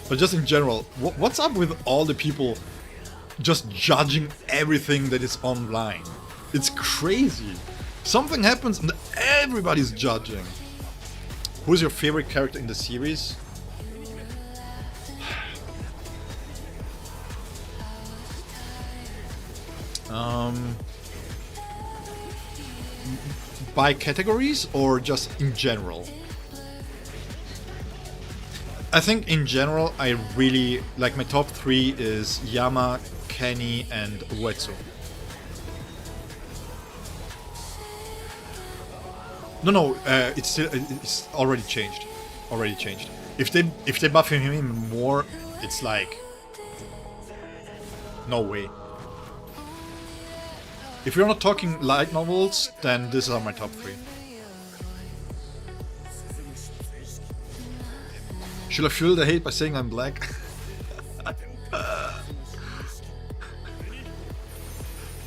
but just in general. What's up with all the people just judging everything that is online? It's crazy. Something happens and everybody's judging. Who's your favorite character in the series? By categories or just in general? I think in general I really like, my top 3 is Yama, Kenny and Uetsu. No, it's already changed. If they buff him even more, it's like no way. If you're not talking light novels, then these are my top 3. Should I fuel the hate by saying I'm black?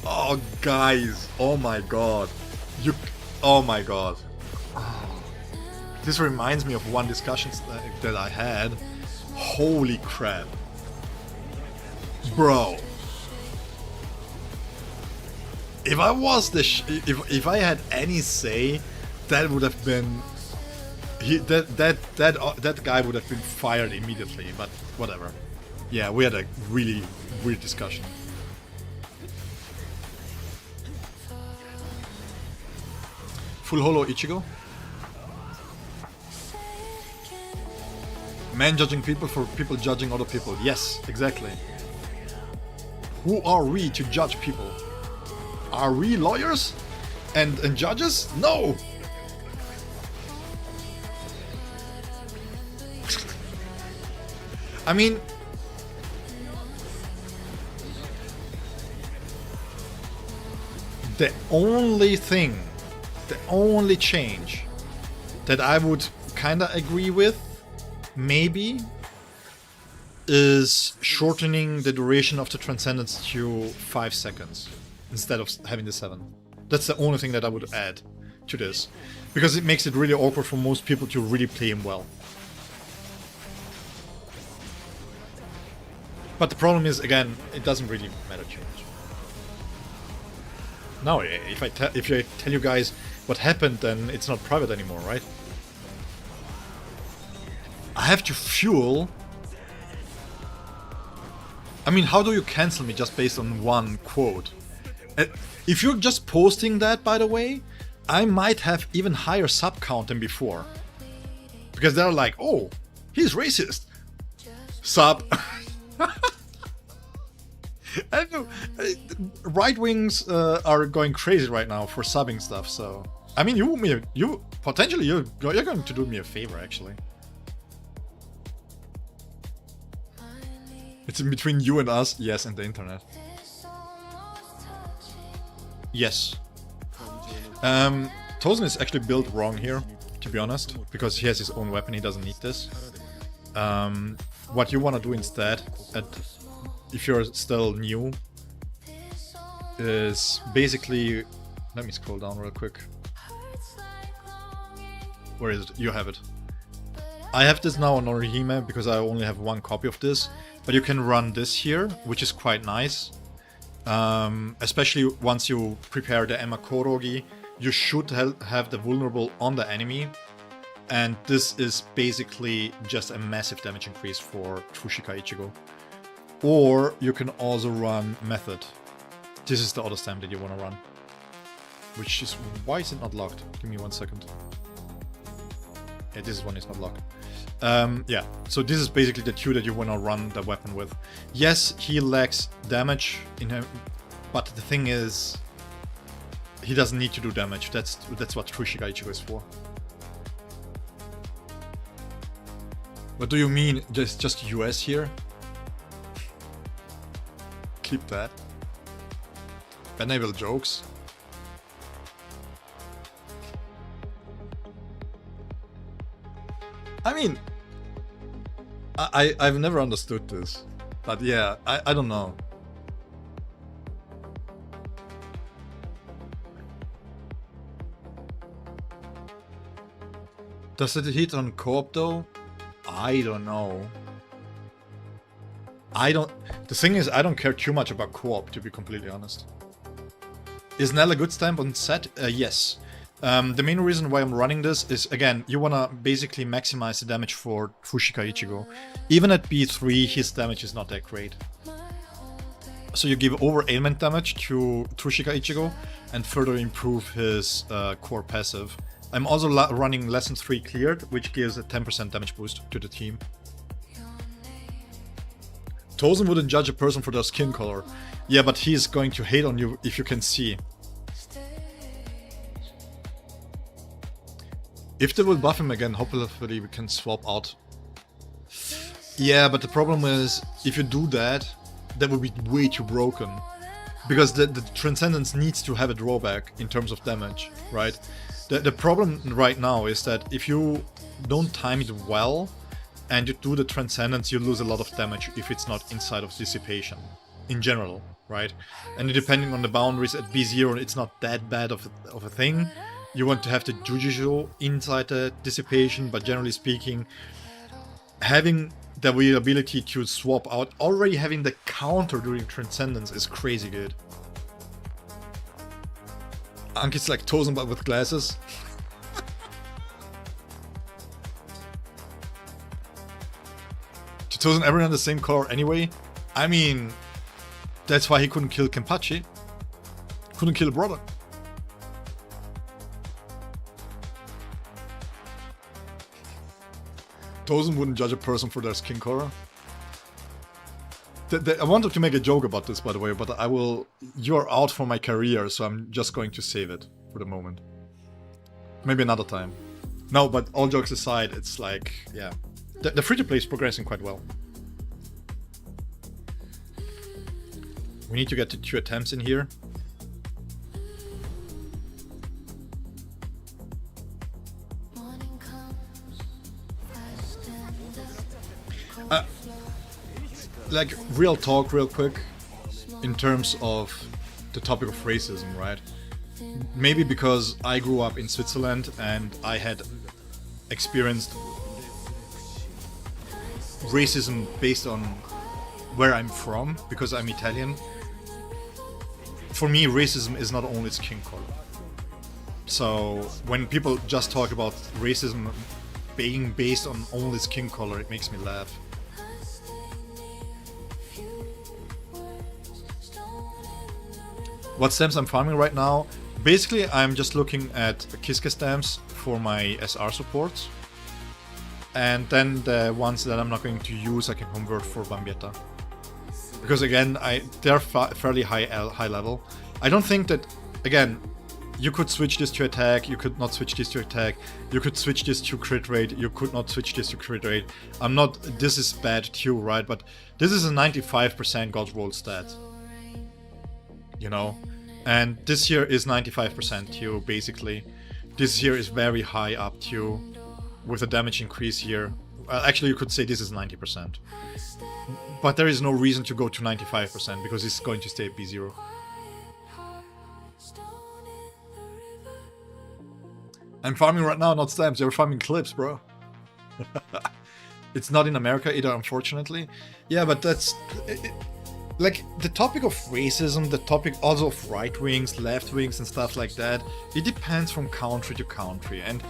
Oh, guys. Oh my god. Oh my god. This reminds me of one discussion that I had. Holy crap. Bro. If I was if I had any say, that would have been that guy would have been fired immediately, but whatever. Yeah, we had a really weird discussion. Full holo Ichigo. Man judging people for people judging other people. Yes, exactly. Who are we to judge people? Are we lawyers and judges? No! I mean, the only change that I would kinda agree with, maybe, is shortening the duration of the Transcendence to 5 seconds instead of having the 7. That's the only thing that I would add to this, because it makes it really awkward for most people to really play him well. But the problem is, again, it doesn't really matter too much. Now, if I tell you guys what happened, then it's not private anymore, right? I have to fuel. I mean, how do you cancel me just based on one quote? If you're just posting that, by the way, I might have even higher sub count than before. Because they're like, oh, he's racist. Sub. I know, right wings are going crazy right now for subbing stuff. So I mean, you potentially you're going to do me a favor, actually. It's in between you and us, yes, and the internet. Yes. Tozen is actually built wrong here, to be honest, because he has his own weapon. He doesn't need this. What you want to do instead, if you're still new, is basically... Let me scroll down real quick. Where is it? You have it. I have this now on Orihime because I only have one copy of this, but you can run this here, which is quite nice. Especially once you prepare the Emma Korogi, you should have the vulnerable on the enemy. And this is basically just a massive damage increase for Tsushika Ichigo. Or you can also run Method. This is the other stamp that you want to run. Which is... Why is it not locked? Give me 1 second. Yeah, this one is not locked. Yeah, so this is basically the two that you want to run the weapon with. Yes, he lacks damage in him, but the thing is, he doesn't need to do damage. That's what Tsushika Ichigo is for. What do you mean? Just US here? Keep that. Enable jokes. I mean, I've never understood this, but yeah, I don't know. Does it hit on co-op though? I don't know. The thing is, I don't care too much about co-op, to be completely honest. Is Nell a good stamp on set? Yes. The main reason why I'm running this is, again, you wanna basically maximize the damage for Tsushika Ichigo. Even at B3, his damage is not that great. So you give over ailment damage to Tsushika Ichigo and further improve his core passive. I'm also running Lesson 3 cleared, which gives a 10% damage boost to the team. Tozen wouldn't judge a person for their skin color. Yeah, but he's going to hate on you if you can see. If they will buff him again, hopefully we can swap out. Yeah, but the problem is, if you do that, that will be way too broken. Because the Transcendence needs to have a drawback in terms of damage, right? The problem right now is that if you don't time it well, and you do the Transcendence, you lose a lot of damage if it's not inside of Dissipation. in general, right? And depending on the boundaries at B0, it's not that bad of a thing. You want to have the Jujutsu inside the dissipation, but generally speaking, having the ability to swap out, already having the counter during Transcendence is crazy good. Anki's like Tozen but with glasses. To Tozen everyone the same color anyway? I mean, that's why he couldn't kill Kenpachi. Couldn't kill a brother. Tozen wouldn't judge a person for their skin color. I wanted to make a joke about this, by the way, but I will... You're out for my career, so I'm just going to save it for the moment. Maybe another time. No, but all jokes aside, it's like, yeah. The free-to-play is progressing quite well. We need to get to 2 attempts in here. Like, real talk, real quick, in terms of the topic of racism, right? Maybe because I grew up in Switzerland and I had experienced racism based on where I'm from, because I'm Italian. For me, racism is not only skin color. So when people just talk about racism being based on only skin color, it makes me laugh. What stamps I'm farming right now? Basically, I'm just looking at Kiske stamps for my SR supports. And then the ones that I'm not going to use, I can convert for Bambietta. Because again, they're fairly high level. I don't think that, again, you could switch this to attack, you could not switch this to attack, you could switch this to crit rate, you could not switch this to crit rate. This is bad too, right? But this is a 95% God's Roll stat. You know? And this here is 95% too, basically. This here is very high up too, with a damage increase here. Actually, you could say this is 90%. But there is no reason to go to 95% because it's going to stay at B0. I'm farming right now, not stamps. You're farming clips, bro. It's not in America either, unfortunately. Yeah, but that's... like, the topic of racism, the topic also of right wings, left wings and stuff like that, it depends from country to country. And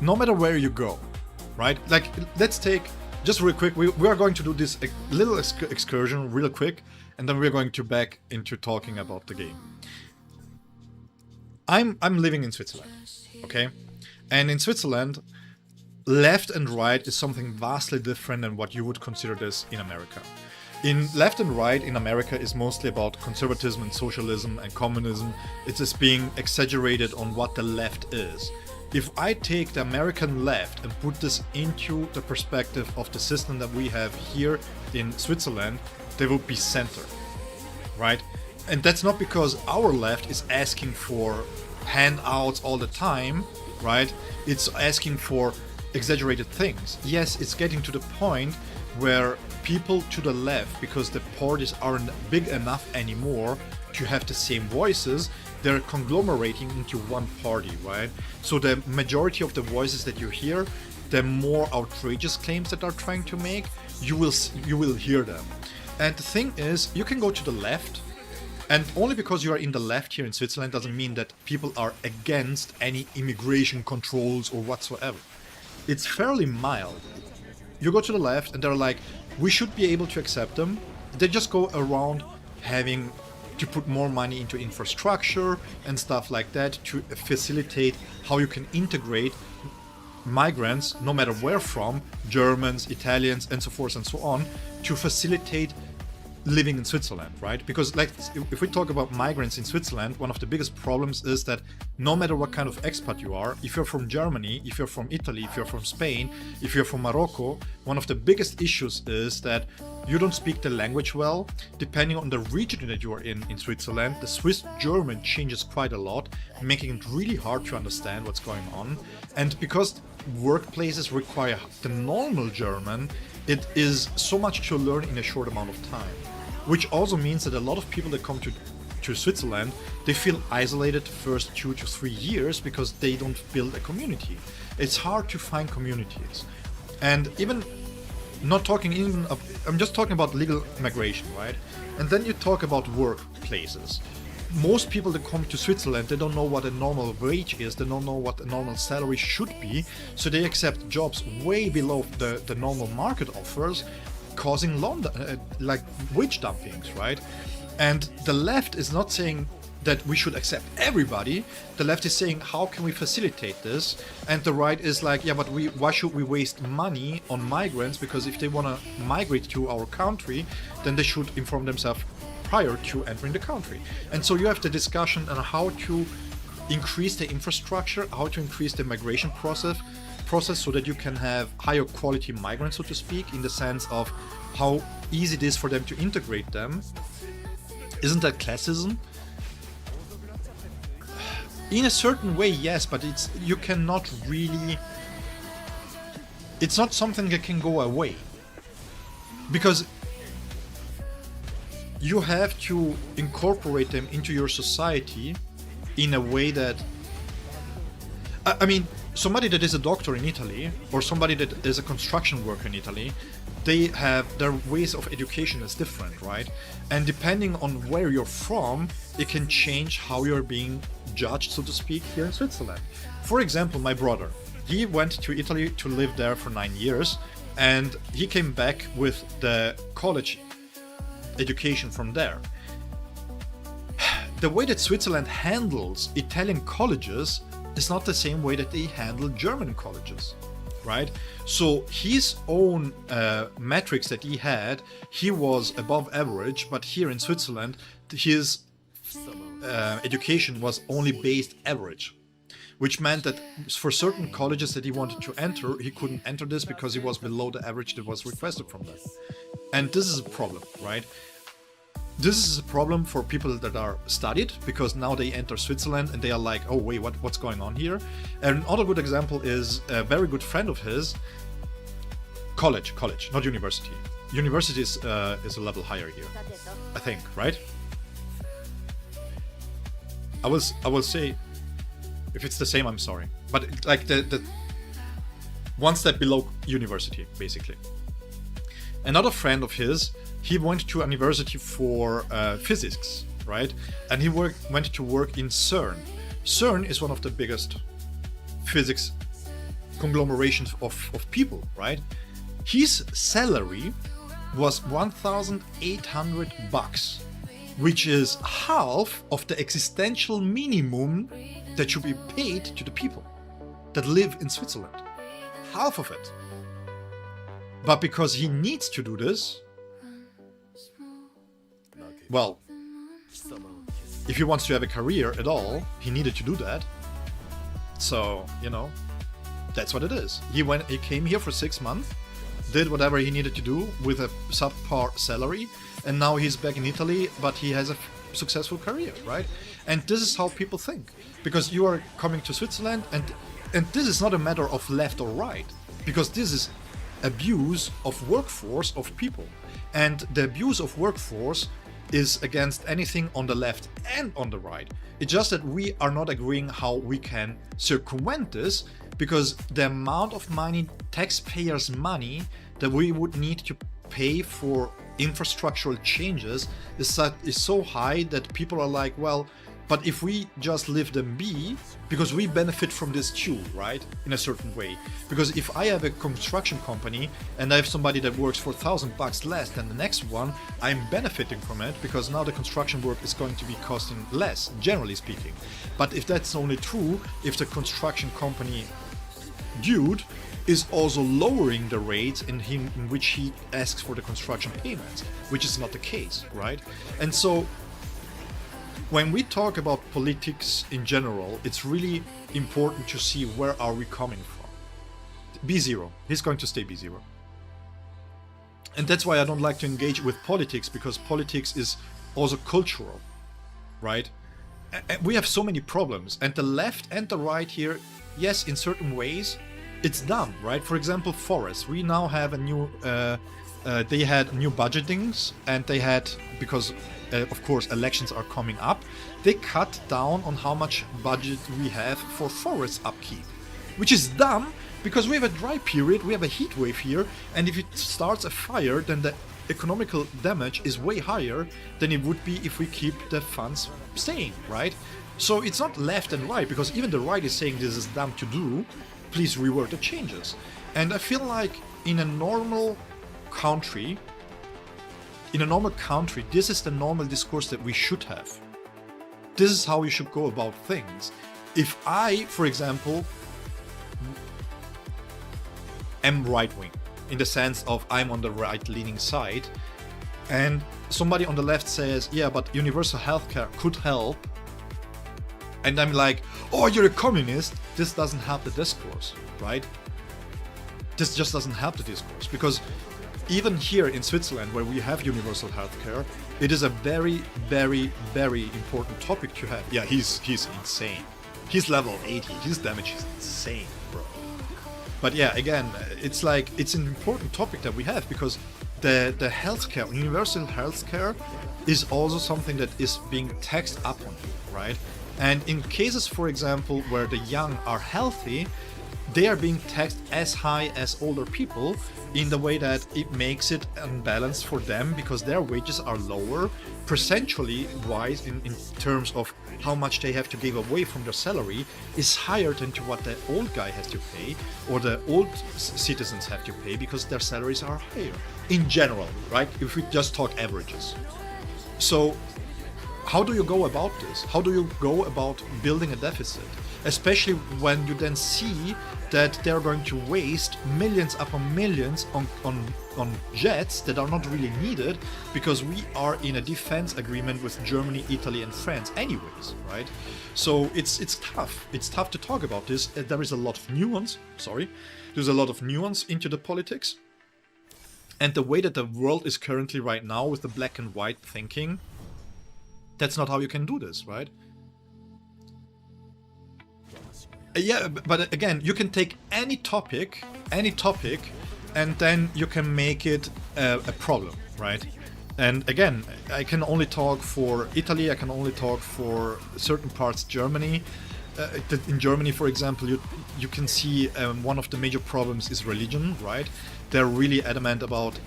no matter where you go, right? Like, let's take... just real quick, we are going to do this little excursion real quick, and then we're going to back into talking about the game. I'm living in Switzerland, okay? And in Switzerland, left and right is something vastly different than what you would consider this in America. In left and right in America is mostly about conservatism and socialism and communism. It's just being exaggerated on what the left is. If I take the American left and put this into the perspective of the system that we have here in Switzerland, they would be center, right? And that's not because our left is asking for handouts all the time, right? It's asking for exaggerated things. Yes, it's getting to the point where people to the left, because the parties aren't big enough anymore to have the same voices, they're conglomerating into one party, right? So the majority of the voices that you hear, the more outrageous claims that they're trying to make, you will hear them. And the thing is, you can go to the left, and only because you are in the left here in Switzerland doesn't mean that people are against any immigration controls or whatsoever. It's fairly mild. You go to the left and they're like, we should be able to accept them. They just go around having to put more money into infrastructure and stuff like that to facilitate how you can integrate migrants, no matter where from, Germans, Italians, and so forth and so on, to facilitate living in Switzerland, right? Because like, if we talk about migrants in Switzerland, one of the biggest problems is that no matter what kind of expat you are, if you're from Germany, if you're from Italy, if you're from Spain, if you're from Morocco, one of the biggest issues is that you don't speak the language well. Depending on the region that you are in Switzerland, the Swiss German changes quite a lot, making it really hard to understand what's going on. And because workplaces require the normal German, it is so much to learn in a short amount of time, which also means that a lot of people that come to Switzerland, they feel isolated the first 2 to 3 years because they don't build a community. It's hard to find communities. And even not talking even of, I'm just talking about legal migration, right? And then you talk about workplaces. Most people that come to Switzerland, they don't know what a normal wage is, they don't know what a normal salary should be, so they accept jobs way below the normal market offers, causing like wage dumpings, right? And the left is not saying that we should accept everybody. The left is saying, how can we facilitate this? And the right is like, yeah, but why should we waste money on migrants? Because if they want to migrate to our country, then they should inform themselves prior to entering the country. And so you have the discussion on how to increase the infrastructure, how to increase the migration process so that you can have higher quality migrants, so to speak, in the sense of how easy it is for them to integrate them. Isn't that classism? In a certain way, yes, but you cannot really... It's not something that can go away. Because you have to incorporate them into your society in a way that... I mean, somebody that is a doctor in Italy, or somebody that is a construction worker in Italy, they have their ways of education is different, right? And depending on where you're from, it can change how you're being judged, so to speak, here in Switzerland. For example, my brother, he went to Italy to live there for 9 years, and he came back with the college education from there. The way that Switzerland handles Italian colleges is not the same way that they handle German colleges, right? So his own metrics that he had, he was above average, but here in Switzerland, his education was only based average, which meant that for certain colleges that he wanted to enter, he couldn't enter this because he was below the average that was requested from them. And this is a problem, right? This is a problem for people that are studied, because now they enter Switzerland and they are like, oh wait, what's going on here? And another good example is a very good friend of his, college, not university. University is a level higher here, I think, right? I will say, if it's the same, I'm sorry, but like the one step below university, basically. Another friend of his, he went to university for physics, right? And he went to work in CERN. CERN is one of the biggest physics conglomerations of people, right? His salary was 1,800 bucks, which is half of the existential minimum that should be paid to the people that live in Switzerland. Half of it. But because he needs to do this, well, if he wants to have a career at all, he needed to do that. So, you know, that's what it is. He came here for 6 months, did whatever he needed to do with a subpar salary, and now he's back in Italy, but he has a successful career, right? And this is how people think. Because you are coming to Switzerland, and this is not a matter of left or right, because this is abuse of workforce of people. And the abuse of workforce is against anything on the left and on the right. It's just that we are not agreeing how we can circumvent this, because the amount of money, taxpayers' money, that we would need to pay for infrastructural changes is so high that people are like, well, but if we just leave them be, because we benefit from this too, right? In a certain way. Because if I have a construction company and I have somebody that works for 1,000 bucks less than the next one, I'm benefiting from it, because now the construction work is going to be costing less, generally speaking. But if that's only true, if the construction company dude is also lowering the rates in which he asks for the construction payments, which is not the case, right? And so when we talk about politics in general, it's really important to see where are we coming from. B0, he's going to stay B0. And that's why I don't like to engage with politics, because politics is also cultural, right? We have so many problems, and the left and the right here, yes, in certain ways, it's dumb, right? For example, forests. We now have a new, they had new budgetings, and they had, because of course elections are coming up, they cut down on how much budget we have for forest upkeep, which is dumb because we have a dry period, we have a heat wave here, and if it starts a fire, then the economical damage is way higher than it would be if we keep the funds staying, right? So it's not left and right, because even the right is saying this is dumb to do, please reword the changes. And I feel like in a normal country, this is the normal discourse that we should have. This is how we should go about things. If I, for example, am right-wing, in the sense of I'm on the right-leaning side, and somebody on the left says, yeah, but universal healthcare could help, and I'm like, oh, you're a communist, this doesn't help the discourse, right? This just doesn't help the discourse, because even here in Switzerland, where we have universal healthcare, it is a very, very, very important topic to have. Yeah, he's insane. He's level 80, his damage is insane, bro. But yeah, again, it's like, it's an important topic that we have, because the healthcare, universal healthcare, is also something that is being taxed upon, right? And in cases, for example, where the young are healthy, they are being taxed as high as older people, in the way that it makes it unbalanced for them, because their wages are lower percentually wise, in terms of how much they have to give away from their salary is higher than to what the old guy has to pay, or the old citizens have to pay, because their salaries are higher in general, right? If we just talk averages. So how do you go about this? How do you go about building a deficit? Especially when you then see that they're going to waste millions upon millions on jets that are not really needed, because we are in a defense agreement with Germany, Italy and France anyways, right? So it's tough. It's tough to talk about this. There is a lot of nuance, there's a lot of nuance into the politics. And the way that the world is currently right now, with the black and white thinking, that's not how you can do this, right? Yeah, but again, you can take any topic, and then you can make it a problem, right? And again, I can only talk for Italy, I can only talk for certain parts Germany. In Germany, for example, you can see one of the major problems is religion, right? They're really adamant about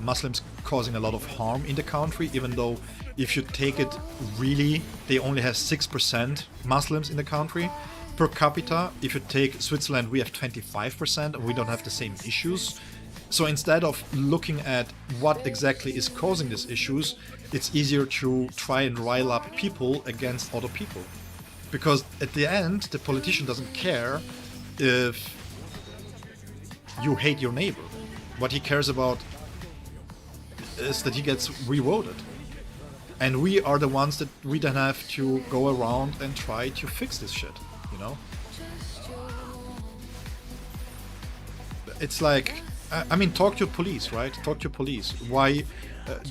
Muslims causing a lot of harm in the country, even though if you take it really, they only have 6% Muslims in the country. Per capita, if you take Switzerland, we have 25% and we don't have the same issues. So instead of looking at what exactly is causing these issues, it's easier to try and rile up people against other people. Because at the end, the politician doesn't care if you hate your neighbor. What he cares about is that he gets re-voted. And we are the ones that we then have to go around and try to fix this shit, you know? It's like, I mean, talk to your police, right? Talk to your police. Why?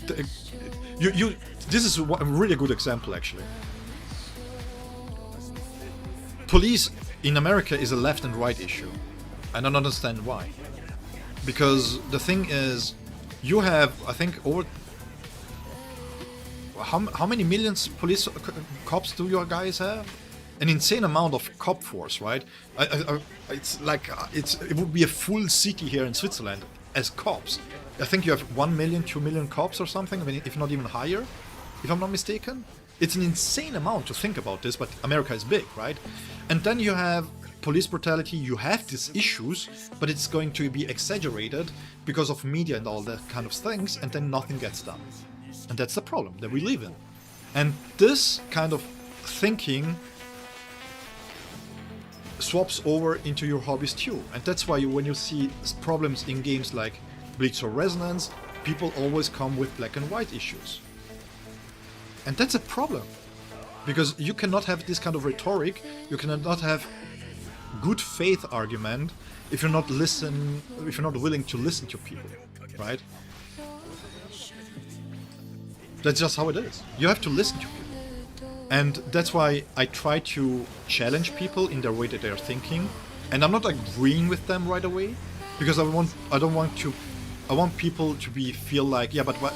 This is a really good example, actually. Police in America is a left and right issue. I don't understand why. Because the thing is, you have, I think, over... How many millions police cops do your guys have? An insane amount of cop force, right? It's like it would be a full city here in Switzerland as cops. I think you have 1 million, 2 million cops or something. I mean, if not even higher, if I'm not mistaken. It's an insane amount to think about this, but America is big, right? And then you have police brutality. You have these issues, but it's going to be exaggerated because of media and all that kind of things, and then nothing gets done. And that's the problem that we live in. And this kind of thinking swaps over into your hobbies too. And that's why when you see problems in games like Bleach or Resonance, people always come with black and white issues. And that's a problem. Because you cannot have this kind of rhetoric, you cannot have good faith argument if you're not willing to listen to people, right? That's just how it is. You have to listen to people. And that's why I try to challenge people in their way that they're thinking. and I'm not agreeing with them right away, because I want people to feel like, yeah, but what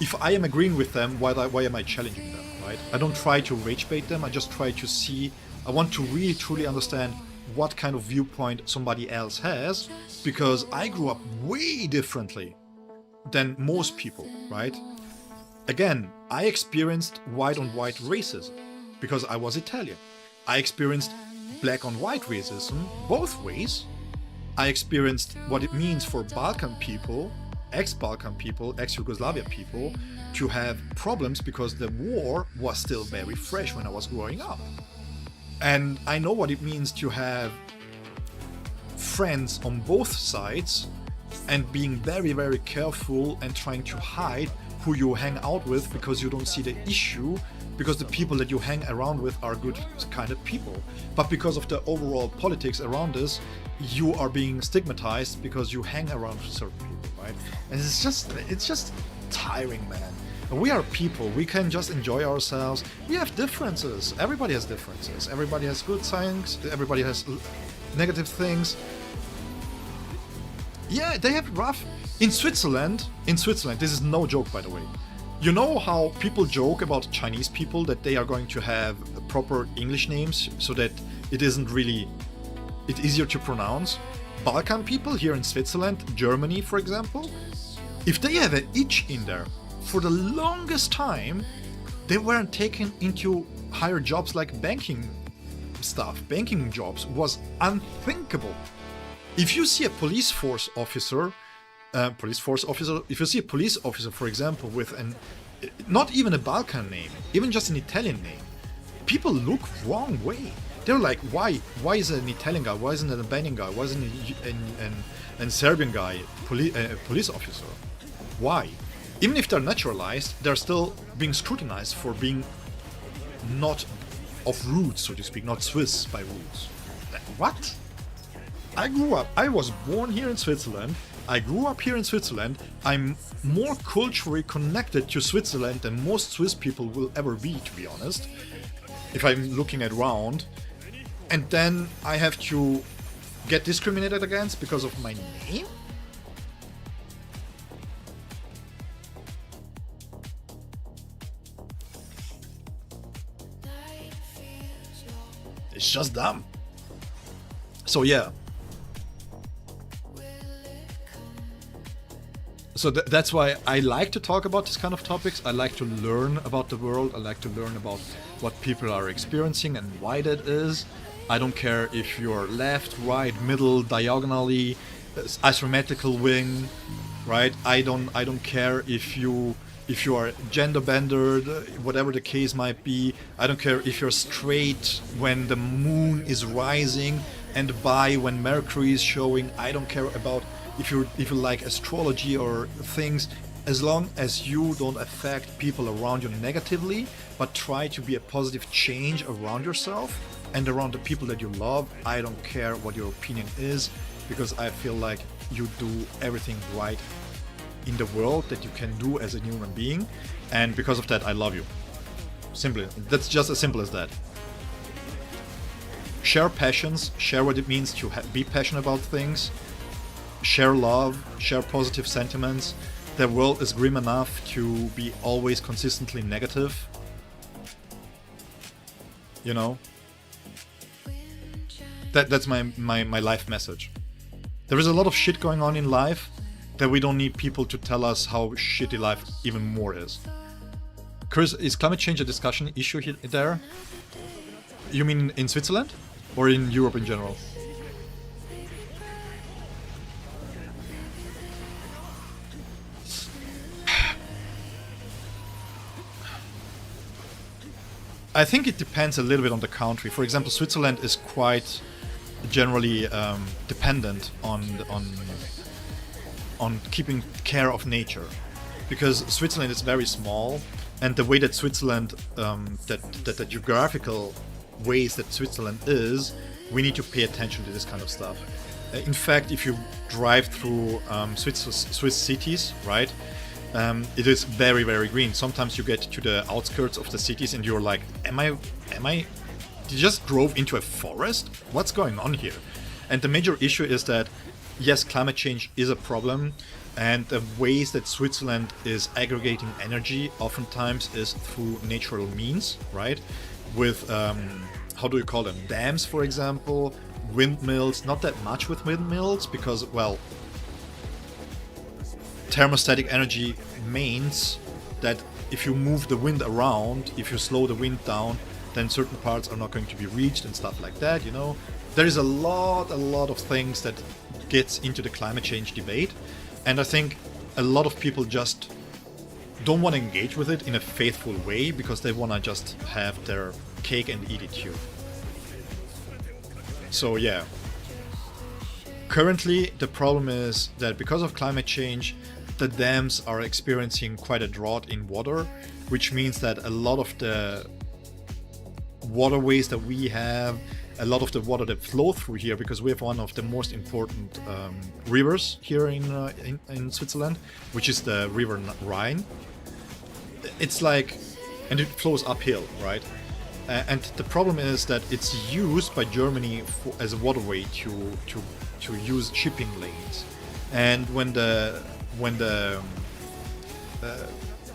if I am agreeing with them, why am I challenging them, right? I don't try to rage bait them, I just try to see, I want to really truly understand what kind of viewpoint somebody else has, because I grew up way differently than most people, right? Again, I experienced white on white racism because I was Italian. I experienced black on white racism both ways. I experienced what it means for Balkan people, ex-Balkan people, ex-Yugoslavia people, to have problems because the war was still very fresh when I was growing up. And I know what it means to have friends on both sides and being very, very careful and trying to hide who you hang out with because you don't see the issue, because the people that you hang around with are good kind of people. But because of the overall politics around us, you are being stigmatized because you hang around certain people, right? And it's just tiring, man. We are people, we can just enjoy ourselves. We have differences, everybody has differences. Everybody has good things, everybody has negative things. Yeah, they have rough. In Switzerland, this is no joke, by the way. You know how people joke about Chinese people that they are going to have proper English names so that it's easier to pronounce? Balkan people here in Switzerland, Germany, for example, if they have an itch in there, for the longest time, they weren't taken into higher jobs like banking stuff. Banking jobs was unthinkable. If you see a police force officer, if you see a police officer, for example, with not even a Balkan name, even just an Italian name, people look wrong way. They're like, why is an Italian guy? Why isn't it a Albanian guy? Why isn't a Serbian guy a police officer? Why? Even if they're naturalized, they're still being scrutinized for being not of roots, so to speak, not Swiss by roots. Like, what? I was born here in Switzerland. I grew up here in Switzerland. I'm more culturally connected to Switzerland than most Swiss people will ever be, to be honest, if I'm looking around. And then I have to get discriminated against because of my name? It's just dumb. So yeah. So that's why I like to talk about this kind of topics. I like to learn about the world. I like to learn about what people are experiencing and why that is. I don't care if you're left, right, middle, diagonally, asymmetrical wing, right? I don't care if you are gender bendered, whatever the case might be. I don't care if you're straight when the moon is rising and bi when Mercury is showing. I don't care about if you like astrology or things, as long as you don't affect people around you negatively, but try to be a positive change around yourself and around the people that you love. I don't care what your opinion is, because I feel like you do everything right in the world that you can do as a human being, and because of that I love you. Simply, that's just as simple as that. Share passions, share what it means to be passionate about things, share love, share positive sentiments. The world is grim enough to be always consistently negative. You know? That's my life message. There is a lot of shit going on in life that we don't need people to tell us how shitty life even more is. Chris, is climate change a discussion issue here, there? You mean in Switzerland? Or in Europe in general? I think it depends a little bit on the country. For example, Switzerland is quite generally dependent on keeping care of nature, because Switzerland is very small, and the way that Switzerland, that the geographical ways that Switzerland is, we need to pay attention to this kind of stuff. In fact, if you drive through Swiss cities, right, it is very, very green. Sometimes you get to the outskirts of the cities and you're like, am I you just drove into a forest? What's going on here? And the major issue is that, yes, climate change is a problem, and the ways that Switzerland is aggregating energy oftentimes is through natural means, right? With, how do you call them? Dams, for example, windmills, not that much with windmills, because, well, thermostatic energy means that if you move the wind around, if you slow the wind down, then certain parts are not going to be reached and stuff like that, you know. There is a lot of things that gets into the climate change debate, and I think a lot of people just don't want to engage with it in a faithful way because they want to just have their cake and eat it too. So yeah. Currently, the problem is that because of climate change, the dams are experiencing quite a drought in water, which means that a lot of the waterways that we have, a lot of the water that flow through here, because we have one of the most important rivers here in Switzerland, which is the river Rhine. It's like, and it flows uphill, right? And the problem is that it's used by Germany as a waterway to use shipping lanes. And when the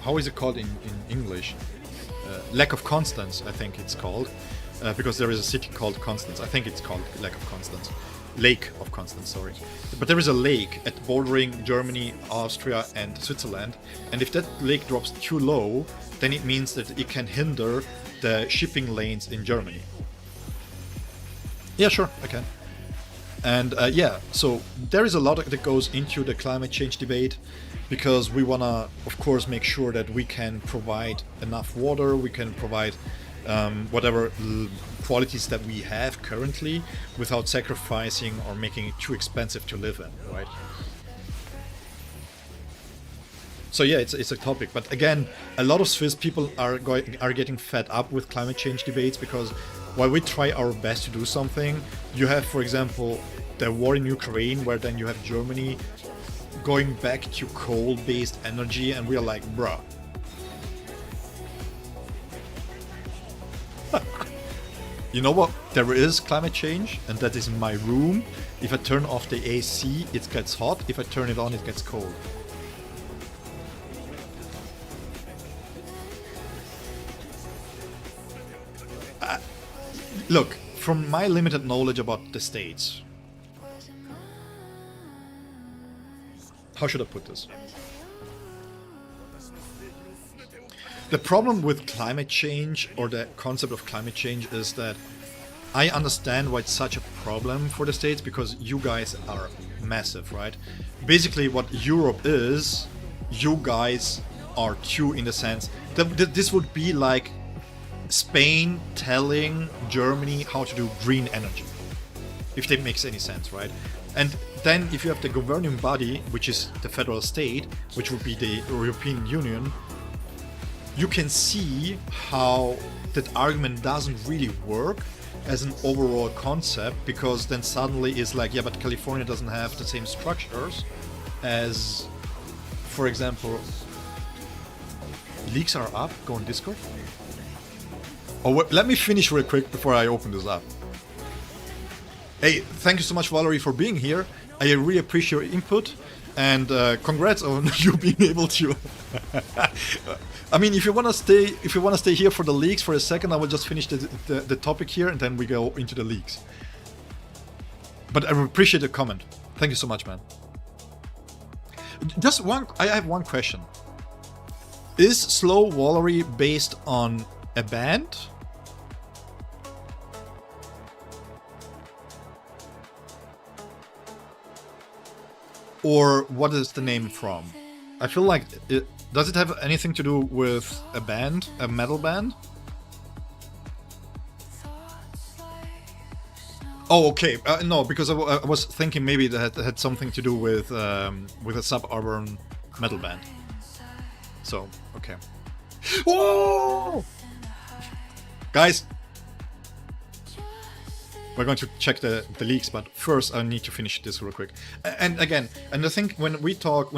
how is it called in English? Lack of Constance, I think it's called, because there is a city called Constance. I think it's called Lake of Constance, sorry. But there is a lake at bordering Germany, Austria, and Switzerland, and if that lake drops too low, then it means that it can hinder the shipping lanes in Germany. Yeah, sure, I can. And yeah, so there is a lot that goes into the climate change debate, because we want to, of course, make sure that we can provide enough water, we can provide whatever qualities that we have currently without sacrificing or making it too expensive to live in, right? So yeah, it's a topic, but again, a lot of Swiss people are getting fed up with climate change debates, because while we try our best to do something, you have, for example, the war in Ukraine, where then you have Germany going back to coal-based energy, and we are like, bruh. You know what? There is climate change, and that is in my room. If I turn off the AC, it gets hot. If I turn it on, it gets cold. Look, from my limited knowledge about the States, how should I put this? The problem with climate change, or the concept of climate change, is that I understand why it's such a problem for the States, because you guys are massive, right? Basically what Europe is, you guys are too, in the sense that this would be like Spain telling Germany how to do green energy, if that makes any sense, right? And then if you have the governing body, which is the federal state, which would be the European Union, you can see how that argument doesn't really work as an overall concept, because then suddenly it's like, yeah, but California doesn't have the same structures as, for example, leaks are up. Go on Discord. Oh, let me finish real quick before I open this up. Hey, thank you so much, Valerie, for being here. I really appreciate your input, and congrats on you being able to. I mean, if you want to stay here for the leaks for a second, I will just finish the topic here, and then we go into the leaks. But I appreciate the comment. Thank you so much, man. Just one. I have one question. Is Slow Wallery based on a band? Or what is the name from? I feel like does it have anything to do with a band, a metal band? Oh, okay. No, because I was thinking maybe that had something to do with a suburban metal band. So, okay. Oh! Guys, we're going to check the leaks, but first I need to finish this real quick. And again, and I think when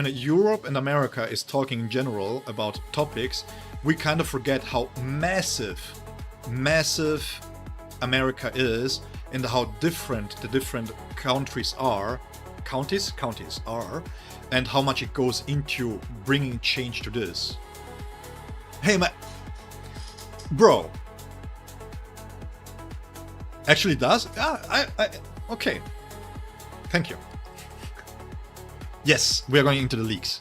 Europe and America is talking in general about topics, we kind of forget how massive America is and how different the different countries are, counties are, and how much it goes into bringing change to this. Hey man, bro. Actually does? Okay. Thank you. Yes, we are going into the leaks.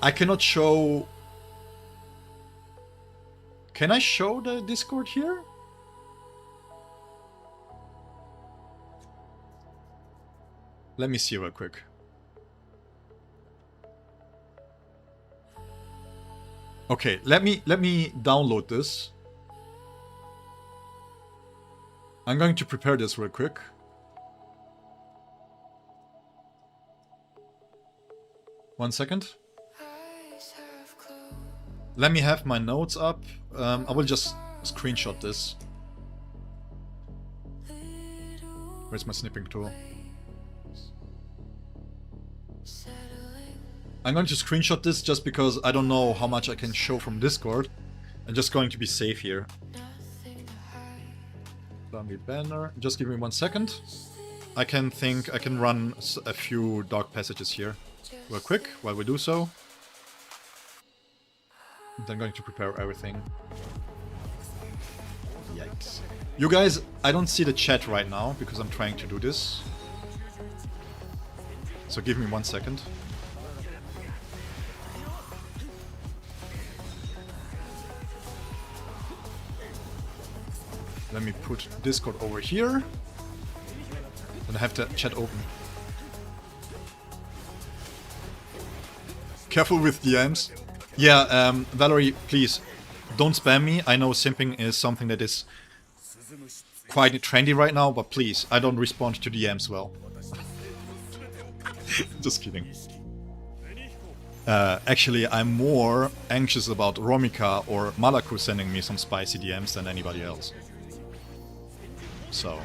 I cannot show... Can I show the Discord here? Let me see real quick. Okay, let me download this. I'm going to prepare this real quick. One second. Let me have my notes up. I will just screenshot this. Where's my snipping tool? I'm going to screenshot this just because I don't know how much I can show from Discord. I'm just going to be safe here. Zombie banner. Just give me 1 second. I can run a few dark passages here real quick while we do so. And I'm going to prepare everything. Yikes. You guys, I don't see the chat right now because I'm trying to do this. So give me 1 second. Let me put Discord over here. And I have the chat open. Careful with DMs. Yeah, Valerie, please, don't spam me. I know simping is something that is quite trendy right now, but please, I don't respond to DMs well. Just kidding. Actually, I'm more anxious about Romika or Malaku sending me some spicy DMs than anybody else. So...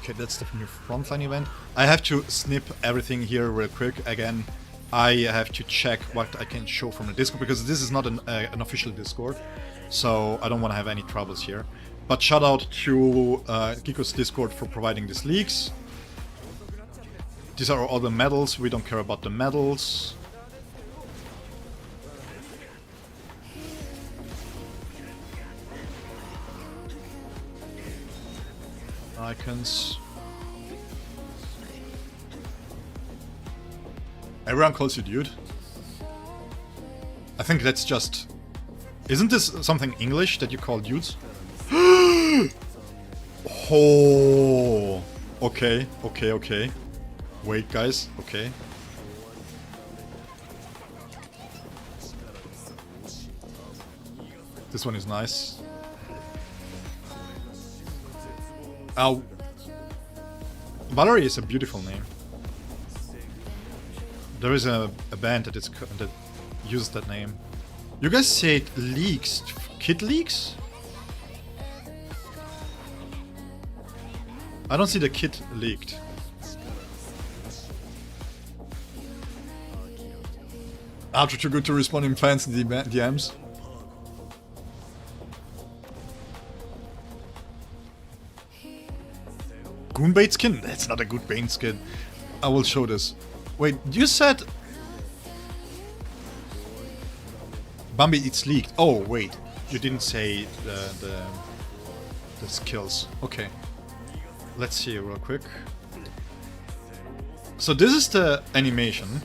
Okay, that's the new frontline event. I have to snip everything here real quick. Again, I have to check what I can show from the Discord, because this is not an official Discord, so I don't want to have any troubles here. But shout out to Kiko's Discord for providing these leaks. These are all the medals. We don't care about the medals. Icons. Everyone calls you dude. I think that's just... Isn't this something English that you call dudes? Oh, okay, okay, okay. Wait, guys, okay. This one is nice. Valerie is a beautiful name. There is a band that uses that name. You guys say it leaks. Kid leaks? I don't see the kid leaked. Ultra too good to respond in fans DMs. Goonbait skin? That's not a good Bane skin. I will show this. Wait, you said... Bambi, it's leaked. Oh, wait. You didn't say the skills. Okay. Let's see real quick. So this is the animation.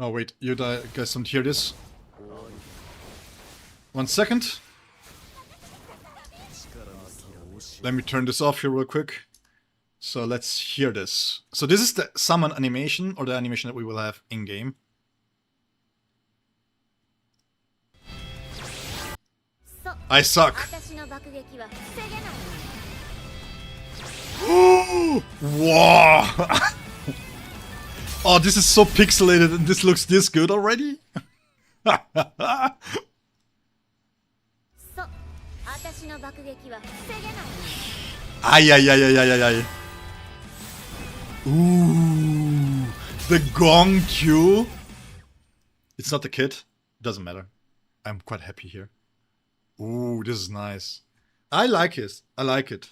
Oh wait, you guys don't hear this? 1 second. Let me turn this off here real quick. So let's hear this. So this is the summon animation, or the animation that we will have in-game. I suck. 私の爆撃は防げない。 Wow. Oh, this is so pixelated and this looks this good already? そう、私の爆撃は防げない。 Ay, ay, ay, ay, ay, ay, ay. Ooh, the gong cue. It's not the kid. Doesn't matter. I'm quite happy here. Ooh, this is nice. I like it. I like it.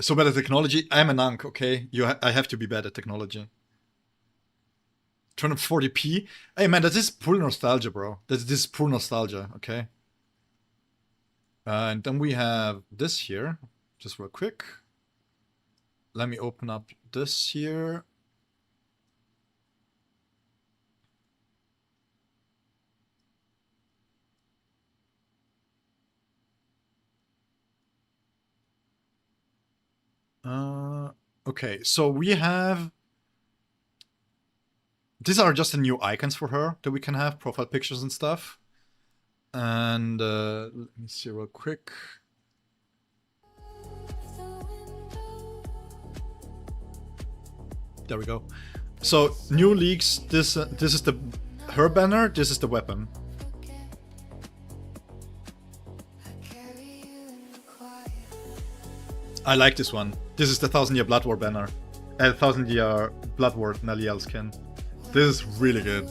So bad at technology. I'm an Ankh, okay? I have to be bad at technology. 240p. Hey man, that is pure nostalgia, bro. This is pure nostalgia, okay? And then we have this here, just real quick. Let me open up this here. Okay, so we have... These are just the new icons for her that we can have, profile pictures and stuff. And let me see real quick. There we go. So new leaks. This is the her banner. This is the weapon. I like this one. This is the 1000-year Blood War banner. 1000-year Blood War Naliel skin. This is really good.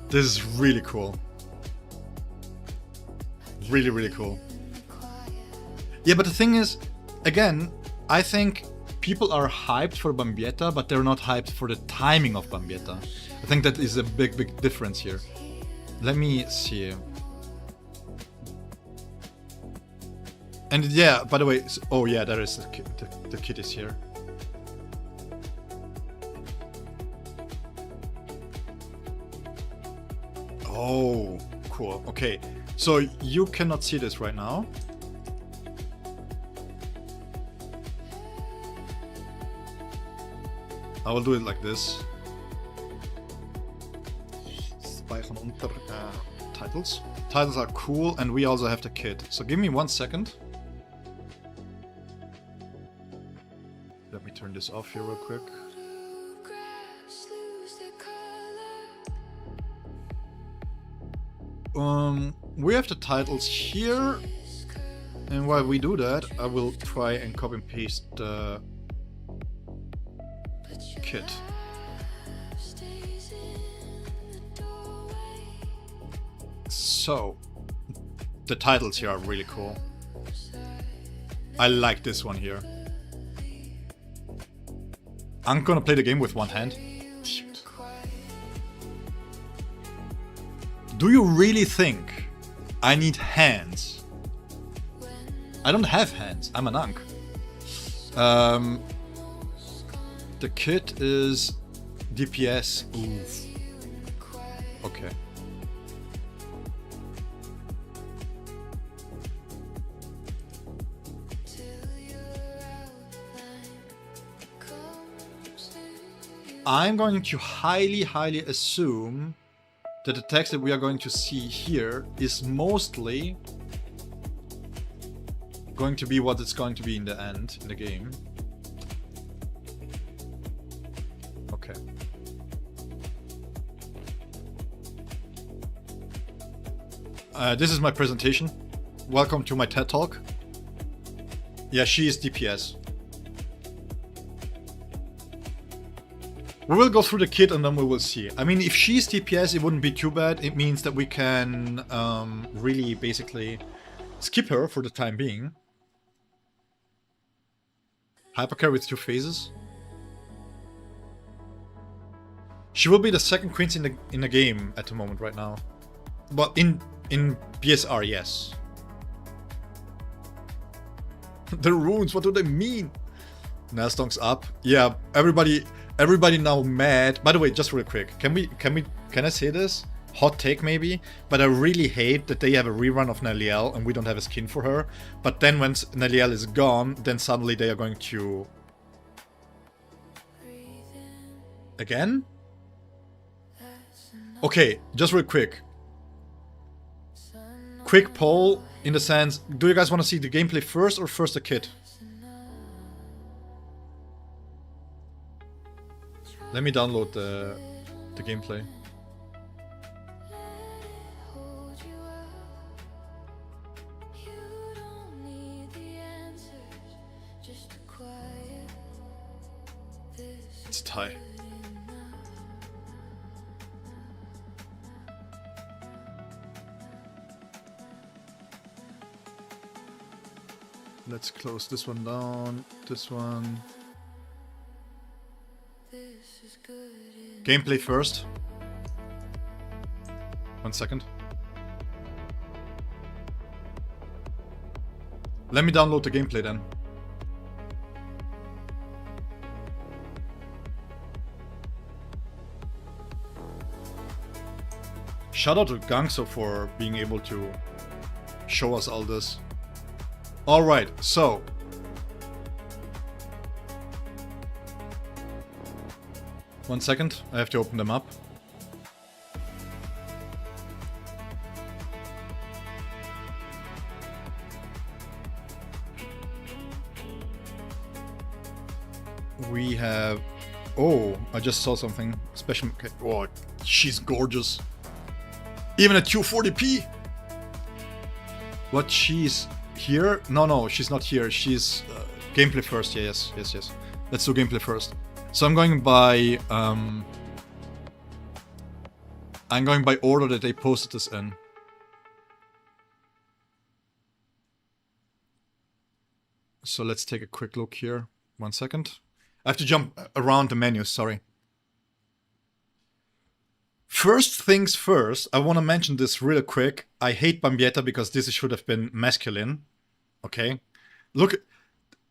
This is really cool. Really, really cool. Yeah, but the thing is, again, I think people are hyped for Bambietta, but they're not hyped for the timing of Bambietta. I think that is a big, big difference here. Let me see. And yeah, by the way, oh yeah, there is the kid is here. Oh, cool. Okay, so you cannot see this right now. I will do it like this. Speichern unter titles. Titles are cool, and we also have the kid. So give me 1 second. Let me turn this off here real quick. We have the titles here, and while we do that, I will try and copy and paste the kit. So, the titles here are really cool. I like this one here. I'm gonna play the game with one hand. Shoot. Do you really think I need hands? I don't have hands. I'm an Ankh. The kit is DPS. Oof. Okay. I'm going to highly assume that the text that we are going to see here is mostly going to be what it's going to be in the end, in the game. Okay. This is my presentation. Welcome to my TED Talk. Yeah, she is DPS. We will go through the kit and then we will see. I mean, if she's DPS, it wouldn't be too bad. It means that we can really basically skip her for the time being. Hypercar with 2 phases. She will be the second queen in the game at the moment right now. But in BSR, yes. The runes, what do they mean? Nastong's up. Yeah, everybody now mad. By the way, just real quick, can I say this? Hot take maybe, but I really hate that they have a rerun of Naliel and we don't have a skin for her. But then when Naliel is gone, then suddenly they are going to... Okay, just real quick. Quick poll in the sense, do you guys want to see the gameplay first or first the kit? Let me download the gameplay. It's Thai. Let's close this one down. This one. Gameplay first. 1 second. Let me download the gameplay then. Shout out to Gangso for being able to show us all this. Alright, so. One second, I have to open them up. We have... Oh, I just saw something special. Okay. Oh, she's gorgeous. Even at 240p. What, she's here? No, she's not here. She's gameplay first. Yeah, yes. Let's do gameplay first. So I'm going by order that they posted this in. So let's take a quick look here. 1 second. I have to jump around the menu, sorry. First things first, I want to mention this real quick. I hate Bambietta because this should have been masculine. Okay? Look,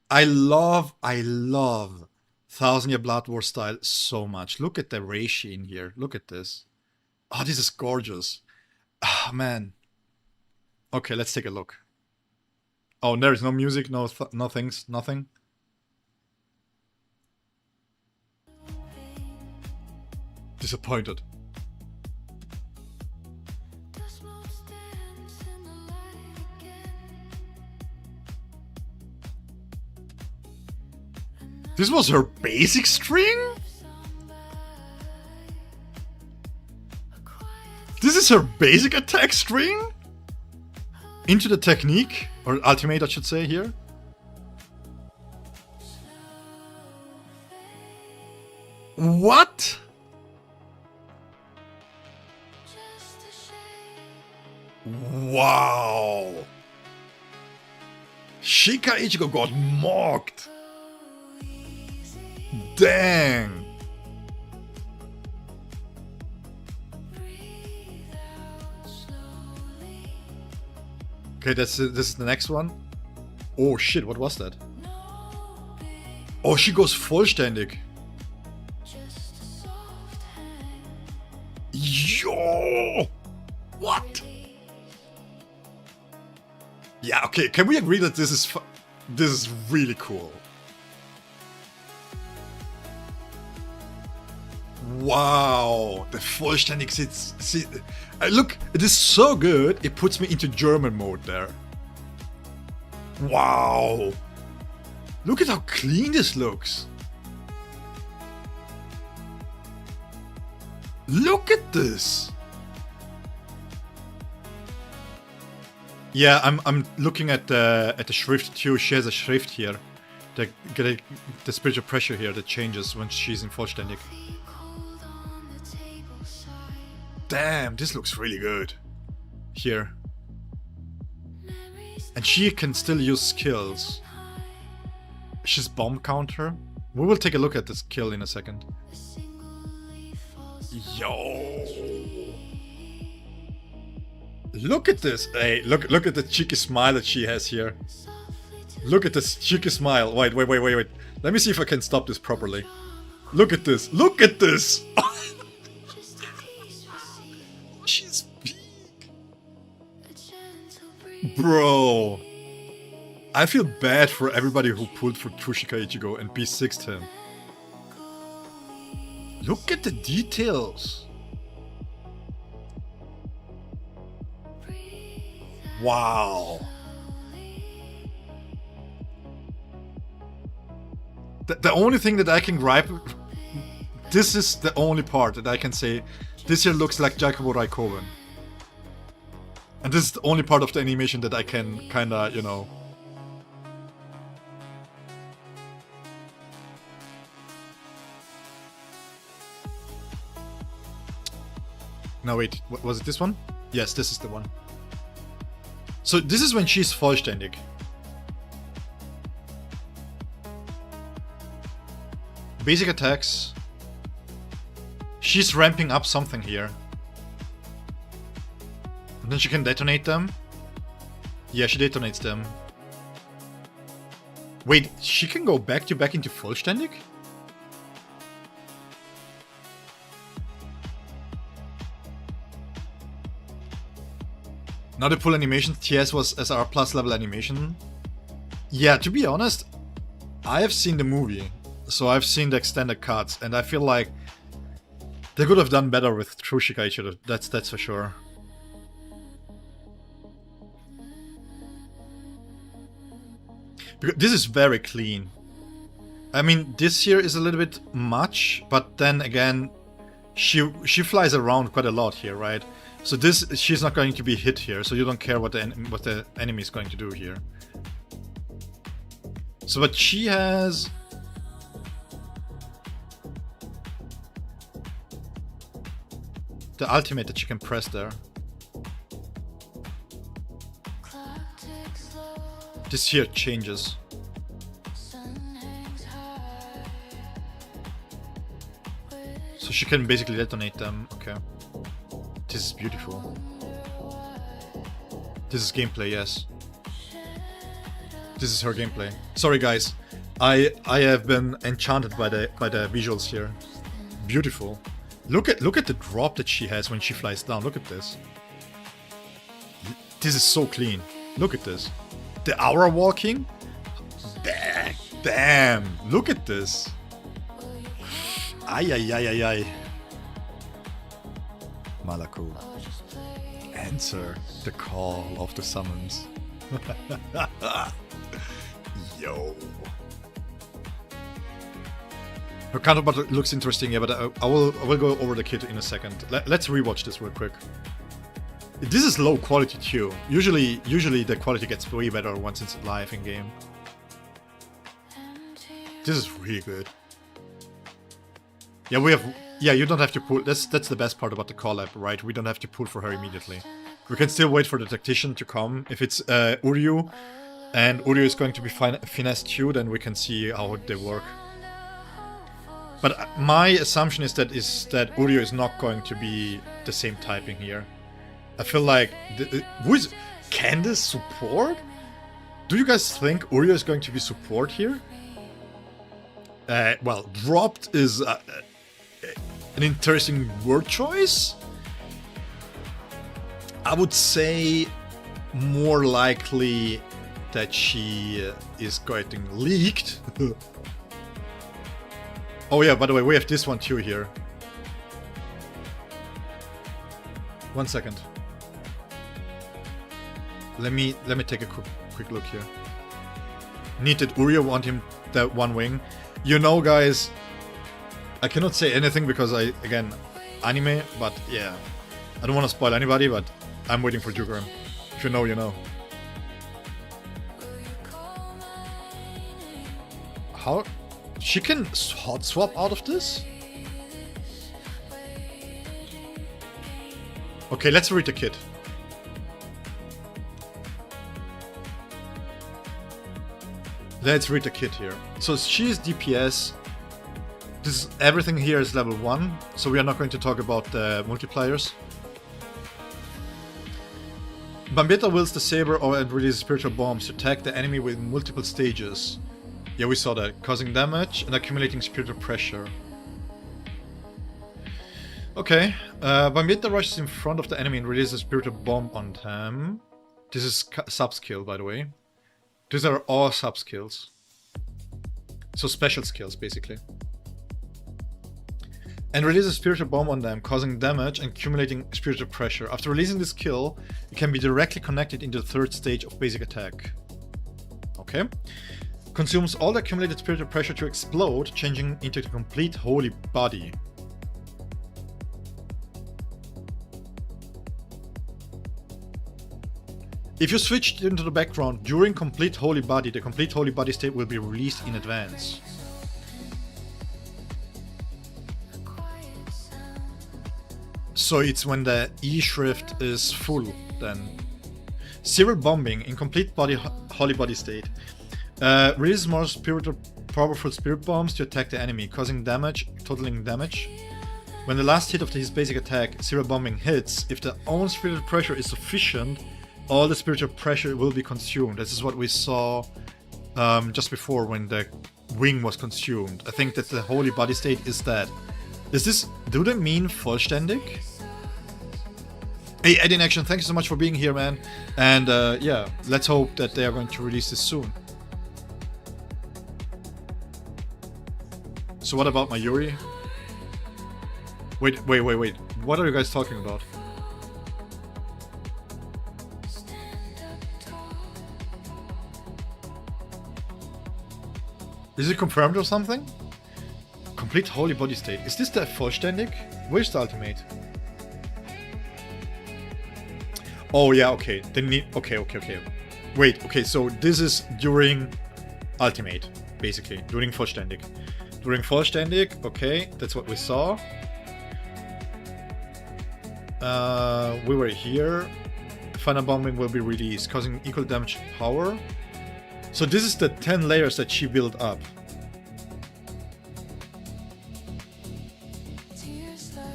I love 1000 Year Blood War style so much. Look at the reishi in here. Look at this. Oh, this is gorgeous. Ah, man. Okay, let's take a look. Oh, there is no music, nothing. Disappointed. This was her basic string? This is her basic attack string? Into the technique? Or ultimate, I should say, here. What? Wow. Shika Ichigo got mocked. Dang. Okay, this is the next one. Oh shit, what was that? Oh, she goes vollständig. Yo! What? Yeah, okay, can we agree that this is really cool? Wow, the vollständig sits. Look, it is so good, it puts me into German mode there. Wow. Look at how clean this looks. Look at this. Yeah, I'm looking at the Schrift too. She has a Schrift here. The spiritual pressure here that changes when she's in vollständig. Damn, this looks really good. Here. And she can still use skills. She's bomb counter. We will take a look at this kill in a second. Yo! Look at this! Hey, look at the cheeky smile that she has here. Look at this cheeky smile. Wait. Let me see if I can stop this properly. Look at this! Look at this! She's big! Bro! I feel bad for everybody who pulled for Tushika Ichigo and P6'd him. Look at the details! Wow. The only thing that I can gripe, this is the only part that I can say, this here looks like Jacobo Raikkonen. And this is the only part of the animation that I can kinda, you know... No, wait, was it this one? Yes, this is the one. So this is when she's vollständig. Basic attacks. She's ramping up something here. And then she can detonate them. Yeah, she detonates them. Wait, she can go back into vollständig? Now the full animation, TS was SR plus level animation. Yeah, to be honest, I have seen the movie, so I've seen the extended cuts, and I feel like they could have done better with True Shikaichi, that's for sure. Because this is very clean. I mean, this here is a little bit much, but then again, she flies around quite a lot here, right? So this, she's not going to be hit here, so you don't care what the enemy is going to do here. So but she has... the ultimate that she can press there. This here changes. So she can basically detonate them, okay. This is beautiful. This is gameplay, yes. This is her gameplay. Sorry guys, I have been enchanted by the visuals here. Beautiful. Look at the drop that she has when she flies down. Look at this. This is so clean. Look at this. The aura walking. Damn. Look at this. Ay ay ay ay ay. Malako. Answer the call of the summons. Yo. Her counterpart looks interesting, yeah, but I will go over the kit in a second. Let's rewatch this real quick. This is low quality too. Usually the quality gets way better once it's live in game. This is really good. Yeah, we have. Yeah, you don't have to pull. That's the best part about the collab, right? We don't have to pull for her immediately. We can still wait for the tactician to come. If it's Uryu, and Uryu is going to be finessed too, then we can see how they work. But my assumption is that Uryu is not going to be the same typing here. I feel like who is Candace support? Do you guys think Uryu is going to be support here? Well, dropped is an interesting word choice. I would say more likely that she is getting leaked. Oh yeah, by the way, we have this one too here. 1 second. Let me take a quick look here. Needed Uryu, want him that one wing. You know, guys, I cannot say anything because again, anime, but yeah. I don't want to spoil anybody, but I'm waiting for Jukurim. If you know, you know. How? She can hot swap out of this? Okay, let's read the kit. Let's read the kit here. So she is DPS. Everything here is level 1, so we are not going to talk about the multipliers. Bambietta wields the saber and releases spiritual bombs to attack the enemy with multiple stages. Yeah, we saw that. Causing damage and accumulating spiritual pressure. Okay. Bambietta rushes in front of the enemy and releases a spiritual bomb on them. This is sub-skill, by the way. These are all sub-skills. So special skills, basically. and release a spiritual bomb on them, causing damage and accumulating spiritual pressure. After releasing this skill, it can be directly connected into the third stage of basic attack. Okay. Consumes all the accumulated spiritual pressure to explode, changing into the complete holy body. If you switch into the background during complete holy body, the complete holy body state will be released in advance. So it's when the E shrift is full then. Serial bombing in complete body holy body state. Releases more powerful spirit bombs to attack the enemy, causing damage, totaling damage. When the last hit of his basic attack, serial bombing hits, if the own spiritual pressure is sufficient, all the spiritual pressure will be consumed. This is what we saw just before when the wing was consumed. I think that the holy body state is that. Do they mean vollständig? Hey, Eddie in Action, thank you so much for being here, man. And yeah, let's hope that they are going to release this soon. So what about my Yuri? Wait. What are you guys talking about? Is it confirmed or something? Complete holy body state. Is this the vollständig? Where's the ultimate? Oh yeah, okay. They need. Okay. Wait. Okay, so this is during ultimate, basically during vollständig. During vollständig, okay, that's what we saw. We were here. Final bombing will be released, causing equal damage power. So this is the 10 layers that she built up.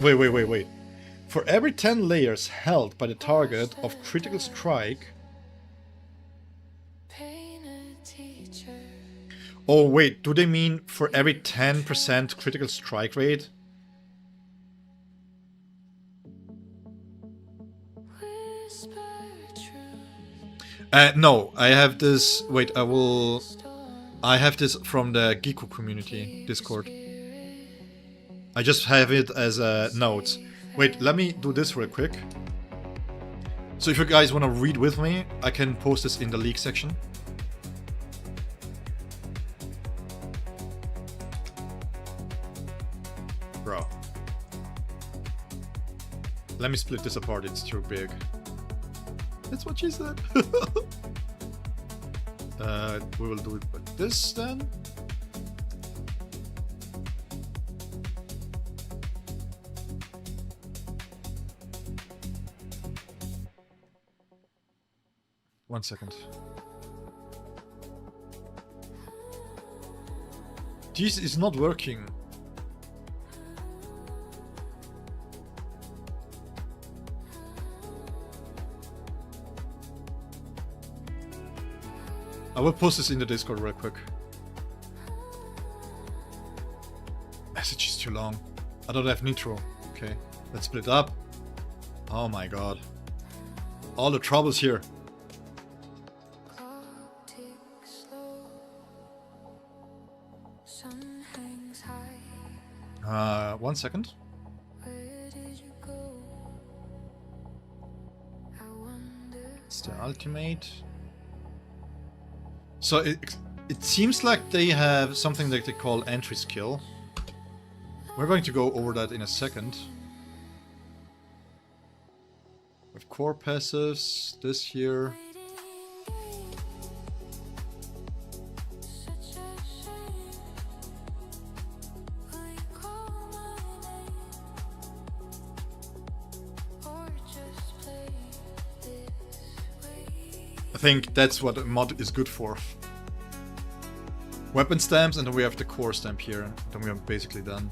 Wait. For every 10 layers held by the target of critical strike... Oh wait, do they mean for every 10% critical strike rate? No, I have this... Wait, I have this from the Geeko community Discord. I just have it as a note. Wait, let me do this real quick. So if you guys want to read with me, I can post this in the leak section. Bro. Let me split this apart, it's too big. That's what she said. We will do it like this then. One second. This is not working. I will post this in the Discord real quick. Message is too long. I don't have nitro. Okay, let's split up. Oh my god. All the troubles here. One second. It's the ultimate. So it seems like they have something that they call entry skill. We're going to go over that in a second. With core passives, this here. I think that's what a mod is good for. Weapon stamps, and then we have the core stamp here. Then we are basically done.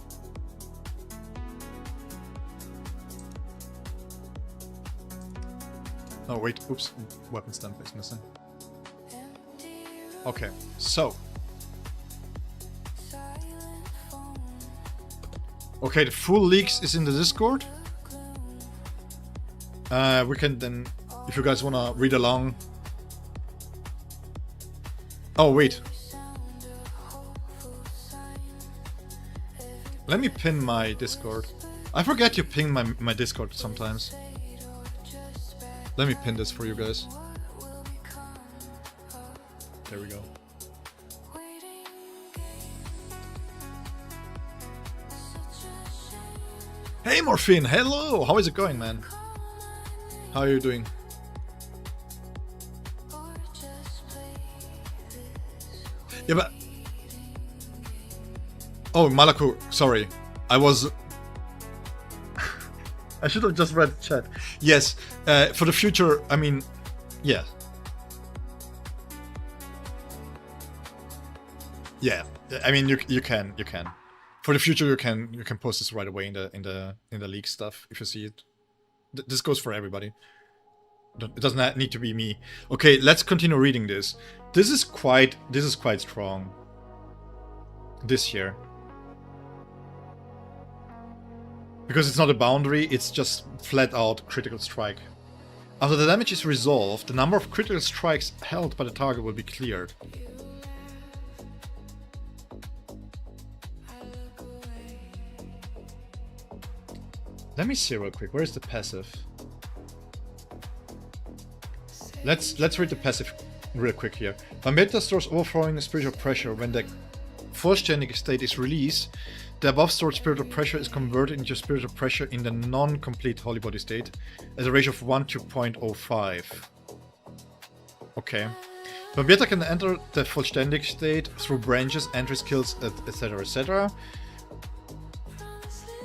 Oh wait, oops, weapon stamp is missing. Okay, so. Okay, the full leaks is in the Discord. We can then, if you guys wanna read along. Oh wait. Let me pin my Discord. I forget you ping my Discord sometimes. Let me pin this for you guys. There we go. Hey Morphine, hello! How is it going, man? How are you doing? Yeah, but... Oh, Malaku, sorry. I was... I should have just read the chat. Yes, for the future, I mean, yeah. Yeah, I mean, you can. For the future, you can post this right away in the leak stuff if you see it. This goes for everybody. It doesn't need to be me. Okay, let's continue reading this. This is quite strong. This here. Because it's not a boundary, it's just flat out critical strike. After the damage is resolved, the number of critical strikes held by the target will be cleared. Let me see real quick, where is the passive? Let's read the passive real quick here. Bambietta stores overthrowing spiritual pressure. When the vollständige state is released, the above stored spiritual pressure is converted into spiritual pressure in the non-complete holy body state at a ratio of 1 to 0.05. Okay. Bambietta can enter the vollständig state through branches, entry skills, etc, etc.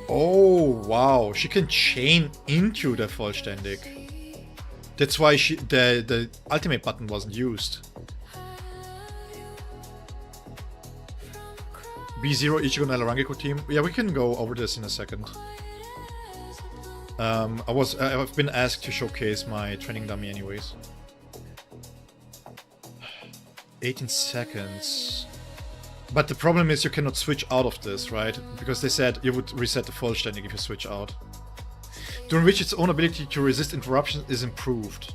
Oh, wow. She can chain into the vollständig. That's why the ultimate button wasn't used. B0 Ichigo Nelarangiku team. Yeah, we can go over this in a second. I've been asked to showcase my training dummy anyways. 18 seconds. But the problem is you cannot switch out of this, right? Because they said you would reset the vollständig if you switch out. During which its own ability to resist interruption is improved.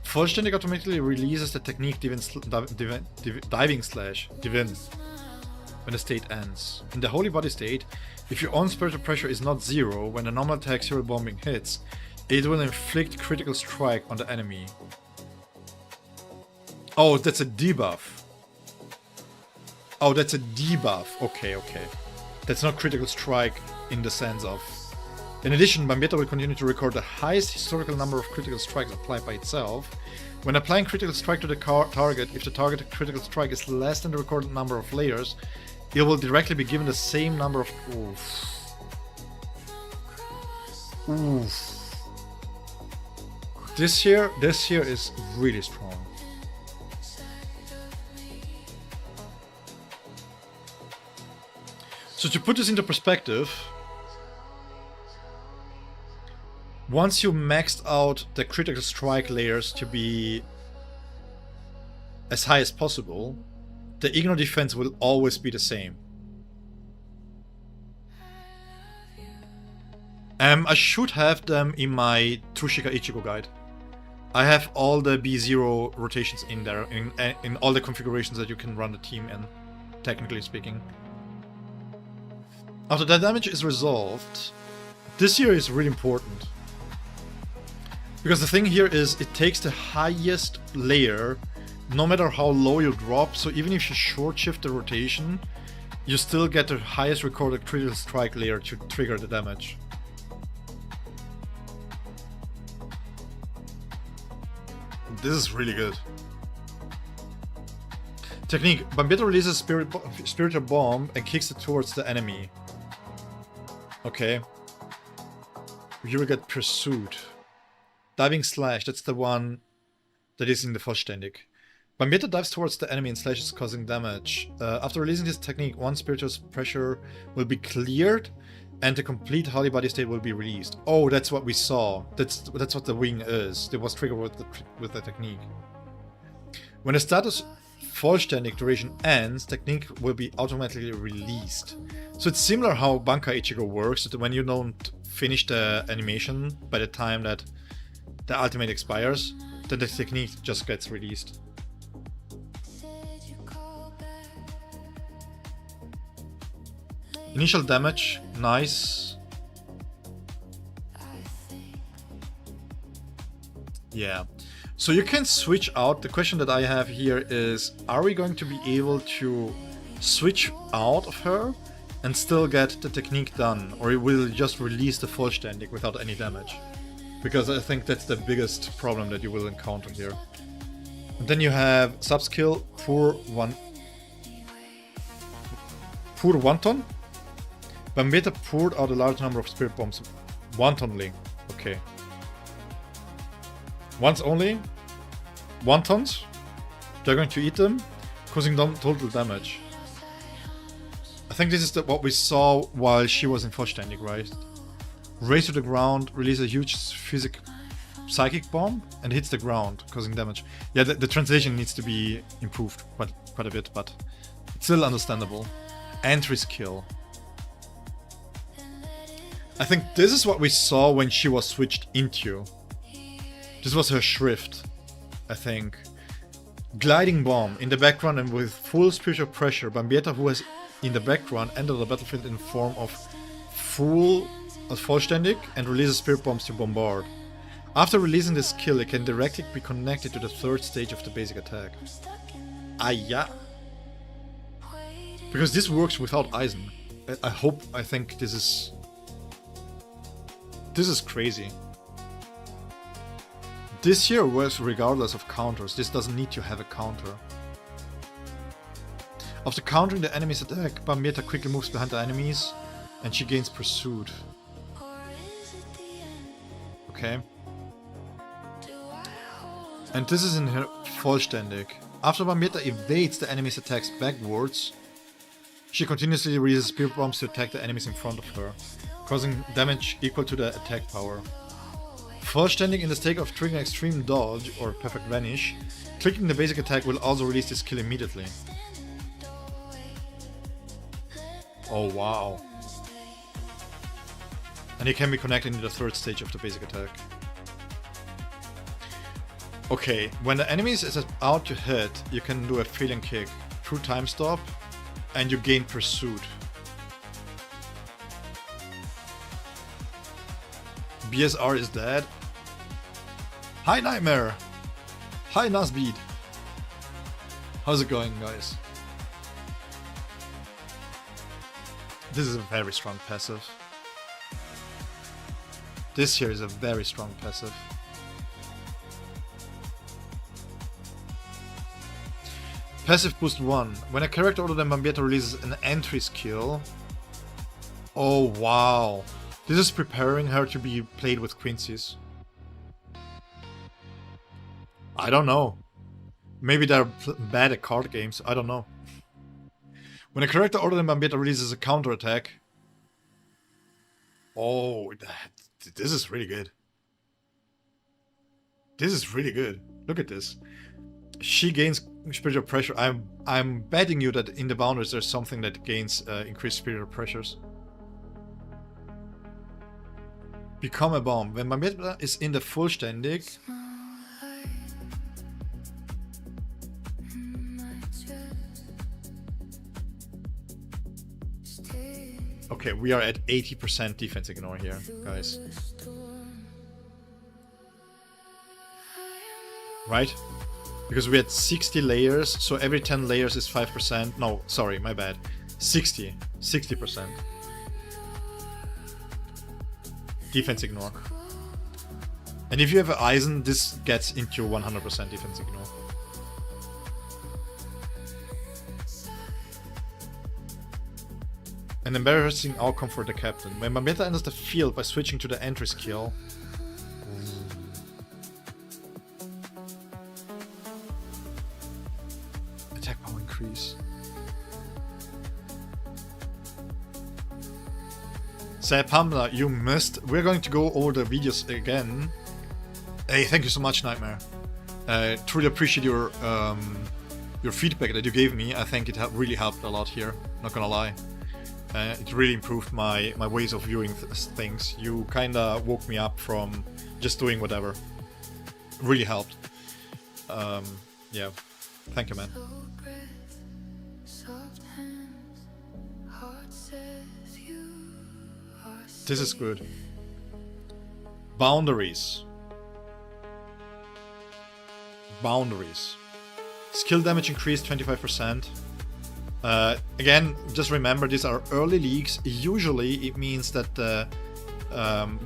Vollständig automatically releases the technique diving slash when the state ends. In the holy body state, if your own spiritual pressure is not 0 when the normal attack serial bombing hits, it will inflict critical strike on the enemy. Oh, that's a debuff. Oh, that's a debuff. Okay. That's not critical strike in the sense of... In addition, Bambietta will continue to record the highest historical number of critical strikes applied by itself. When applying critical strike to the target, if the targeted critical strike is less than the recorded number of layers, it will directly be given the same number of... Oof. This here is really strong. So to put this into perspective, once you maxed out the critical strike layers to be as high as possible, the Igno defense will always be the same. I should have them in my Trushika Ichigo guide. I have all the B0 rotations in there, in all the configurations that you can run the team in, technically speaking. After that damage is resolved, this here is really important. Because the thing here is, it takes the highest layer, no matter how low you drop, so even if you short shift the rotation, you still get the highest recorded critical strike layer to trigger the damage. This is really good. Technique. Bambietta releases spiritual bomb and kicks it towards the enemy. Okay. You will get pursued. Diving slash, that's the one that is in the vollständig. Bambietta dives towards the enemy and slashes, causing damage. After releasing this technique, one spiritual pressure will be cleared and the complete holy body state will be released. Oh, that's what we saw. That's what the wing is. It was triggered with the technique. When the status vollständig duration ends, technique will be automatically released. So it's similar how Bankai Ichigo works, that when you don't finish the animation by the time that the ultimate expires, then the technique just gets released. Initial damage, nice. Yeah. So you can switch out. The question that I have here is, are we going to be able to switch out of her and still get the technique done? Or will it just release the Vollständig without any damage? Because I think that's the biggest problem that you will encounter here. And then you have sub-skill Pur Wanton. Bambietta poured out a large number of spirit bombs wantonly. Okay. Once only. Wontons. They're going to eat them, causing them total damage. I think this is what we saw while she was in Vollständig, right? Raise to the ground, release a huge psychic bomb, and hits the ground, causing damage. Yeah, the translation needs to be improved quite a bit, but it's still understandable. Entry skill. I think this is what we saw when she was switched into. This was her Shrift, I think. Gliding bomb in the background and with full spiritual pressure. Bambietta, who has in the background, entered the battlefield in form of Vollständig and releases spirit bombs to bombard. After releasing this skill, it can directly be connected to the third stage of the basic attack. Ah, yeah. Because this works without Eisen. I think this is... This is crazy. This here works regardless of counters. This doesn't need to have a counter. After countering the enemy's attack, Bambietta quickly moves behind the enemies and she gains pursuit. Okay. And this is in her Vollständig. After Bambietta evades the enemy's attacks backwards, she continuously releases spirit bombs to attack the enemies in front of her, causing damage equal to the attack power. Vollständig in the state of triggering extreme dodge or perfect vanish, clicking the basic attack will also release this skill immediately. Oh wow. And it can be connected to the third stage of the basic attack. Okay, when the enemy is out to hit, you can do a failing kick through time stop and you gain pursuit. BSR is dead. Hi Nightmare! Hi Nasbeed! How's it going, guys? This is a very strong passive. This here is a very strong passive. Passive boost 1. When a character other than Bambietta releases an entry skill... Oh wow! This is preparing her to be played with Quincy's. I don't know. Maybe they're bad at card games, I don't know. When a character other than Bambietta releases a counter attack... Oh, this is really good. This is really good. Look at this. She gains spiritual pressure. I'm betting you that in the boundaries there's something that gains increased spiritual pressures. Become a bomb. When Bambietta is in the Vollständig, okay, we are at 80% defense ignore here, guys. Right? Because we had 60 layers, so every 10 layers is 5%. No, sorry, my bad. 60%. Defense ignore. And if you have an Eisen, this gets into 100% defense ignore. An embarrassing outcome for the captain. When Bambietta enters the field by switching to the entry skill... Attack power increase. Say Pamela, you missed. We're going to go over the videos again. Hey, thank you so much, Nightmare. Truly appreciate your feedback that you gave me. I think it really helped a lot here. Not gonna lie. It really improved my ways of viewing things. You kinda woke me up from just doing whatever. Really helped. Yeah. Thank you, man. This is good. Boundaries. Boundaries. Skill damage increased 25%. Again, just remember these are early leagues. Usually it means that the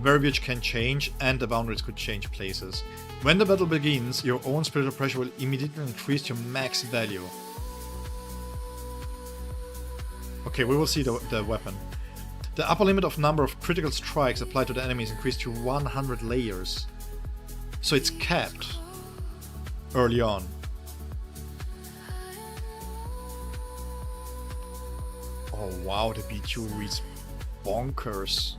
verbiage can change and the boundaries could change places. When the battle begins, your own spiritual pressure will immediately increase your max value. Okay, we will see the weapon. The upper limit of number of critical strikes applied to the enemy is increased to 100 layers. So it's capped early on. Oh wow, the B2 reads bonkers.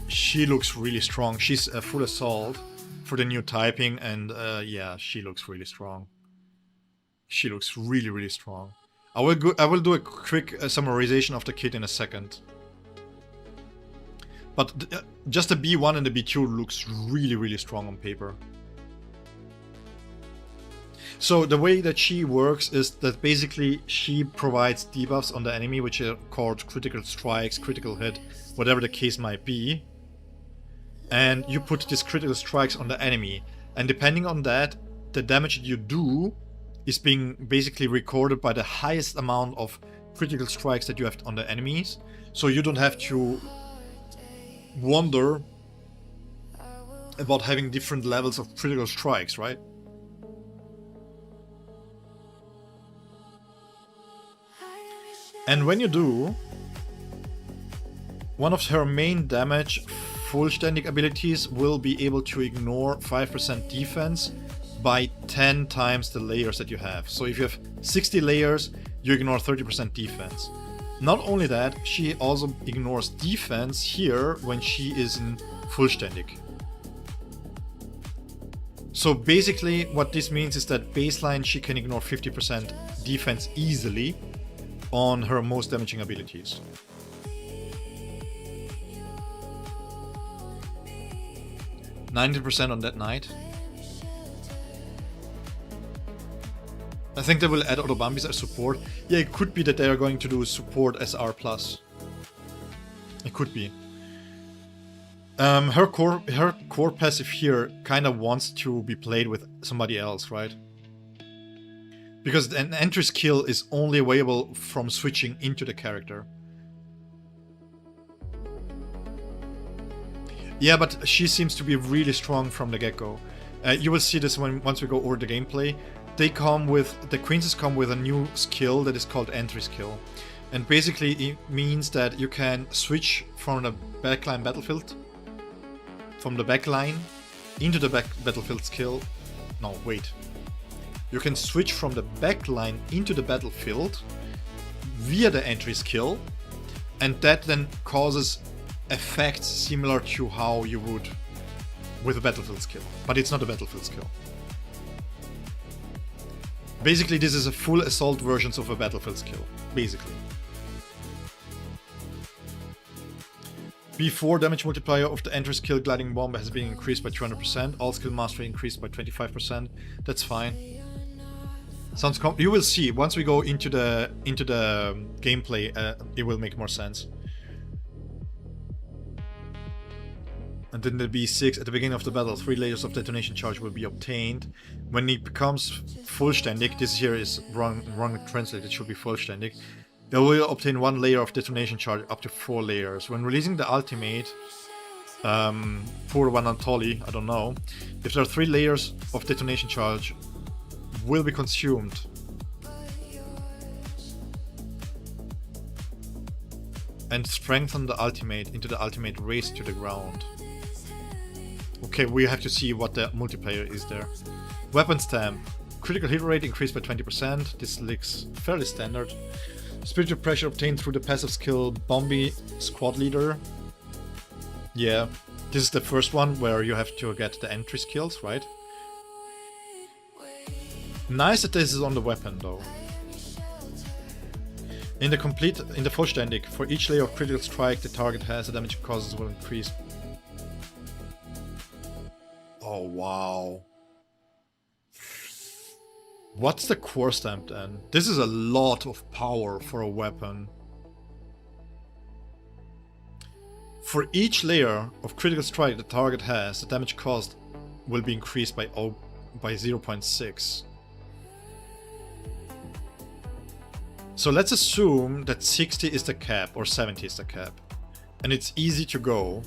She looks really strong. She's a full assault for the new typing, and yeah, she looks really strong. She looks really, really strong. I will do a quick summarization of the kit in a second. But just the B1 and the B2 looks really, really strong on paper. So the way that she works is that basically she provides debuffs on the enemy, which are called critical strikes, critical hit, whatever the case might be. And you put these critical strikes on the enemy. And depending on that, the damage you do is being basically recorded by the highest amount of critical strikes that you have on the enemies. So you don't have to wonder about having different levels of critical strikes, right? And when you do, one of her main damage full-ständig abilities will be able to ignore 5% defense by 10 times the layers that you have. So if you have 60 layers, you ignore 30% defense. Not only that, she also ignores defense here when she is in full-ständig. So basically what this means is that baseline she can ignore 50% defense easily on her most damaging abilities. %90 on that night. I think they will add auto Bambis as support. Yeah, it could be that they are going to do support as R+. It could be. Her core passive here kind of wants to be played with somebody else, right? Because an entry skill is only available from switching into the character. Yeah, but she seems to be really strong from the get-go. You will see this once we go over the gameplay. The queens come with a new skill that is called entry skill. And basically it means that you can switch from the backline battlefield, from the backline into the battlefield skill. No, wait. You can switch from the backline into the battlefield via the entry skill, and that then causes effects similar to how you would with a battlefield skill, but it's not a battlefield skill. Basically, this is a full assault version of a battlefield skill, basically. Before damage multiplier of the entry skill gliding bomb has been increased by 200%, all skill mastery increased by 25%. That's fine. Sounds you will see once we go into the gameplay. It will make more sense. And then the B6, at the beginning of the battle, 3 layers of detonation charge will be obtained. When it becomes full-ständig, this here is wrong translated, it should be full-ständig. They will obtain 1 layer of detonation charge up to 4 layers. When releasing the ultimate, for one Antoli, I don't know, if there are 3 layers of detonation charge will be consumed. And strengthen the ultimate into the ultimate race to the ground. Okay, we have to see what the multiplayer is there. Weapon stamp. Critical hit rate increased by 20%. This looks fairly standard. Spiritual pressure obtained through the passive skill Bombi Squad Leader. Yeah, this is the first one where you have to get the entry skills, right? Nice that this is on the weapon though. In the full-ständig, for each layer of critical strike the target has, the damage it causes will increase. Oh wow. What's the core stamp then? This is a lot of power for a weapon. For each layer of critical strike the target has, the damage cost will be increased by 0.6. So let's assume that 60 is the cap or 70 is the cap. And it's easy to go.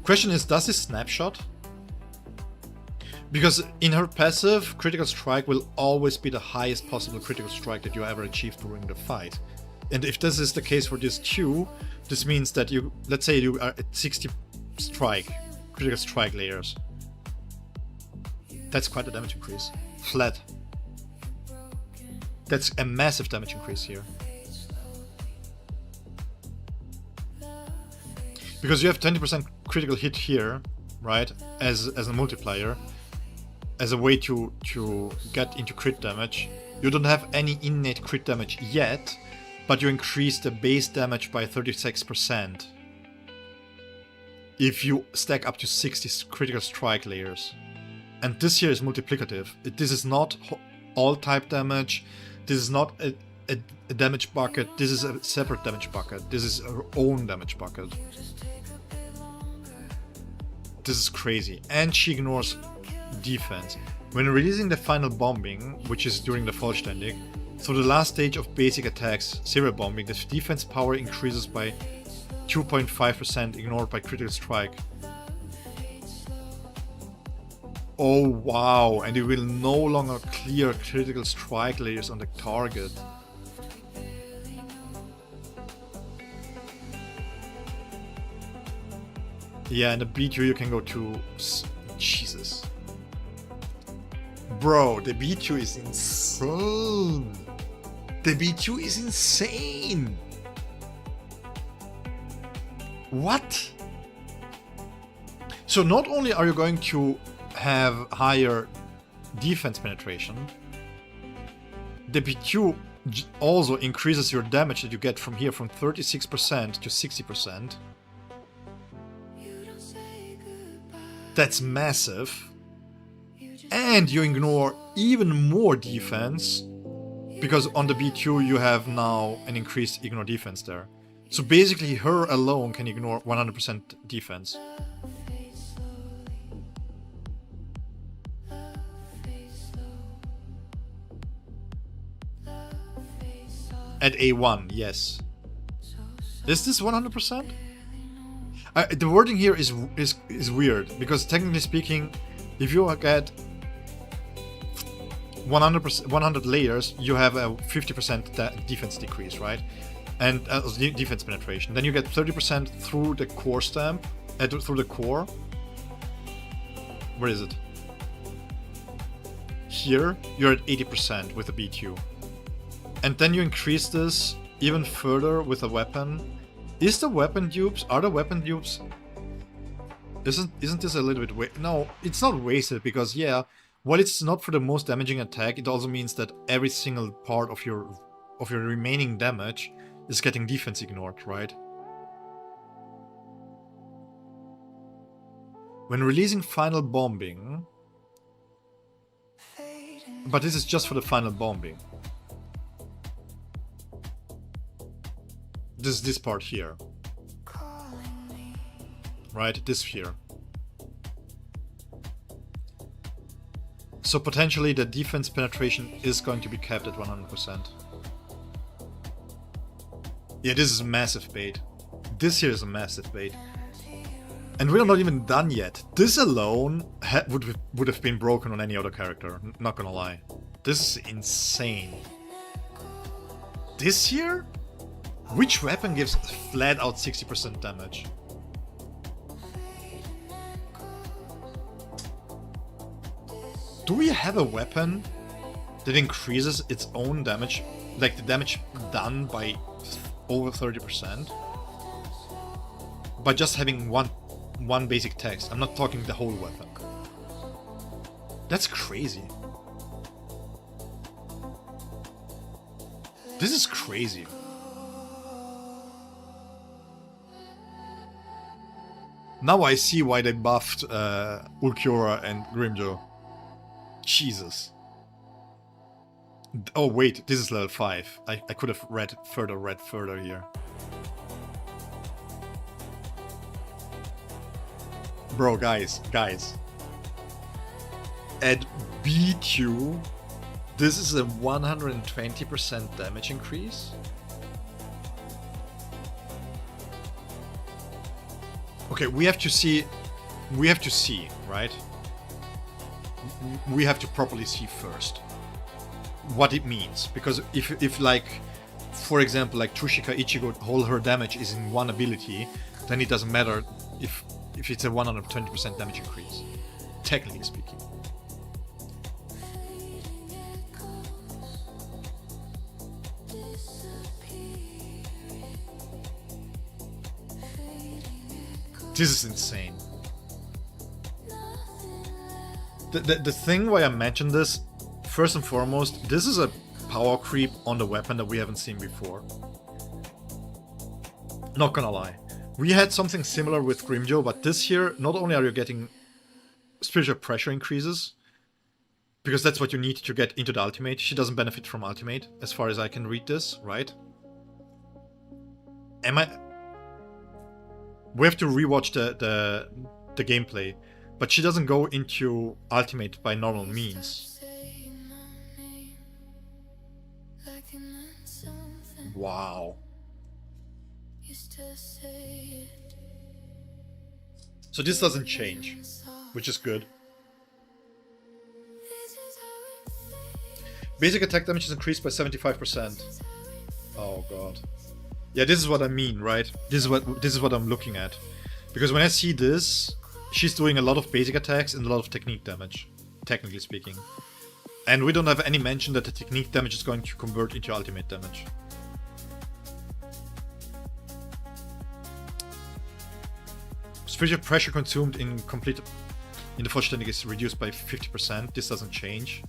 Question is, does this snapshot? Because in her passive, critical strike will always be the highest possible critical strike that you ever achieved during the fight. And if this is the case for this Q, this means that you, let's say you are at 60 strike, critical strike layers. That's quite a damage increase. Flat. That's a massive damage increase here. Because you have 20% critical hit here, right, as a multiplier, as a way to get into crit damage. You don't have any innate crit damage yet, but you increase the base damage by 36% if you stack up to 60 critical strike layers. And this here is multiplicative. This is not all type damage. This is not a damage bucket. This is a separate damage bucket. This is her own damage bucket. This is crazy. And she ignores defense. When releasing the final bombing, which is during the Vollständig, so the last stage of basic attacks, serial bombing, the defense power increases by 2.5% ignored by critical strike. Oh wow, and it will no longer clear critical strike layers on the target. Yeah, and the B2 you can go to... Jesus. Bro, the B2 is insane. The B2 is insane. What? So not only are you going to have higher defense penetration, the B2 also increases your damage that you get from here from 36% to 60%. That's massive. And you ignore even more defense, because on the B2 you have now an increased ignore defense there. So basically her alone can ignore 100% defense. At A1, yes. Is this 100%? The wording here is weird, because technically speaking, if you get 100 layers, you have a 50% defense decrease, right? And defense penetration. Then you get 30% through the core stamp, through the core. Where is it? Here, you're at 80% with the B2. And then you increase this even further with a weapon. Is the weapon dupes? Are the weapon dupes? Isn't this a little bit no, it's not wasted, because yeah, while it's not for the most damaging attack, it also means that every single part of your remaining damage is getting defense ignored, right? When releasing final bombing, but this is just for the final bombing. This part here, right? This here. So potentially the defense penetration is going to be capped at 100%. Yeah, this is massive bait. This here is a massive bait. And we're not even done yet. This alone would have been broken on any other character, not gonna lie. This is insane. This here? Which weapon gives flat out 60% damage? Do we have a weapon that increases its own damage, like the damage done by over 30%? By just having one basic text. I'm not talking the whole weapon. That's crazy. This is crazy. Now I see why they buffed Ulquiorra and Grimjo. Jesus. Oh wait, this is level 5. I could have read further here. Bro, guys. At B2, this is a 120% damage increase. Okay, we have to see, right? We have to properly see first what it means, because if like, for example, like Tsushika Ichigo, all her damage is in one ability, then it doesn't matter if it's a 120% damage increase, technically speaking. This is insane. The thing why I mentioned this, first and foremost, this is a power creep on the weapon that we haven't seen before. Not gonna lie. We had something similar with Grimjo, but this here, not only are you getting spiritual pressure increases, because that's what you need to get into the ultimate. She doesn't benefit from ultimate, as far as I can read this, right? We have to rewatch the gameplay, but she doesn't go into ultimate by normal means. Wow. So this doesn't change, which is good. Basic attack damage is increased by 75%. Oh god. Yeah, this is what I mean, right? This is what I'm looking at. Because when I see this, she's doing a lot of basic attacks and a lot of technique damage, technically speaking. And we don't have any mention that the technique damage is going to convert into ultimate damage. Spiritual pressure consumed in the Vollständig is reduced by 50%. This doesn't change.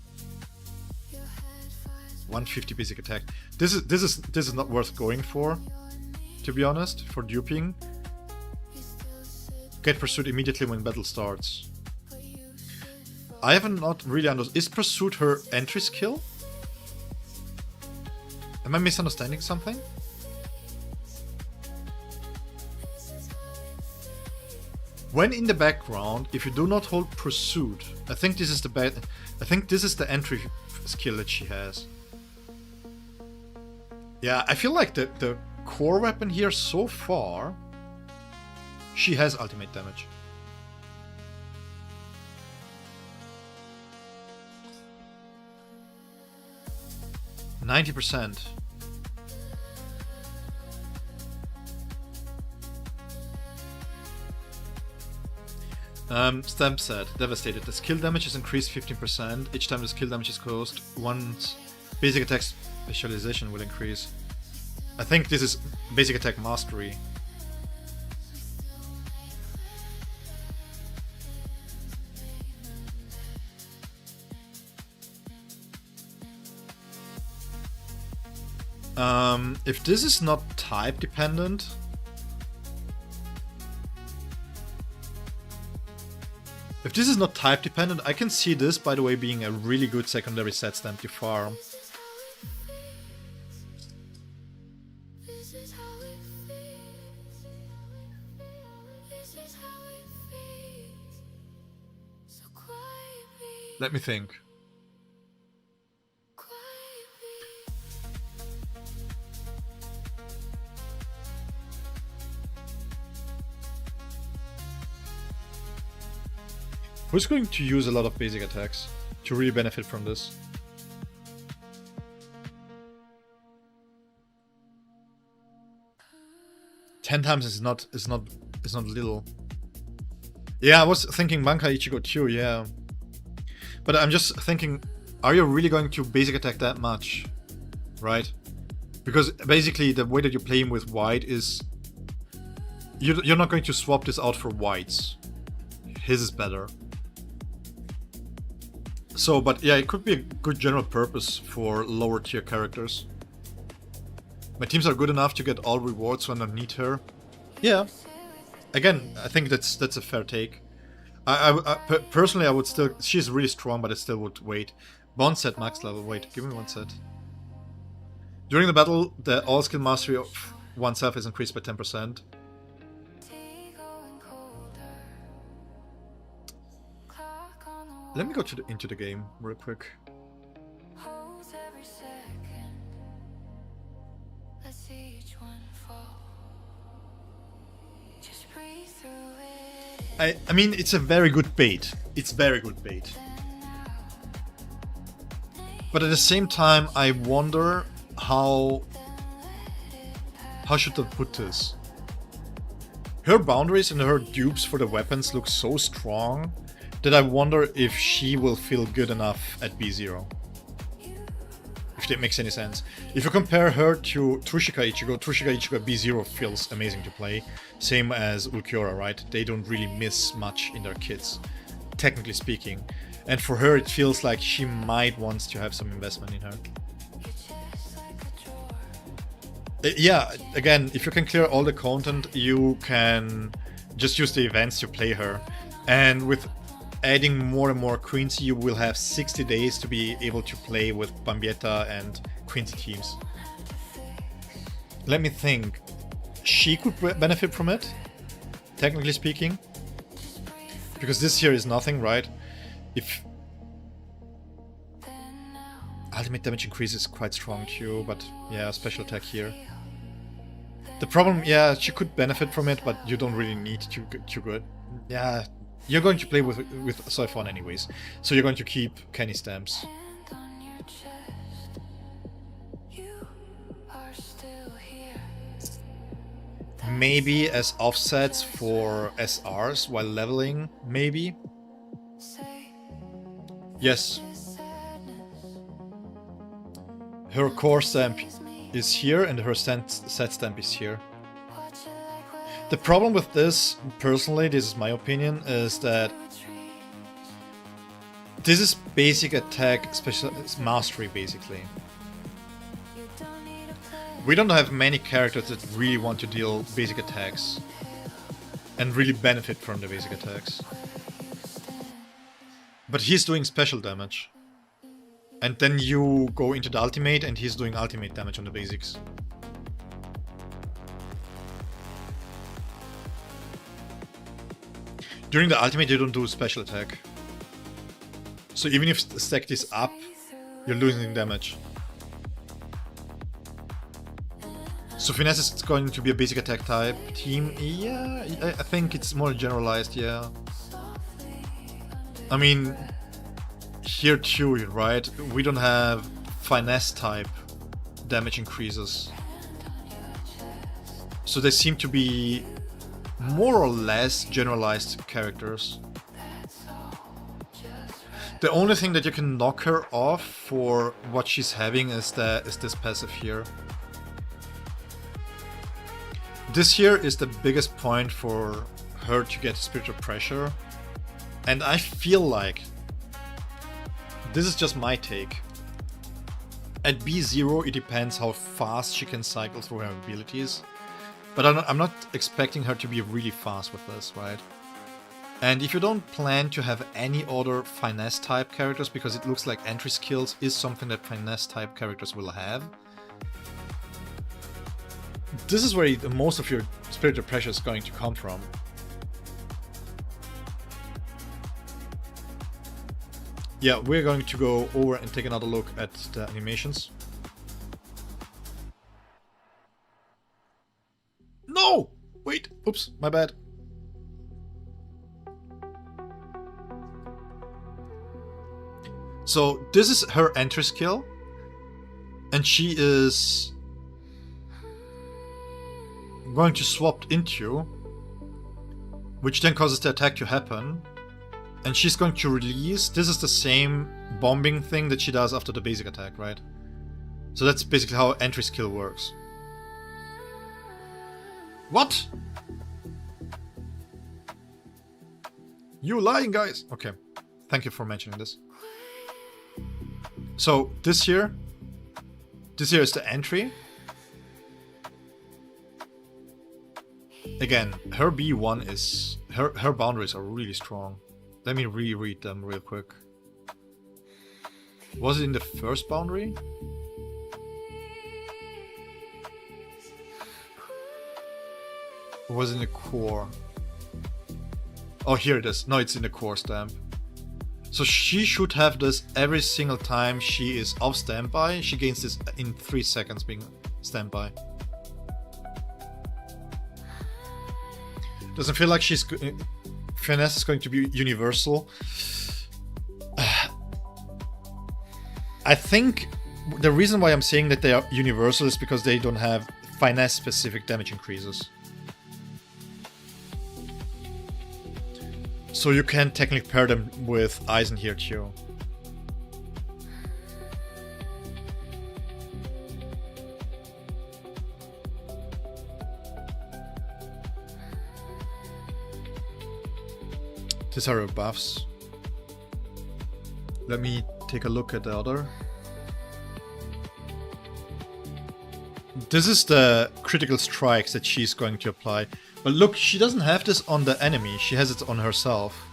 150 basic attack. This is not worth going for, to be honest, for duping. Get pursued immediately when battle starts. I haven't not really understood. Is pursuit her entry skill? Am I misunderstanding something? When in the background, if you do not hold pursuit, I think this is the entry skill that she has. Yeah, I feel like the core weapon here so far, she has ultimate damage. %90. Stamp said, devastated. The skill damage is increased 15%. Each time the skill damage is caused, one's basic attack specialization will increase. I think this is basic attack mastery. If this is not type dependent, I can see this, by the way, being a really good secondary set stamp to farm. Let me think. Who's going to use a lot of basic attacks to really benefit from this? Ten times is not little. Yeah, I was thinking Banka Ichigo too, yeah. But I'm just thinking, are you really going to basic attack that much? Right? Because basically the way that you're playing with white is you're not going to swap this out for whites. His is better. So, but yeah, it could be a good general purpose for lower tier characters. My teams are good enough to get all rewards when I need her. Yeah. Again, I think that's a fair take. Personally, I would still... She's really strong, but I still would wait. Bond set max level. Wait, give me one set. During the battle, the all skill mastery of oneself is increased by 10%. Let me go into the game real quick. Holds every second. Let's see each one fall. Just breathe through it. I mean, it's a very good bait. It's very good bait. But at the same time, I wonder how should I put this? Her boundaries and her dupes for the weapons look so strong that I wonder if she will feel good enough at B0. If that makes any sense. If you compare her to Trushika Ichigo at B0 feels amazing to play. Same as Ulquiorra, right? They don't really miss much in their kits, technically speaking. And for her, it feels like she might want to have some investment in her. Yeah, again, if you can clear all the content, you can just use the events to play her. And with adding more and more Quincy, you will have 60 days to be able to play with Bambietta and Quincy teams. Let me think. She could benefit from it, technically speaking. Because this here is nothing, right? If ultimate damage increase is quite strong too, but yeah, special attack here. The problem, yeah, she could benefit from it, but you don't really need to good. Yeah, you're going to play with Soifon anyways, so you're going to keep Kenny stamps. on your chest. You are still here. Maybe as offsets for SRs while leveling, maybe. Say Yes. Her core stamp is here and her set stamp is here. The problem with this, personally, this is my opinion, is that this is basic attack, special mastery, basically. We don't have many characters that really want to deal basic attacks and really benefit from the basic attacks. But he's doing special damage. And then you go into the ultimate and he's doing ultimate damage on the basics. During the ultimate you don't do special attack. So even if the stack is up, you're losing damage. So Finesse is going to be a basic attack type team. Yeah, I think it's more generalized, yeah. I mean, here too, right? We don't have finesse type damage increases. So they seem to be more or less generalized characters. The only thing that you can knock her off for what she's having is this passive here. This here is the biggest point for her to get spiritual pressure. And I feel like, this is just my take, at B0 it depends how fast she can cycle through her abilities. But I'm not expecting her to be really fast with this, right? And if you don't plan to have any other finesse type characters, because it looks like entry skills is something that finesse type characters will have, this is where most of your spiritual pressure is going to come from. Yeah, we're going to go over and take another look at the animations. No! Wait! Oops, my bad. So this is her entry skill. And she is going to swap into, which then causes the attack to happen. And she's going to release. This is the same bombing thing that she does after the basic attack, right? So that's basically how entry skill works. What? You lying, guys! Okay, thank you for mentioning this. So this here is the entry. Again, her B1 is her boundaries are really strong. Let me reread them real quick. Was it in the first boundary? Or was it in the core? Oh, here it is. No, it's in the core stamp. So she should have this every single time she is off standby. She gains this in 3 seconds being standby. Doesn't feel like she's... Finesse is going to be universal. I think the reason why I'm saying that they are universal is because they don't have finesse specific damage increases. So you can technically pair them with Eisen here too. These are her buffs. Let me take a look at the other. This is the critical strikes that she's going to apply. But look, she doesn't have this on the enemy, she has it on herself.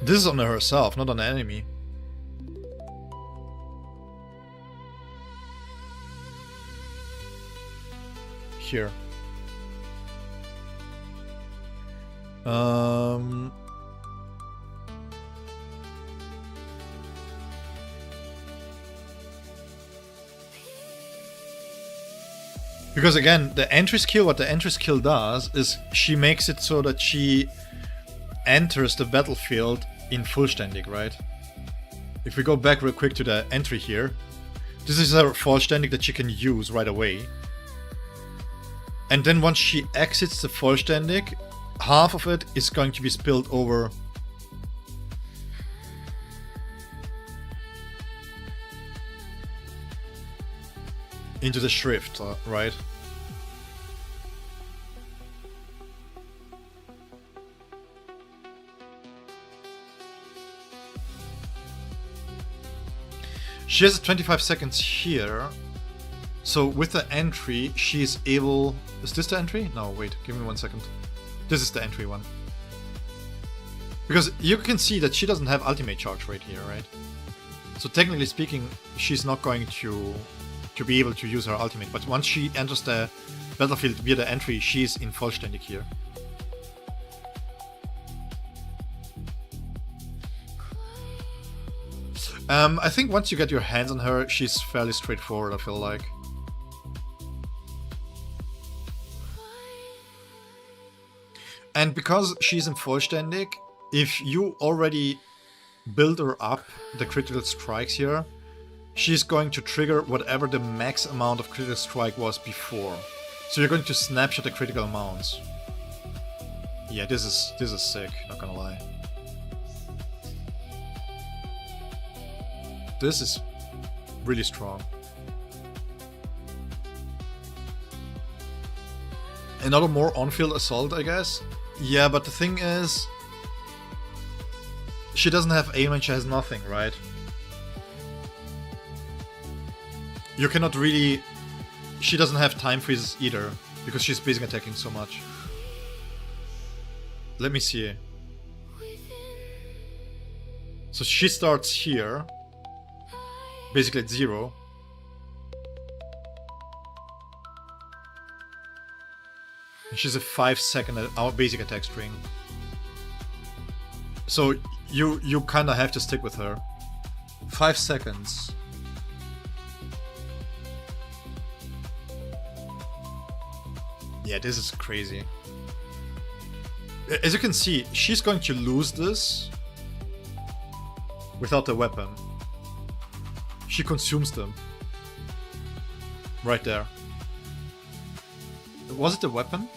This is on herself, not on the enemy. Here. Because again, the entry skill, what the entry skill does is she makes it so that she enters the battlefield in vollständig, right? If we go back real quick to the entry here, this is her vollständig that she can use right away. And then once she exits the vollständig, half of it is going to be spilled over into the Shrift, right? She has 25 seconds here. So with the entry, she's able... Is this the entry? No, wait, give me 1 second. This is the entry one. Because you can see that she doesn't have ultimate charge right here, right? So technically speaking, she's not going to be able to use her ultimate. But once she enters the battlefield via the entry, she's in vollständig here. I think once you get your hands on her, she's fairly straightforward, I feel like. And because she's in vollständig, if you already build her up the critical strikes here, she's going to trigger whatever the max amount of critical strike was before. So you're going to snapshot the critical amounts. Yeah, this is sick, not gonna lie. This is really strong. Another more on-field assault, I guess. Yeah, but the thing is, she doesn't have aim and she has nothing, right? You cannot really... She doesn't have time freezes either, because she's basic attacking so much. Let me see. So she starts here, basically at 0. And she's a 5-second basic attack string. So you kinda have to stick with her. 5 seconds. Yeah, this is crazy. As you can see, she's going to lose this without the weapon. She consumes them. Right there. Was it the weapon?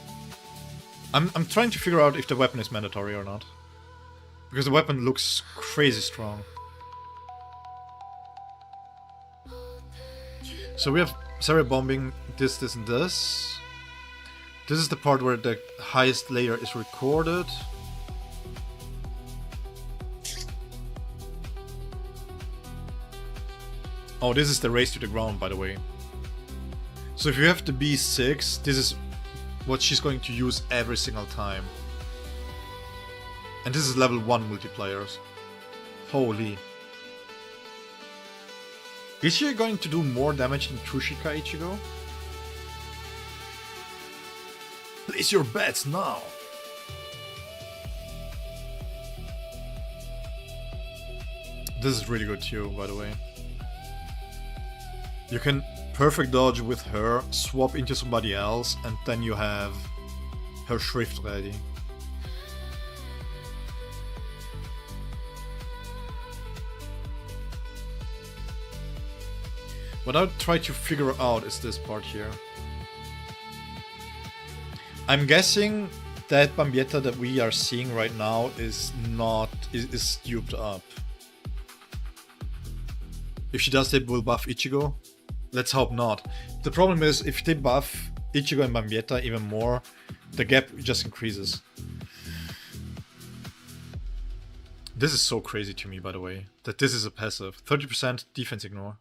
I'm trying to figure out if the weapon is mandatory or not. Because the weapon looks crazy strong. So we have Sarah bombing this, and this. This is the part where the highest layer is recorded. Oh, this is the race to the ground, by the way. So if you have the B6, this is what she's going to use every single time. And this is level 1 multipliers. Holy. Is she going to do more damage than Tushika Ichigo? Place your bets now. This is really good too, by the way. You can perfect dodge with her, swap into somebody else, and then you have her shrift ready. What I'll try to figure out is this part here. I'm guessing that Bambietta that we are seeing right now is duped up. If she does, they will buff Ichigo. Let's hope not. The problem is, if they buff Ichigo and Bambietta even more, the gap just increases. This is so crazy to me, by the way, that this is a passive. 30% defense ignore.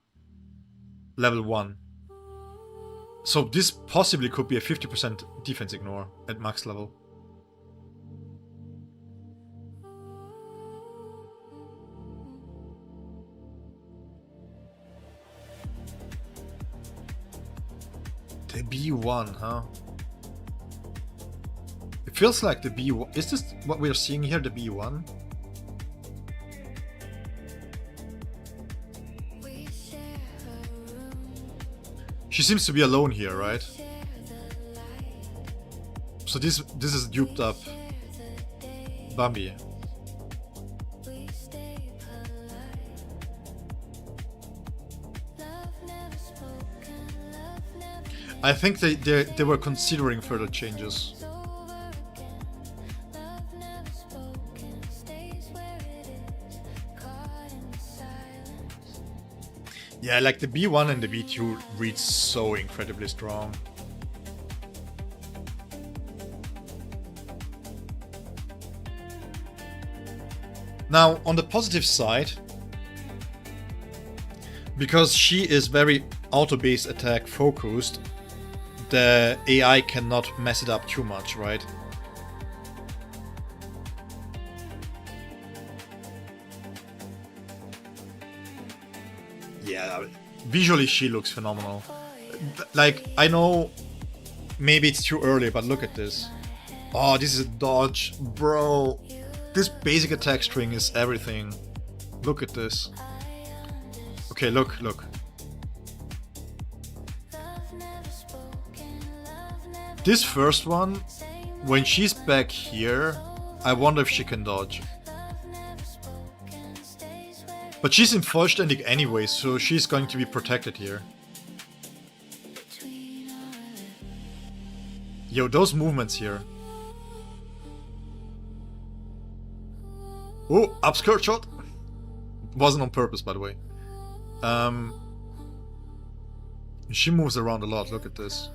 Level 1. So this possibly could be a 50% defense ignore at max level. The B1, huh? It feels like the B1. Is this what we're seeing here, the B1? She seems to be alone here, right? So this is duped up Bambi. I think they were considering further changes. Yeah, like the B1 and the B2 read so incredibly strong. Now, on the positive side, because she is very auto-based attack focused, the AI cannot mess it up too much, right? Yeah, visually she looks phenomenal. Like, I know maybe it's too early, but look at this. Oh, this is a dodge. Bro, this basic attack string is everything. Look at this. Okay, look. This first one, when she's back here, I wonder if she can dodge. But she's in vollständig anyway, so she's going to be protected here. Yo, those movements here. Oh, upskirt shot. Wasn't on purpose, by the way. She moves around a lot, look at this.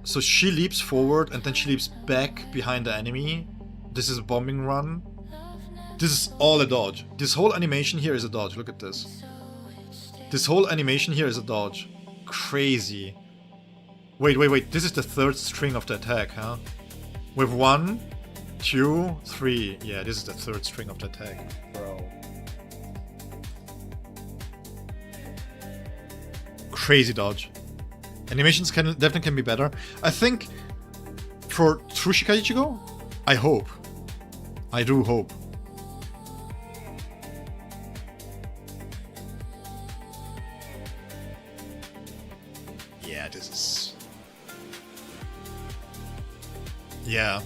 So she leaps forward and then she leaps back behind the enemy. This is a bombing run. This is all a dodge. This whole animation here is a dodge, look at this. This whole animation here is a dodge. Crazy. Wait, this is the third string of the attack, huh? With 1, 2, 3. Yeah, this is the third string of the attack. Bro. Crazy dodge. Animations definitely can be better. I think for Tsushika Ichigo, I hope. I do hope. Yeah, this is... Yeah.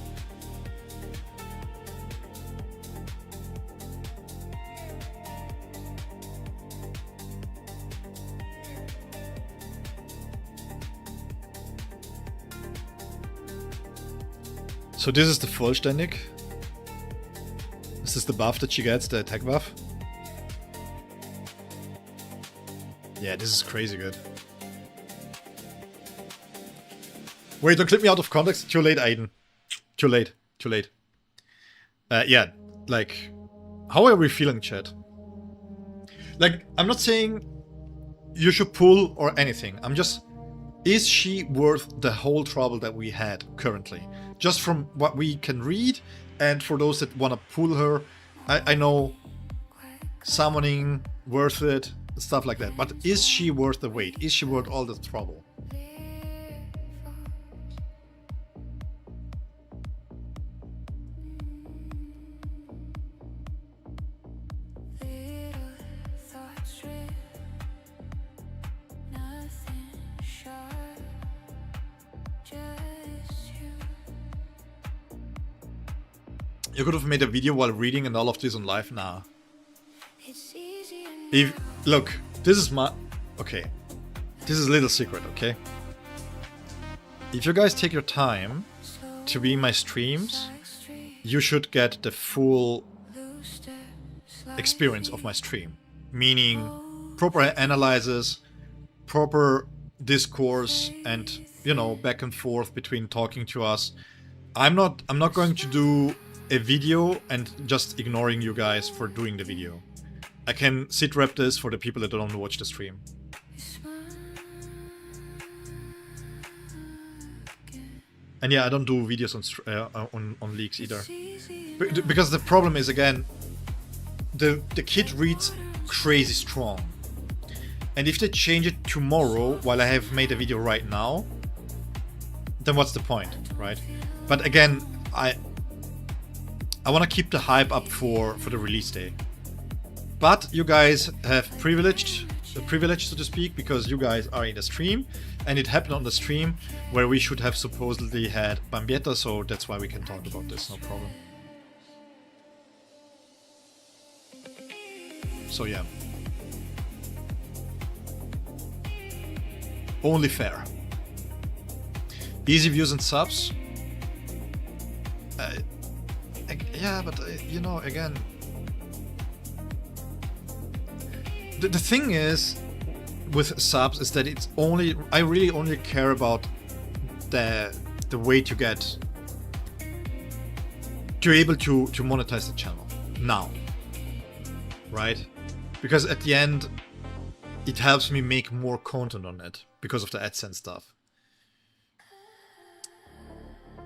So this is the vollständig. This is the buff that she gets, the attack buff. Yeah, this is crazy good. Wait, don't clip me out of context. Too late, Aiden. Too late. Yeah, like, how are we feeling, chat? Like, I'm not saying you should pull or anything. I'm just... Is she worth the whole trouble that we had currently? Just from what we can read, and for those that want to pull her, I know summoning, worth it, stuff like that. But is she worth the wait? Is she worth all the trouble? You could have made a video while reading and all of this on live. Nah. If look, this is my okay. This is a little secret, okay? If you guys take your time to be in my streams, you should get the full experience of my stream. Meaning proper analysis, proper discourse, and you know, back and forth between talking to us. I'm not going to do a video and just ignoring you guys for doing the video. I can sit rep this for the people that don't watch the stream. And yeah, I don't do videos on leaks either. Because the problem is, again, the kid reads crazy strong. And if they change it tomorrow, while I have made a video right now, then what's the point, right? But again, I want to keep the hype up for the release day. But you guys have privilege, so to speak, because you guys are in the stream, and it happened on the stream where we should have supposedly had Bambietta, so that's why we can talk about this, no problem. So yeah. Only fair. Easy views and subs. Yeah, but you know, again, the thing is with subs is that it's only, I really only care about the way to get to able to monetize the channel now, right? Because at the end it helps me make more content on it because of the AdSense stuff.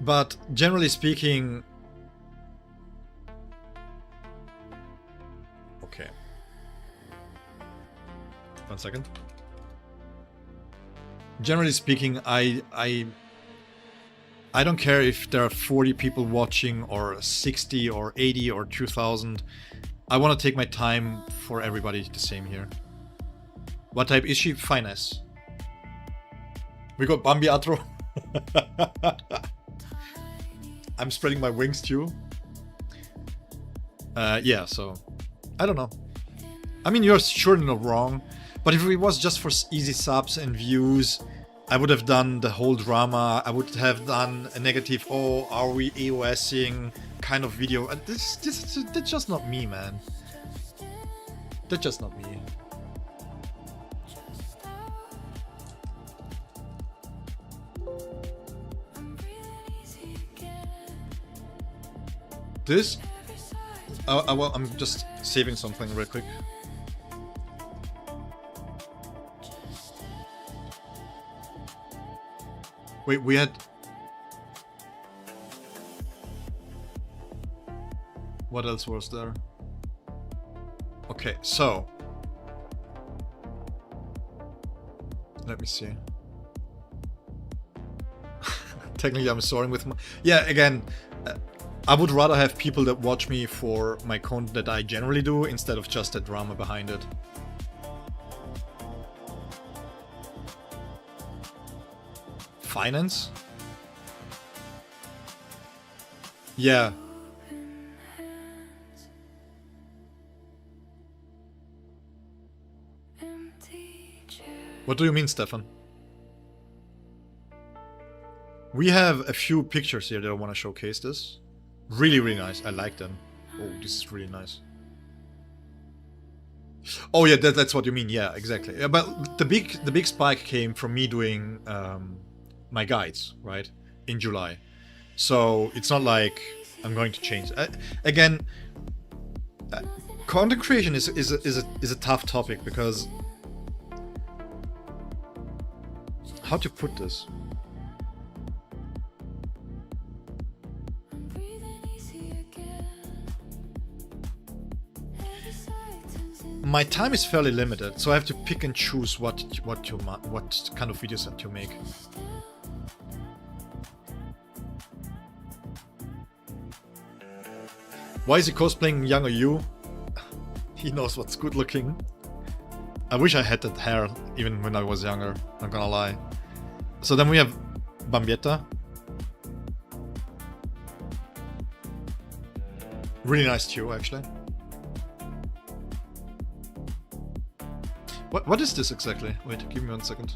But generally speaking, okay. 1 second. Generally speaking, I don't care if there are 40 people watching or 60 or 80 or 2,000. I want to take my time for everybody the same here. What type is she? Finesse. We got Bambietta. I'm spreading my wings too. Yeah, so I don't know. I mean, you're surely not wrong, but if it was just for easy subs and views, I would have done the whole drama. I would have done a negative, oh, are we AOSing kind of video. That's just not me, man. That's just not me. This? Well, I'm just saving something real quick. Wait, we had... What else was there? Okay, so... Let me see. Technically I'm soaring with my... Yeah, again... I would rather have people that watch me for my content that I generally do instead of just the drama behind it. Finance? Yeah. What do you mean, Stefan? We have a few pictures here that I want to showcase this. Really, really nice. I like them. Oh, this is really nice. Oh yeah, that's what you mean. Yeah, exactly. Yeah, but the big spike came from me doing my guides, right, in July. So it's not like I'm going to change. Again, content creation is a tough topic because how to put this. My time is fairly limited, so I have to pick and choose what kind of videos to make. Why is he cosplaying younger you? He knows what's good looking. I wish I had that hair even when I was younger, not gonna lie. So then we have Bambietta. Really nice too, actually. What is this exactly? Wait, give me 1 second.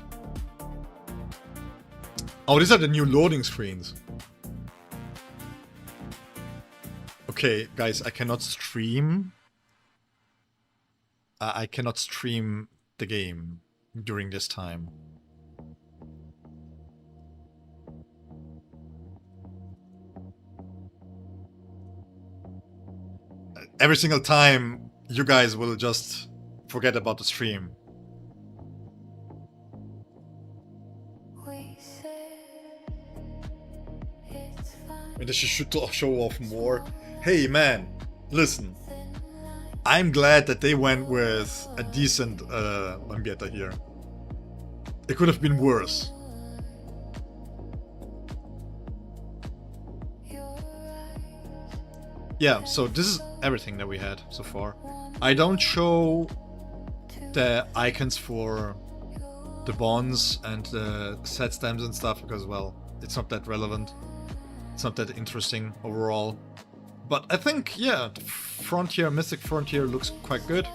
Oh, these are the new loading screens. Okay, guys, I cannot stream. I cannot stream the game during this time. Every single time, you guys will just forget about the stream. And they should show off more. Hey man, listen. I'm glad that they went with a decent Bambietta here. It could have been worse. Yeah, so this is everything that we had so far. I don't show the icons for the bonds and the set stamps and stuff because, well, it's not that relevant. It's not that interesting overall. But I think, yeah, the Frontier, Mystic Frontier looks quite good.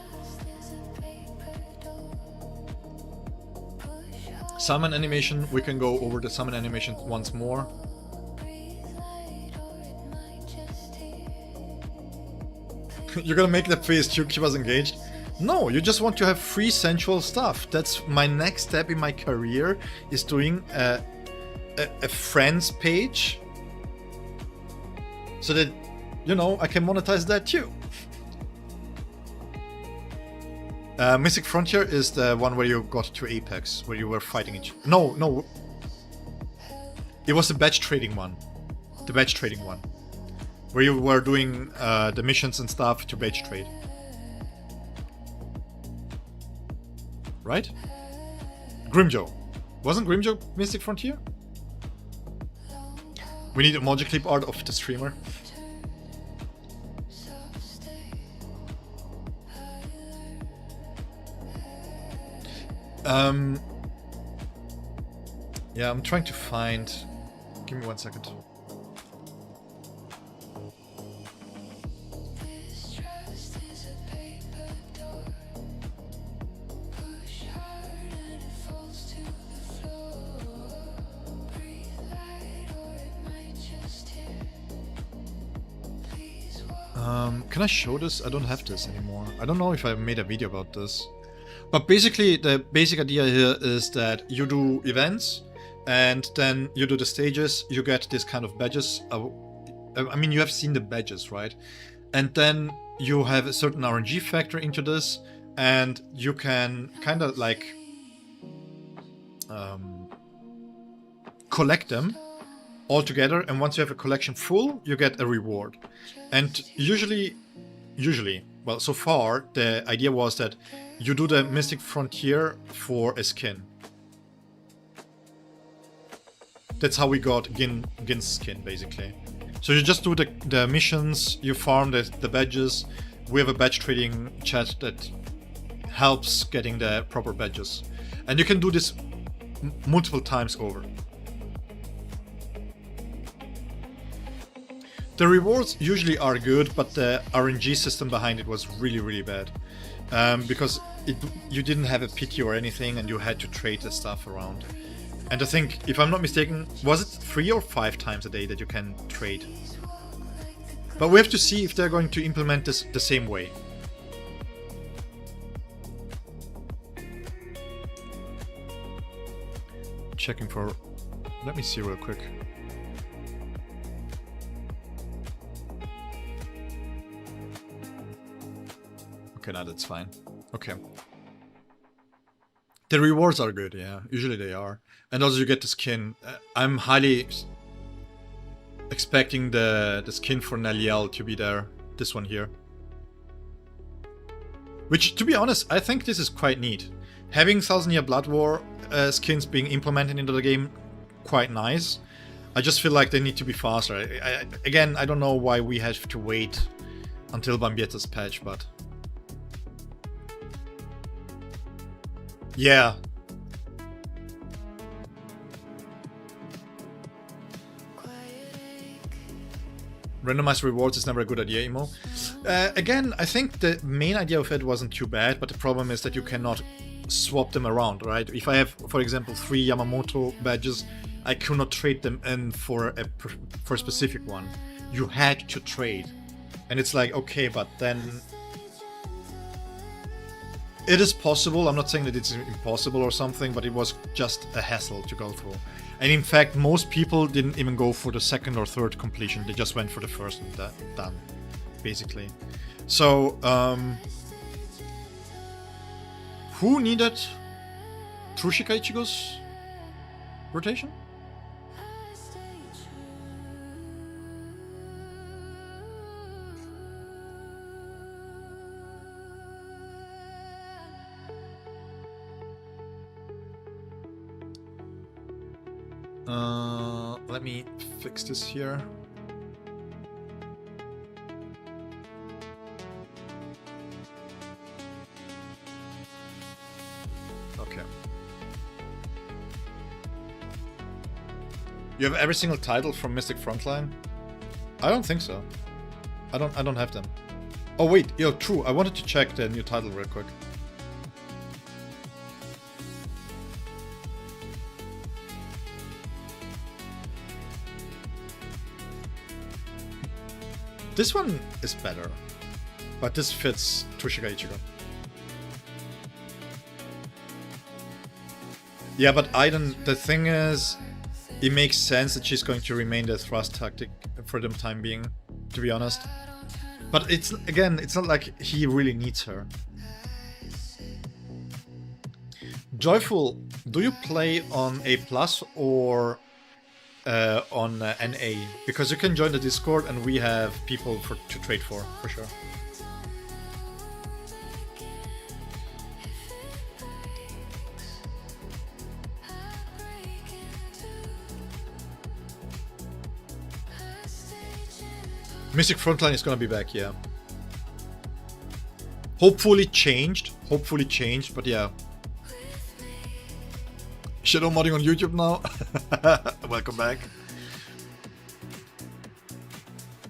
Summon animation, we can go over the summon animation once more. You're gonna make that face, she was engaged. No, you just want to have free sensual stuff. That's my next step in my career, is doing a friends page. So that, you know, I can monetize that too. Mystic Frontier is the one where you got to Apex, where you were fighting each... No. It was the badge trading one. The badge trading one. Where you were doing the missions and stuff to badge trade. Right? Grimjo. Wasn't Grimjo Mystic Frontier? We need emoji clip art of the streamer. Yeah, I'm trying to find... Give me 1 second. Can I show this? I don't have this anymore. I don't know if I made a video about this. But basically, the basic idea here is that you do events, and then you do the stages, you get this kind of badges. I mean, you have seen the badges, right? And then you have a certain RNG factor into this, and you can kind of like collect them all together, and once you have a collection full, you get a reward. And usually, well, so far, the idea was that you do the Mystic Frontier for a skin. That's how we got Gin's skin, basically. So you just do the missions, you farm the badges. We have a badge trading chat that helps getting the proper badges. And you can do this multiple times over. The rewards usually are good, but the RNG system behind it was really, really bad. Because you didn't have a pity or anything, and you had to trade the stuff around. And I think, if I'm not mistaken, was it 3 or 5 times a day that you can trade? But we have to see if they're going to implement this the same way. Checking for... Let me see real quick. Okay, now that's fine. Okay. The rewards are good, yeah. Usually they are. And also you get the skin. I'm highly expecting the skin for Naliel to be there. This one here. Which, to be honest, I think this is quite neat. Having Thousand Year Blood War skins being implemented into the game, quite nice. I just feel like they need to be faster. Again, I don't know why we have to wait until Bambietta's patch, but... Yeah. Randomized rewards is never a good idea, Emo. Again, I think the main idea of it wasn't too bad, but the problem is that you cannot swap them around, right? If I have, for example, 3 Yamamoto badges, I could not trade them in for a specific one. You had to trade. And it's like, okay, but then... It is possible, I'm not saying that it's impossible or something, but it was just a hassle to go through. And in fact, most people didn't even go for the second or third completion, they just went for the first and done, basically. So, who needed Trushika Ichigo's rotation? Let me fix this here. Okay. You have every single title from Mystic Frontline? I don't think so. I don't have them. Oh wait, yo, true. I wanted to check the new title real quick. This one is better, but this fits Trushika Ichigo. Yeah, but Aiden, the thing is, it makes sense that she's going to remain the thrust tactic for the time being, to be honest. But it's, again, it's not like he really needs her. Joyful, do you play on A+ or on NA? Because you can join the Discord and we have people to trade for sure. Mystic Frontline is gonna be back, yeah. Hopefully changed, but yeah. Shadow modding on YouTube now. Welcome back.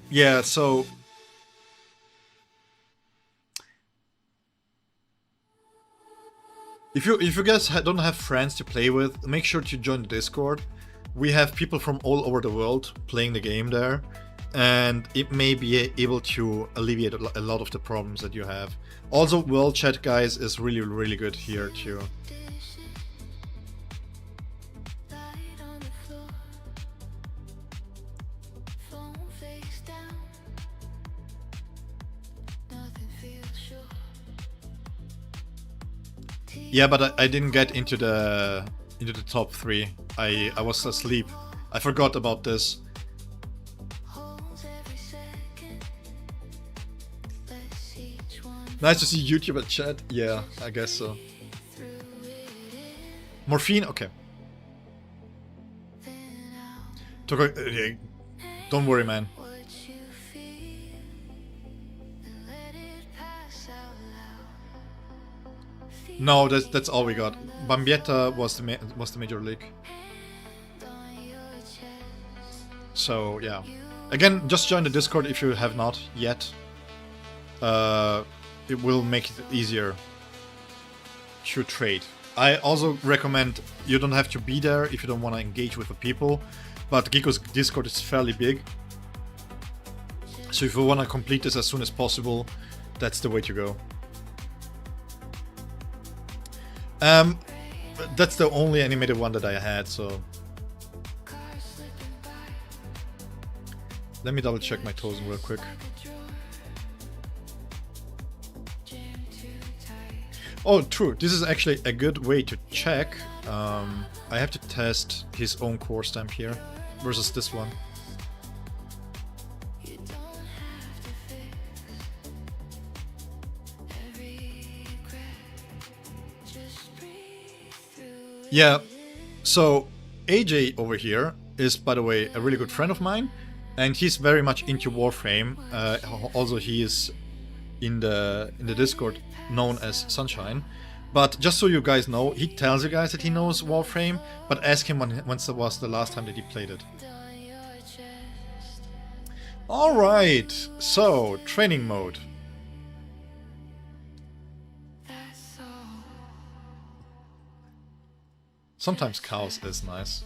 Yeah, so if you guys don't have friends to play with, make sure to join the Discord. We have people from all over the world playing the game there, and it may be able to alleviate a lot of the problems that you have. Also, World Chat, guys, is really good here too. Yeah, but I didn't get into the top 3. I was asleep. I forgot about this. Nice to see YouTube at chat. Yeah, I guess so. Morphine, okay. Don't worry, man. No, that's all we got. Bambietta was the major league. So yeah. Again, just join the Discord if you have not yet. It will make it easier to trade. I also recommend you don't have to be there if you don't want to engage with the people, but Giko's Discord is fairly big. So if you want to complete this as soon as possible, that's the way to go. That's the only animated one that I had, so... Let me double check my tozen real quick. Oh, true. This is actually a good way to check. I have to test his own core stamp here versus this one. Yeah, so AJ over here is, by the way, a really good friend of mine, and he's very much into Warframe. Also, he is in the Discord known as Sunshine. But just so you guys know, he tells you guys that he knows Warframe, but ask him when was the last time that he played it. Alright, so training mode. Sometimes chaos is nice.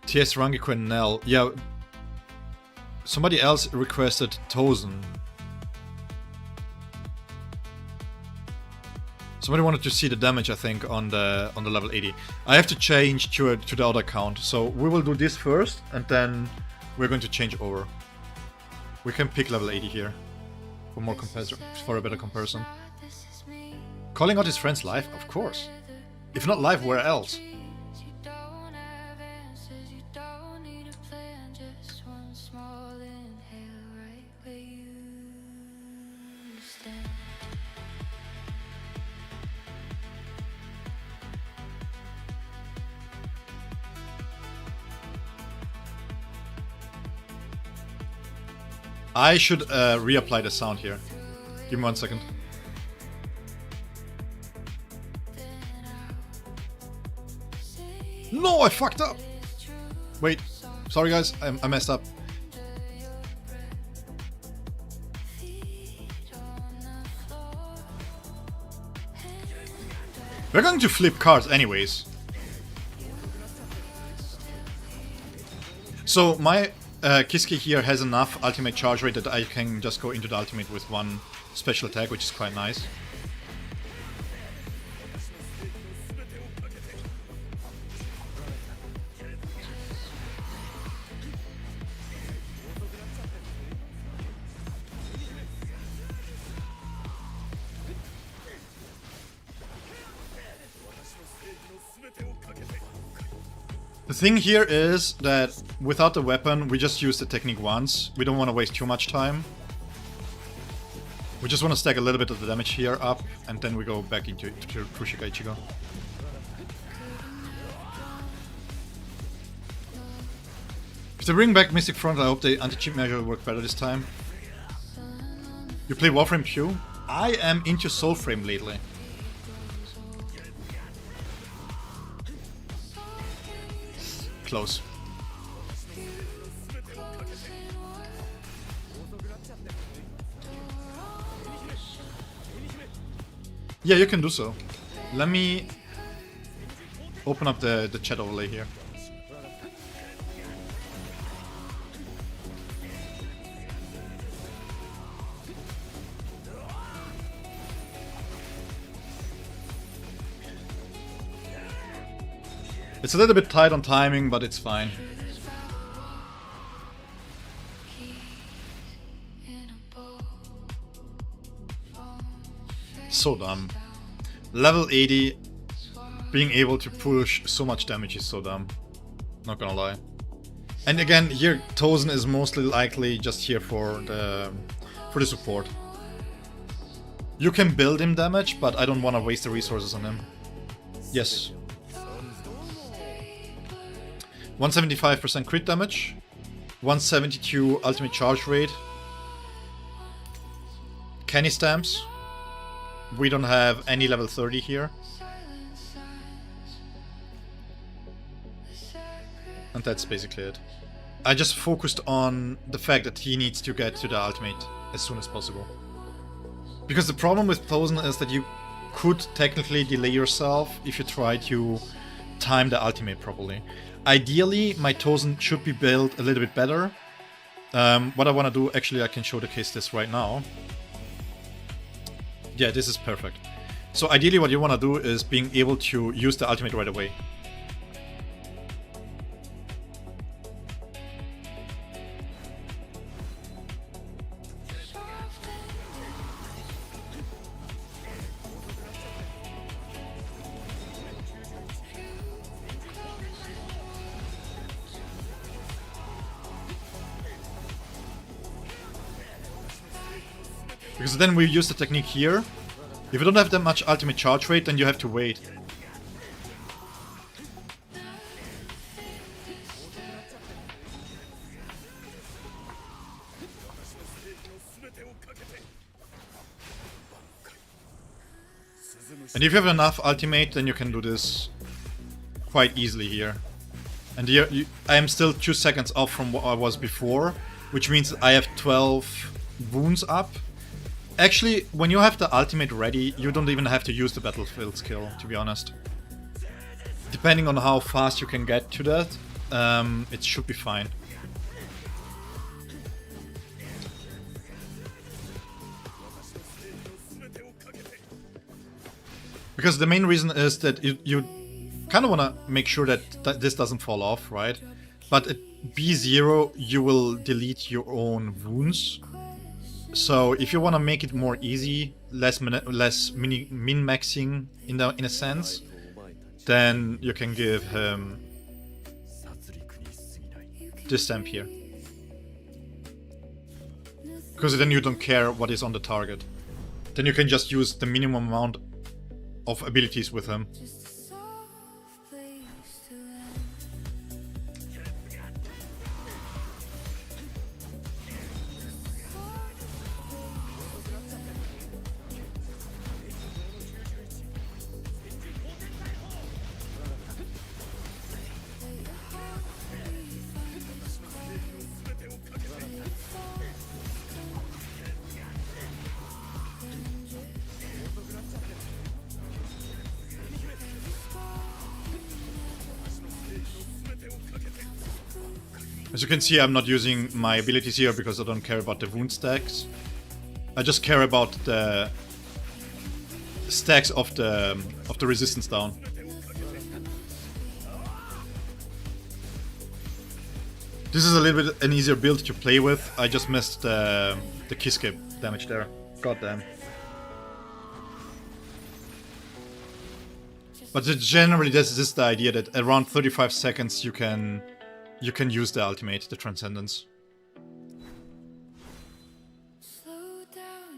TS Rangiku and Nell. Yeah. Somebody else requested Tozen. Somebody wanted to see the damage, I think, on the level 80. I have to change to the other account, so we will do this first, and then we're going to change over. We can pick level 80 here for more for a better comparison. Calling out his friends live, of course. If not live, where else? I should reapply the sound here. Give me 1 second. No, I fucked up! Wait, sorry guys, I messed up. We're going to flip cards anyways. So my Kiski here has enough ultimate charge rate that I can just go into the ultimate with one special attack, which is quite nice. The thing here is that without the weapon, we just use the technique once. We don't want to waste too much time. We just want to stack a little bit of the damage here up, and then we go back into Kushika Ichigo. If they bring back Mystic Front, I hope the anti-cheat measure will work better this time. You play Warframe Q? I am into Soulframe lately. Close. Yeah, you can do so. Let me open up the chat overlay here. It's a little bit tight on timing, but it's fine. So dumb. Level 80, being able to push so much damage is so dumb. Not gonna lie. And again, here Tozen is mostly likely just here for the support. You can build him damage, but I don't want to waste the resources on him. Yes. 175% crit damage, 172 ultimate charge rate, Kenny stamps. We don't have any level 30 here. And that's basically it. I just focused on the fact that he needs to get to the ultimate as soon as possible. Because the problem with Tozen is that you could technically delay yourself if you try to time the ultimate properly. Ideally, my Tozen should be built a little bit better. What I want to do, actually I can showcase this right now. Yeah, this is perfect. So ideally what you want to do is being able to use the ultimate right away. Because then we use the technique here. If you don't have that much ultimate charge rate, then you have to wait. And if you have enough ultimate, then you can do this quite easily here. And here, I am still 2 seconds off from what I was before, which means I have 12 wounds up. Actually, when you have the ultimate ready, you don't even have to use the battlefield skill, to be honest. Depending on how fast you can get to that, it should be fine. Because the main reason is that you kind of want to make sure that this doesn't fall off, right? But at B0 you will delete your own wounds. So if you want to make it more easy, less min-maxing in a sense, then you can give him this stamp here. Because then you don't care what is on the target. Then you can just use the minimum amount of abilities with him. As you can see, I'm not using my abilities here because I don't care about the wound stacks. I just care about the stacks of the resistance down. This is a little bit an easier build to play with. I just missed the key skip damage there. Goddamn. But generally, this is the idea that around 35 seconds you can use the ultimate, the Transcendence.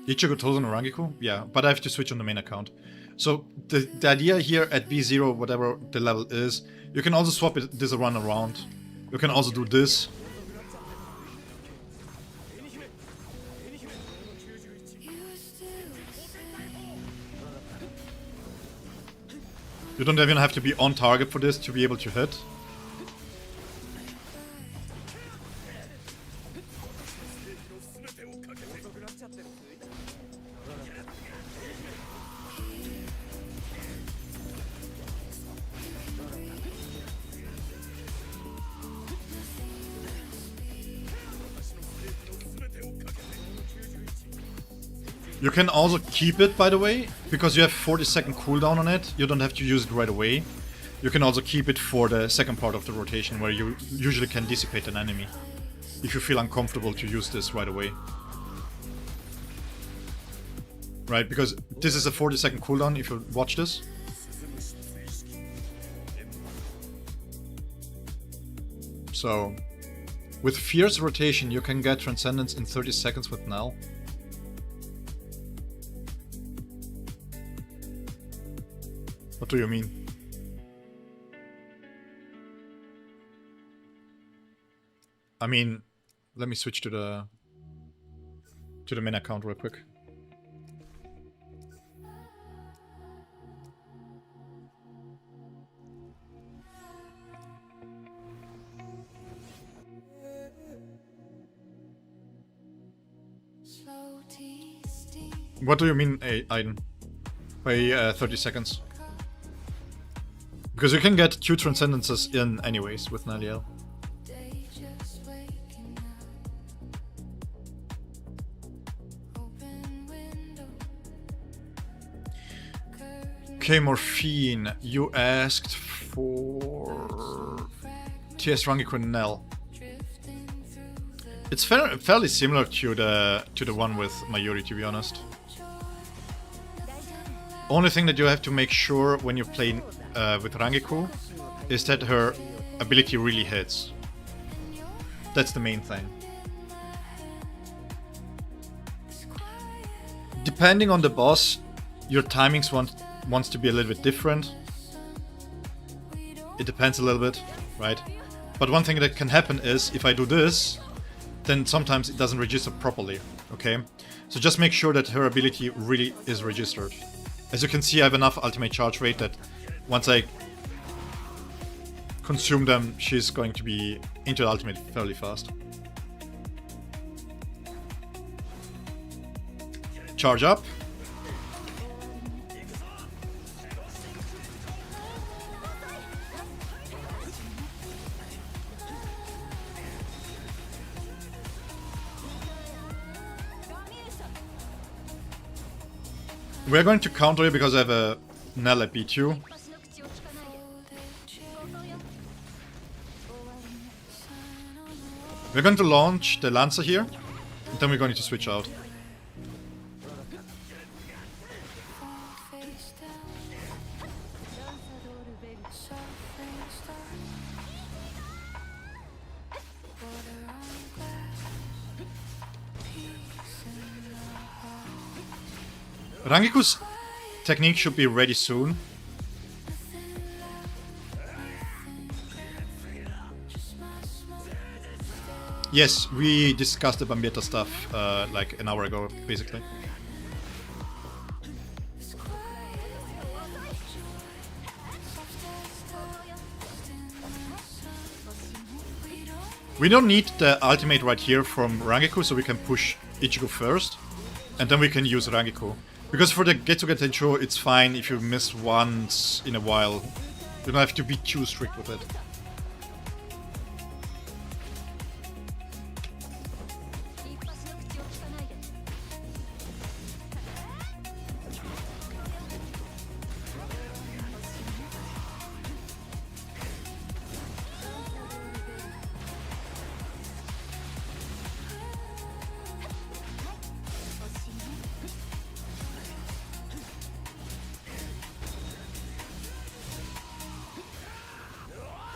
Ichigo Tozen Rangiku? Yeah, but I have to switch on the main account. So the idea here at B0, whatever the level is, you can also swap this around. You can also do this. You don't even have to be on target for this to be able to hit. You can also keep it, by the way, because you have 40-second cooldown on it. You don't have to use it right away. You can also keep it for the second part of the rotation, where you usually can dissipate an enemy, if you feel uncomfortable to use this right away. Right, because this is a 40-second cooldown if you watch this. So, with Fierce Rotation you can get Transcendence in 30 seconds with Nell. What do you mean? I mean, let me switch to the main account real quick. What do you mean, Aiden? By 30 seconds? Because you can get 2 Transcendences in anyways with Naliel. Okay, Morphine, you asked for TS Rangiku and Nell. It's fairly similar to the one with Mayuri, to be honest. Only thing that you have to make sure when you play with Rangiku is that her ability really hits. That's the main thing. Depending on the boss, your timings wants to be a little bit different. It depends a little bit, right? But one thing that can happen is if I do this, then sometimes it doesn't register properly, okay? So just make sure that her ability really is registered. As you can see, I have enough ultimate charge rate that once I consume them, she's going to be into the ultimate fairly fast. Charge up. We're going to counter you because I have a Nell at B2. 私の口を聞かないで放送よ We're going to launch the Lancer here, and then we're going to switch out. Rangiku's technique should be ready soon. Yes, we discussed the Bambietta stuff like an hour ago, basically. We don't need the ultimate right here from Rangiku, so we can push Ichigo first, and then we can use Rangiku. Because for the Getsuga Tencho, it's fine if you miss once in a while. You don't have to be too strict with it.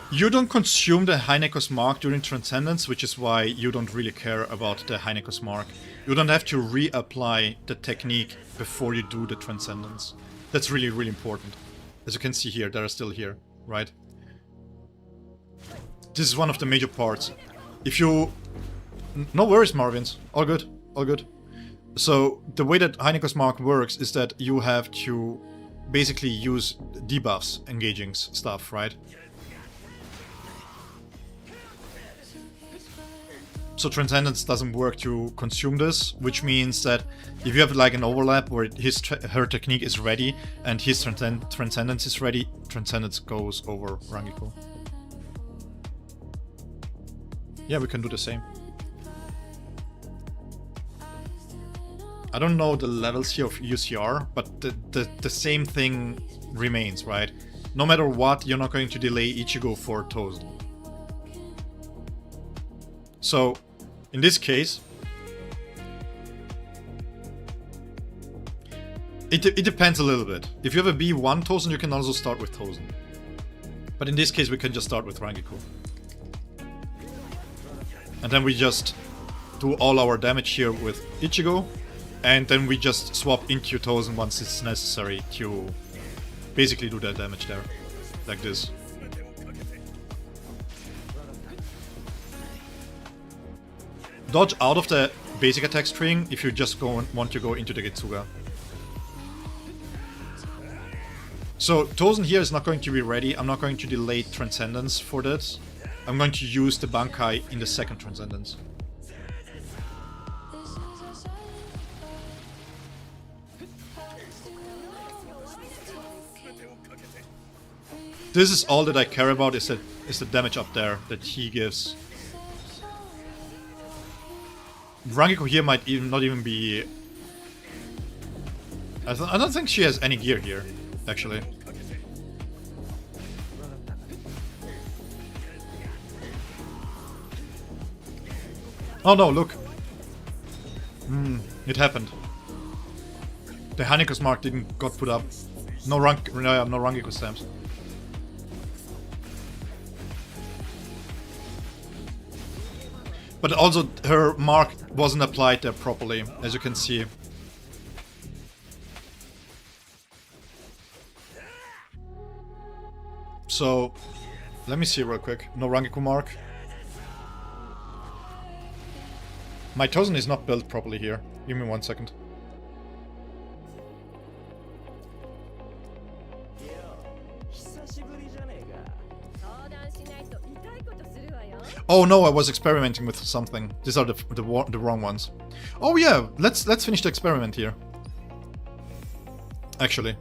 You don't consume the Heineko's mark during Transcendence, which is why you don't really care about the Heineko's mark. You don't have to reapply the technique before you do the Transcendence. That's really, really important. As you can see here, they're still here, right? This is one of the major parts. If you... No worries, Marvins. All good. All good. So, the way that Heineko's mark works is that you have to basically use debuffs engaging stuff, right? So Transcendence doesn't work to consume this, which means that if you have like an overlap where her technique is ready and his Transcendence is ready, Transcendence goes over Rangiku. Yeah, we can do the same. I don't know the levels here of UCR, but the same thing remains, right? No matter what, you're not going to delay Ichigo for Tozen. So, in this case, it depends a little bit. If you have a B1 Tozen, you can also start with Tozen. But in this case, we can just start with Rangiku. And then we just do all our damage here with Ichigo. And then we just swap into Tozen once it's necessary to basically do that damage there. Like this. Dodge out of the basic attack string if you just want to go into the Getsuga. So Tozen here is not going to be ready. I'm not going to delay Transcendence for this. I'm going to use the Bankai in the second Transcendence. This is all that I care about, is the damage up there that he gives. Rangiku here might not even be... I don't think she has any gear here, actually. Oh no, look. It happened. The Heineko's mark didn't got put up. No Rangiku stamps. But also, her mark wasn't applied there properly, as you can see. So, let me see real quick. No Rangiku mark. My Tozen is not built properly here. Give me 1 second. Oh no, I was experimenting with something. These are the wrong ones. Oh yeah, let's finish the experiment here. Actually.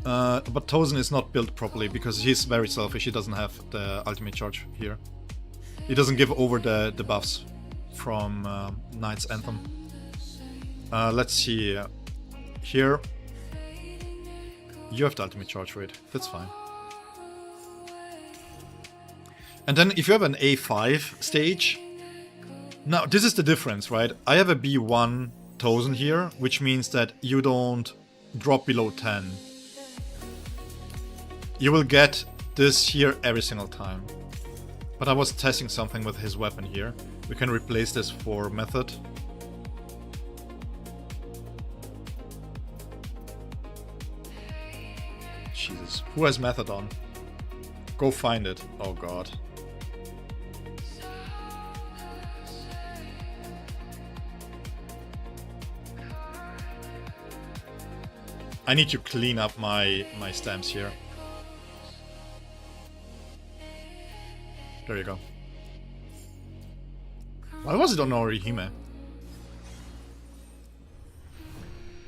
But Tozen is not built properly because he's very selfish. He doesn't have the ultimate charge here. He doesn't give over the buffs from Knight's Anthem. Let's see. Here. You have the ultimate charge for it. That's fine. And then if you have an A5 stage... Now, this is the difference, right? I have a B1 Tozen here, which means that you don't drop below 10. You will get this here every single time. But I was testing something with his weapon here. We can replace this for method. Jesus. Who has method on? Go find it. Oh god. I need to clean up my stamps here. There you go. Why was it on Orihime?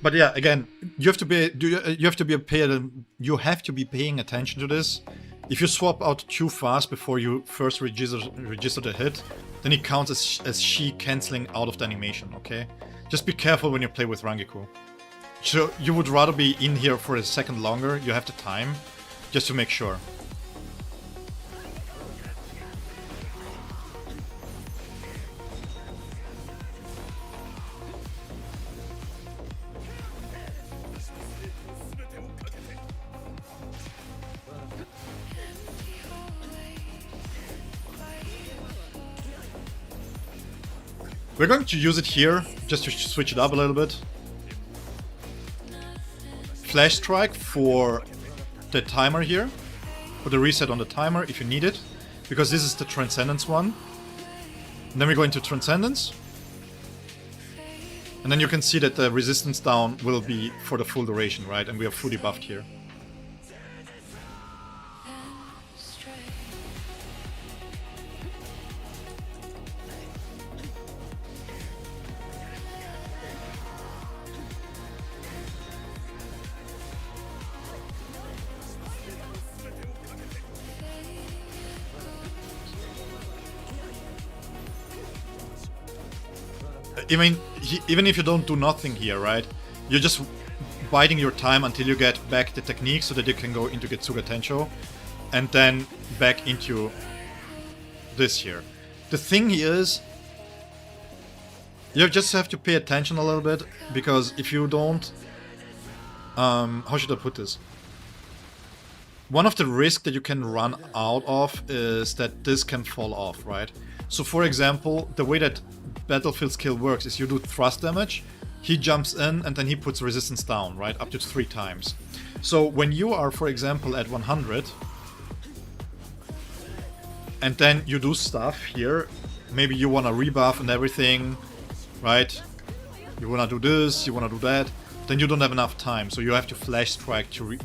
But yeah, again, you have to be you have to be paying attention to this. If you swap out too fast before you first register the hit, then it counts as she cancelling out of the animation. Okay, just be careful when you play with Rangiku. So you would rather be in here for a second longer. You have the time, just to make sure. We're going to use it here, just to switch it up a little bit. Flash Strike for the timer here. Put a reset on the timer if you need it. Because this is the Transcendence one. And then we go into Transcendence. And then you can see that the resistance down will be for the full duration, right? And we are fully buffed here. I mean, even if you don't do nothing here, right? You're just biding your time until you get back the technique so that you can go into Getsuga Tensho and then back into this here. The thing is, you just have to pay attention a little bit, because if you don't... how should I put this? One of the risks that you can run out of is that this can fall off, right? So for example, the way that Battlefield skill works is you do thrust damage, he jumps in and then he puts resistance down, right? Up to 3 times. So when you are, for example, at 100 and then you do stuff here, maybe you want to rebuff and everything, right? You want to do this, you want to do that, then you don't have enough time, so you have to flash strike to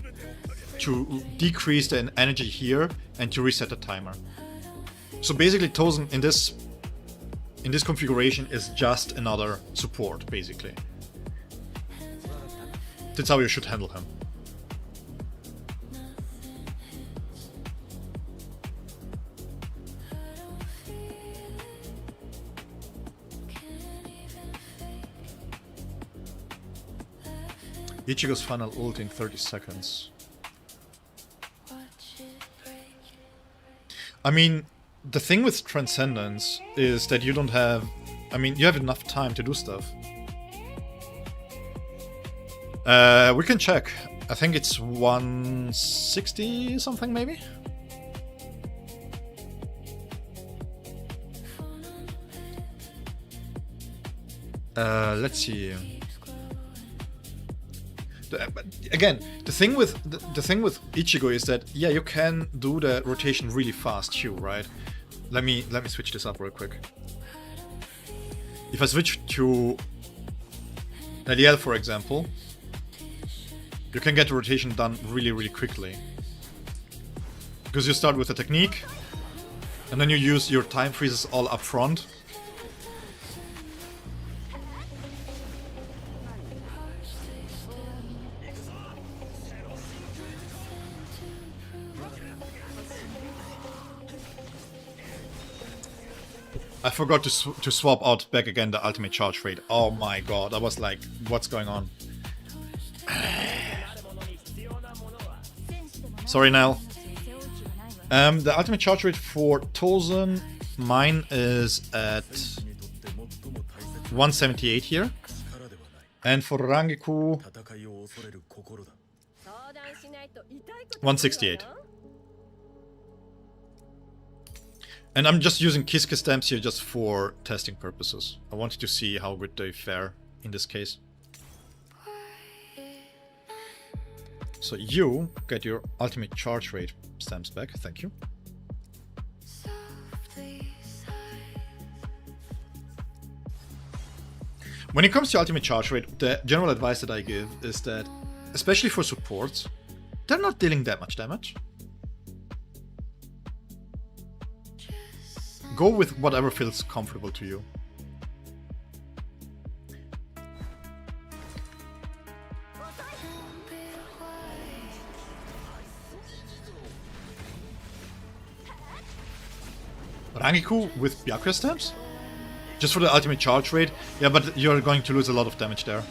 decrease the energy here and to reset the timer. So basically Tozen in this configuration is just another support, basically. That's how you should handle him. Ichigo's final ult in 30 seconds. I mean, the thing with Transcendence is that you don't have... I mean, you have enough time to do stuff. We can check. I think it's 160 something, maybe? Let's see. But again, the thing with Ichigo is that, yeah, you can do the rotation really fast too, right? Let me switch this up real quick. If I switch to Nadiel, for example, you can get the rotation done really, really quickly. Because you start with a technique, and then you use your time freezes all up front. I forgot to swap out back again the ultimate charge rate. Oh my god, I was like, what's going on? Sorry, Nell. The ultimate charge rate for Tozen, mine is at 178 here. And for Rangiku, 168. And I'm just using Kiske stamps here just for testing purposes. I wanted to see how good they fare in this case. So you get your ultimate charge rate stamps back, thank you. When it comes to ultimate charge rate, the general advice that I give is that, especially for supports, they're not dealing that much damage. Go with whatever feels comfortable to you. Rangiku with Byakuya stamps? Just for the ultimate charge rate? Yeah, but you're going to lose a lot of damage there.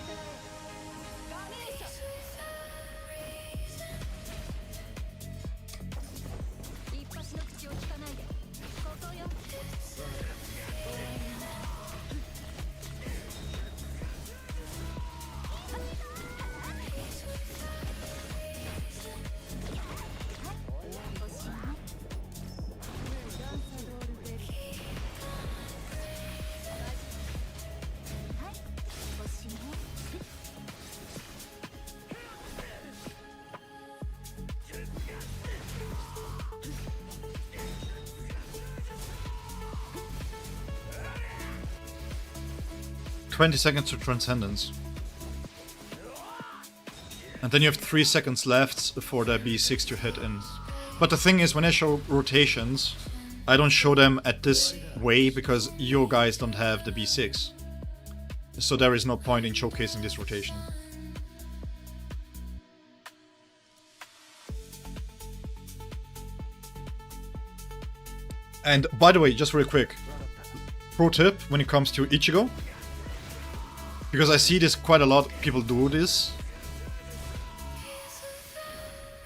$20 seconds to Transcendence. And then you have 3 seconds left for the B6 to hit in. But the thing is, when I show rotations, I don't show them at this way because you guys don't have the B6. So there is no point in showcasing this rotation. And by the way, just real quick, pro tip when it comes to Ichigo, because I see this quite a lot, people do this.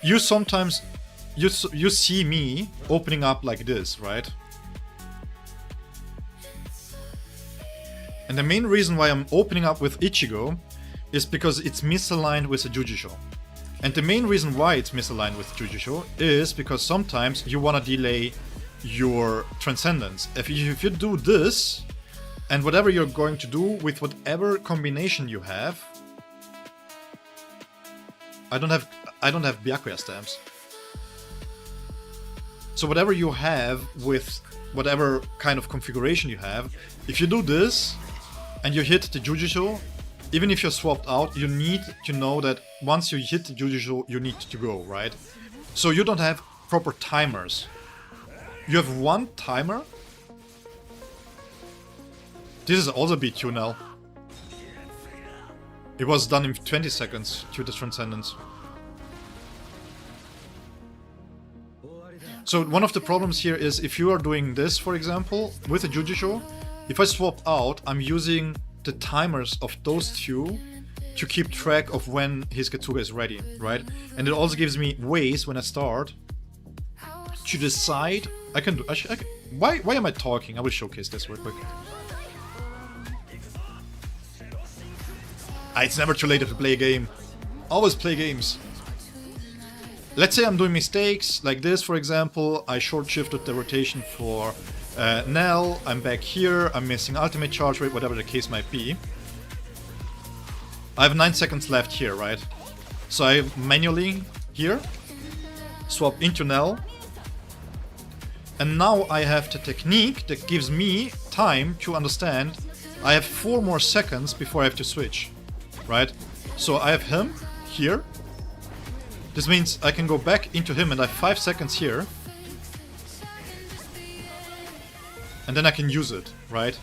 You sometimes, you see me opening up like this, right? And the main reason why I'm opening up with Ichigo is because it's misaligned with a Jujutsu. And the main reason why it's misaligned with Jujutsu is because sometimes you want to delay your Transcendence. If you do this, and whatever you're going to do with whatever combination you have, I don't have Byakuya stamps. So whatever you have with whatever kind of configuration you have, if you do this and you hit the Jujutsu, even if you're swapped out, you need to know that once you hit the Jujutsu, you need to go, right? So you don't have proper timers. You have one timer. This is also B2 now. It was done in 20 seconds to the Transcendence. So one of the problems here is if you are doing this, for example, with a Jujutsu, if I swap out, I'm using the timers of those two to keep track of when his Getsuga is ready, right? And it also gives me ways when I start to decide. I can do. Why am I talking? I will showcase this real quick. It's never too late to play a game. Always play games. Let's say I'm doing mistakes, like this for example. I short shifted the rotation for Nell. I'm back here. I'm missing ultimate charge rate, whatever the case might be. I have 9 seconds left here, right? So I manually here swap into Nell. And now I have the technique that gives me time to understand. I have 4 more seconds before I have to switch. Right? So I have him here. This means I can go back into him and I have 5 seconds here. and then I can use it, right?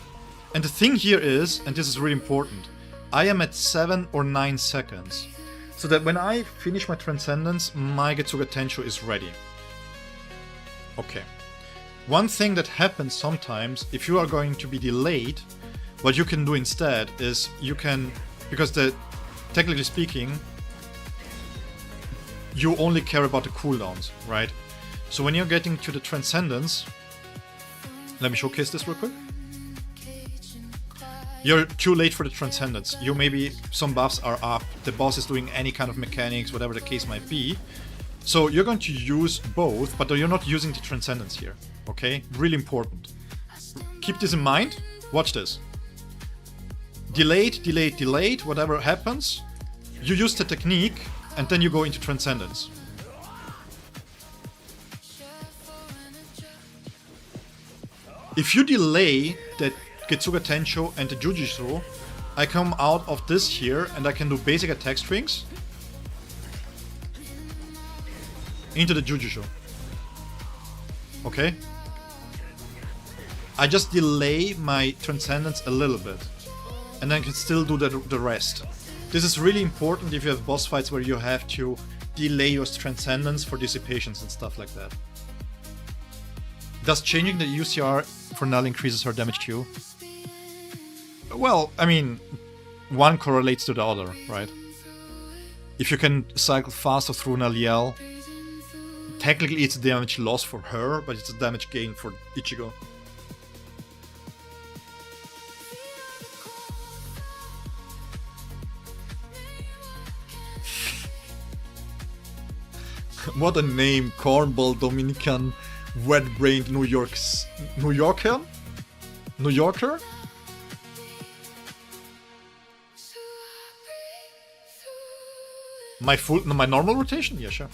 And the thing here is, and this is really important, I am at 7 or 9 seconds. So that when I finish my Transcendence, my Getsuga Tensho is ready. Okay. One thing that happens sometimes, if you are going to be delayed, what you can do instead is you can, because technically speaking, you only care about the cooldowns, right? So when you're getting to the Transcendence, let me showcase this real quick. You're too late for the Transcendence. You maybe some buffs are up, the boss is doing any kind of mechanics, whatever the case might be. So you're going to use both, but you're not using the Transcendence here, okay? Really important. Keep this in mind. Watch this. Delayed, delayed, delayed, whatever happens, you use the technique, and then you go into Transcendence. If you delay the Getsuga Tensho and the Jujutsu, I come out of this here and I can do basic attack strings into the Jujutsu. Okay? I just delay my Transcendence a little bit, and then I can still do the rest. This is really important if you have boss fights where you have to delay your Transcendence for dissipations and stuff like that. Does changing the UCR for Null increases her damage Q? Well, I mean, one correlates to the other, right? If you can cycle faster through Null Yell, technically it's a damage loss for her, but it's a damage gain for Ichigo. What a name, Cornball Dominican wet-brained New Yorker? My normal rotation? Yeah, sure.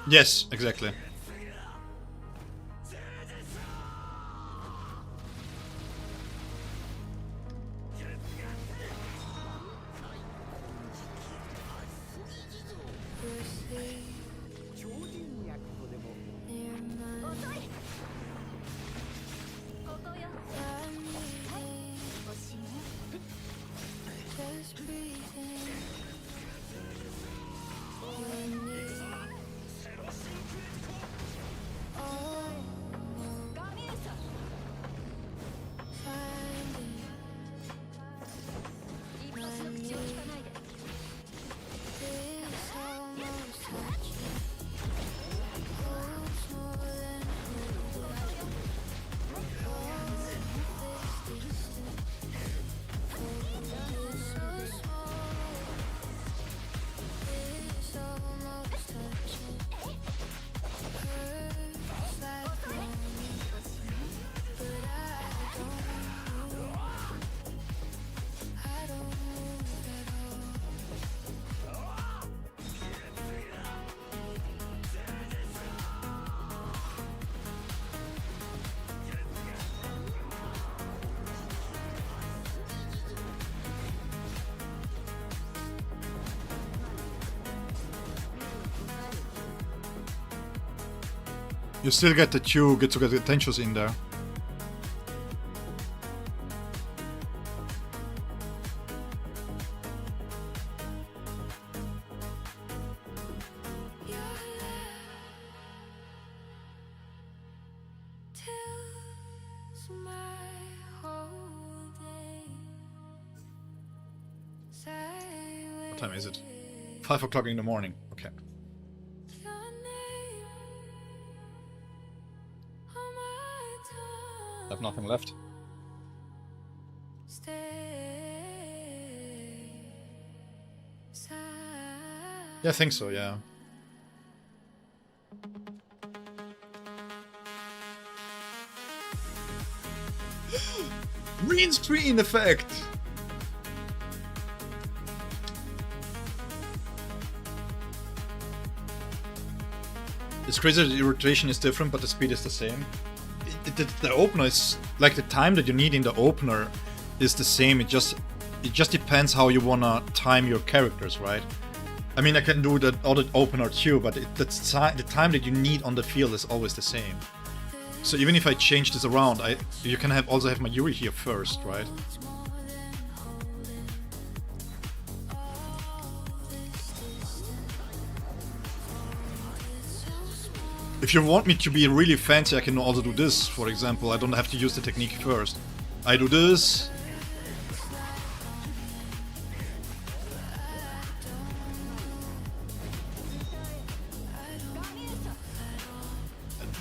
Yes, exactly. You still get the two Getsuga Tenshos in there. What time is it? 5 o'clock in the morning. Okay. I have nothing left. Yeah, I think so, yeah. Green screen effect! It's crazy that the rotation is different, but the speed is the same. The opener is like the time that you need in the opener is the same. It just depends how you wanna time your characters, right? I mean, I can do the other opener too, but the time that you need on the field is always the same. So even if I change this around, you can also have my Yuri here first, right? If you want me to be really fancy, I can also do this, for example. I don't have to use the technique first. I do this.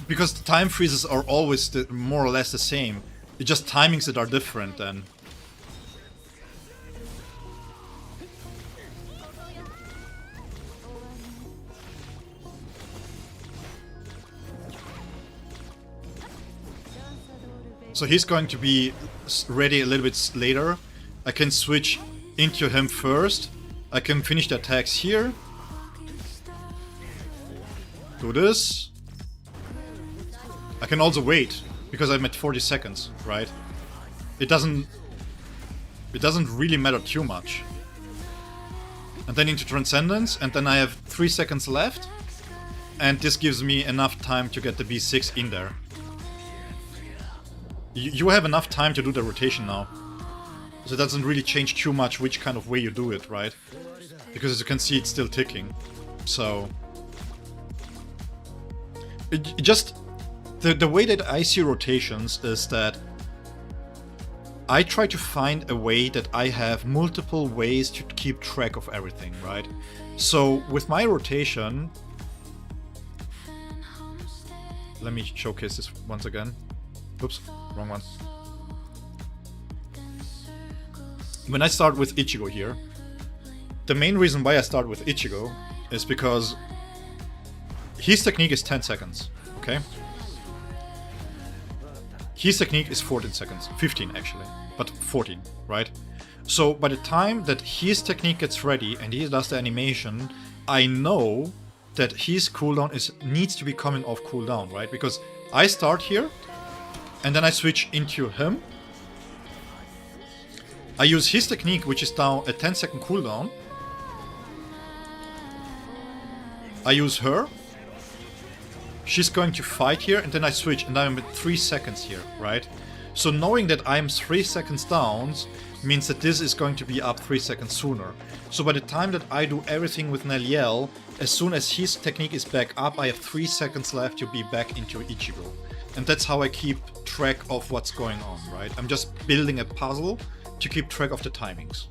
Because the time freezes are always more or less the same. It's just timings that are different then. So he's going to be ready a little bit later. I can switch into him first. I can finish the attacks here. Do this. I can also wait, because I'm at 40 seconds, right? It doesn't really matter too much. And then into Transcendence, and then I have 3 seconds left. And this gives me enough time to get the B6 in there. You have enough time to do the rotation now. So it doesn't really change too much which kind of way you do it, right? Because as you can see, it's still ticking. So... The way that I see rotations is that I try to find a way that I have multiple ways to keep track of everything, right? So with my rotation... Let me showcase this once again. Oops, wrong one. When I start with Ichigo here, the main reason why I start with Ichigo is because his technique is 10 seconds, okay? His technique is 14 seconds, 15 actually, but 14, right? So by the time that his technique gets ready and he does the animation, I know that his cooldown needs to be coming off cooldown, right? Because I start here, and then I switch into him. I use his technique, which is now a 10-second cooldown. I use her. She's going to fight here, and then I switch, and I'm at 3 seconds here, right? So knowing that I'm 3 seconds down means that this is going to be up 3 seconds sooner. So by the time that I do everything with Neliel, as soon as his technique is back up, I have 3 seconds left to be back into Ichigo. And that's how I keep track of what's going on, right? I'm just building a puzzle to keep track of the timings.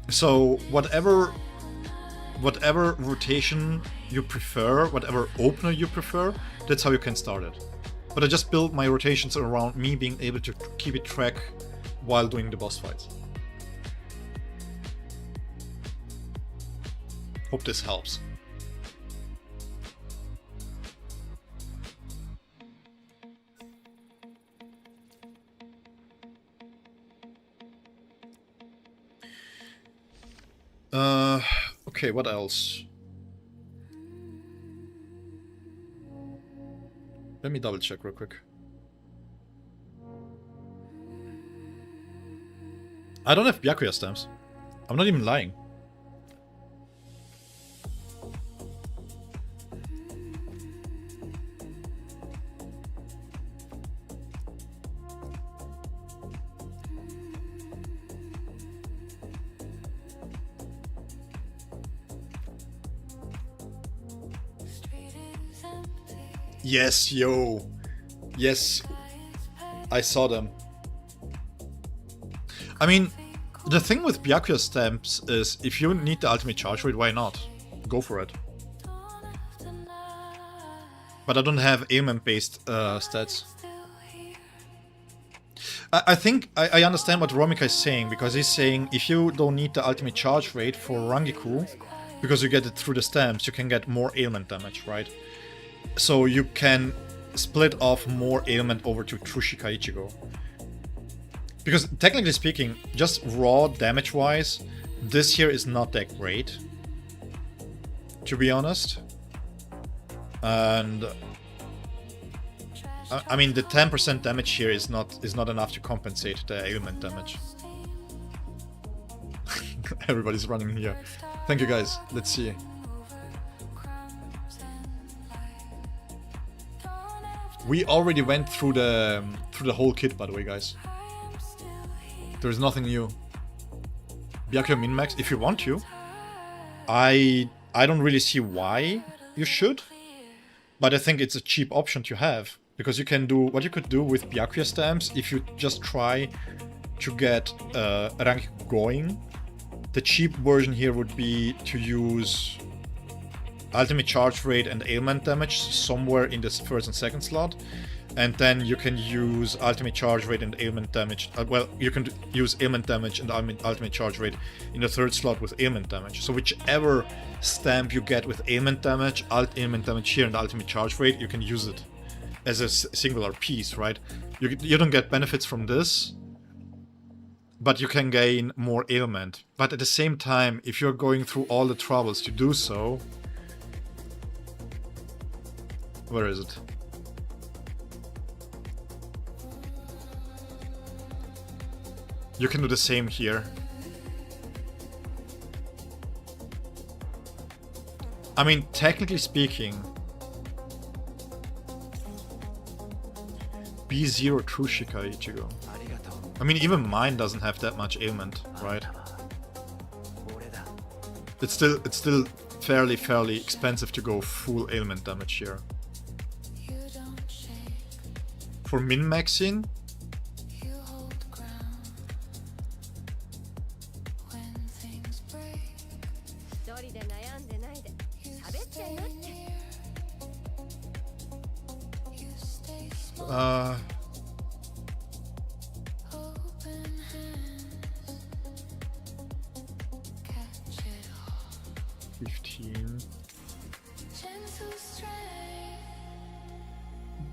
So whatever rotation you prefer, whatever opener you prefer, that's how you can start it. But I just build my rotations around me being able to keep it track while doing the boss fights. Hope this helps. Okay, what else? Let me double check real quick. I don't have Byakuya stamps. I'm not even lying. Yes, yo. Yes, I saw them. I mean, The thing with Byakuya stamps is if you need the ultimate charge rate, why not? Go for it. But I don't have ailment based stats. I think I understand what Romika is saying, because he's saying if you don't need the ultimate charge rate for Rangiku, because you get it through the stamps, you can get more ailment damage, right? So you can split off more ailment over to Trushika Ichigo. Because technically speaking, just raw damage wise, this here is not that great, to be honest. And I mean, the 10% damage here is not enough to compensate the ailment damage. Everybody's running here. Thank you guys. Let's see. We already went through the whole kit, by the way, guys. There's nothing new. Byakuya min-max, if you want to. I don't really see why you should, but I think it's a cheap option to have, because you can do what you could do with Byakuya stamps if you just try to get a rank going. The cheap version here would be to use ultimate charge rate and ailment damage somewhere in this first and second slot, and then you can use ultimate charge rate and ailment damage. Well, you can use ailment damage and ultimate charge rate in the third slot with ailment damage. So whichever stamp you get with ailment damage here, and ultimate charge rate, you can use it as a singular piece, right? You don't get benefits from this, but you can gain more ailment. But at the same time, if you're going through all the troubles to do so... Where is it? You can do the same here. I mean, technically speaking, B0 Trushika Ichigo. I mean, even mine doesn't have that much ailment, right? It's still fairly expensive to go full ailment damage here. For min-maxing, uh, 15.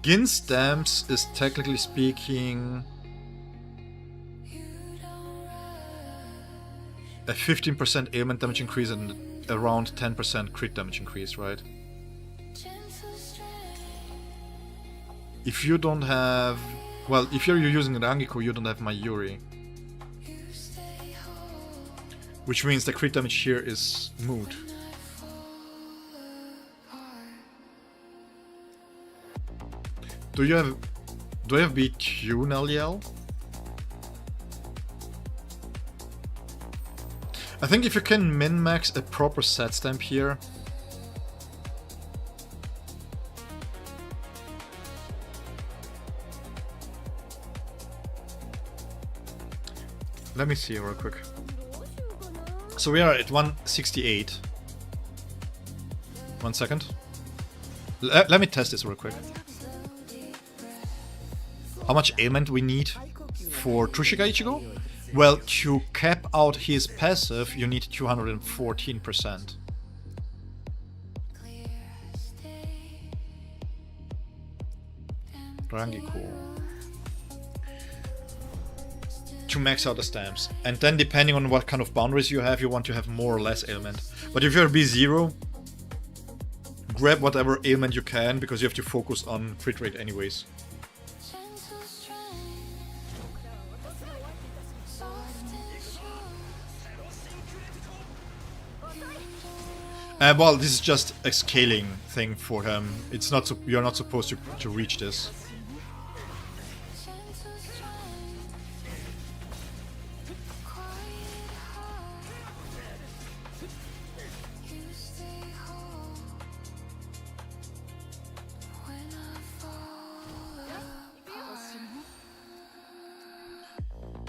Gin stamps is technically speaking a 15% ailment damage increase and around 10% crit damage increase, right? If you don't have... Well, if you're using Rangiku, you don't have Mayuri. Which means the crit damage here is moot. Do I have B2 Naliel? I think if you can min-max a proper set stamp here. Let me see real quick. So we are at 168. 1 second. Let me test this real quick. How much ailment we need for Trushika Ichigo? Well, to cap out his passive, you need 214%. Rangiku. To max out the stamps. And then depending on what kind of boundaries you have, you want to have more or less ailment. But if you're B0, grab whatever ailment you can, because you have to focus on crit rate anyways. Well, this is just a scaling thing for him. It's not you're not supposed to reach this.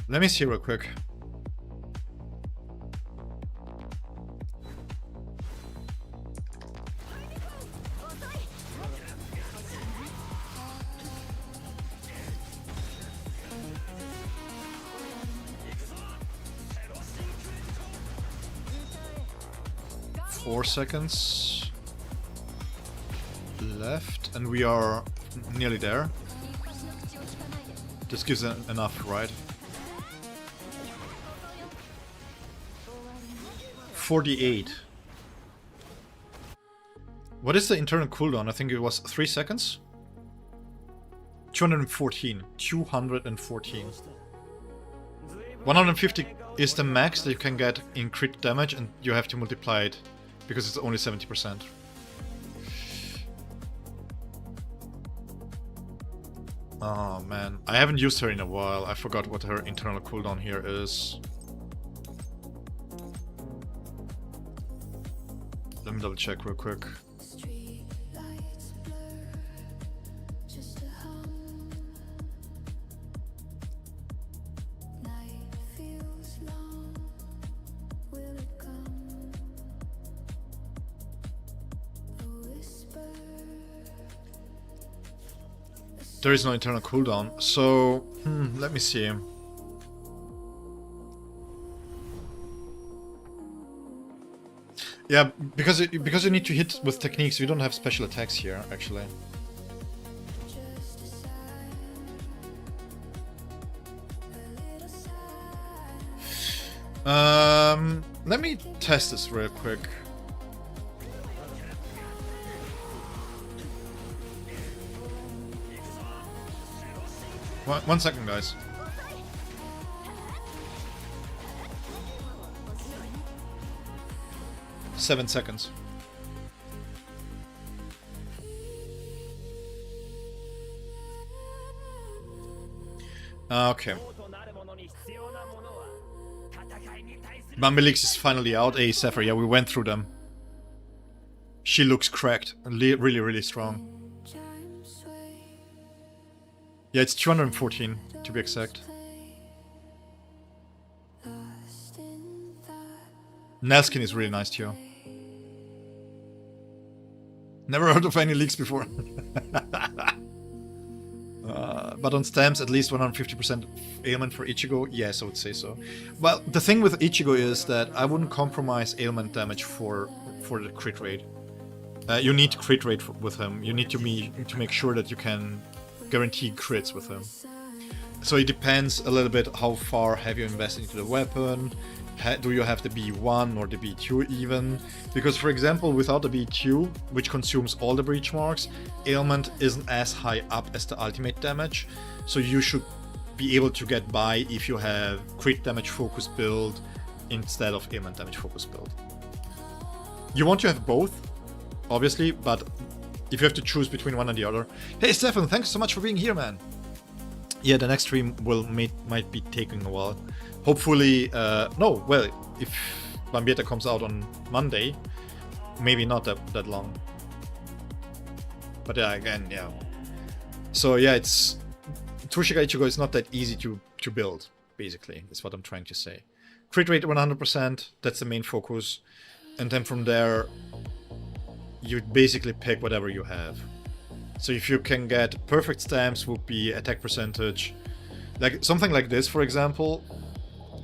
Let me see real quick. 4 seconds left, and we are nearly there. This gives enough, right? 48. What is the internal cooldown? I think it was 3 seconds? 214. 214. 150 is the max that you can get in crit damage, and you have to multiply it because it's only 70%. Oh man, I haven't used her in a while. I forgot what her internal cooldown here is. Let me double check real quick. There is no internal cooldown, so let me see. Yeah, because you need to hit with techniques. We don't have special attacks here, actually. Let me test this real quick. One second, guys. Seven seconds. Okay. Bambietta is finally out. Hey, Zephyr, yeah, we went through them. She looks cracked. Really, really strong. Yeah, it's 214, to be exact. Nelskin is really nice too. Never heard of any leaks before. But on stamps, at least 150% ailment for Ichigo? Yes, I would say so. Well, the thing with Ichigo is that I wouldn't compromise ailment damage for the crit rate. You need crit rate with him. You need to make sure that you can guarantee crits with him. So it depends a little bit how far have you invested into the weapon. Do you have the B1 or the B2 even? Because for example, without the B2, which consumes all the breach marks, ailment isn't as high up as the ultimate damage. So you should be able to get by if you have crit damage focus build instead of ailment damage focus build. You want to have both, obviously, but if you have to choose between one and the other. Hey Stefan, thanks so much for being here, man. Yeah, the next stream might be taking a while. Hopefully, no, well, if Bambietta comes out on Monday, maybe not that long. But yeah, again, yeah. So yeah, it's Tsushika Ichigo is not that easy to build, basically, is what I'm trying to say. Crit rate 100%, that's the main focus. And then from there, you basically pick whatever you have. So if you can get perfect stamps, would be attack percentage. Like something like this, for example,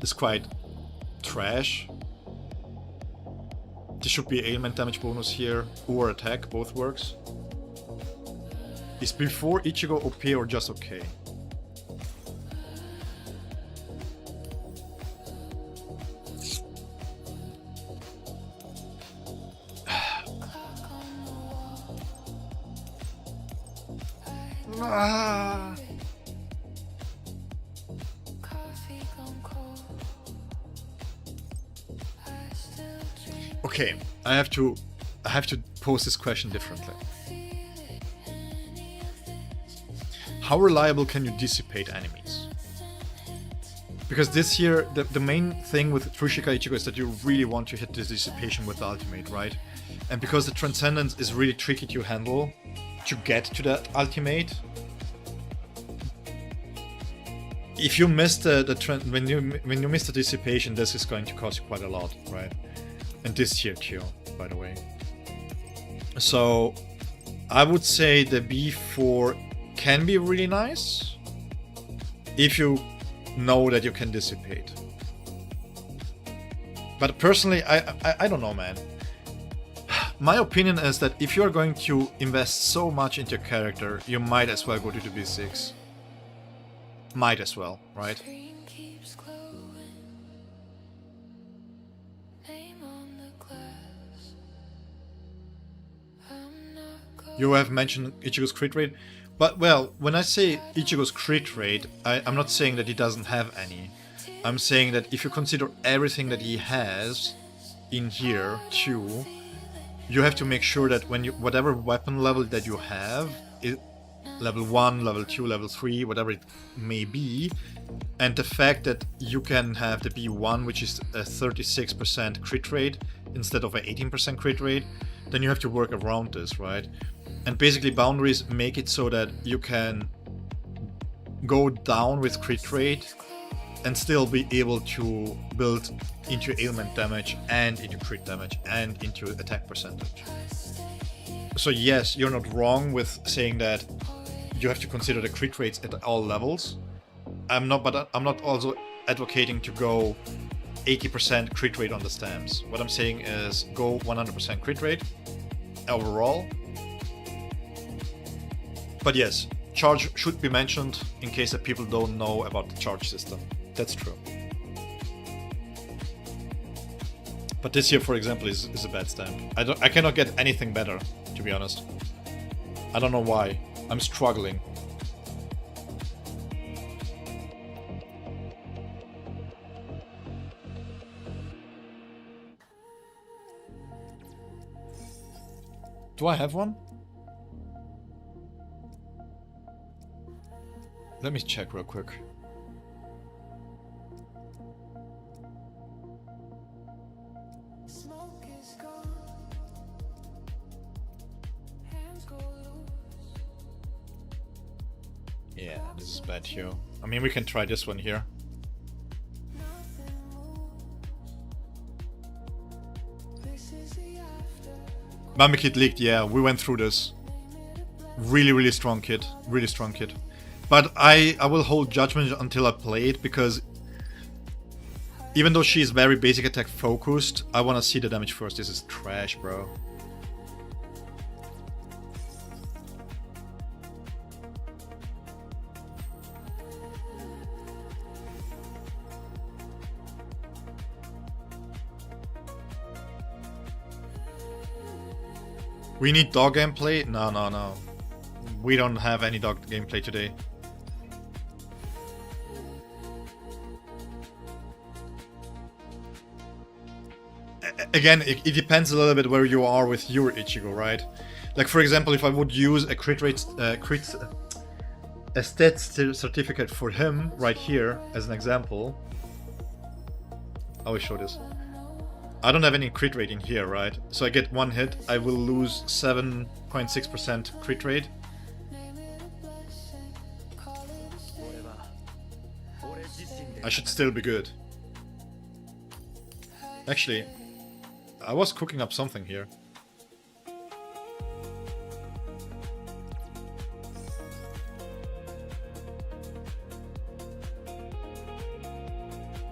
is quite trash. There should be ailment damage bonus here, or attack, both works. Is before Ichigo OP or just okay? Okay, I have to pose this question differently. How reliable can you dissipate enemies? Because this here, the main thing with Tsushika Ichigo is that you really want to hit this dissipation with the ultimate, right? And because the Transcendence is really tricky to handle, to get to that ultimate, if you miss when you miss the dissipation, this is going to cost you quite a lot, right? And this here too, by the way. So I would say the B4 can be really nice if you know that you can dissipate. But personally, I don't know, man. my opinion is that if you're going to invest so much into your character, you might as well go to the B6. Might as well, right? You have mentioned Ichigo's crit rate, but well, when I say Ichigo's crit rate, I'm not saying that he doesn't have any. I'm saying that if you consider everything that he has in here too, you have to make sure that when you, whatever weapon level that you have, level 1, level 2, level 3, whatever it may be, and the fact that you can have the B1, which is a 36% crit rate instead of an 18% crit rate, then you have to work around this, right? And basically boundaries make it so that you can go down with crit rate and still be able to build into ailment damage and into crit damage and into attack percentage. So yes, you're not wrong with saying that you have to consider the crit rates at all levels. I'm not also advocating to go 80% crit rate on the stamps. What I'm saying is go 100% crit rate overall. But yes, charge should be mentioned in case that people don't know about the charge system. That's true. But this here, for example, is a bad stamp. I cannot get anything better, to be honest. I don't know why. I'm struggling. Do I have one? Let me check real quick. Yeah, this is bad here. I mean, we can try this one here. Bambi Kid leaked, yeah, we went through this. Really strong kid. Really strong kid. But I will hold judgment until I play it, because even though she's very basic attack focused, I want to see the damage first. This is trash, bro. We need dog gameplay? No. We don't have any dog gameplay today. Again, it depends a little bit where you are with your Ichigo, right? Like, for example, if I would use a crit rate, a stat certificate for him right here as an example. I will show this. I don't have any crit rate in here, right? So I get one hit, I will lose 7.6% crit rate. I should still be good. Actually, I was cooking up something here.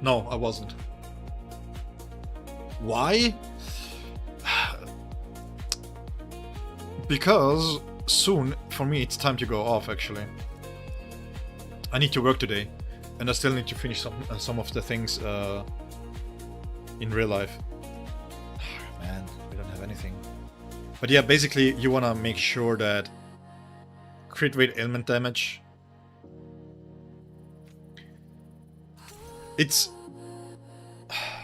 No, I wasn't. Why? Because soon, for me, it's time to go off, actually. I need to work today, and I still need to finish some of the things in real life. Man, we don't have anything. But yeah, basically, you want to make sure that crit rate ailment damage... It's...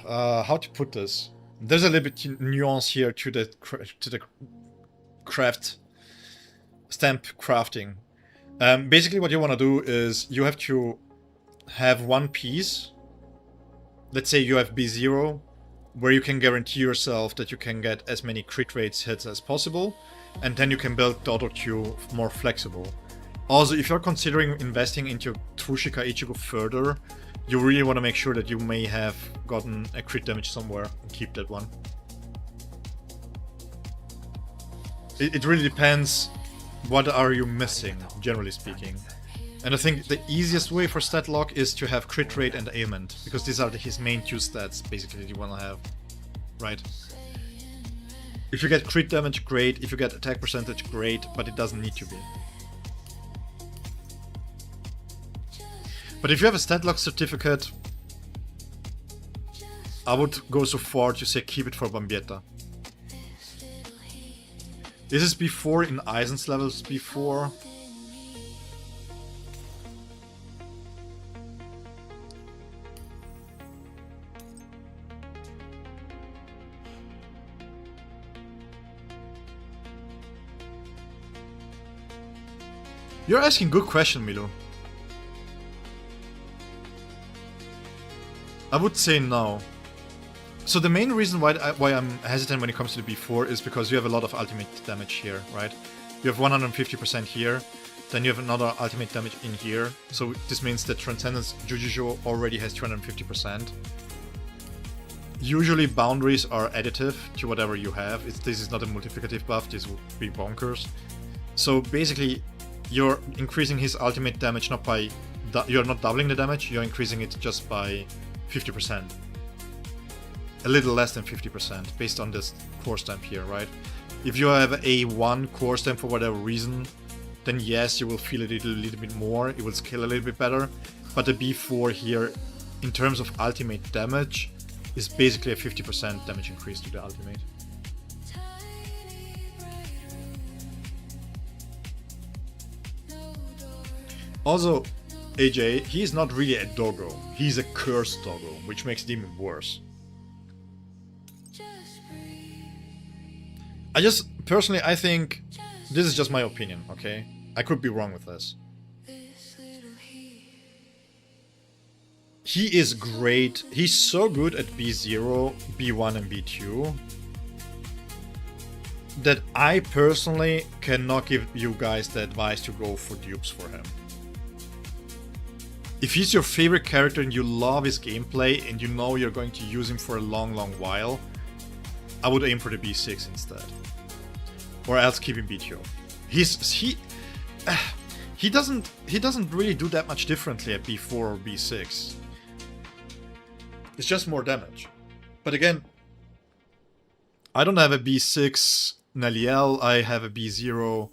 how to put this? There's a little bit nuance here to the craft stamp crafting. Basically, what you want to do is you have to have one piece. Let's say you have B0, where you can guarantee yourself that you can get as many crit rates hits as possible, and then you can build the auto queue more flexible. Also, if you're considering investing into Tsushika Ichigo further, you really want to make sure that you may have gotten a crit damage somewhere and keep that one. It really depends what are you missing, generally speaking. And I think the easiest way for stat lock is to have crit rate and ailment, because these are his main two stats, basically, that you want to have. Right? If you get crit damage, great. If you get attack percentage, great, but it doesn't need to be. But if you have a stat lock certificate, I would go so far to say keep it for Bambietta. This is before in Eisen's levels before. You're asking good question, Milo. I would say no. So the main reason why I'm hesitant when it comes to the B4 is because you have a lot of ultimate damage here, right? You have 150% here, then you have another ultimate damage in here. So this means that Transcendence Jujutsu already has 250%. Usually boundaries are additive to whatever you have. This is not a multiplicative buff, this would be bonkers. So basically, you're increasing his ultimate damage not by... You're not doubling the damage, you're increasing it just by 50%. A little less than 50% based on this core stamp here, right? If you have a 1 core stamp for whatever reason, then yes, you will feel it a little bit more, it will scale a little bit better. But the B4 here, in terms of ultimate damage, is basically a 50% damage increase to the ultimate. Also, AJ, he is not really a doggo, he's a cursed doggo, which makes it even worse. Personally, I think, this is just my opinion, okay? I could be wrong with this. He is great, he's so good at B0, B1 and B2 that I personally cannot give you guys the advice to go for dupes for him. If he's your favorite character and you love his gameplay and you know you're going to use him for a long while, I would aim for the B6 instead. Or else keep him B2. He doesn't really do that much differently at B4 or B6. It's just more damage. But again, I don't have a B6 Naliel, I have a B0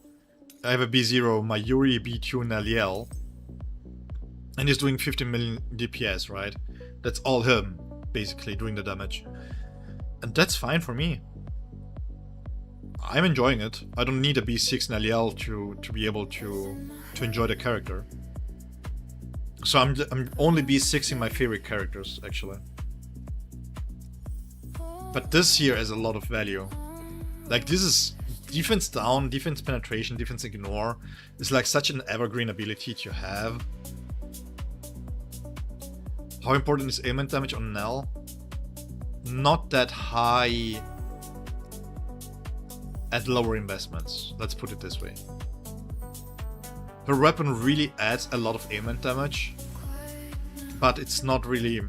Mayuri, B2 Naliel. And he's doing 15 million DPS, right? That's all him, basically, doing the damage. And that's fine for me. I'm enjoying it. I don't need a B6 Naliel to be able to enjoy the character. So I'm only B6ing my favorite characters, actually. But this here has a lot of value. Like, this is defense down, defense penetration, defense ignore. It's like such an evergreen ability to have. How important is ailment damage on Nell? Not that high at lower investments, let's put it this way. Her weapon really adds a lot of ailment damage, but it's not really...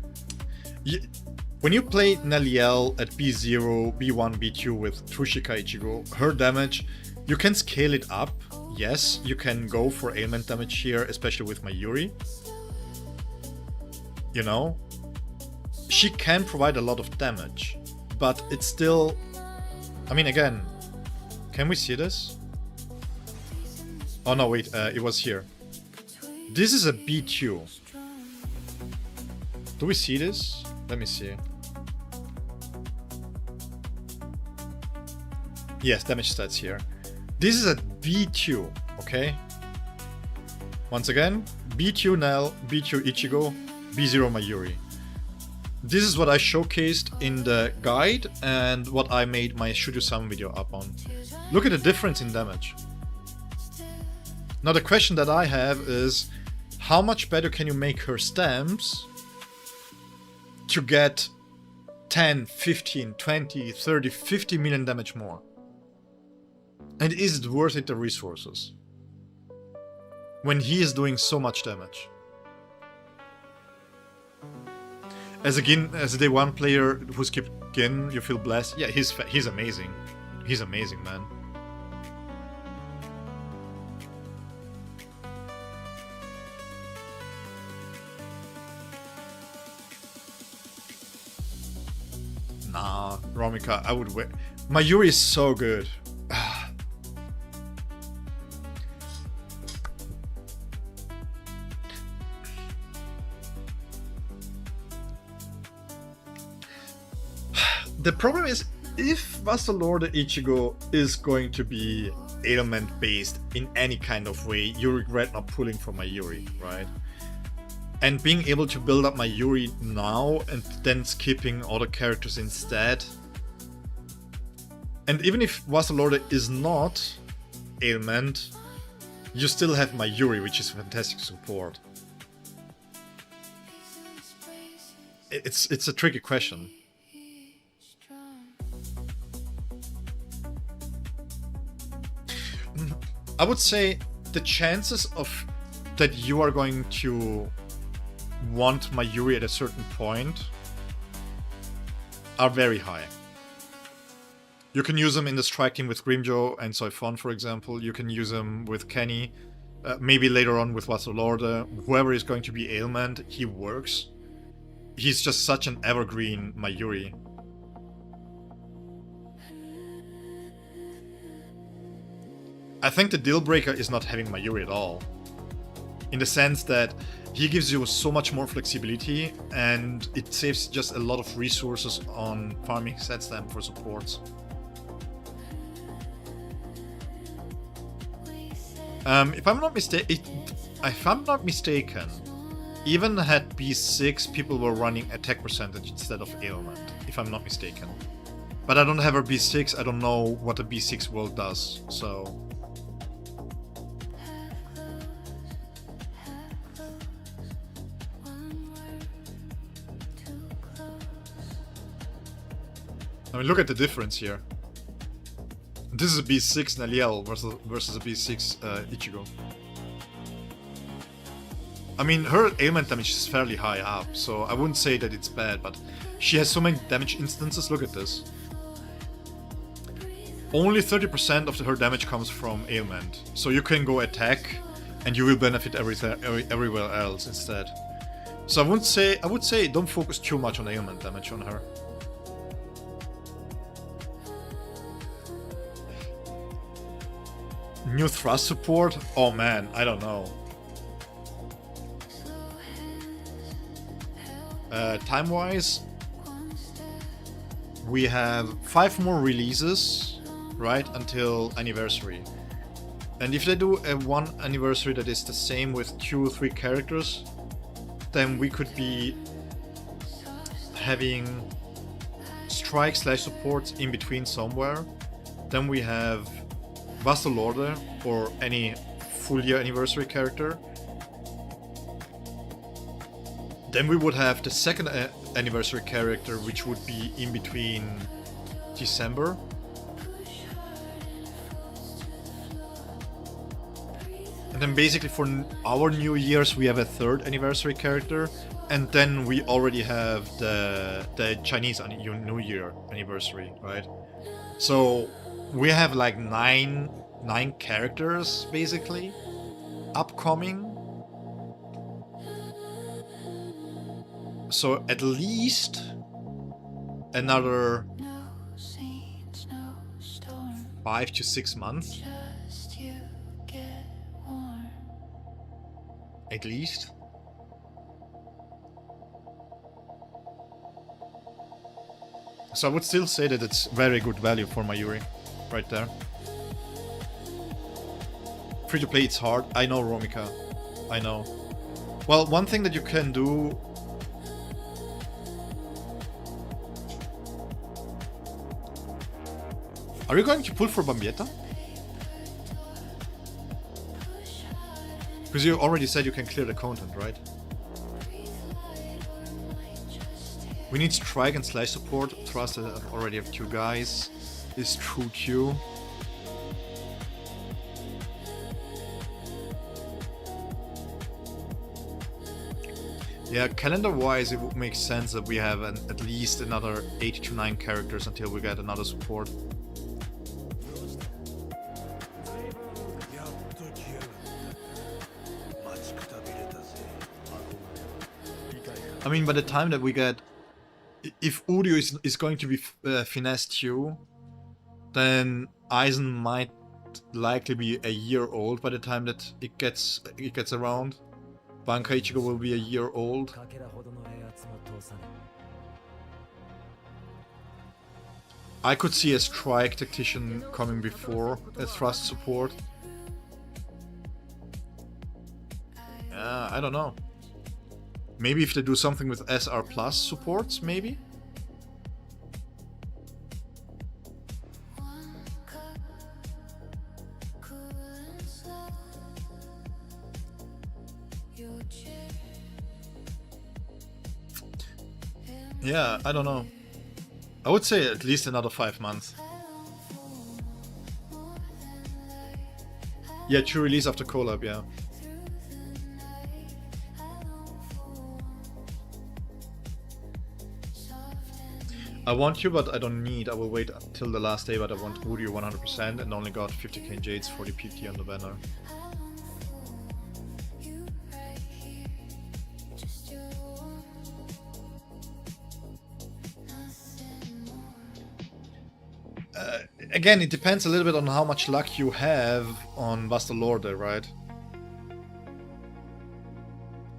When you play Naliel at B0, B1, B2 with Trushika Ichigo, her damage, you can scale it up. Yes, you can go for ailment damage here, especially with Mayuri. You know, she can provide a lot of damage, but it's still... I mean, again, can we see this? Oh no, wait, it was here. This is a B2. Do we see this? Let me see. Yes, damage stats here. This is a B2, okay? Once again, B2 Nell, B2 Ichigo, B0 Mayuri. This is what I showcased in the guide and what I made my Should You Summon video up on. Look at the difference in damage. Now the question that I have is, how much better can you make her stamps to get 10, 15, 20, 30, 50 million damage more? And is it worth it, the resources? When he is doing so much damage. As a day one player who skipped Gin, you feel blessed. Yeah, he's amazing. He's amazing, man. Nah, Romika, I would wait. My Yuri is so good. The problem is, if Master Lord Ichigo is going to be ailment based in any kind of way, you regret not pulling for my Yuri, right? And being able to build up my Yuri now and then skipping other characters instead. And even if Master Lord is not ailment, you still have my Yuri, which is fantastic support. It's a tricky question. I would say the chances of that you are going to want my Yuri at a certain point are very high. You can use them in the strike team with Grimjo and Soifon, for example. You can use them with Kenny. Maybe later on with Wasalorde. Whoever is going to be ailment, he works. He's just such an evergreen Mayuri. I think the deal breaker is not having Mayuri at all. In the sense that he gives you so much more flexibility and it saves just a lot of resources on farming set stamp for supports. If I'm not mistaken, even had B6, people were running attack percentage instead of ailment, if I'm not mistaken. But I don't have a B6, I don't know what a B6 world does, so... I mean, look at the difference here. This is a B6 Naliel versus a B6 Ichigo. I mean, her ailment damage is fairly high up, so I wouldn't say that it's bad, but she has so many damage instances. Look at this. Only 30% of her damage comes from ailment, so you can go attack, and you will benefit everywhere else instead. So I would say don't focus too much on ailment damage on her. New thrust support? Oh man, I don't know. Time-wise, we have 5 more releases, right, until anniversary. And if they do a 1 anniversary that is the same with 2 or 3 characters, then we could be having strike/supports in between somewhere. Then we have Vassalorde or any full year anniversary character. Then we would have the 2nd anniversary character, which would be in between December. And then basically for our New Year's we have a 3rd anniversary character, and then we already have the Chinese New Year anniversary, right? So we have like nine characters basically upcoming. So at least another 5 to 6 months. At least. So I would still say that it's very good value for Mayuri, right there. Free to play, it's hard. I know, Romika. I know. Well, one thing that you can do... Are you going to pull for Bambietta? Because you already said you can clear the content, right? We need strike and slash support. Trust that I already have 2 guys. Is true Q. Yeah, calendar-wise, it would make sense that we have at least another 8 to 9 characters until we get another support. I mean, by the time that we get... If Udio is going to be finessed Q, then Aizen might likely be a year old by the time that it gets around. Bankai Ichigo will be a year old. かけらほどの冷圧も通さね I could see a strike tactician coming before a thrust support. I don't know. Maybe if they do something with SR plus supports, maybe? Yeah, I don't know. I would say at least another 5 months. Yeah, true release after collab, yeah. I want you, but I don't need. I will wait till the last day, but I want Uryu 100% and only got 50k Jades, 40 PT on the banner. Again, it depends a little bit on how much luck you have on Buster Lorde, right?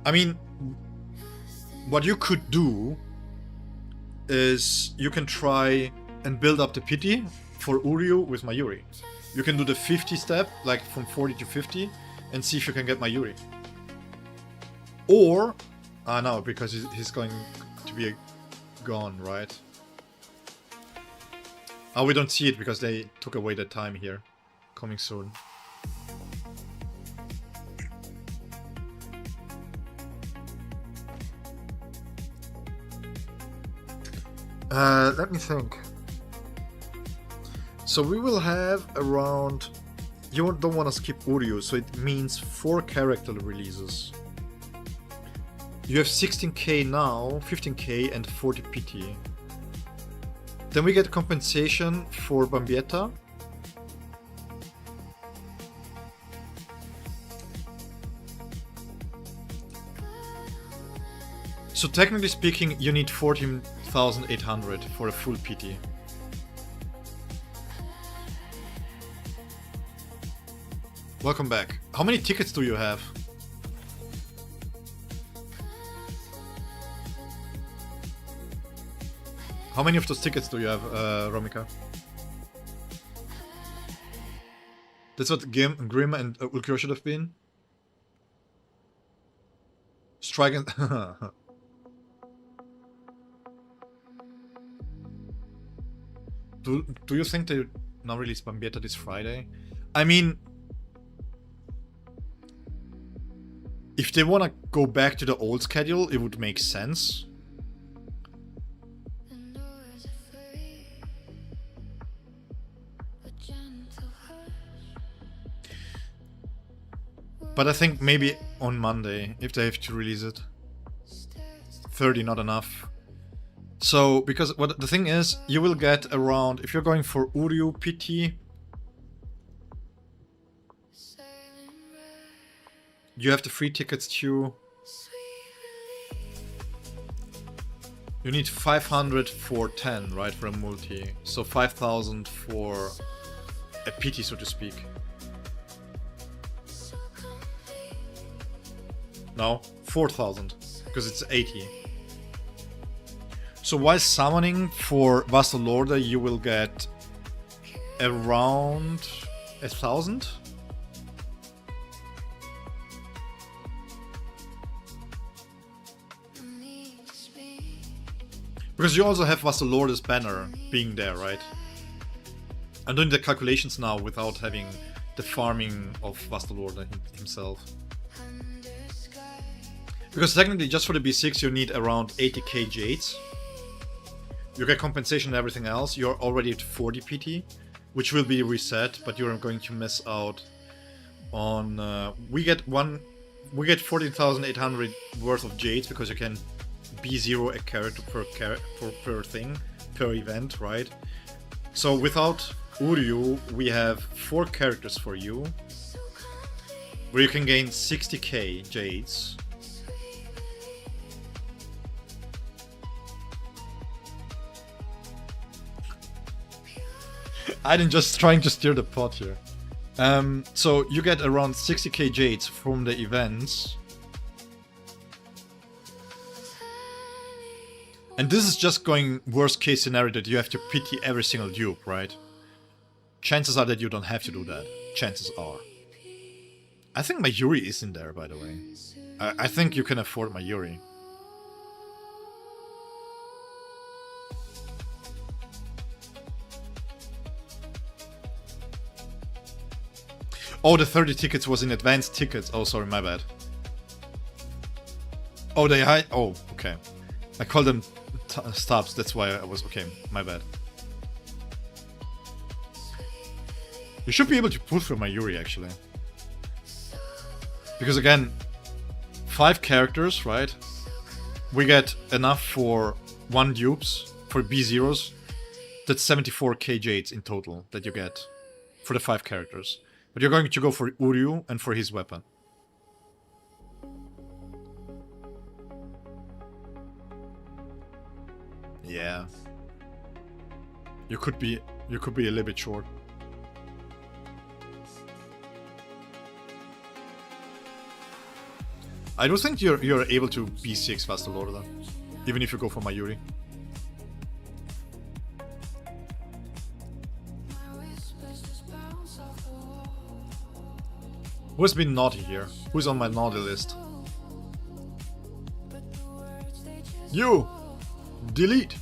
I mean, what you could do is you can try and build up the pity for Uryu with Mayuri. You can do the 50 step, like from 40 to 50, and see if you can get Mayuri. Or, no, because he's going to be gone, right? Oh, we don't see it because they took away the time here. Coming soon. Let me think. So we will have around... You don't want to skip Uryu, so it means 4 character releases. You have 16k now, 15k and 40 PT. Then we get compensation for Bambietta. So technically speaking, you need 14,800 for a full PT. Welcome back. How many tickets do you have? How many of those tickets do you have, Romika? That's what Grim and Ulkyo should have been? Strike and... Do you think they now release Bambietta this Friday? I mean... If they wanna go back to the old schedule, it would make sense. But I think maybe on Monday, if they have to release it. 30 not enough. So, because what the thing is, you will get around, if you're going for Uryu PT, you have the free tickets too. You need 500 for 10, right, for a multi. So 5,000 for a PT, so to speak. No, 4,000, because it's 80. So while summoning for Vassal Lorde, you will get around 1,000. Because you also have Vassal Lorde's banner being there, right? I'm doing the calculations now without having the farming of Vassal Lorde himself. Because technically, just for the B6, you need around 80k Jades. You get compensation and everything else. You're already at 40 PT, which will be reset, but you're going to miss out on... we get 14,800 worth of Jades because you can B0 a character per thing, per event, right? So without Uryu, we have 4 characters for you, where you can gain 60k Jades. I'm just trying to steer the pot here. So you get around 60k jades from the events. And this is just going worst case scenario that you have to pity every single dupe, right? Chances are that you don't have to do that. Chances are. I think my Yuri is in there, by the way. I think you can afford my Yuri. Oh, the 30 tickets was in advanced tickets. Oh, sorry, my bad. Oh, they hide. Oh, okay. I called them stops. That's why I was okay. My bad. You should be able to pull through my Yuri actually, because again, 5 characters, right? We get enough for 1 dupes for B0s. That's 74k jades in total that you get for the 5 characters. But you're going to go for Uryu and for his weapon. Yeah. You could be a little bit short. I do think you're able to B6 Faster Lord though, even if you go for Mayuri. Who's been naughty here? Who's on my naughty list? You! Delete!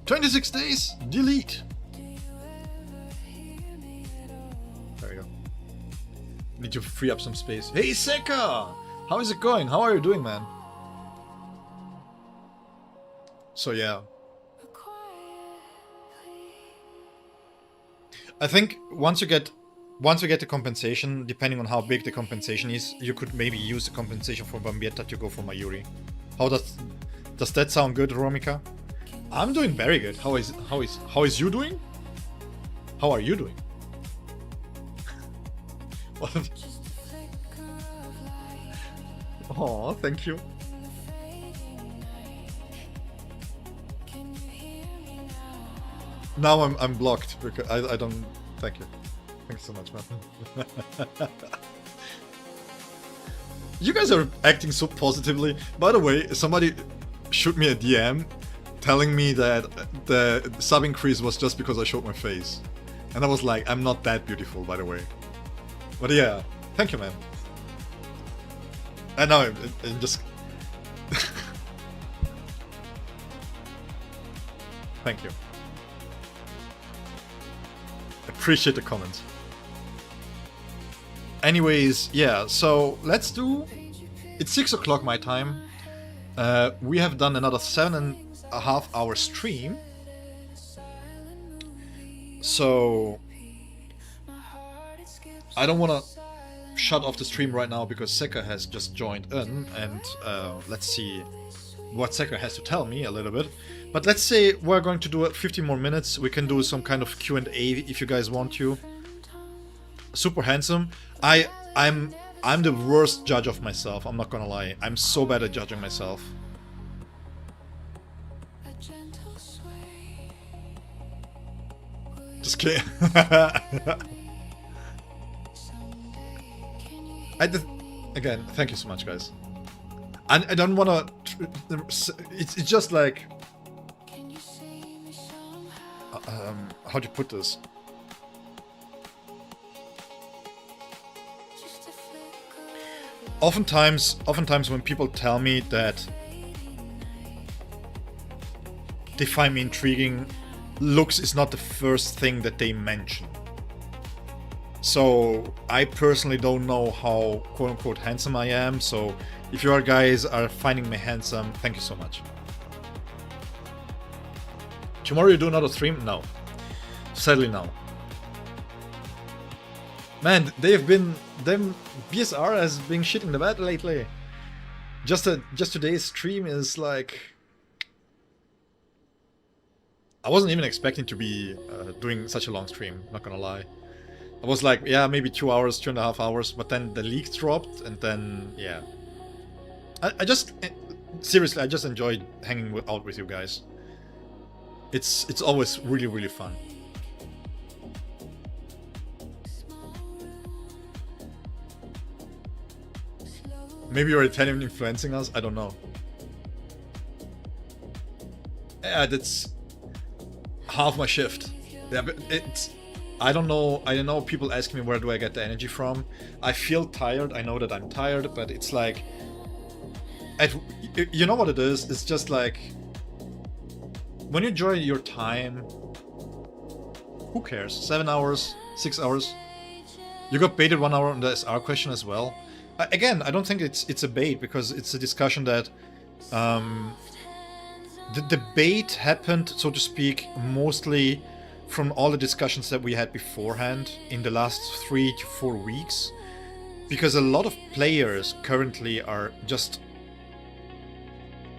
26 days! Delete! There we go. Need to free up some space. Hey Seka! How is it going? How are you doing, man? So yeah. I think once we get the compensation, depending on how big the compensation is, you could maybe use the compensation for Bambietta to go for Mayuri. How does that sound good, Romika? I'm doing very good. How is you doing? How are you doing? Oh, thank you. Now I'm blocked because I don't. Thank you. Thanks so much, man. You guys are acting so positively. By the way, somebody shoot me a DM telling me that the sub increase was just because I showed my face. And I was like, I'm not that beautiful, by the way. But yeah, thank you, man. I know, I'm just... Thank you. Appreciate the comments. Anyways, yeah, so let's do... It's 6 o'clock my time. We have done another 7.5 hour stream. So... I don't want to shut off the stream right now because Seka has just joined in, and let's see what Seka has to tell me a little bit. But let's say we're going to do 15 more minutes. We can do some kind of Q&A if you guys want to. Super handsome. I'm the worst judge of myself, I'm not gonna lie. I'm so bad at judging myself. Just kidding. Again, thank you so much, guys. I don't wanna... It's just like... how do you put this? Oftentimes when people tell me that they find me intriguing, looks is not the first thing that they mention. So I personally don't know how quote-unquote handsome I am, so if you guys are finding me handsome, thank you so much. Tomorrow you do another stream? No. Sadly no. Man, BSR has been shitting the bed lately. Just today's stream is like... I wasn't even expecting to be doing such a long stream, not gonna lie. I was like, yeah, maybe 2 hours, 2.5 hours, but then the leak dropped, and then, yeah. I just, seriously, I just enjoyed hanging out with you guys. It's always really, really fun. Maybe you're Italian influencing us. I don't know. Yeah, that's half my shift. Yeah, but it's. I don't know. I don't know. People ask me where do I get the energy from. I feel tired. I know that I'm tired, but it's like. You know what it is? It's just like when you enjoy your time. Who cares? 7 hours, 6 hours. You got baited 1 hour on the SR question as well. Again, I don't think it's a bait because it's a discussion that the debate happened, so to speak, mostly from all the discussions that we had beforehand in the last 3 to 4 weeks, because a lot of players currently are just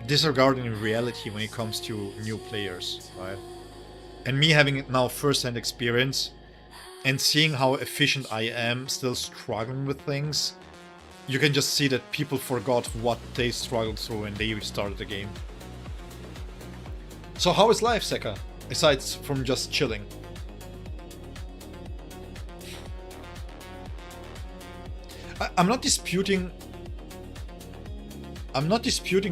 disregarding reality when it comes to new players, right? And me having now first-hand experience and seeing how efficient I am still struggling with things, you can just see that people forgot what they struggled through when they started the game. So how is life, Seka? Aside from just chilling. I'm not disputing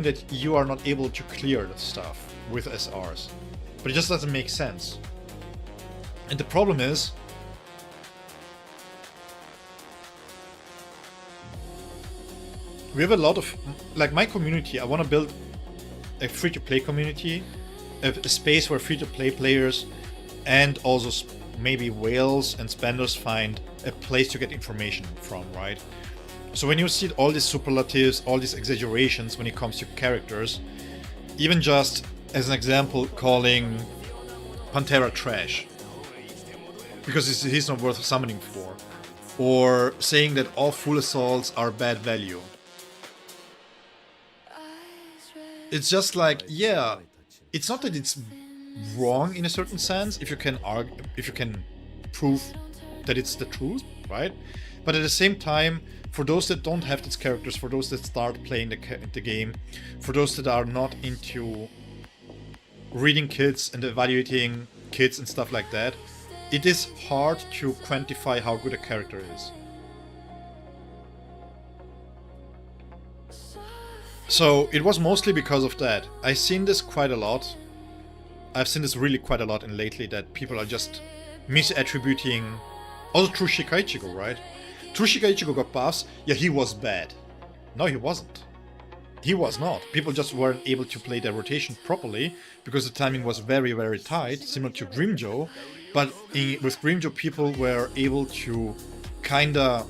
that you are not able to clear the stuff with SRs, but it just doesn't make sense. And the problem is, we have a lot of, like my community, I want to build a free-to-play community, a space where free-to-play players and also maybe whales and spenders find a place to get information from, right? So when you see all these superlatives, all these exaggerations when it comes to characters, even just as an example calling Pantera trash because he's not worth summoning for, or saying that all full assaults are bad value. It's just like, yeah, it's not that it's wrong in a certain sense if you can argue, if you can prove that it's the truth, right? But at the same time, for those that don't have these characters, for those that start playing the game, for those that are not into reading kids and evaluating kids and stuff like that, it is hard to quantify how good a character is. So it was mostly because of that. I've seen this quite a lot. I've seen this really quite a lot in lately, that people are just misattributing. Also True Shikaichigo, right? True Shikaichigo got buffs. Yeah, he was bad. No, he wasn't. He was not. People just weren't able to play their rotation properly because the timing was very, very tight, similar to Grimjo. But with Grimjo, people were able to kinda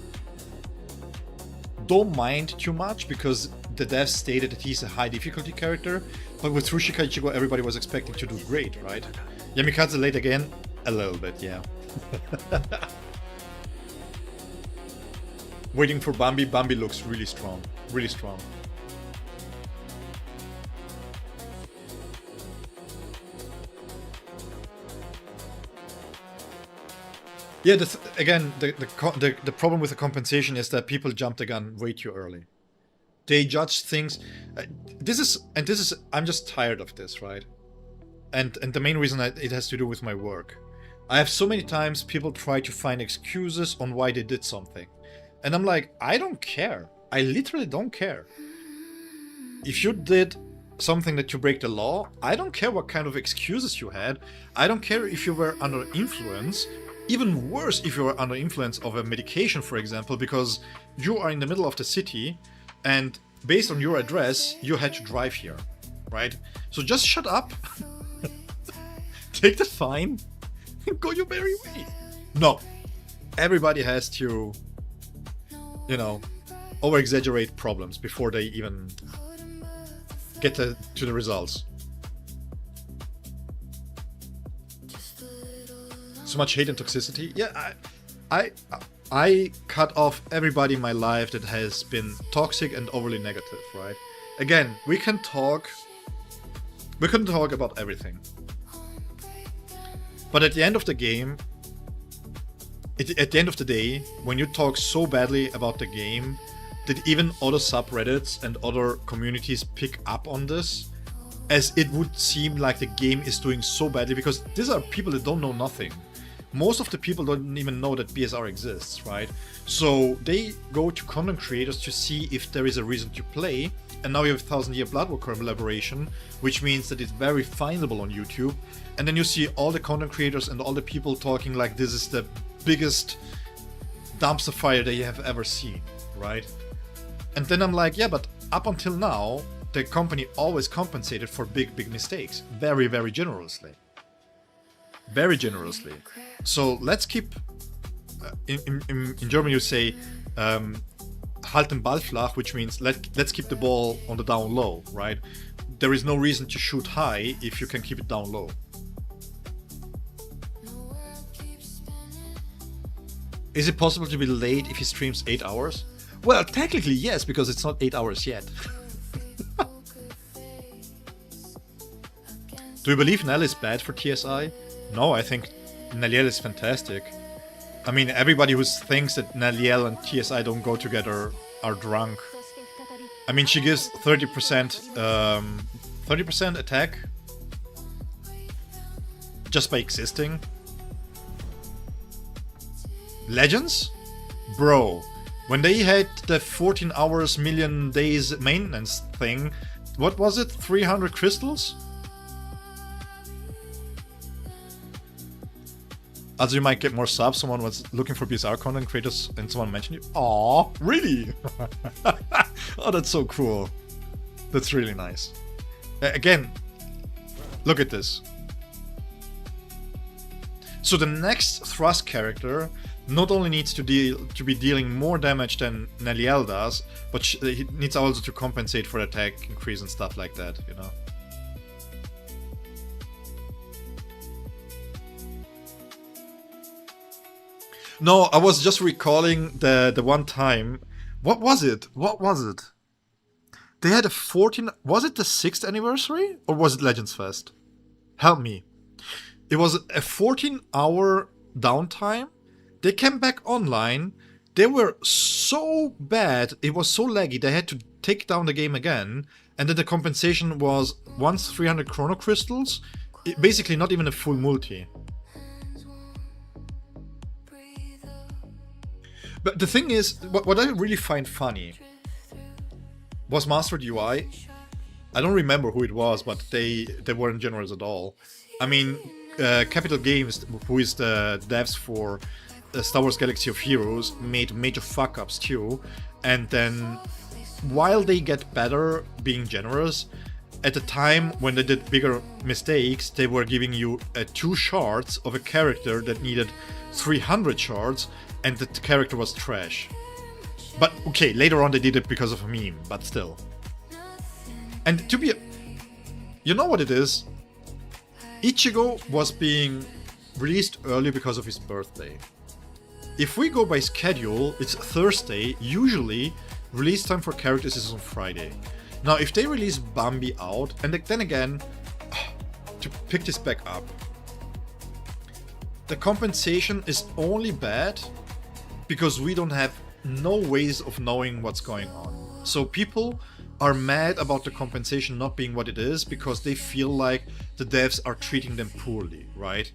don't mind too much because the devs stated that he's a high difficulty character. But with True Shikaichigo, everybody was expecting to do great, right? Yamikaze late again? A little bit, yeah. Waiting for Bambi. Bambi looks really strong. Really strong. Yeah, again, the problem with the compensation is that people jump the gun way too early. They judge things. I'm just tired of this, right? And the main reason it has to do with my work. I have so many times people try to find excuses on why they did something. And I'm like, I don't care. I literally don't care. If you did something that you break the law, I don't care what kind of excuses you had. I don't care if you were under influence. Even worse if you are under influence of a medication, for example, because you are in the middle of the city and based on your address, you had to drive here, right? So just shut up, take the fine, and go your merry way. No, everybody has to, over-exaggerate problems before they even get to the results. So much hate and toxicity. Yeah, I cut off everybody in my life that has been toxic and overly negative, right? Again, we can talk about everything. But at the end of the game, at the end of the day, when you talk so badly about the game that even other subreddits and other communities pick up on this, as it would seem like the game is doing so badly, because these are people that don't know nothing. most of the people don't even know that BSR exists, right? So they go to content creators to see if there is a reason to play. And now you have 1000 Year Blood War collaboration, which means that it's very findable on YouTube. And then you see all the content creators and all the people talking like this is the biggest dumpster fire that you have ever seen, right? And then I'm like, yeah, but up until now, the company always compensated for big mistakes. Very, very generously. Very generously. So let's keep... in German you say... halt den Ball flach, which means let's keep the ball on the down low, right? There is no reason to shoot high if you can keep it down low. Is it possible to be late if he streams 8 hours? Well, technically yes, because it's not 8 hours yet. Do you believe Nell is bad for TSI? No, I think Naliel is fantastic. I mean, everybody who thinks that Naliel and TSI don't go together are drunk. I mean, she gives 30% 30% attack just by existing. Legends? Bro, when they had the 14 hours million days maintenance thing, what was it? 300 crystals? Also, you might get more subs. Someone was looking for BSR content creators and someone mentioned you. Aww, really? Oh, that's so cool. That's really nice. Again, look at this. So the next thrust character not only needs to be dealing more damage than Naliel does, but he needs also to compensate for attack increase and stuff like that, you know? No, I was just recalling the one time. What was it? What was it? They had a 14... Was it the 6th anniversary? Or was it Legends Fest? Help me. It was a 14-hour downtime. They came back online. They were so bad. It was so laggy. They had to take down the game again. And then the compensation was once 300 Chrono Crystals. Basically not even a full multi. But the thing is, what I really find funny was Mastered UI. I don't remember who it was, but they weren't generous at all. I mean, Capital Games, who is the devs for Star Wars Galaxy of Heroes, made major fuck-ups too. And then, while they get better being generous, at the time when they did bigger mistakes, they were giving you 2 shards of a character that needed 300 shards, and the character was trash. But okay, later on they did it because of a meme, but still. And to be... You know what it is? Ichigo was being released early because of his birthday. If we go by schedule, it's Thursday. Usually, release time for characters is on Friday. Now, if they release Bambi out, and then again, to pick this back up, the compensation is only bad because we don't have no ways of knowing what's going on. So people are mad about the compensation not being what it is because they feel like the devs are treating them poorly, right?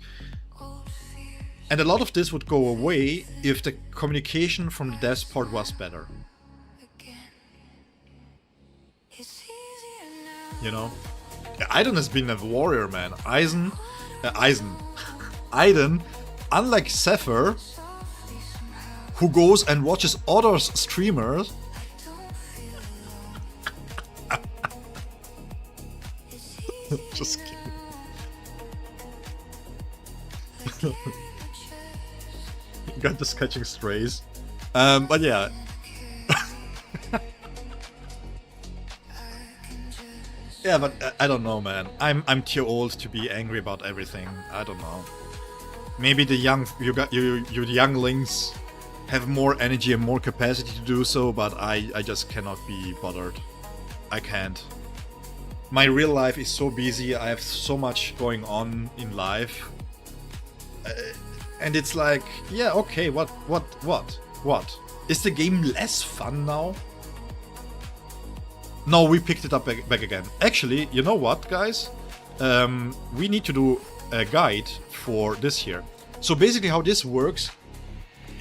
And a lot of this would go away if the communication from the devs part was better. You know? Aiden has been a warrior, man. Aiden, unlike Zephyr, who goes and watches other streamers, just kidding. Got the sketching strays. But yeah. Yeah, but I don't know, man. I'm too old to be angry about everything. I don't know. Maybe the you younglings have more energy and more capacity to do so, but I just cannot be bothered. I can't. My real life is so busy. I have so much going on in life. And it's like, yeah, okay, what? Is the game less fun now? No, we picked it up back again. Actually, you know what, guys? We need to do a guide for this here. So basically how this works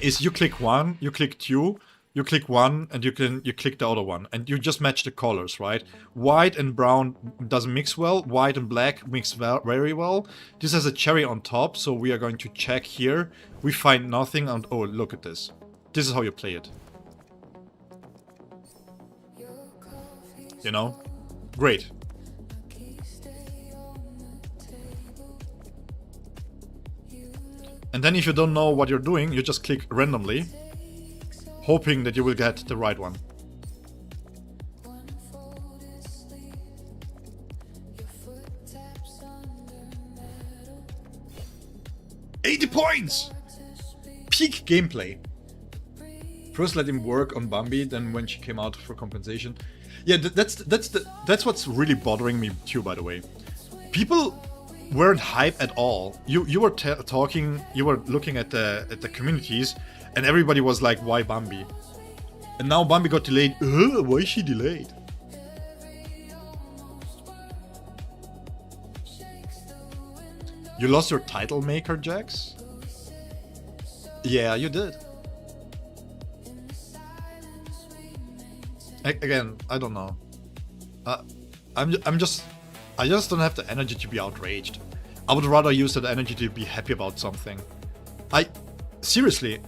is you click one, you click two, you click one, and you click the other one, and you just match the colors, right? White and brown doesn't mix well, white and black mix very well. This has a cherry on top, so we are going to check here. We find nothing, and oh, look at this. This is how you play it. You know? Great. And then if you don't know what you're doing, you just click randomly, hoping that you will get the right one. $80 points! Peak gameplay. First let him work on Bambi, then when she came out for compensation. Yeah, that's what's really bothering me too, by the way. People weren't hype at all. You were talking, you were looking at the communities, and everybody was like, why Bambi? And now Bambi got delayed. Why is she delayed? You lost your title maker, Jax? Yeah, you did. Again, I don't know. I just don't have the energy to be outraged. I would rather use that energy to be happy about something. Seriously,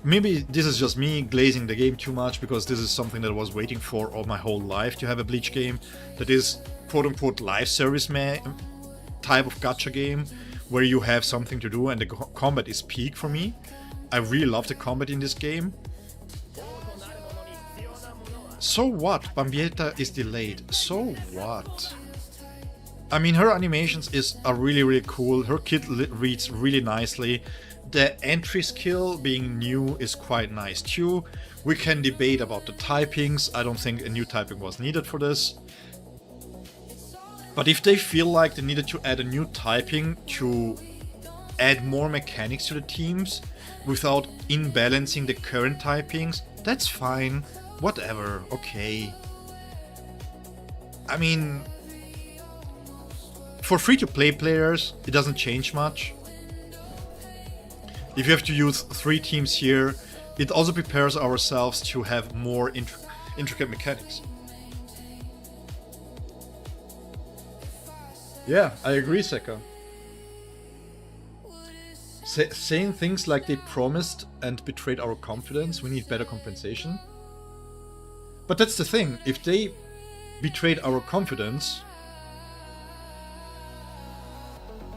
maybe this is just me glazing the game too much, because this is something that I was waiting for all my whole life, to have a Bleach game that is quote-unquote live service type of gacha game, where you have something to do and the combat is peak for me. I really love the combat in this game. So what? Bambietta is delayed. So what? I mean, her animations are really cool. Her kit reads really nicely. The entry skill being new is quite nice too. We can debate about the typings. I don't think a new typing was needed for this. But if they feel like they needed to add a new typing to add more mechanics to the teams without imbalancing the current typings, that's fine. Whatever, okay. I mean, for free-to-play players, it doesn't change much. If you have to use 3 teams here, it also prepares ourselves to have more intricate mechanics. Yeah, I agree, Seka. Saying things like they promised and betrayed our confidence, we need better compensation. But that's the thing, if they betrayed our confidence,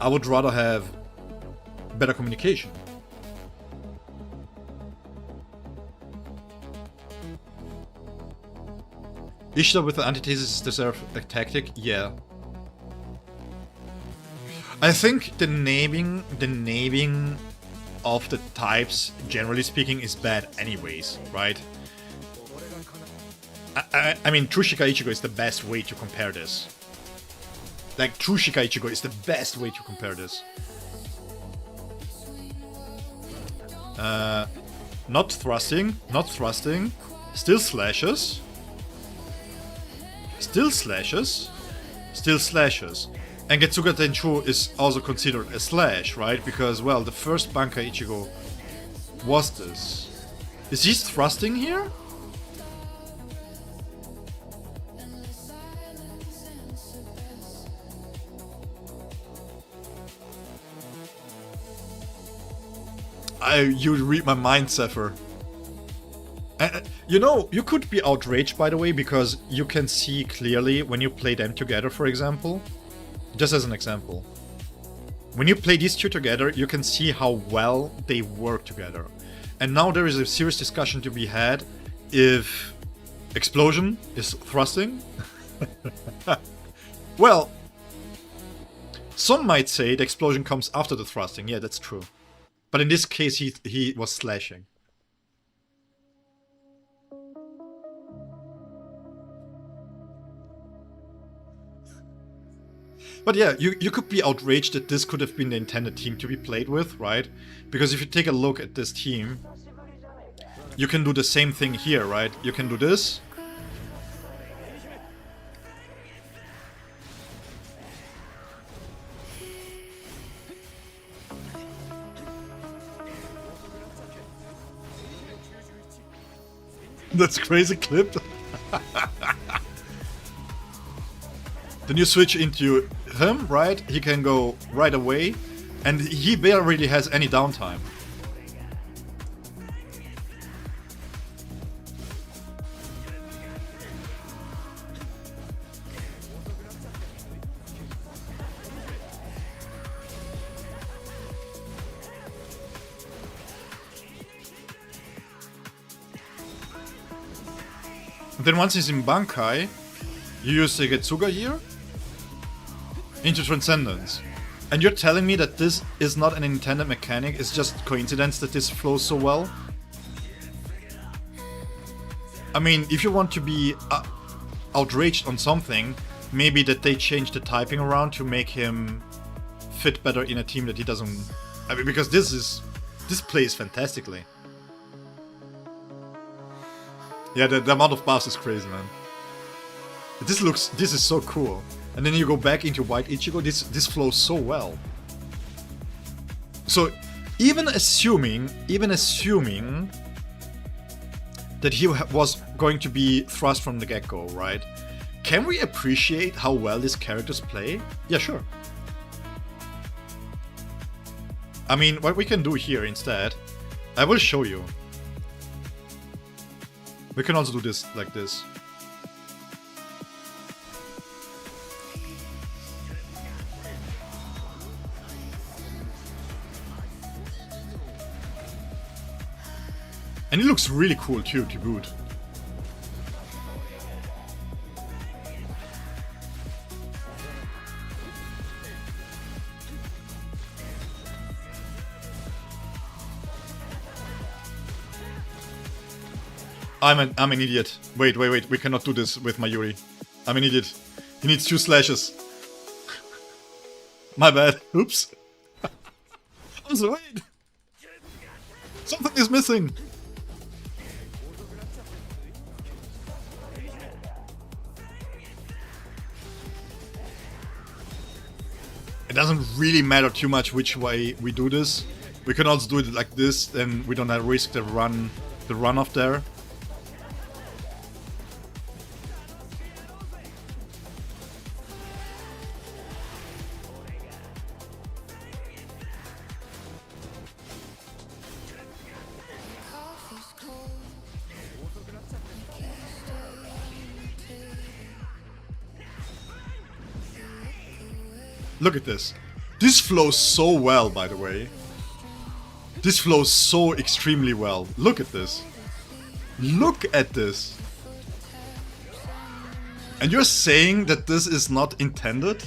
I would rather have better communication. Ishtar with the antithesis deserve a tactic? Yeah. I think the naming of the types, generally speaking, is bad anyways, right? I mean, True Shika Ichigo is the best way to compare this. Like, True Shika Ichigo is the best way to compare this. Not thrusting, still slashes. Still slashes. And Getsuga Tenshu is also considered a slash, right? Because, well, the first Banka Ichigo was this. Is he thrusting here? You read my mind, Zephyr. You know, you could be outraged, by the way, because you can see clearly when you play them together, for example. Just as an example. When you play these two together, you can see how well they work together. And now there is a serious discussion to be had if Explosion is thrusting. Well, some might say the explosion comes after the thrusting. Yeah, that's true. But in this case, he was slashing. But yeah, you could be outraged that this could have been the intended team to be played with, right? Because if you take a look at this team, you can do the same thing here, right? You can do this. That's crazy clip. Then you switch into him, right? He can go right away, and he barely has any downtime. Then once he's in Bankai, you use the Getsuga here into Transcendence. And you're telling me that this is not an intended mechanic, it's just coincidence that this flows so well? I mean, if you want to be outraged on something, maybe that they change the typing around to make him fit better in a team that he doesn't... I mean, because this plays fantastically. Yeah, the amount of buffs is crazy, man. This is so cool. And then you go back into White Ichigo, this flows so well. So, even assuming that he was going to be thrust from the get-go, right? Can we appreciate how well these characters play? Yeah, sure. I mean, what we can do here instead, I will show you. We can also do this like this. And it looks really cool too, to boot. I'm an idiot. Wait, we cannot do this with Mayuri. I'm an idiot. He needs 2 slashes. My bad. Oops. I'm so wait. Something is missing. It doesn't really matter too much which way we do this. We can also do it like this, then we don't have to risk the run off there. Look at this. This flows so well, by the way. This flows so extremely well. Look at this. Look at this. And you're saying that this is not intended?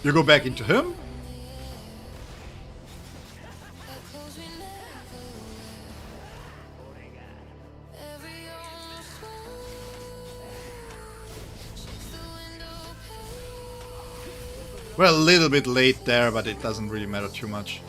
You go back into him. Well, a little bit late there, but it doesn't really matter too much.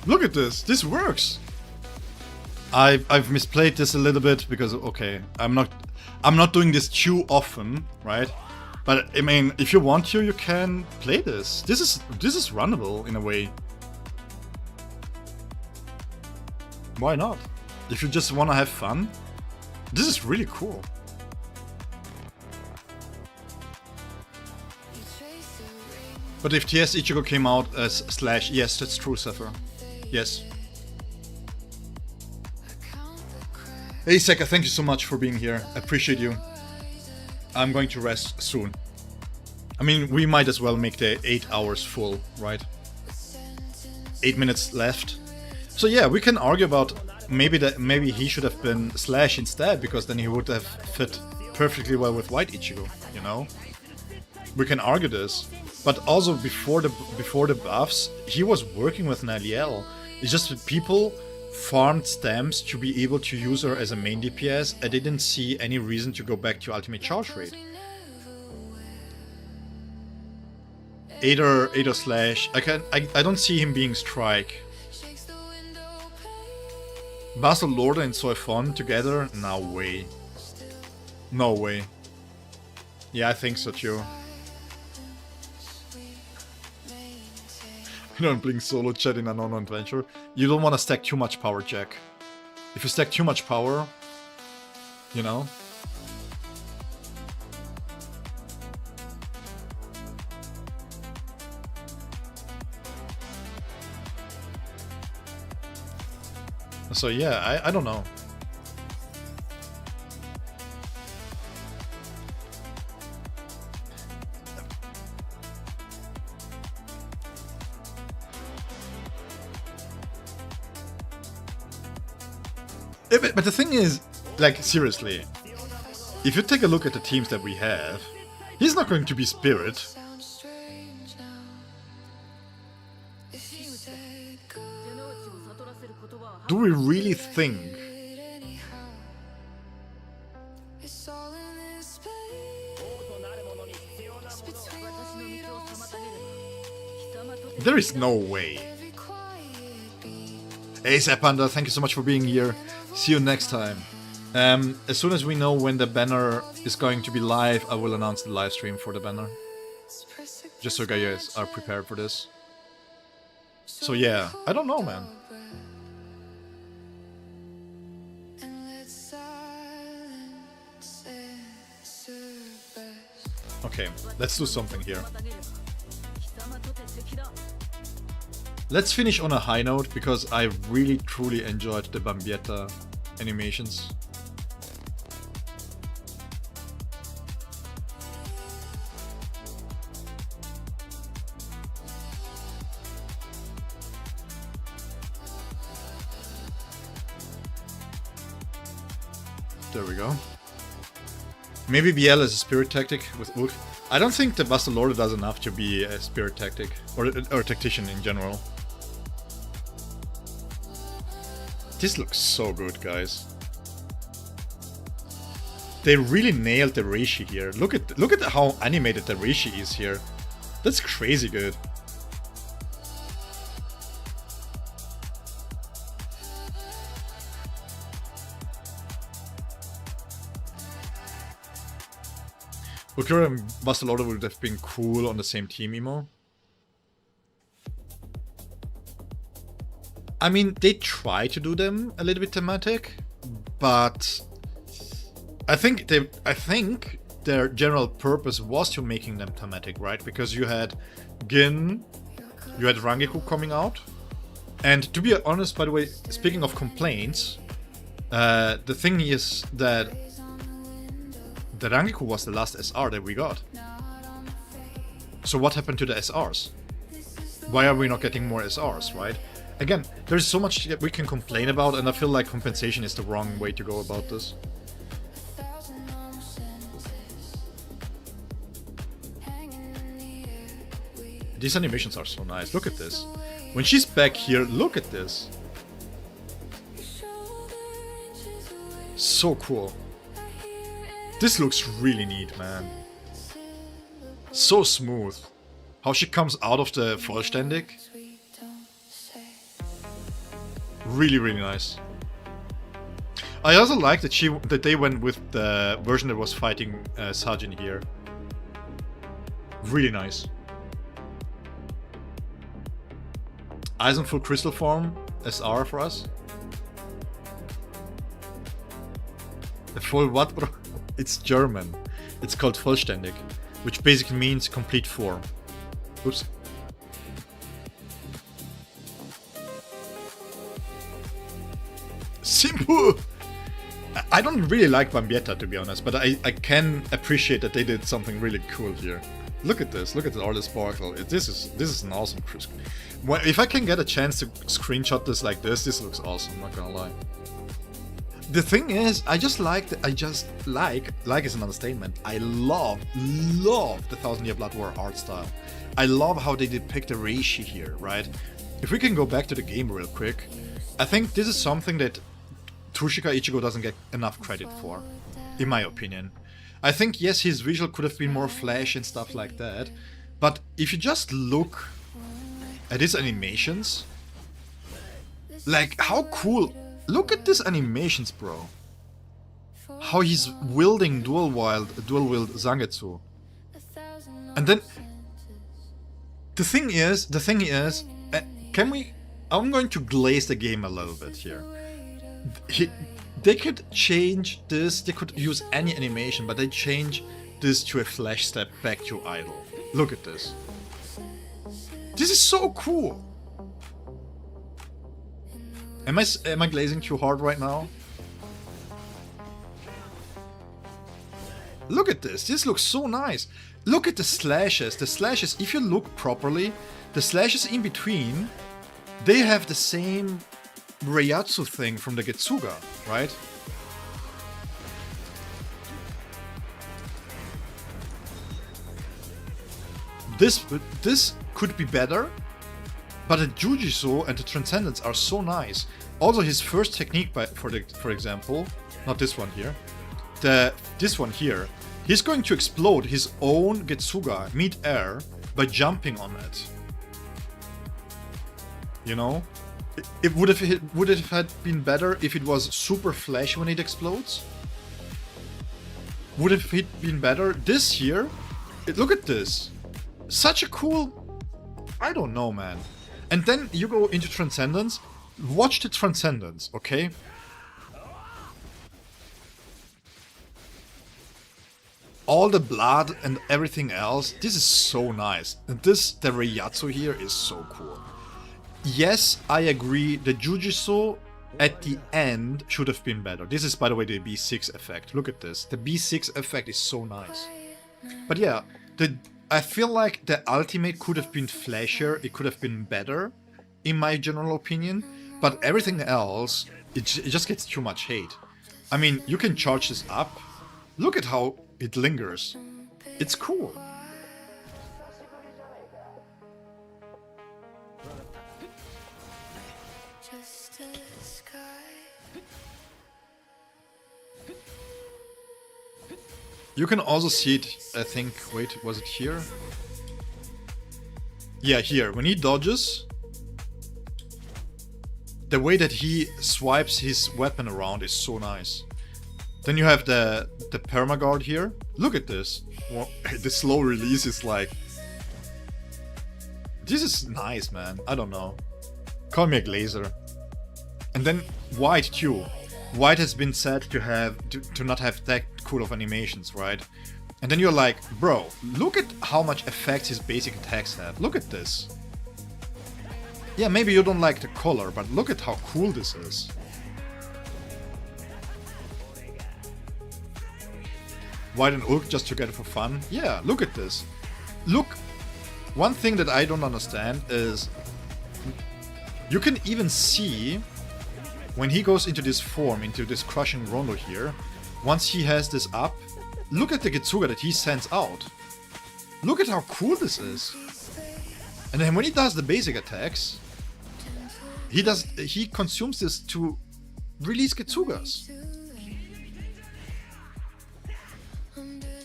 Look at this. This works. I've misplayed this a little bit because okay, I'm not doing this too often, right? But I mean, if you want to, you can play this. This is runnable in a way. Why not? If you just want to have fun, this is really cool. But if TS Ichigo came out as slash, yes, that's true, Zephyr. Yes. Hey Seka, thank you so much for being here. I appreciate you. I'm going to rest soon. I mean, we might as well make the 8 hours full, right? 8 minutes left. So yeah, we can argue about maybe he should have been Slash instead, because then he would have fit perfectly well with White Ichigo, you know? We can argue this. But also before the buffs, he was working with Naliel. It's just that people farmed stamps to be able to use her as a main DPS, I didn't see any reason to go back to ultimate charge rate. Either slash. I don't see him being strike. Bastard Lord and Soifon together? No way. No way. Yeah, I think so too. You don't blink solo chat in an unknown adventure. You don't want to stack too much power, Jack. If you stack too much power, you know. So yeah, I don't know. But the thing is, like, seriously, if you take a look at the teams that we have, he's not going to be Spirit. Do we really think? There is no way. Hey Zapanda, thank you so much for being here. See you next time. As soon as we know when the banner is going to be live, I will announce the live stream for the banner. Just so you guys are prepared for this. So yeah, I don't know, man. Okay, let's do something here. Let's finish on a high note, because I really truly enjoyed the Bambietta animations. There we go. Maybe BL is a spirit tactic with Ult. I don't think the Bastard Lord does enough to be a spirit tactic, or a tactician in general. This looks so good, guys. They really nailed the Reishi here. Look at how animated the Reishi is here. That's crazy good. Ukura and Bastard Lord would have been cool on the same team, Emo. I mean, they try to do them a little bit thematic, but I think their general purpose was to making them thematic, right? Because you had Gin, you had Rangiku coming out, and to be honest, by the way, speaking of complaints, the thing is that the Rangiku was the last SR that we got. So what happened to the SRs? Why are we not getting more SRs, right? Again, there's so much that we can complain about, and I feel like compensation is the wrong way to go about this. These animations are so nice. Look at this. When she's back here, look at this. So cool. This looks really neat, man. So smooth. How she comes out of the Vollständig. Really, really nice. I also like that they went with the version that was fighting Sajin here. Really nice. Eisen full crystal form SR for us. The full what, bro? It's German. It's called Vollständig, which basically means complete form. Oops. Simple! I don't really like Bambietta, to be honest, but I can appreciate that they did something really cool here. Look at this, look at all the sparkle. This is an awesome crisp. If I can get a chance to screenshot this like this looks awesome, I'm not gonna lie. The thing is, I just like is an understatement. I love the Thousand Year Blood War art style. I love how they depict the Reishi here, right? if we can go back to the game real quick, I think this is something that Tsushika Ichigo doesn't get enough credit for, in my opinion. I think, yes, his visual could have been more flash and stuff like that, but if you just look at his animations, like, how cool. Look at these animations, bro. How he's wielding dual wield Zangetsu. And then the thing is, can we? I'm going to glaze the game a little bit here. They could change this. They could use any animation, but they change this to a flash step back to idle. Look at this. This is so cool. Am I glazing too hard right now? Look at this. This looks so nice. Look at the slashes. The slashes, if you look properly, the slashes in between, they have the same Reiatsu thing from the Getsuga, right? This could be better, but the Jujutsu and the Transcendence are so nice. Also, his first technique, for example, not this one here, this one here, he's going to explode his own Getsuga mid-air by jumping on it. You know, would it have been better if it was super flash when it explodes? Would it have been better this here? Look at this, such a cool. I don't know, man. And then you go into Transcendence. Watch the Transcendence, okay? All the blood and everything else. This is so nice. And the Reiatsu here is so cool. Yes, I agree. The Jujutsu at the end should have been better. This is, by the way, the B6 effect. Look at this. The B6 effect is so nice. But yeah, I feel like the ultimate could have been flashier. It could have been better, in my general opinion. But everything else, it just gets too much hate. I mean, you can charge this up. Look at how it lingers. It's cool. You can also see it, I think, wait, was it here? Yeah, here. When he dodges, the way that he swipes his weapon around is so nice. Then you have the permaguard here. Look at this. Well, the slow release is like... This is nice, man. I don't know. Call me a glazer. And then White too. White has been said to not have that cool of animations, right? And then you're like, bro, look at how much effects his basic attacks have. Look at this. Yeah, maybe you don't like the color, but look at how cool this is. White and Ulk just together for fun? Yeah, look at this. Look, one thing that I don't understand is you can even see when he goes into this form, into this crushing rondo here, once he has this up, look at the Getsuga that he sends out. Look at how cool this is. And then when he does the basic attacks, he consumes this to release Getsugas.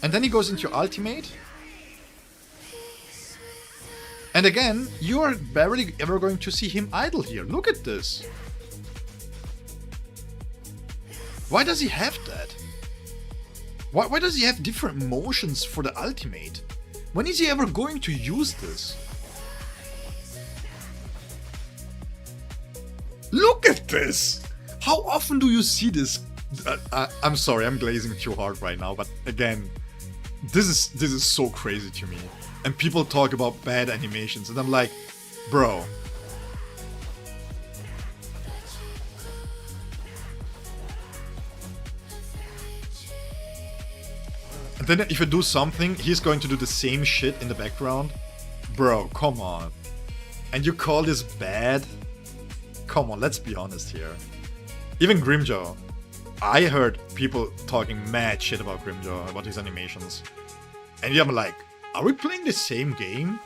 And then he goes into ultimate. And again, you are barely ever going to see him idle here. Look at this. Why does he have that? Why does he have different motions for the ultimate? When is he ever going to use this? Look at this! How often do you see this? I'm sorry, I'm glazing too hard right now, but again, this is so crazy to me. And people talk about bad animations, and I'm like, bro. And then if you do something, he's going to do the same shit in the background. Bro, come on. And you call this bad? Come on, let's be honest here. Even Grimjaw. I heard people talking mad shit about Grimjaw, about his animations. And I'm like, are we playing the same game?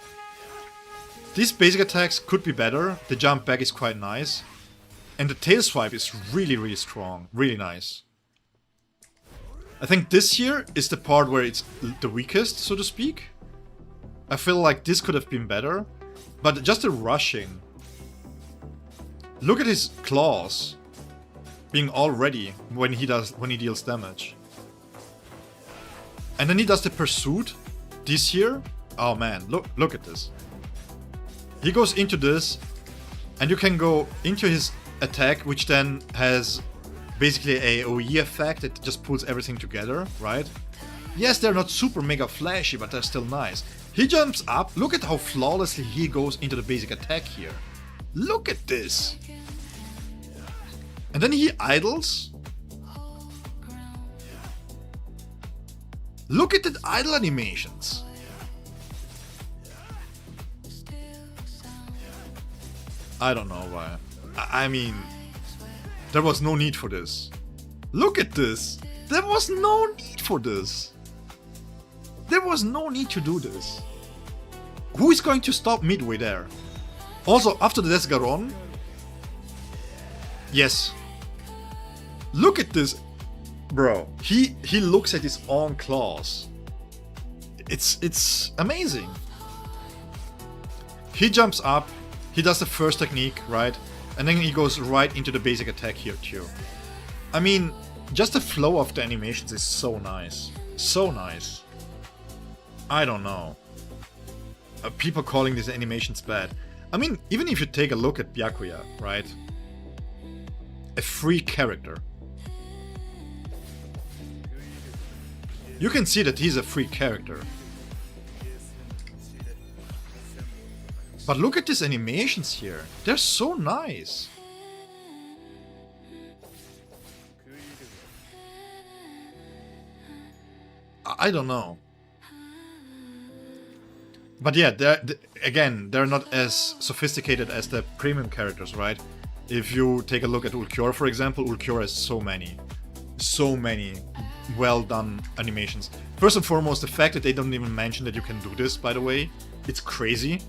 These basic attacks could be better. The jump back is quite nice. And the tail swipe is really, really strong. Really nice. I think this here is the part where it's the weakest, so to speak. I feel like this could have been better. But just the rushing. Look at his claws being all ready when he deals damage. And then he does the pursuit. This here. Oh man, look at this. He goes into this, and you can go into his attack, which then has basically a OE effect that just pulls everything together, right? Yes, they're not super mega flashy, but they're still nice. He jumps up. Look at how flawlessly he goes into the basic attack here. Look at this. And then he idles. Look at the idle animations. I don't know why. I mean, there was no need for this. Look at this. There was no need for this. There was no need to do this. Who is going to stop midway there? Also, after the Desgaron. Yes. Look at this. Bro, he looks at his own claws. It's amazing. He jumps up. He does the first technique, right? And then he goes right into the basic attack here too. I mean, just the flow of the animations is so nice. So nice. I don't know. People calling these animations bad. I mean, even if you take a look at Byakuya, right? A free character. You can see that he's a free character. But look at these animations here. They're so nice. I don't know. But yeah, they're not as sophisticated as the premium characters, right? If you take a look at Ulquiorra, for example, Ulquiorra has so many well done animations. First and foremost, the fact that they don't even mention that you can do this, by the way, it's crazy.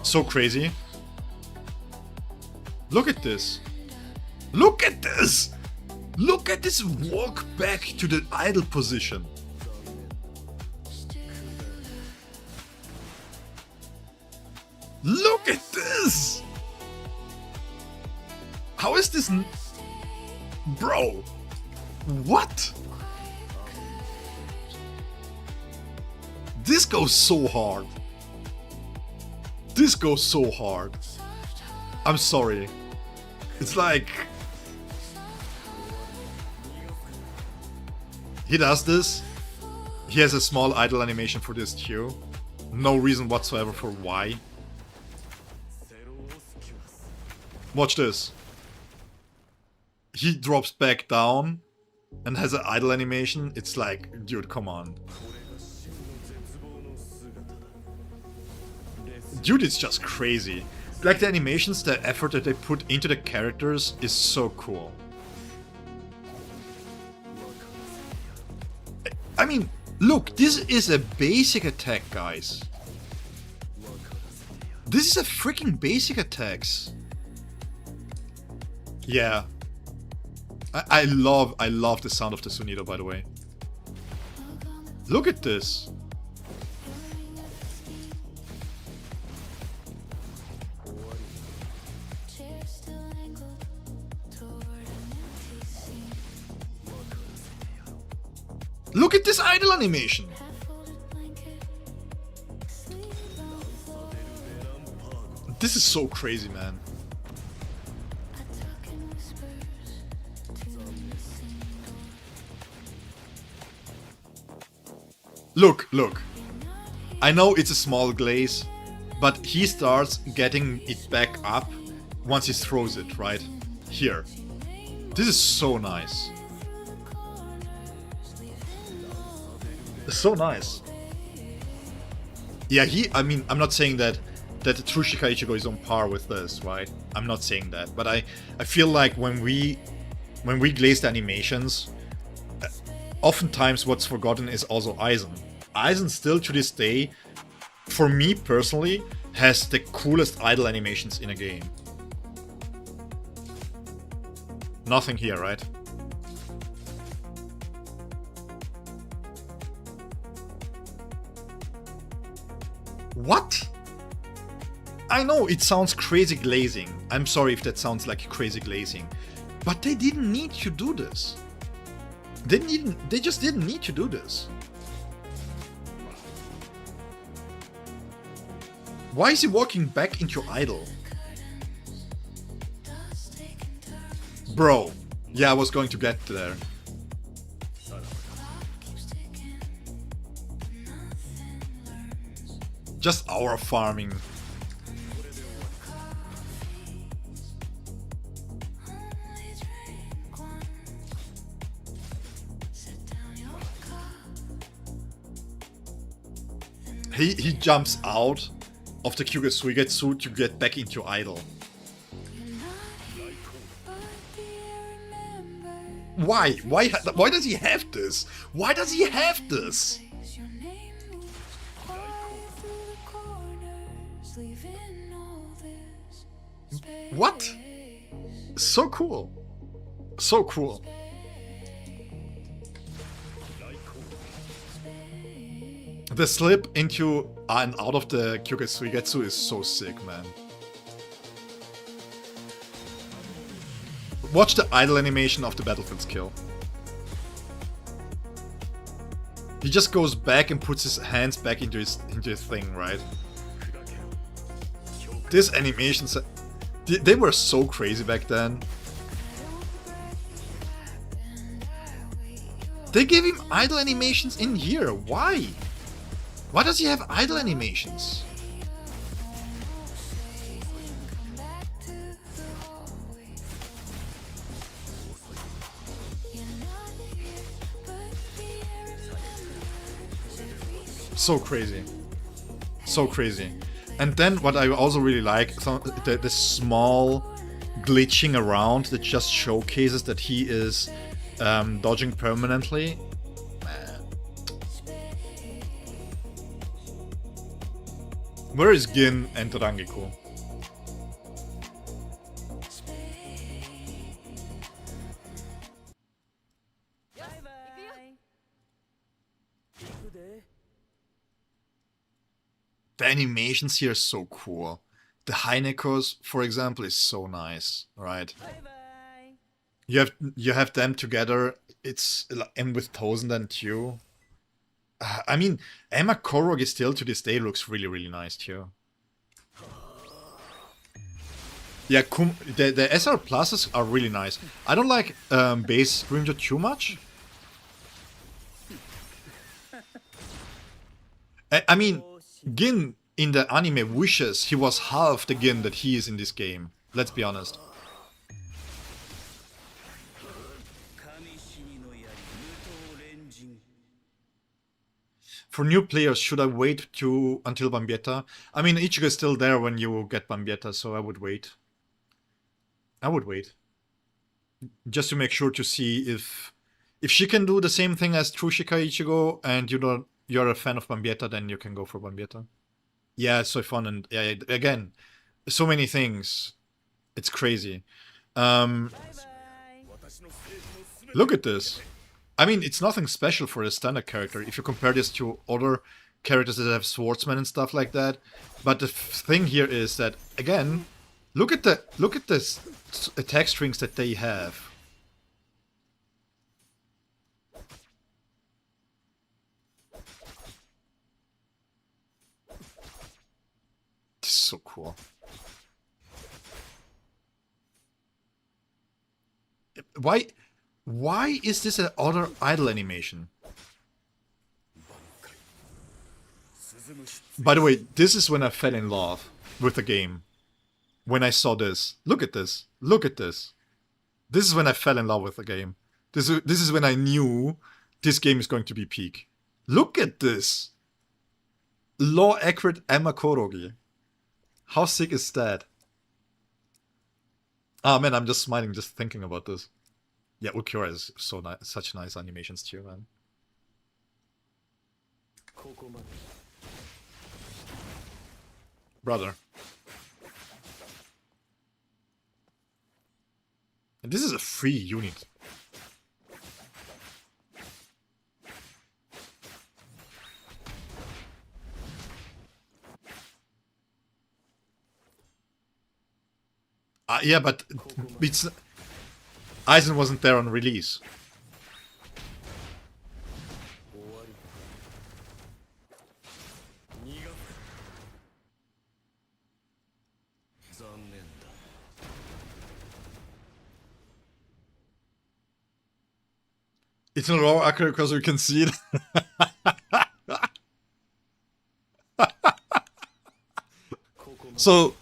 So crazy. Look at this. Look at this! Look at this walk back to the idle position. Look at this! How is this... Bro! What? This goes so hard. This goes so hard. I'm sorry. It's like... He does this. He has a small idle animation for this too. No reason whatsoever for why. Watch this. He drops back down and has an idle animation. It's like, dude, come on. Dude, it's just crazy. Like the animations, the effort that they put into the characters is so cool. I mean, look, this is a basic attack, guys. This is a freaking basic attacks. Yeah. I love the sound of the Sonido, by the way. Look at this. Look at this idle animation. This is so crazy, man. Look, look. I know it's a small glaze, but he starts getting it back up once he throws it, right? Here. This is so nice. So nice. Yeah, I mean, I'm not saying that True Shika Ichigo is on par with this, right? I'm not saying that, but I feel like when we glaze the animations, oftentimes what's forgotten is also Aizen. Aizen still to this day for me personally, has the coolest idle animations in a game. Nothing here, right? What? I know it sounds crazy glazing. I'm sorry if that sounds like crazy glazing. But they didn't need to do this. They just didn't need to do this. Why is he walking back into idle? Bro. Yeah, I was going to get there. Just our farming. He jumps out of the Kyuga Suigetsu to get back into idle. Why? Why does he have this? Why does he have this? What? So cool. So cool. The slip into and out of the Kyuga Suigetsu is so sick, man. Watch the idle animation of the battlefield skill. He just goes back and puts his hands back into his thing, right? This animations, they were so crazy back then. They gave him idle animations in here. Why? Why does he have idle animations? So crazy. So crazy. And then what I also really like, the small glitching around that just showcases that he is dodging permanently. Man. Where is Gin and Rangiku? The animations here are so cool. The Heinekos, for example, is so nice, right? You have them together. It's and with Tozen and Tue. I mean, Emma Korog is still to this day looks really nice too. Yeah, the SR pluses are really nice. I don't like base Grimjo too much. I mean, Gin in the anime wishes he was half the Gin that he is in this game. Let's be honest. For new players, should I wait until Bambietta? I mean, Ichigo is still there when you get Bambietta, so I would wait. I would wait. Just to make sure to see if she can do the same thing as Trushika Ichigo and you're a fan of Bambietta, then you can go for Bambietta. Yeah, it's so fun, and yeah, again, so many things. It's crazy. Look at this. I mean, it's nothing special for a standard character if you compare this to other characters that have swordsmen and stuff like that. But the thing here is that, again, look at the attack strings that they have. This is so cool. Why is this an other idle animation? By the way, this is when I fell in love with the game. When I saw this. Look at this. Look at this. This is when I fell in love with the game. This is when I knew this game is going to be peak. Look at this. Law accurate Emma Korogi. How sick is that? Ah man, I'm just smiling just thinking about this. Yeah, Ulquiorra is so nice, such nice animations too, man. Brother. And this is a free unit. Yeah, but it's Eisen wasn't there on release. It's not raw accurate because we can see it. So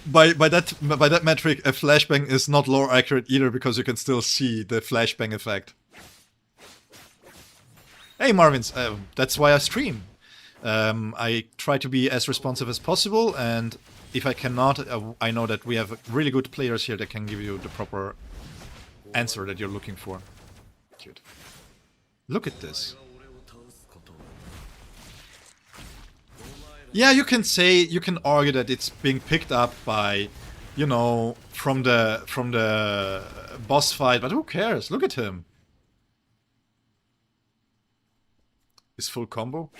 by that metric, a flashbang is not lore accurate either because you can still see the flashbang effect. Hey Marvins, that's why I stream. I try to be as responsive as possible, and if I cannot, I know that we have really good players here that can give you the proper answer that you're looking for. Cute. Look at this. Yeah, you can argue that it's being picked up by, you know, from the boss fight, but who cares? Look at him. His full combo.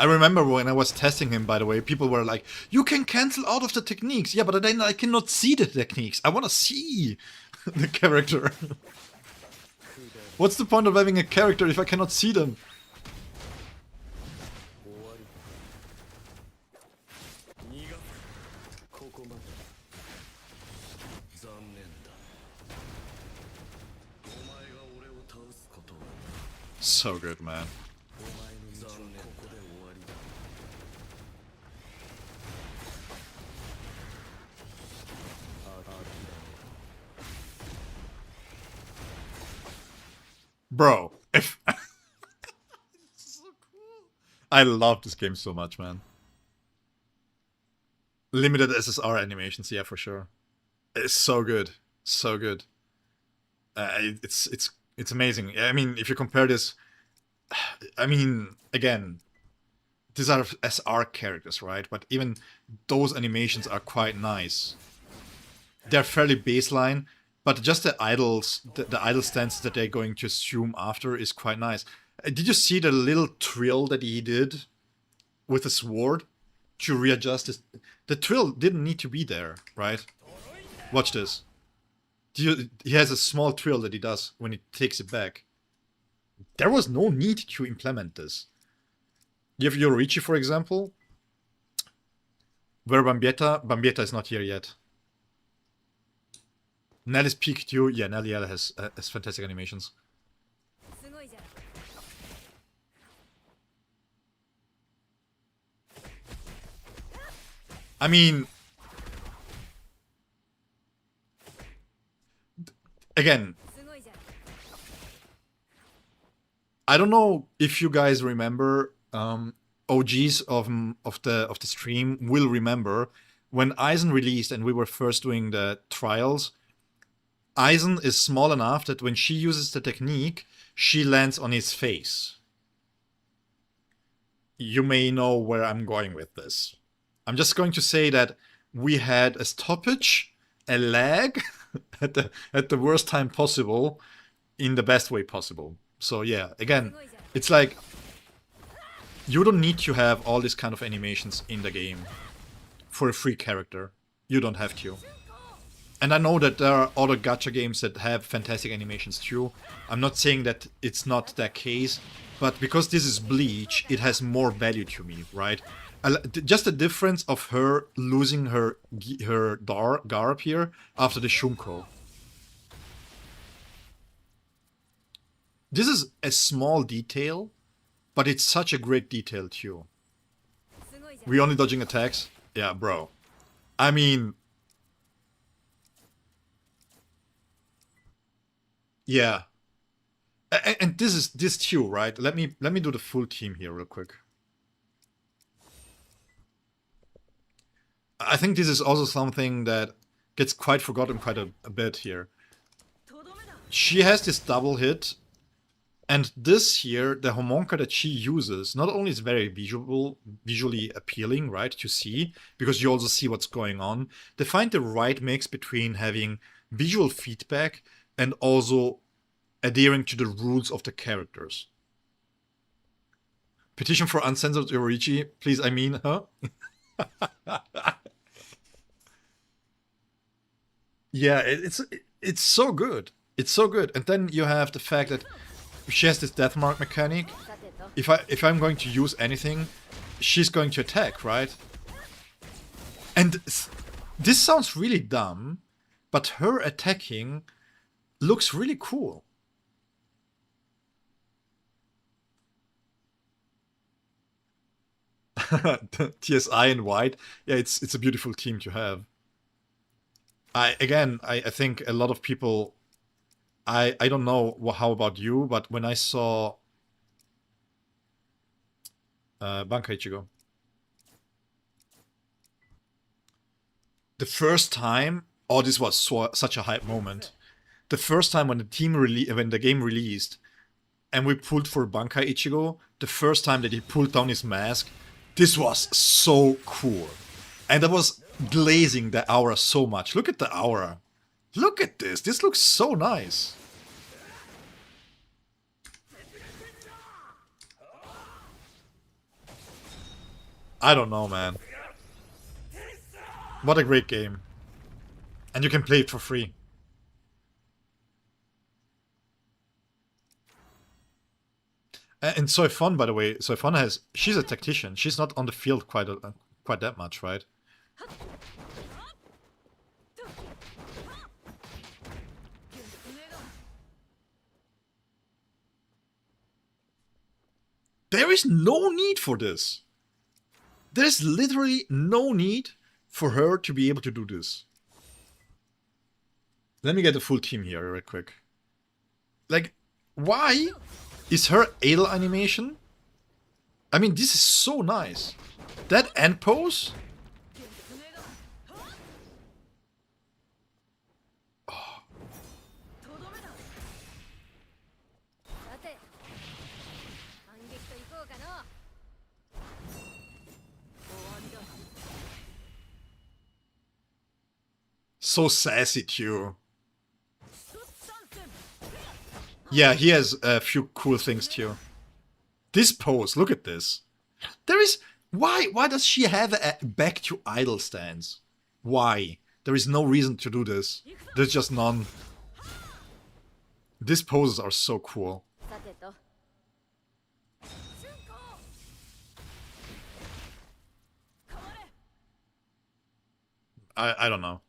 I remember when I was testing him, by the way, people were like, you can cancel out of the techniques. Yeah, but then I cannot see the techniques. I want to see the character. What's the point of having a character if I cannot see them? So good, man. Bro, if so cool. I love this game so much, man. Limited SSR animations, yeah, for sure. It's so good, so good. It's amazing. I mean, if you compare this, I mean, again, these are SR characters, right? But even those animations are quite nice. They're fairly baseline. But just the idols, the idle stance that they're going to assume after is quite nice. Did you see the little trill that he did with the sword to readjust this? The trill didn't need to be there, right? Watch this. He has a small trill that he does when he takes it back. There was no need to implement this. You have Yorichi, for example, where Bambietta is not here yet. Nelly's Peak too. Yeah, Nelly has fantastic animations. I mean, again, I don't know if you guys remember. OGs of the stream will remember when Eisen released and we were first doing the trials. Eisen is small enough that when she uses the technique, she lands on his face. You may know where I'm going with this. I'm just going to say that we had a stoppage, a lag, at the worst time possible, in the best way possible. So yeah, again, it's like, you don't need to have all these kind of animations in the game for a free character. You don't have to. And I know that there are other gacha games that have fantastic animations too. I'm not saying that it's not that case, but because this is Bleach, it has more value to me, right? Just the difference of her losing her garb here after the Shunko. This is a small detail, but it's such a great detail too. We only dodging attacks? Yeah, bro. I mean, yeah. And this is this too, right? Let me do the full team here real quick. I think this is also something that gets quite forgotten quite a bit here. she has this double hit, and this here, the homunca that she uses, not only is very visually appealing, right, to see, because you also see what's going on, they find the right mix between having visual feedback and also adhering to the rules of the characters. Petition for uncensored Yorichi, please, I mean, huh? Yeah, it's so good. It's so good. And then you have the fact that she has this death mark mechanic. If I'm going to use anything, she's going to attack, right? And this sounds really dumb, but her attacking looks really cool. TSI in white, yeah, it's a beautiful team to have. I think a lot of people. I don't know how about you, but when I saw Bankai Ichigo, the first time, oh, this was such a hype moment. The first time when the game released, and we pulled for Bankai Ichigo, the first time that he pulled down his mask, this was so cool, and I was glazing the aura so much. Look at the aura. Look at this. This looks so nice. I don't know, man. What a great game. And you can play it for free. And Soifon, by the way, Soifon she's a tactician. She's not on the field quite that much, right? There is no need for this. There's literally no need for her to be able to do this. Let me get the full team here real quick. Like, why is her idle animation? I mean, this is so nice. That end pose? Oh. So sassy too. Yeah, he has a few cool things too. This pose, look at this. There is... Why does she have a back to idle stance? Why? There is no reason to do this. There's just none. These poses are so cool. I don't know.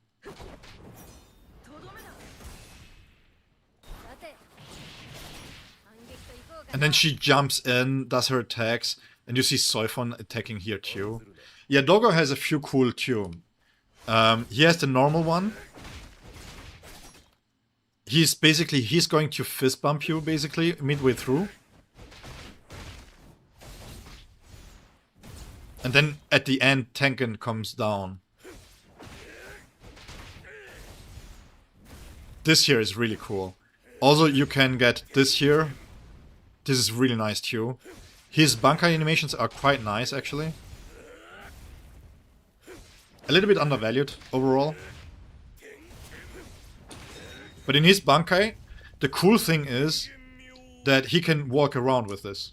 And then she jumps in, does her attacks, and you see Soifon attacking here too. Yeah, Dogo has a few cool too. He has the normal one. He's going to fist bump you basically midway through. And then at the end, Tengen comes down. This here is really cool. Also, you can get this here. This is really nice too. His Bankai animations are quite nice actually. A little bit undervalued overall. But in his Bankai, the cool thing is that he can walk around with this.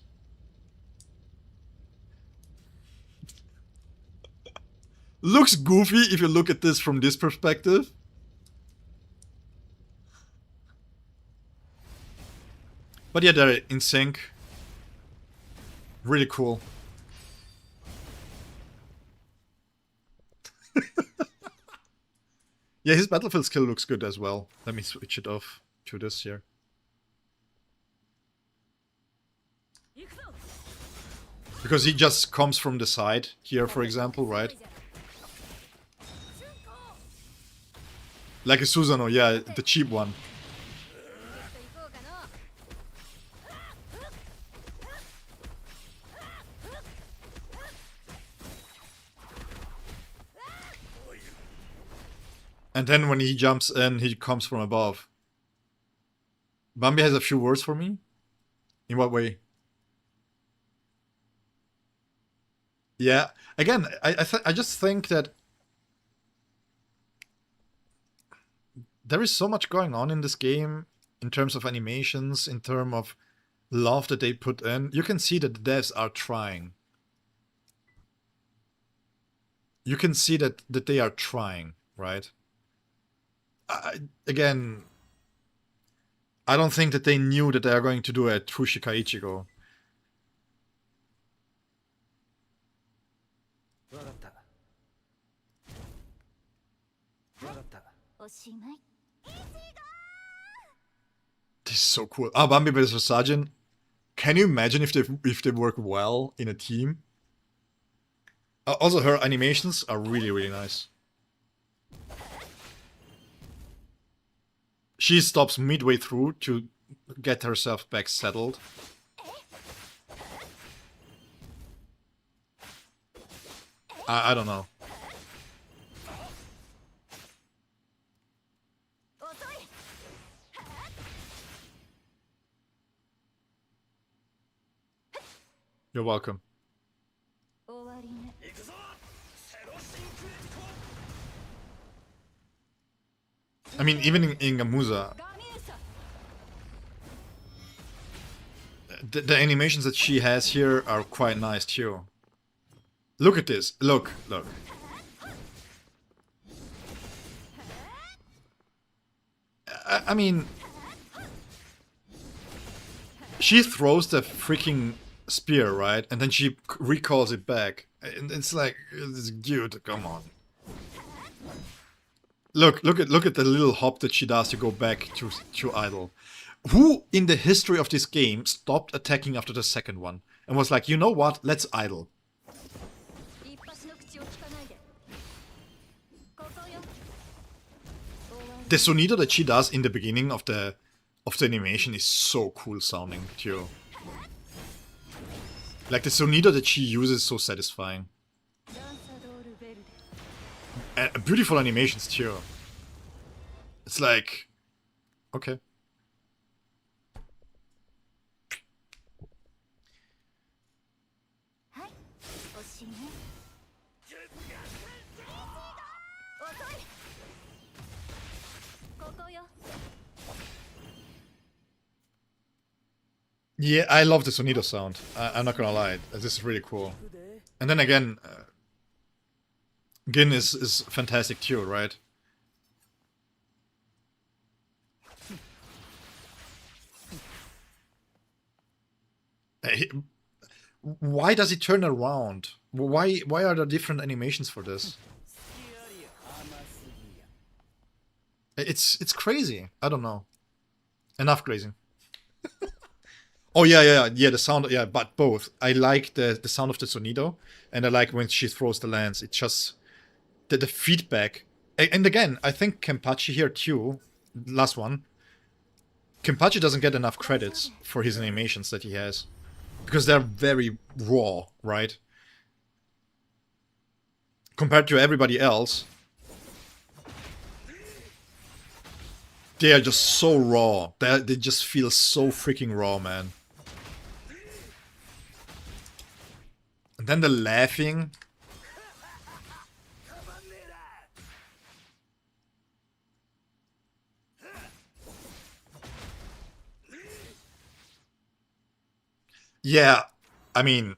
Looks goofy if you look at this from this perspective. But yeah, they're in sync. Really cool. Yeah, his battlefield skill looks good as well. Let me switch it off to this here. Because he just comes from the side here, for example, right? Like a Susanoo, yeah, the cheap one. And then when he jumps in, he comes from above. Bambi has a few words for me? In what way? Yeah. Again, I just think that there is so much going on in this game in terms of animations, in terms of love that they put in. You can see that the devs are trying. You can see that they are trying, right? Again, I don't think that they knew that they are going to do a true Shikai Ichigo. わかったわかった おしまい This is so cool. Ah, Bambi versus Sajin. Can you imagine if they work well in a team? Also, her animations are really, really nice. She stops midway through to get herself back settled. I don't know. 遅い You're welcome. 終わりね 行くぞセロシンクレティコ I mean, even in Gamuza, ガミューサ the animations that she has here are quite nice too. Look at this. Look. I mean, she throws the freaking spear, right? And then she recalls it back. And it's like, dude, come on. Look at the little hop that she does to go back to idle. Who in the history of this game stopped attacking after the second one and was like, you know what? Let's idle. 一発の口を聞かないでここよ The Sonido that she does in the beginning of the animation is so cool sounding too. Like the Sonido that she uses is so satisfying. ランサドールベルデ And beautiful animations too. It's like, okay.はいおしまい遅いここよ Yeah, I love the Sonido sound. I'm not gonna lie, this is really cool. And then again, Gin is fantastic too, right? Why does he turn around? Why are there different animations for this? It's crazy. I don't know. Enough crazy. Oh yeah, the sound, yeah, but both. I like the sound of the Sonido, and I like when she throws the lance. It's just the feedback. And again, I think Kenpachi here too, last one. Kenpachi doesn't get enough credits for his animations that he has. Because they're very raw, right? Compared to everybody else, they are just so raw. They just feel so freaking raw, man. And then the laughing. Yeah, I mean,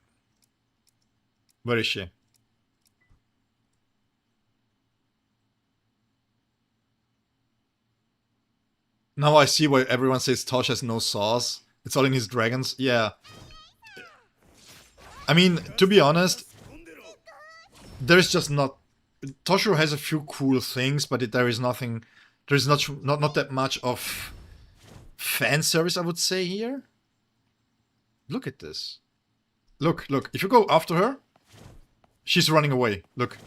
where is she? Now I see why everyone says Tosh has no sauce. It's all in his dragons. Yeah. I mean, to be honest, there's just not... Toshiro has a few cool things, but there is nothing... There's not that much of fan service, I would say, here. Look at this. Look. If you go after her, she's running away. Look.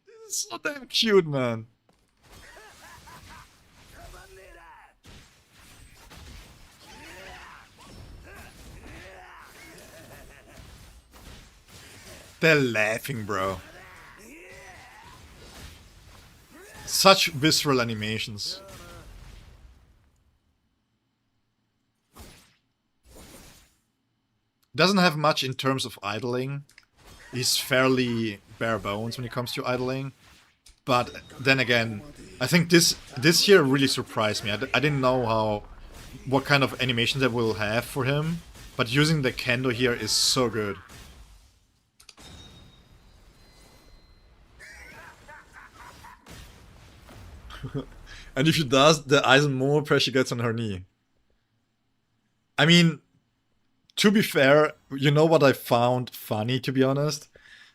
This is so damn cute, man. They're laughing, bro. Such visceral animations. Doesn't have much in terms of idling. He's fairly bare bones when it comes to idling. But then again, I think this here really surprised me. I didn't know what kind of animation they will have for him. But using the kendo here is so good. And if she does, the Aizen more pressure gets on her knee. I mean, to be fair, you know what I found funny, to be honest?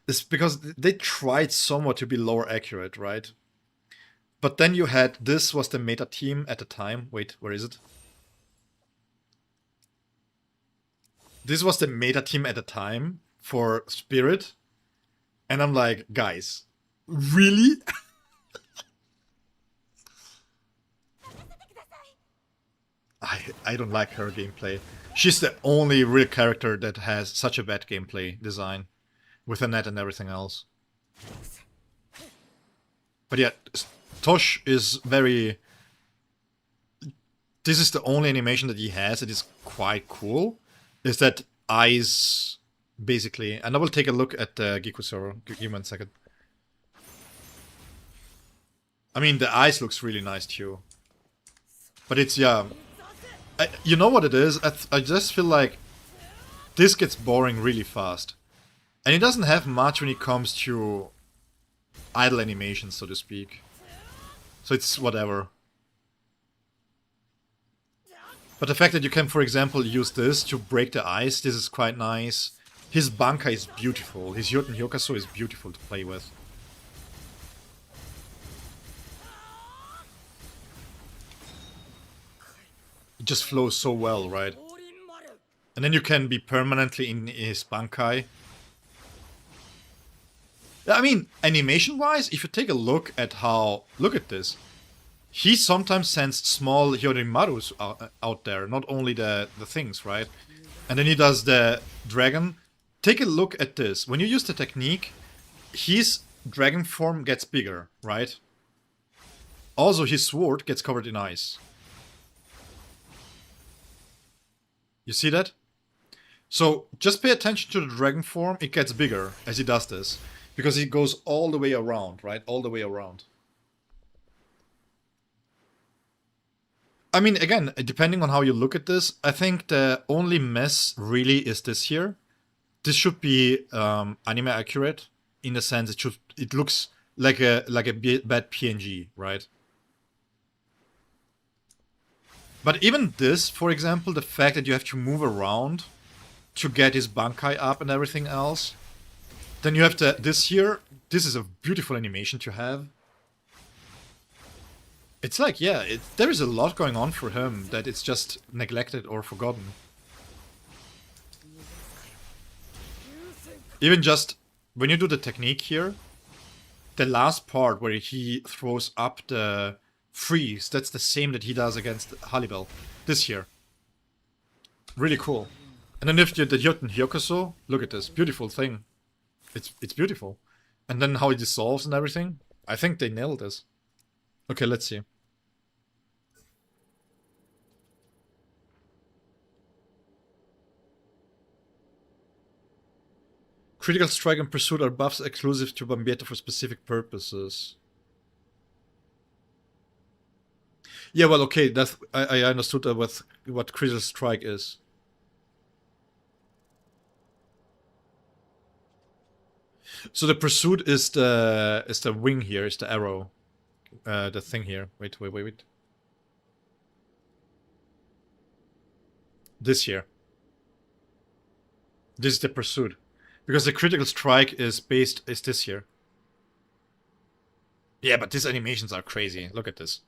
Is because they tried somewhat to be lower accurate, right? But then you had, this was the meta team at the time. Wait, where is it? This was the meta team at the time for Spirit. And I'm like, guys, really? I don't like her gameplay. She's the only real character that has such a bad gameplay design. With a net and everything else. But yeah, Tosh is very... This is the only animation that he has that is quite cool. Is that eyes, basically. And I will take a look at the Gikusoro. Give me 1 second. I mean, the eyes looks really nice too. But it's, yeah... you know what it is? I just feel like this gets boring really fast. And it doesn't have much when it comes to idle animations, so to speak. So it's whatever. But the fact that you can, for example, use this to break the ice, this is quite nice. His Bankai is beautiful. His Yoten Hyokaso is beautiful to play with. It just flows so well, right? And then you can be permanently in his Bankai. I mean, animation-wise, if you take a look at how... Look at this. He sometimes sends small Yorimarus out there, not only the things, right? And then he does the dragon. Take a look at this. When you use the technique, his dragon form gets bigger, right? Also, his sword gets covered in ice. You see that? So, just pay attention to the dragon form, it gets bigger as he does this. Because it goes all the way around, right? All the way around. I mean, again, depending on how you look at this, I think the only mess really is this here. This should be anime accurate in the sense it looks like a bad PNG, right? But even this, for example, the fact that you have to move around to get his Bankai up and everything else. Then you have this here. This is a beautiful animation to have. It's like, yeah, there is a lot going on for him that it's just neglected or forgotten. Even just when you do the technique here, the last part where he throws up the freeze, that's the same that he does against Halibel. This here. Really cool. And then if you the Yoten Hyokaso, look at this beautiful thing. It's beautiful. And then how it dissolves and everything. I think they nailed this. Okay, let's see. Critical Strike and Pursuit are buffs exclusive to Bambietta for specific purposes. Yeah, well, okay, that's I understood with what Critical Strike is. So the pursuit is the wing here, is the arrow, the thing here. Wait. This here. This is the pursuit, because the critical strike is this here. Yeah, but these animations are crazy. Look at this.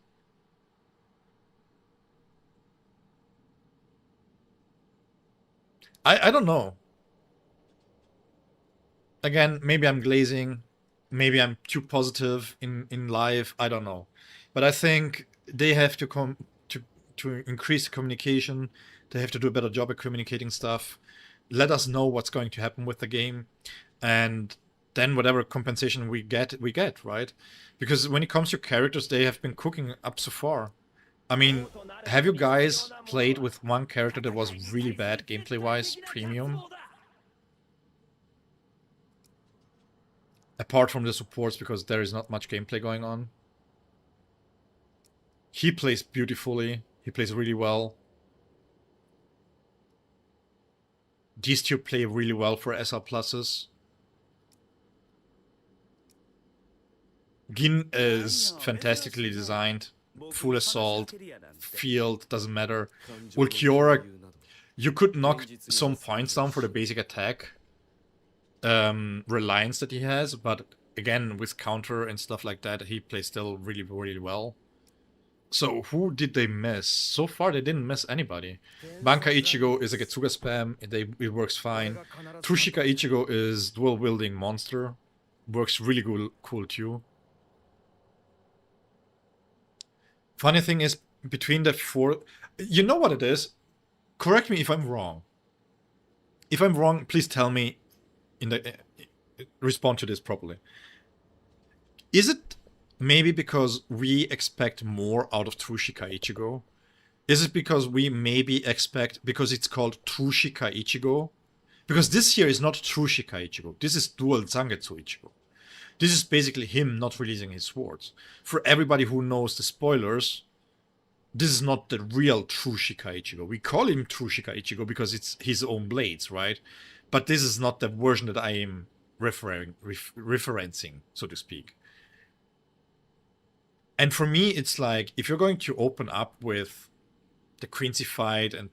I don't know. Again, maybe I'm glazing, maybe I'm too positive in live, I don't know. But I think they have to to increase communication, they have to do a better job at communicating stuff, let us know what's going to happen with the game, and then whatever compensation we get, right? Because when it comes to characters, they have been cooking up so far. I mean, have you guys played with one character that was really bad gameplay-wise, Premium? Apart from the supports, because there is not much gameplay going on. He plays beautifully. He plays really well. These two play really well for SR pluses. Gin is fantastically designed. Full assault, field, doesn't matter. Ulquiorra, you could knock some points down for the basic attack reliance that he has, but again, with counter and stuff like that, he plays still really, really well. So who did they miss? So far, they didn't miss anybody. Banka Ichigo is a Getsuga spam. It works fine. Tsushika Ichigo is dual-wielding monster. Works really cool too. Funny thing is, between the four... You know what it is? Correct me if I'm wrong. If I'm wrong, please tell me in the... respond to this properly. Is it maybe because we expect more out of Tsushika Ichigo? Is it because we maybe expect... Because it's called Tsushika Ichigo? Because this here is not Tsushika Ichigo. This is Dual Zangetsu Ichigo. This is basically him not releasing his swords. For everybody who knows the spoilers, this is not the real Tsushika Ichigo. We call him Tsushika Ichigo because it's his own blades, right? But this is not the version that I am referencing, so to speak. And for me, it's like, if you're going to open up with the Quincy fight and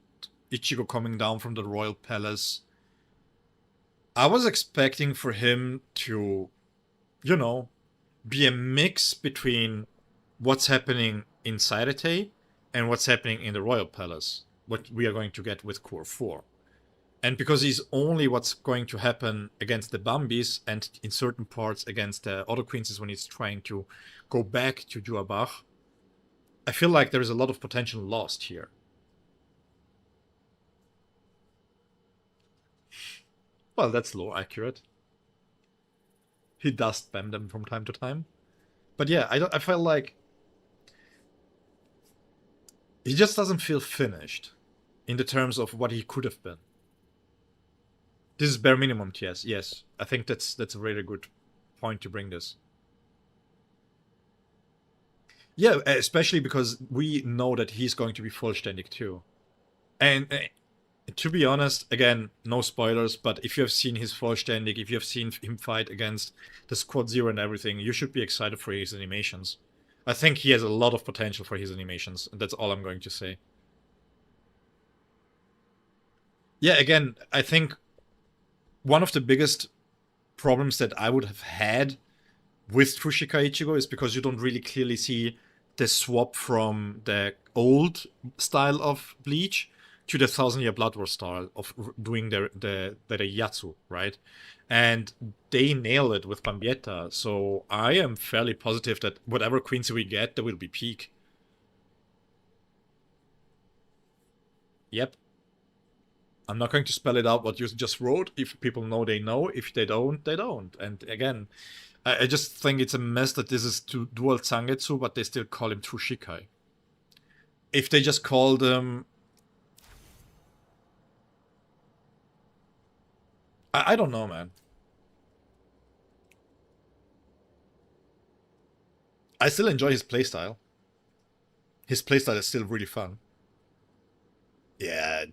Ichigo coming down from the royal palace, I was expecting for him to, you know, be a mix between what's happening in Sairete and what's happening in the royal palace, what we are going to get with Core 4. And because he's only what's going to happen against the Bambis and in certain parts against the other Quinces when he's trying to go back to Juabach, I feel like there is a lot of potential lost here. Well, that's lore accurate. He does spam them from time to time. But yeah, I feel like he just doesn't feel finished in the terms of what he could have been. This is bare minimum TS, yes. I think that's a really good point to bring this. Yeah, especially because we know that he's going to be vollständig too. And to be honest, again, no spoilers, but if you have seen his vollständig, if you have seen him fight against the Squad Zero and everything, you should be excited for his animations. I think he has a lot of potential for his animations, and that's all I'm going to say. Yeah, again, I think one of the biggest problems that I would have had with Tsushika Ichigo is because you don't really clearly see the swap from the old style of Bleach to the 1000-Year Blood War style of doing the Yatsu, right? And they nail it with Bambietta, so I am fairly positive that whatever Quincy we get, there will be peak. Yep. I'm not going to spell it out what you just wrote. If people know, they know. If they don't, they don't. And again, I just think it's a mess that this is to Dual Zangetsu, but they still call him Tsushikai. If they just called him... I don't know, man. I still enjoy his playstyle. His playstyle is still really fun. Yeah,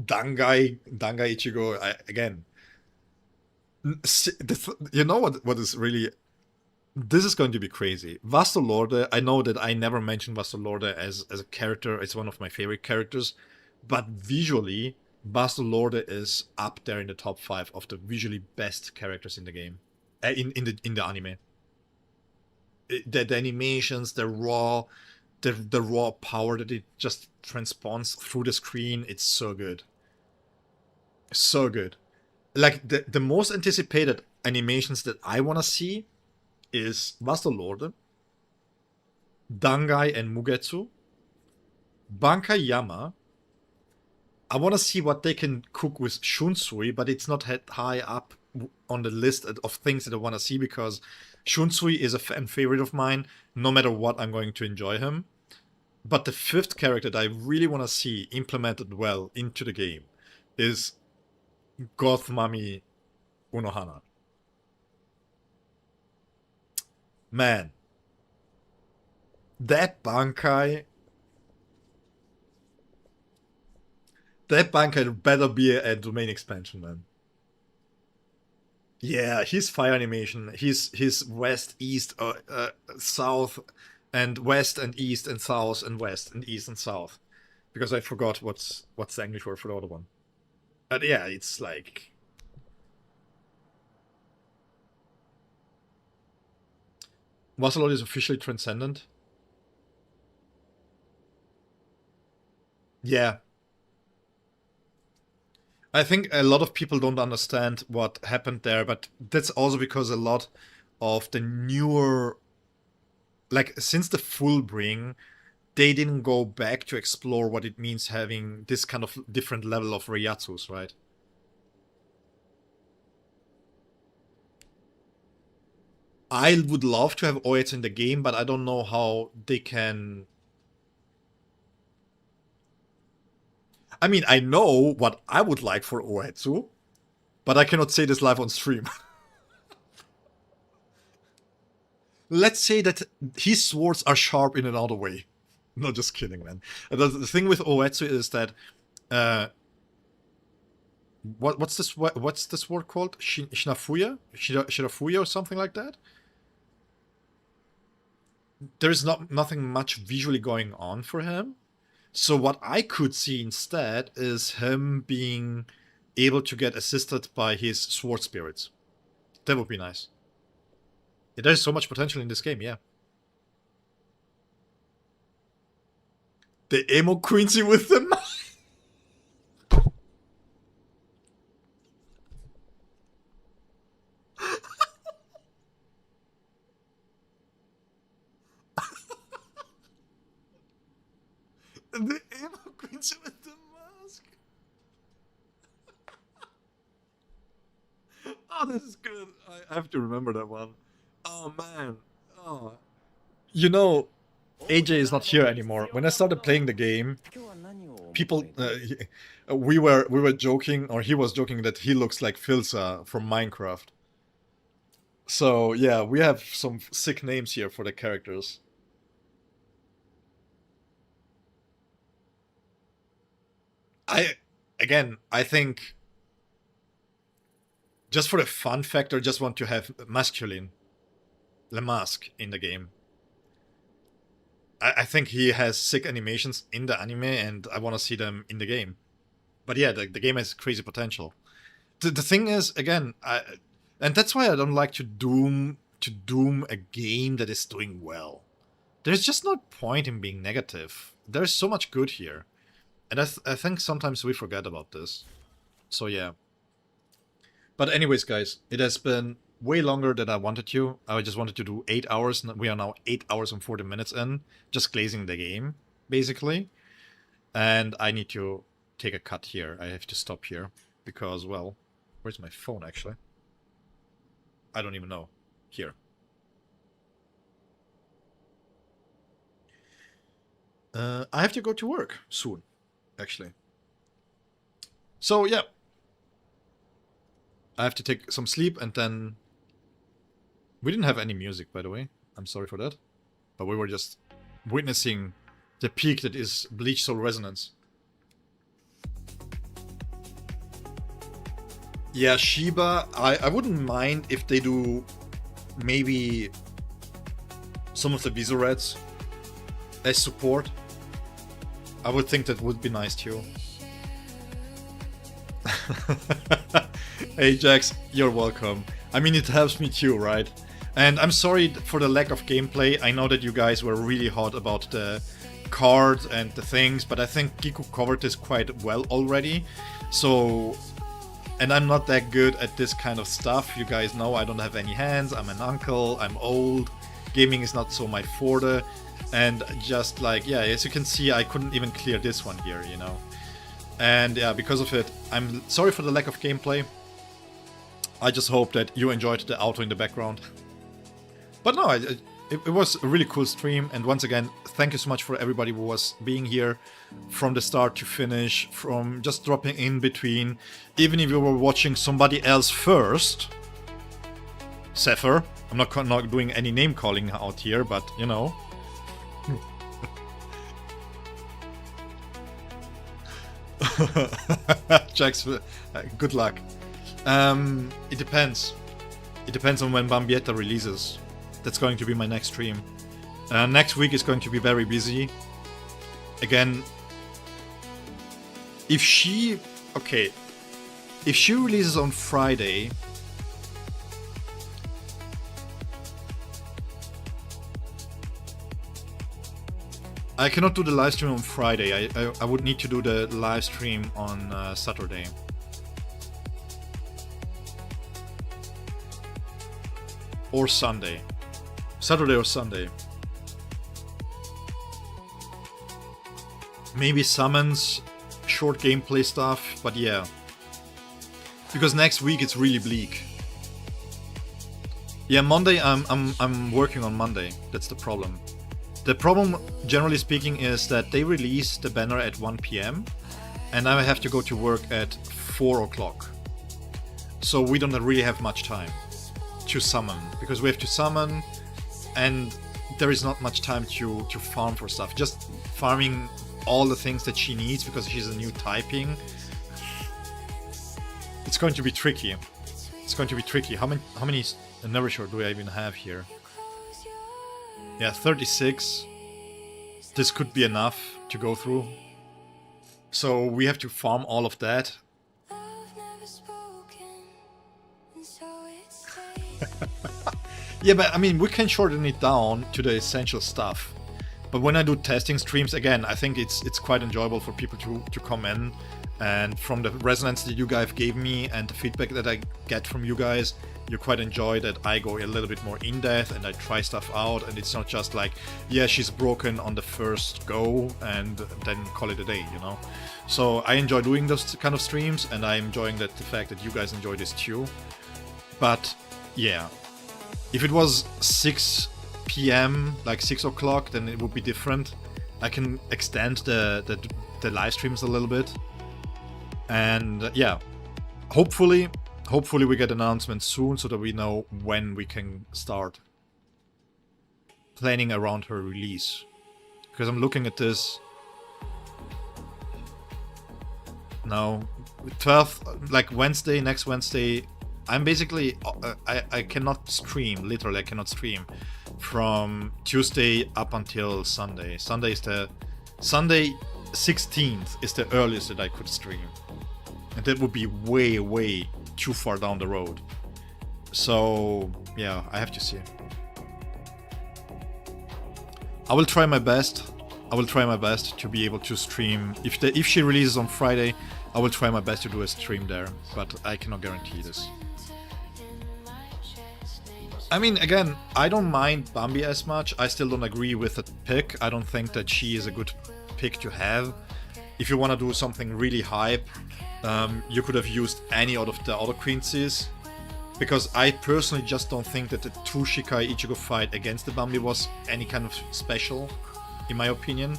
Dangai Ichigo, again. You know what is really... This is going to be crazy. Vasto Lorde, I know that I never mentioned Vasto Lorde as a character. It's one of my favorite characters. But visually, Vasto Lorde is up there in the top 5 of the visually best characters in the game. In the anime. The animations, the raw power that it just transpons through the screen, it's so good. So good. Like, the most anticipated animations that I want to see is Vasto Lorde, Dangai and Mugetsu, Bankai Yama. I want to see what they can cook with Shunsui, but it's not high up on the list of things that I want to see, because Shunsui is a fan favorite of mine. No matter what, I'm going to enjoy him. But the fifth character that I really want to see implemented well into the game is Goth Mami Unohana. Man, that Bankai better be a domain expansion, man. Yeah, his fire animation, his west, east, south, and west and east and south and west and east and south, because I forgot what's the English word for the other one. But yeah, it's like Wasalot is officially transcendent. Yeah. I think a lot of people don't understand what happened there, but that's also because a lot of the newer, like since the full bring, they didn't go back to explore what it means having this kind of different level of Ryatsus, right? I would love to have Oets in the game, but I don't know how they can... I mean, I know what I would like for Oetsu, but I cannot say this live on stream. Let's say that his swords are sharp in another way. No, just kidding, man. The thing with Oetsu is that... what's this word called? Shinafuya? Shirafuya or something like that? There's nothing much visually going on for him. So what I could see instead is him being able to get assisted by his sword spirits. That would be nice. Yeah, there's so much potential in this game, yeah. The emo Quincy with them. The emo Quincy with the mask. Oh, this is good. I have to remember that one. Oh, man. Oh. You know, AJ is not here anymore. When I started playing the game, people, we were joking, or he was joking that he looks like Filsa from Minecraft. So yeah, we have some sick names here for the characters. I think just for the fun factor, just want to have masculine Le Masque in the game. I think he has sick animations in the anime, and I want to see them in the game. But yeah, the game has crazy potential. The thing is, again, and that's why I don't like to doom a game that is doing well. There's just no point in being negative. There's so much good here. And I think sometimes we forget about this. So yeah. But anyways, guys, it has been way longer than I wanted to. I just wanted to do 8 hours. We are now 8 hours and 40 minutes in, just glazing the game, basically. And I need to take a cut here. I have to stop here because, well, where's my phone, actually? I don't even know. Here. I have to go to work soon, actually. So, yeah. I have to take some sleep, and then... We didn't have any music, by the way. I'm sorry for that. But we were just witnessing the peak that is Bleach Soul Resonance. Yeah, Shiba, I wouldn't mind if they do maybe some of the Vizorets as support. I would think that would be nice too. Hey Jax, you're welcome. I mean, it helps me too, right? And I'm sorry for the lack of gameplay. I know that you guys were really hot about the cards and the things, but I think Giku covered this quite well already. So, and I'm not that good at this kind of stuff. You guys know I don't have any hands, I'm an uncle, I'm old, gaming is not so my forte. And just like, yeah, as you can see, I couldn't even clear this one here, you know. And yeah, because of it, I'm sorry for the lack of gameplay. I just hope that you enjoyed the outro in the background. But no, it was a really cool stream, and once again, thank you so much for everybody who was being here from the start to finish, from just dropping in between, even if you were watching somebody else first. Zephyr, I'm not doing any name calling out here, but you know. Jax, good luck. It depends. It depends on when Bambietta releases. That's going to be my next stream. Next week is going to be very busy. Again, if she releases on Friday, I cannot do the live stream on Friday. I would need to do the live stream on Saturday. Or Sunday. Saturday or Sunday. Maybe summons, short gameplay stuff, but yeah. Because next week it's really bleak. Yeah, Monday I'm working on Monday. That's the problem. The problem, generally speaking, is that they release the banner at 1 PM and I have to go to work at 4 o'clock. So we don't really have much time to summon, because we have to summon and there is not much time to farm for stuff. Just farming all the things that she needs because she's a new typing. It's going to be tricky. It's going to be tricky. How many Nourisher do I even have here? Yeah, 36. This could be enough to go through. So we have to farm all of that. Yeah, but I mean, we can shorten it down to the essential stuff. But when I do testing streams, again, I think it's quite enjoyable for people to come in. And from the resonance that you guys gave me and the feedback that I get from you guys, you quite enjoy that I go a little bit more in depth and I try stuff out, and it's not just like, yeah, she's broken on the first go and then call it a day, you know. So I enjoy doing those kind of streams, and I'm enjoying the fact that you guys enjoy this too. But yeah, if it was 6 PM, like 6 o'clock, then it would be different. I can extend the live streams a little bit. And yeah, hopefully we get announcements soon so that we know when we can start planning around her release. Because I'm looking at this now, 12th, like Wednesday, next Wednesday, I'm basically, I cannot stream, literally I cannot stream from Tuesday up until Sunday. Sunday 16th is the earliest that I could stream. And that would be way, way too far down the road. So, yeah, I have to see. I will try my best. I will try my best to be able to stream. If she releases on Friday, I will try my best to do a stream there. But I cannot guarantee this. I mean, again, I don't mind Bambi as much. I still don't agree with the pick. I don't think that she is a good pick to have. If you want to do something really hype, you could have used any out of the other queens, because I personally just don't think that the 2 Shikai Ichigo fight against the Bambi was any kind of special, in my opinion.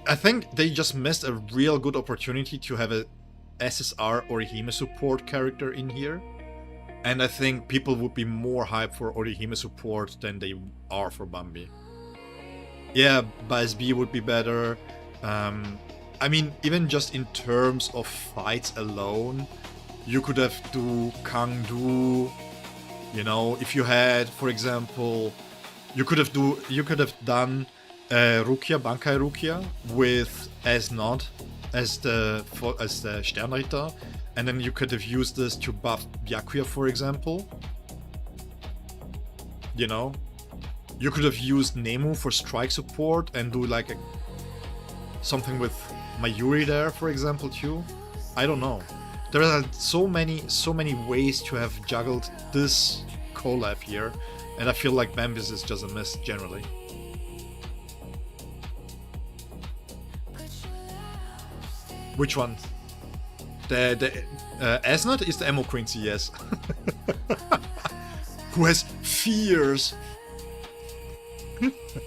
I think they just missed a real good opportunity to have a SSR Orihime support character in here. And I think people would be more hyped for Orihime support than they are for Bambi. Yeah, Bias B would be better. I mean, even just in terms of fights alone, you could have do Kangdu. You know, if you had, for example, you could have done Rukia, Bankai Rukia with as Nod as the Sternritter. And then you could have used this to buff Byakuya, for example. You know? You could have used Nemu for strike support and do like something with Mayuri there, for example, too. I don't know. There are so many ways to have juggled this collab here, and I feel like Bambis is just a miss generally. Which one? The Asnot is the Emo Quincy, yes. Who has fears.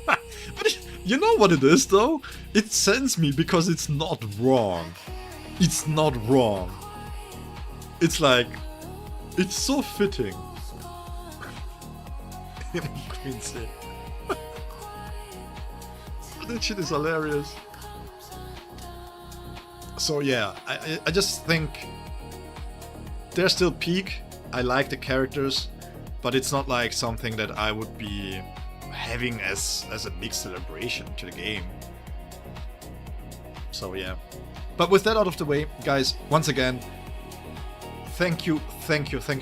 But you know what it is though? It sends me because it's not wrong. It's not wrong. It's like, it's so fitting. Emo Quincy. That shit is hilarious. So yeah, I just think they're still peak. I like the characters, but it's not like something that I would be having as a big celebration to the game. So yeah. But with that out of the way, guys, once again, thank you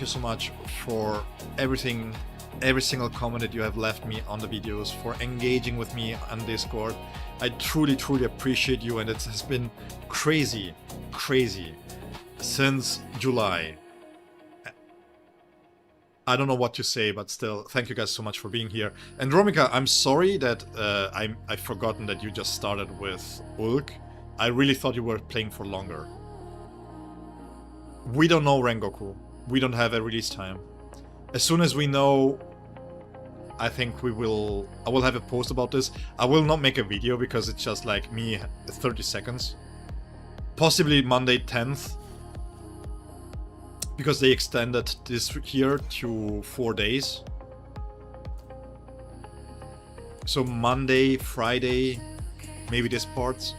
so much for everything, every single comment that you have left me on the videos, for engaging with me on Discord. I truly appreciate you, and it has been crazy since July. I don't know what to say, but still, thank you guys so much for being here. And Romika, I'm sorry that I've forgotten that you just started with Ulk. I really thought you were playing for longer. We don't know Rengoku. We don't have a release time. As soon as we know, I think I will have a post about this. I will not make a video because it's just like me 30 seconds. Possibly Monday 10th. Because they extended this here to 4 days. So Monday, Friday, maybe this parts.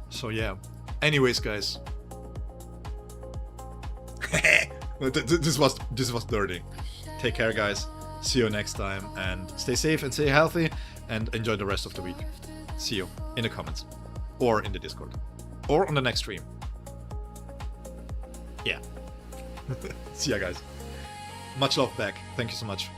So yeah. Anyways, guys. This was dirty. Take care, guys. See you next time, and stay safe and stay healthy, and enjoy the rest of the week. See you in the comments, or in the Discord, or on the next stream. Yeah. See ya, guys. Much love back. Thank you so much.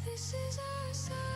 This is our side.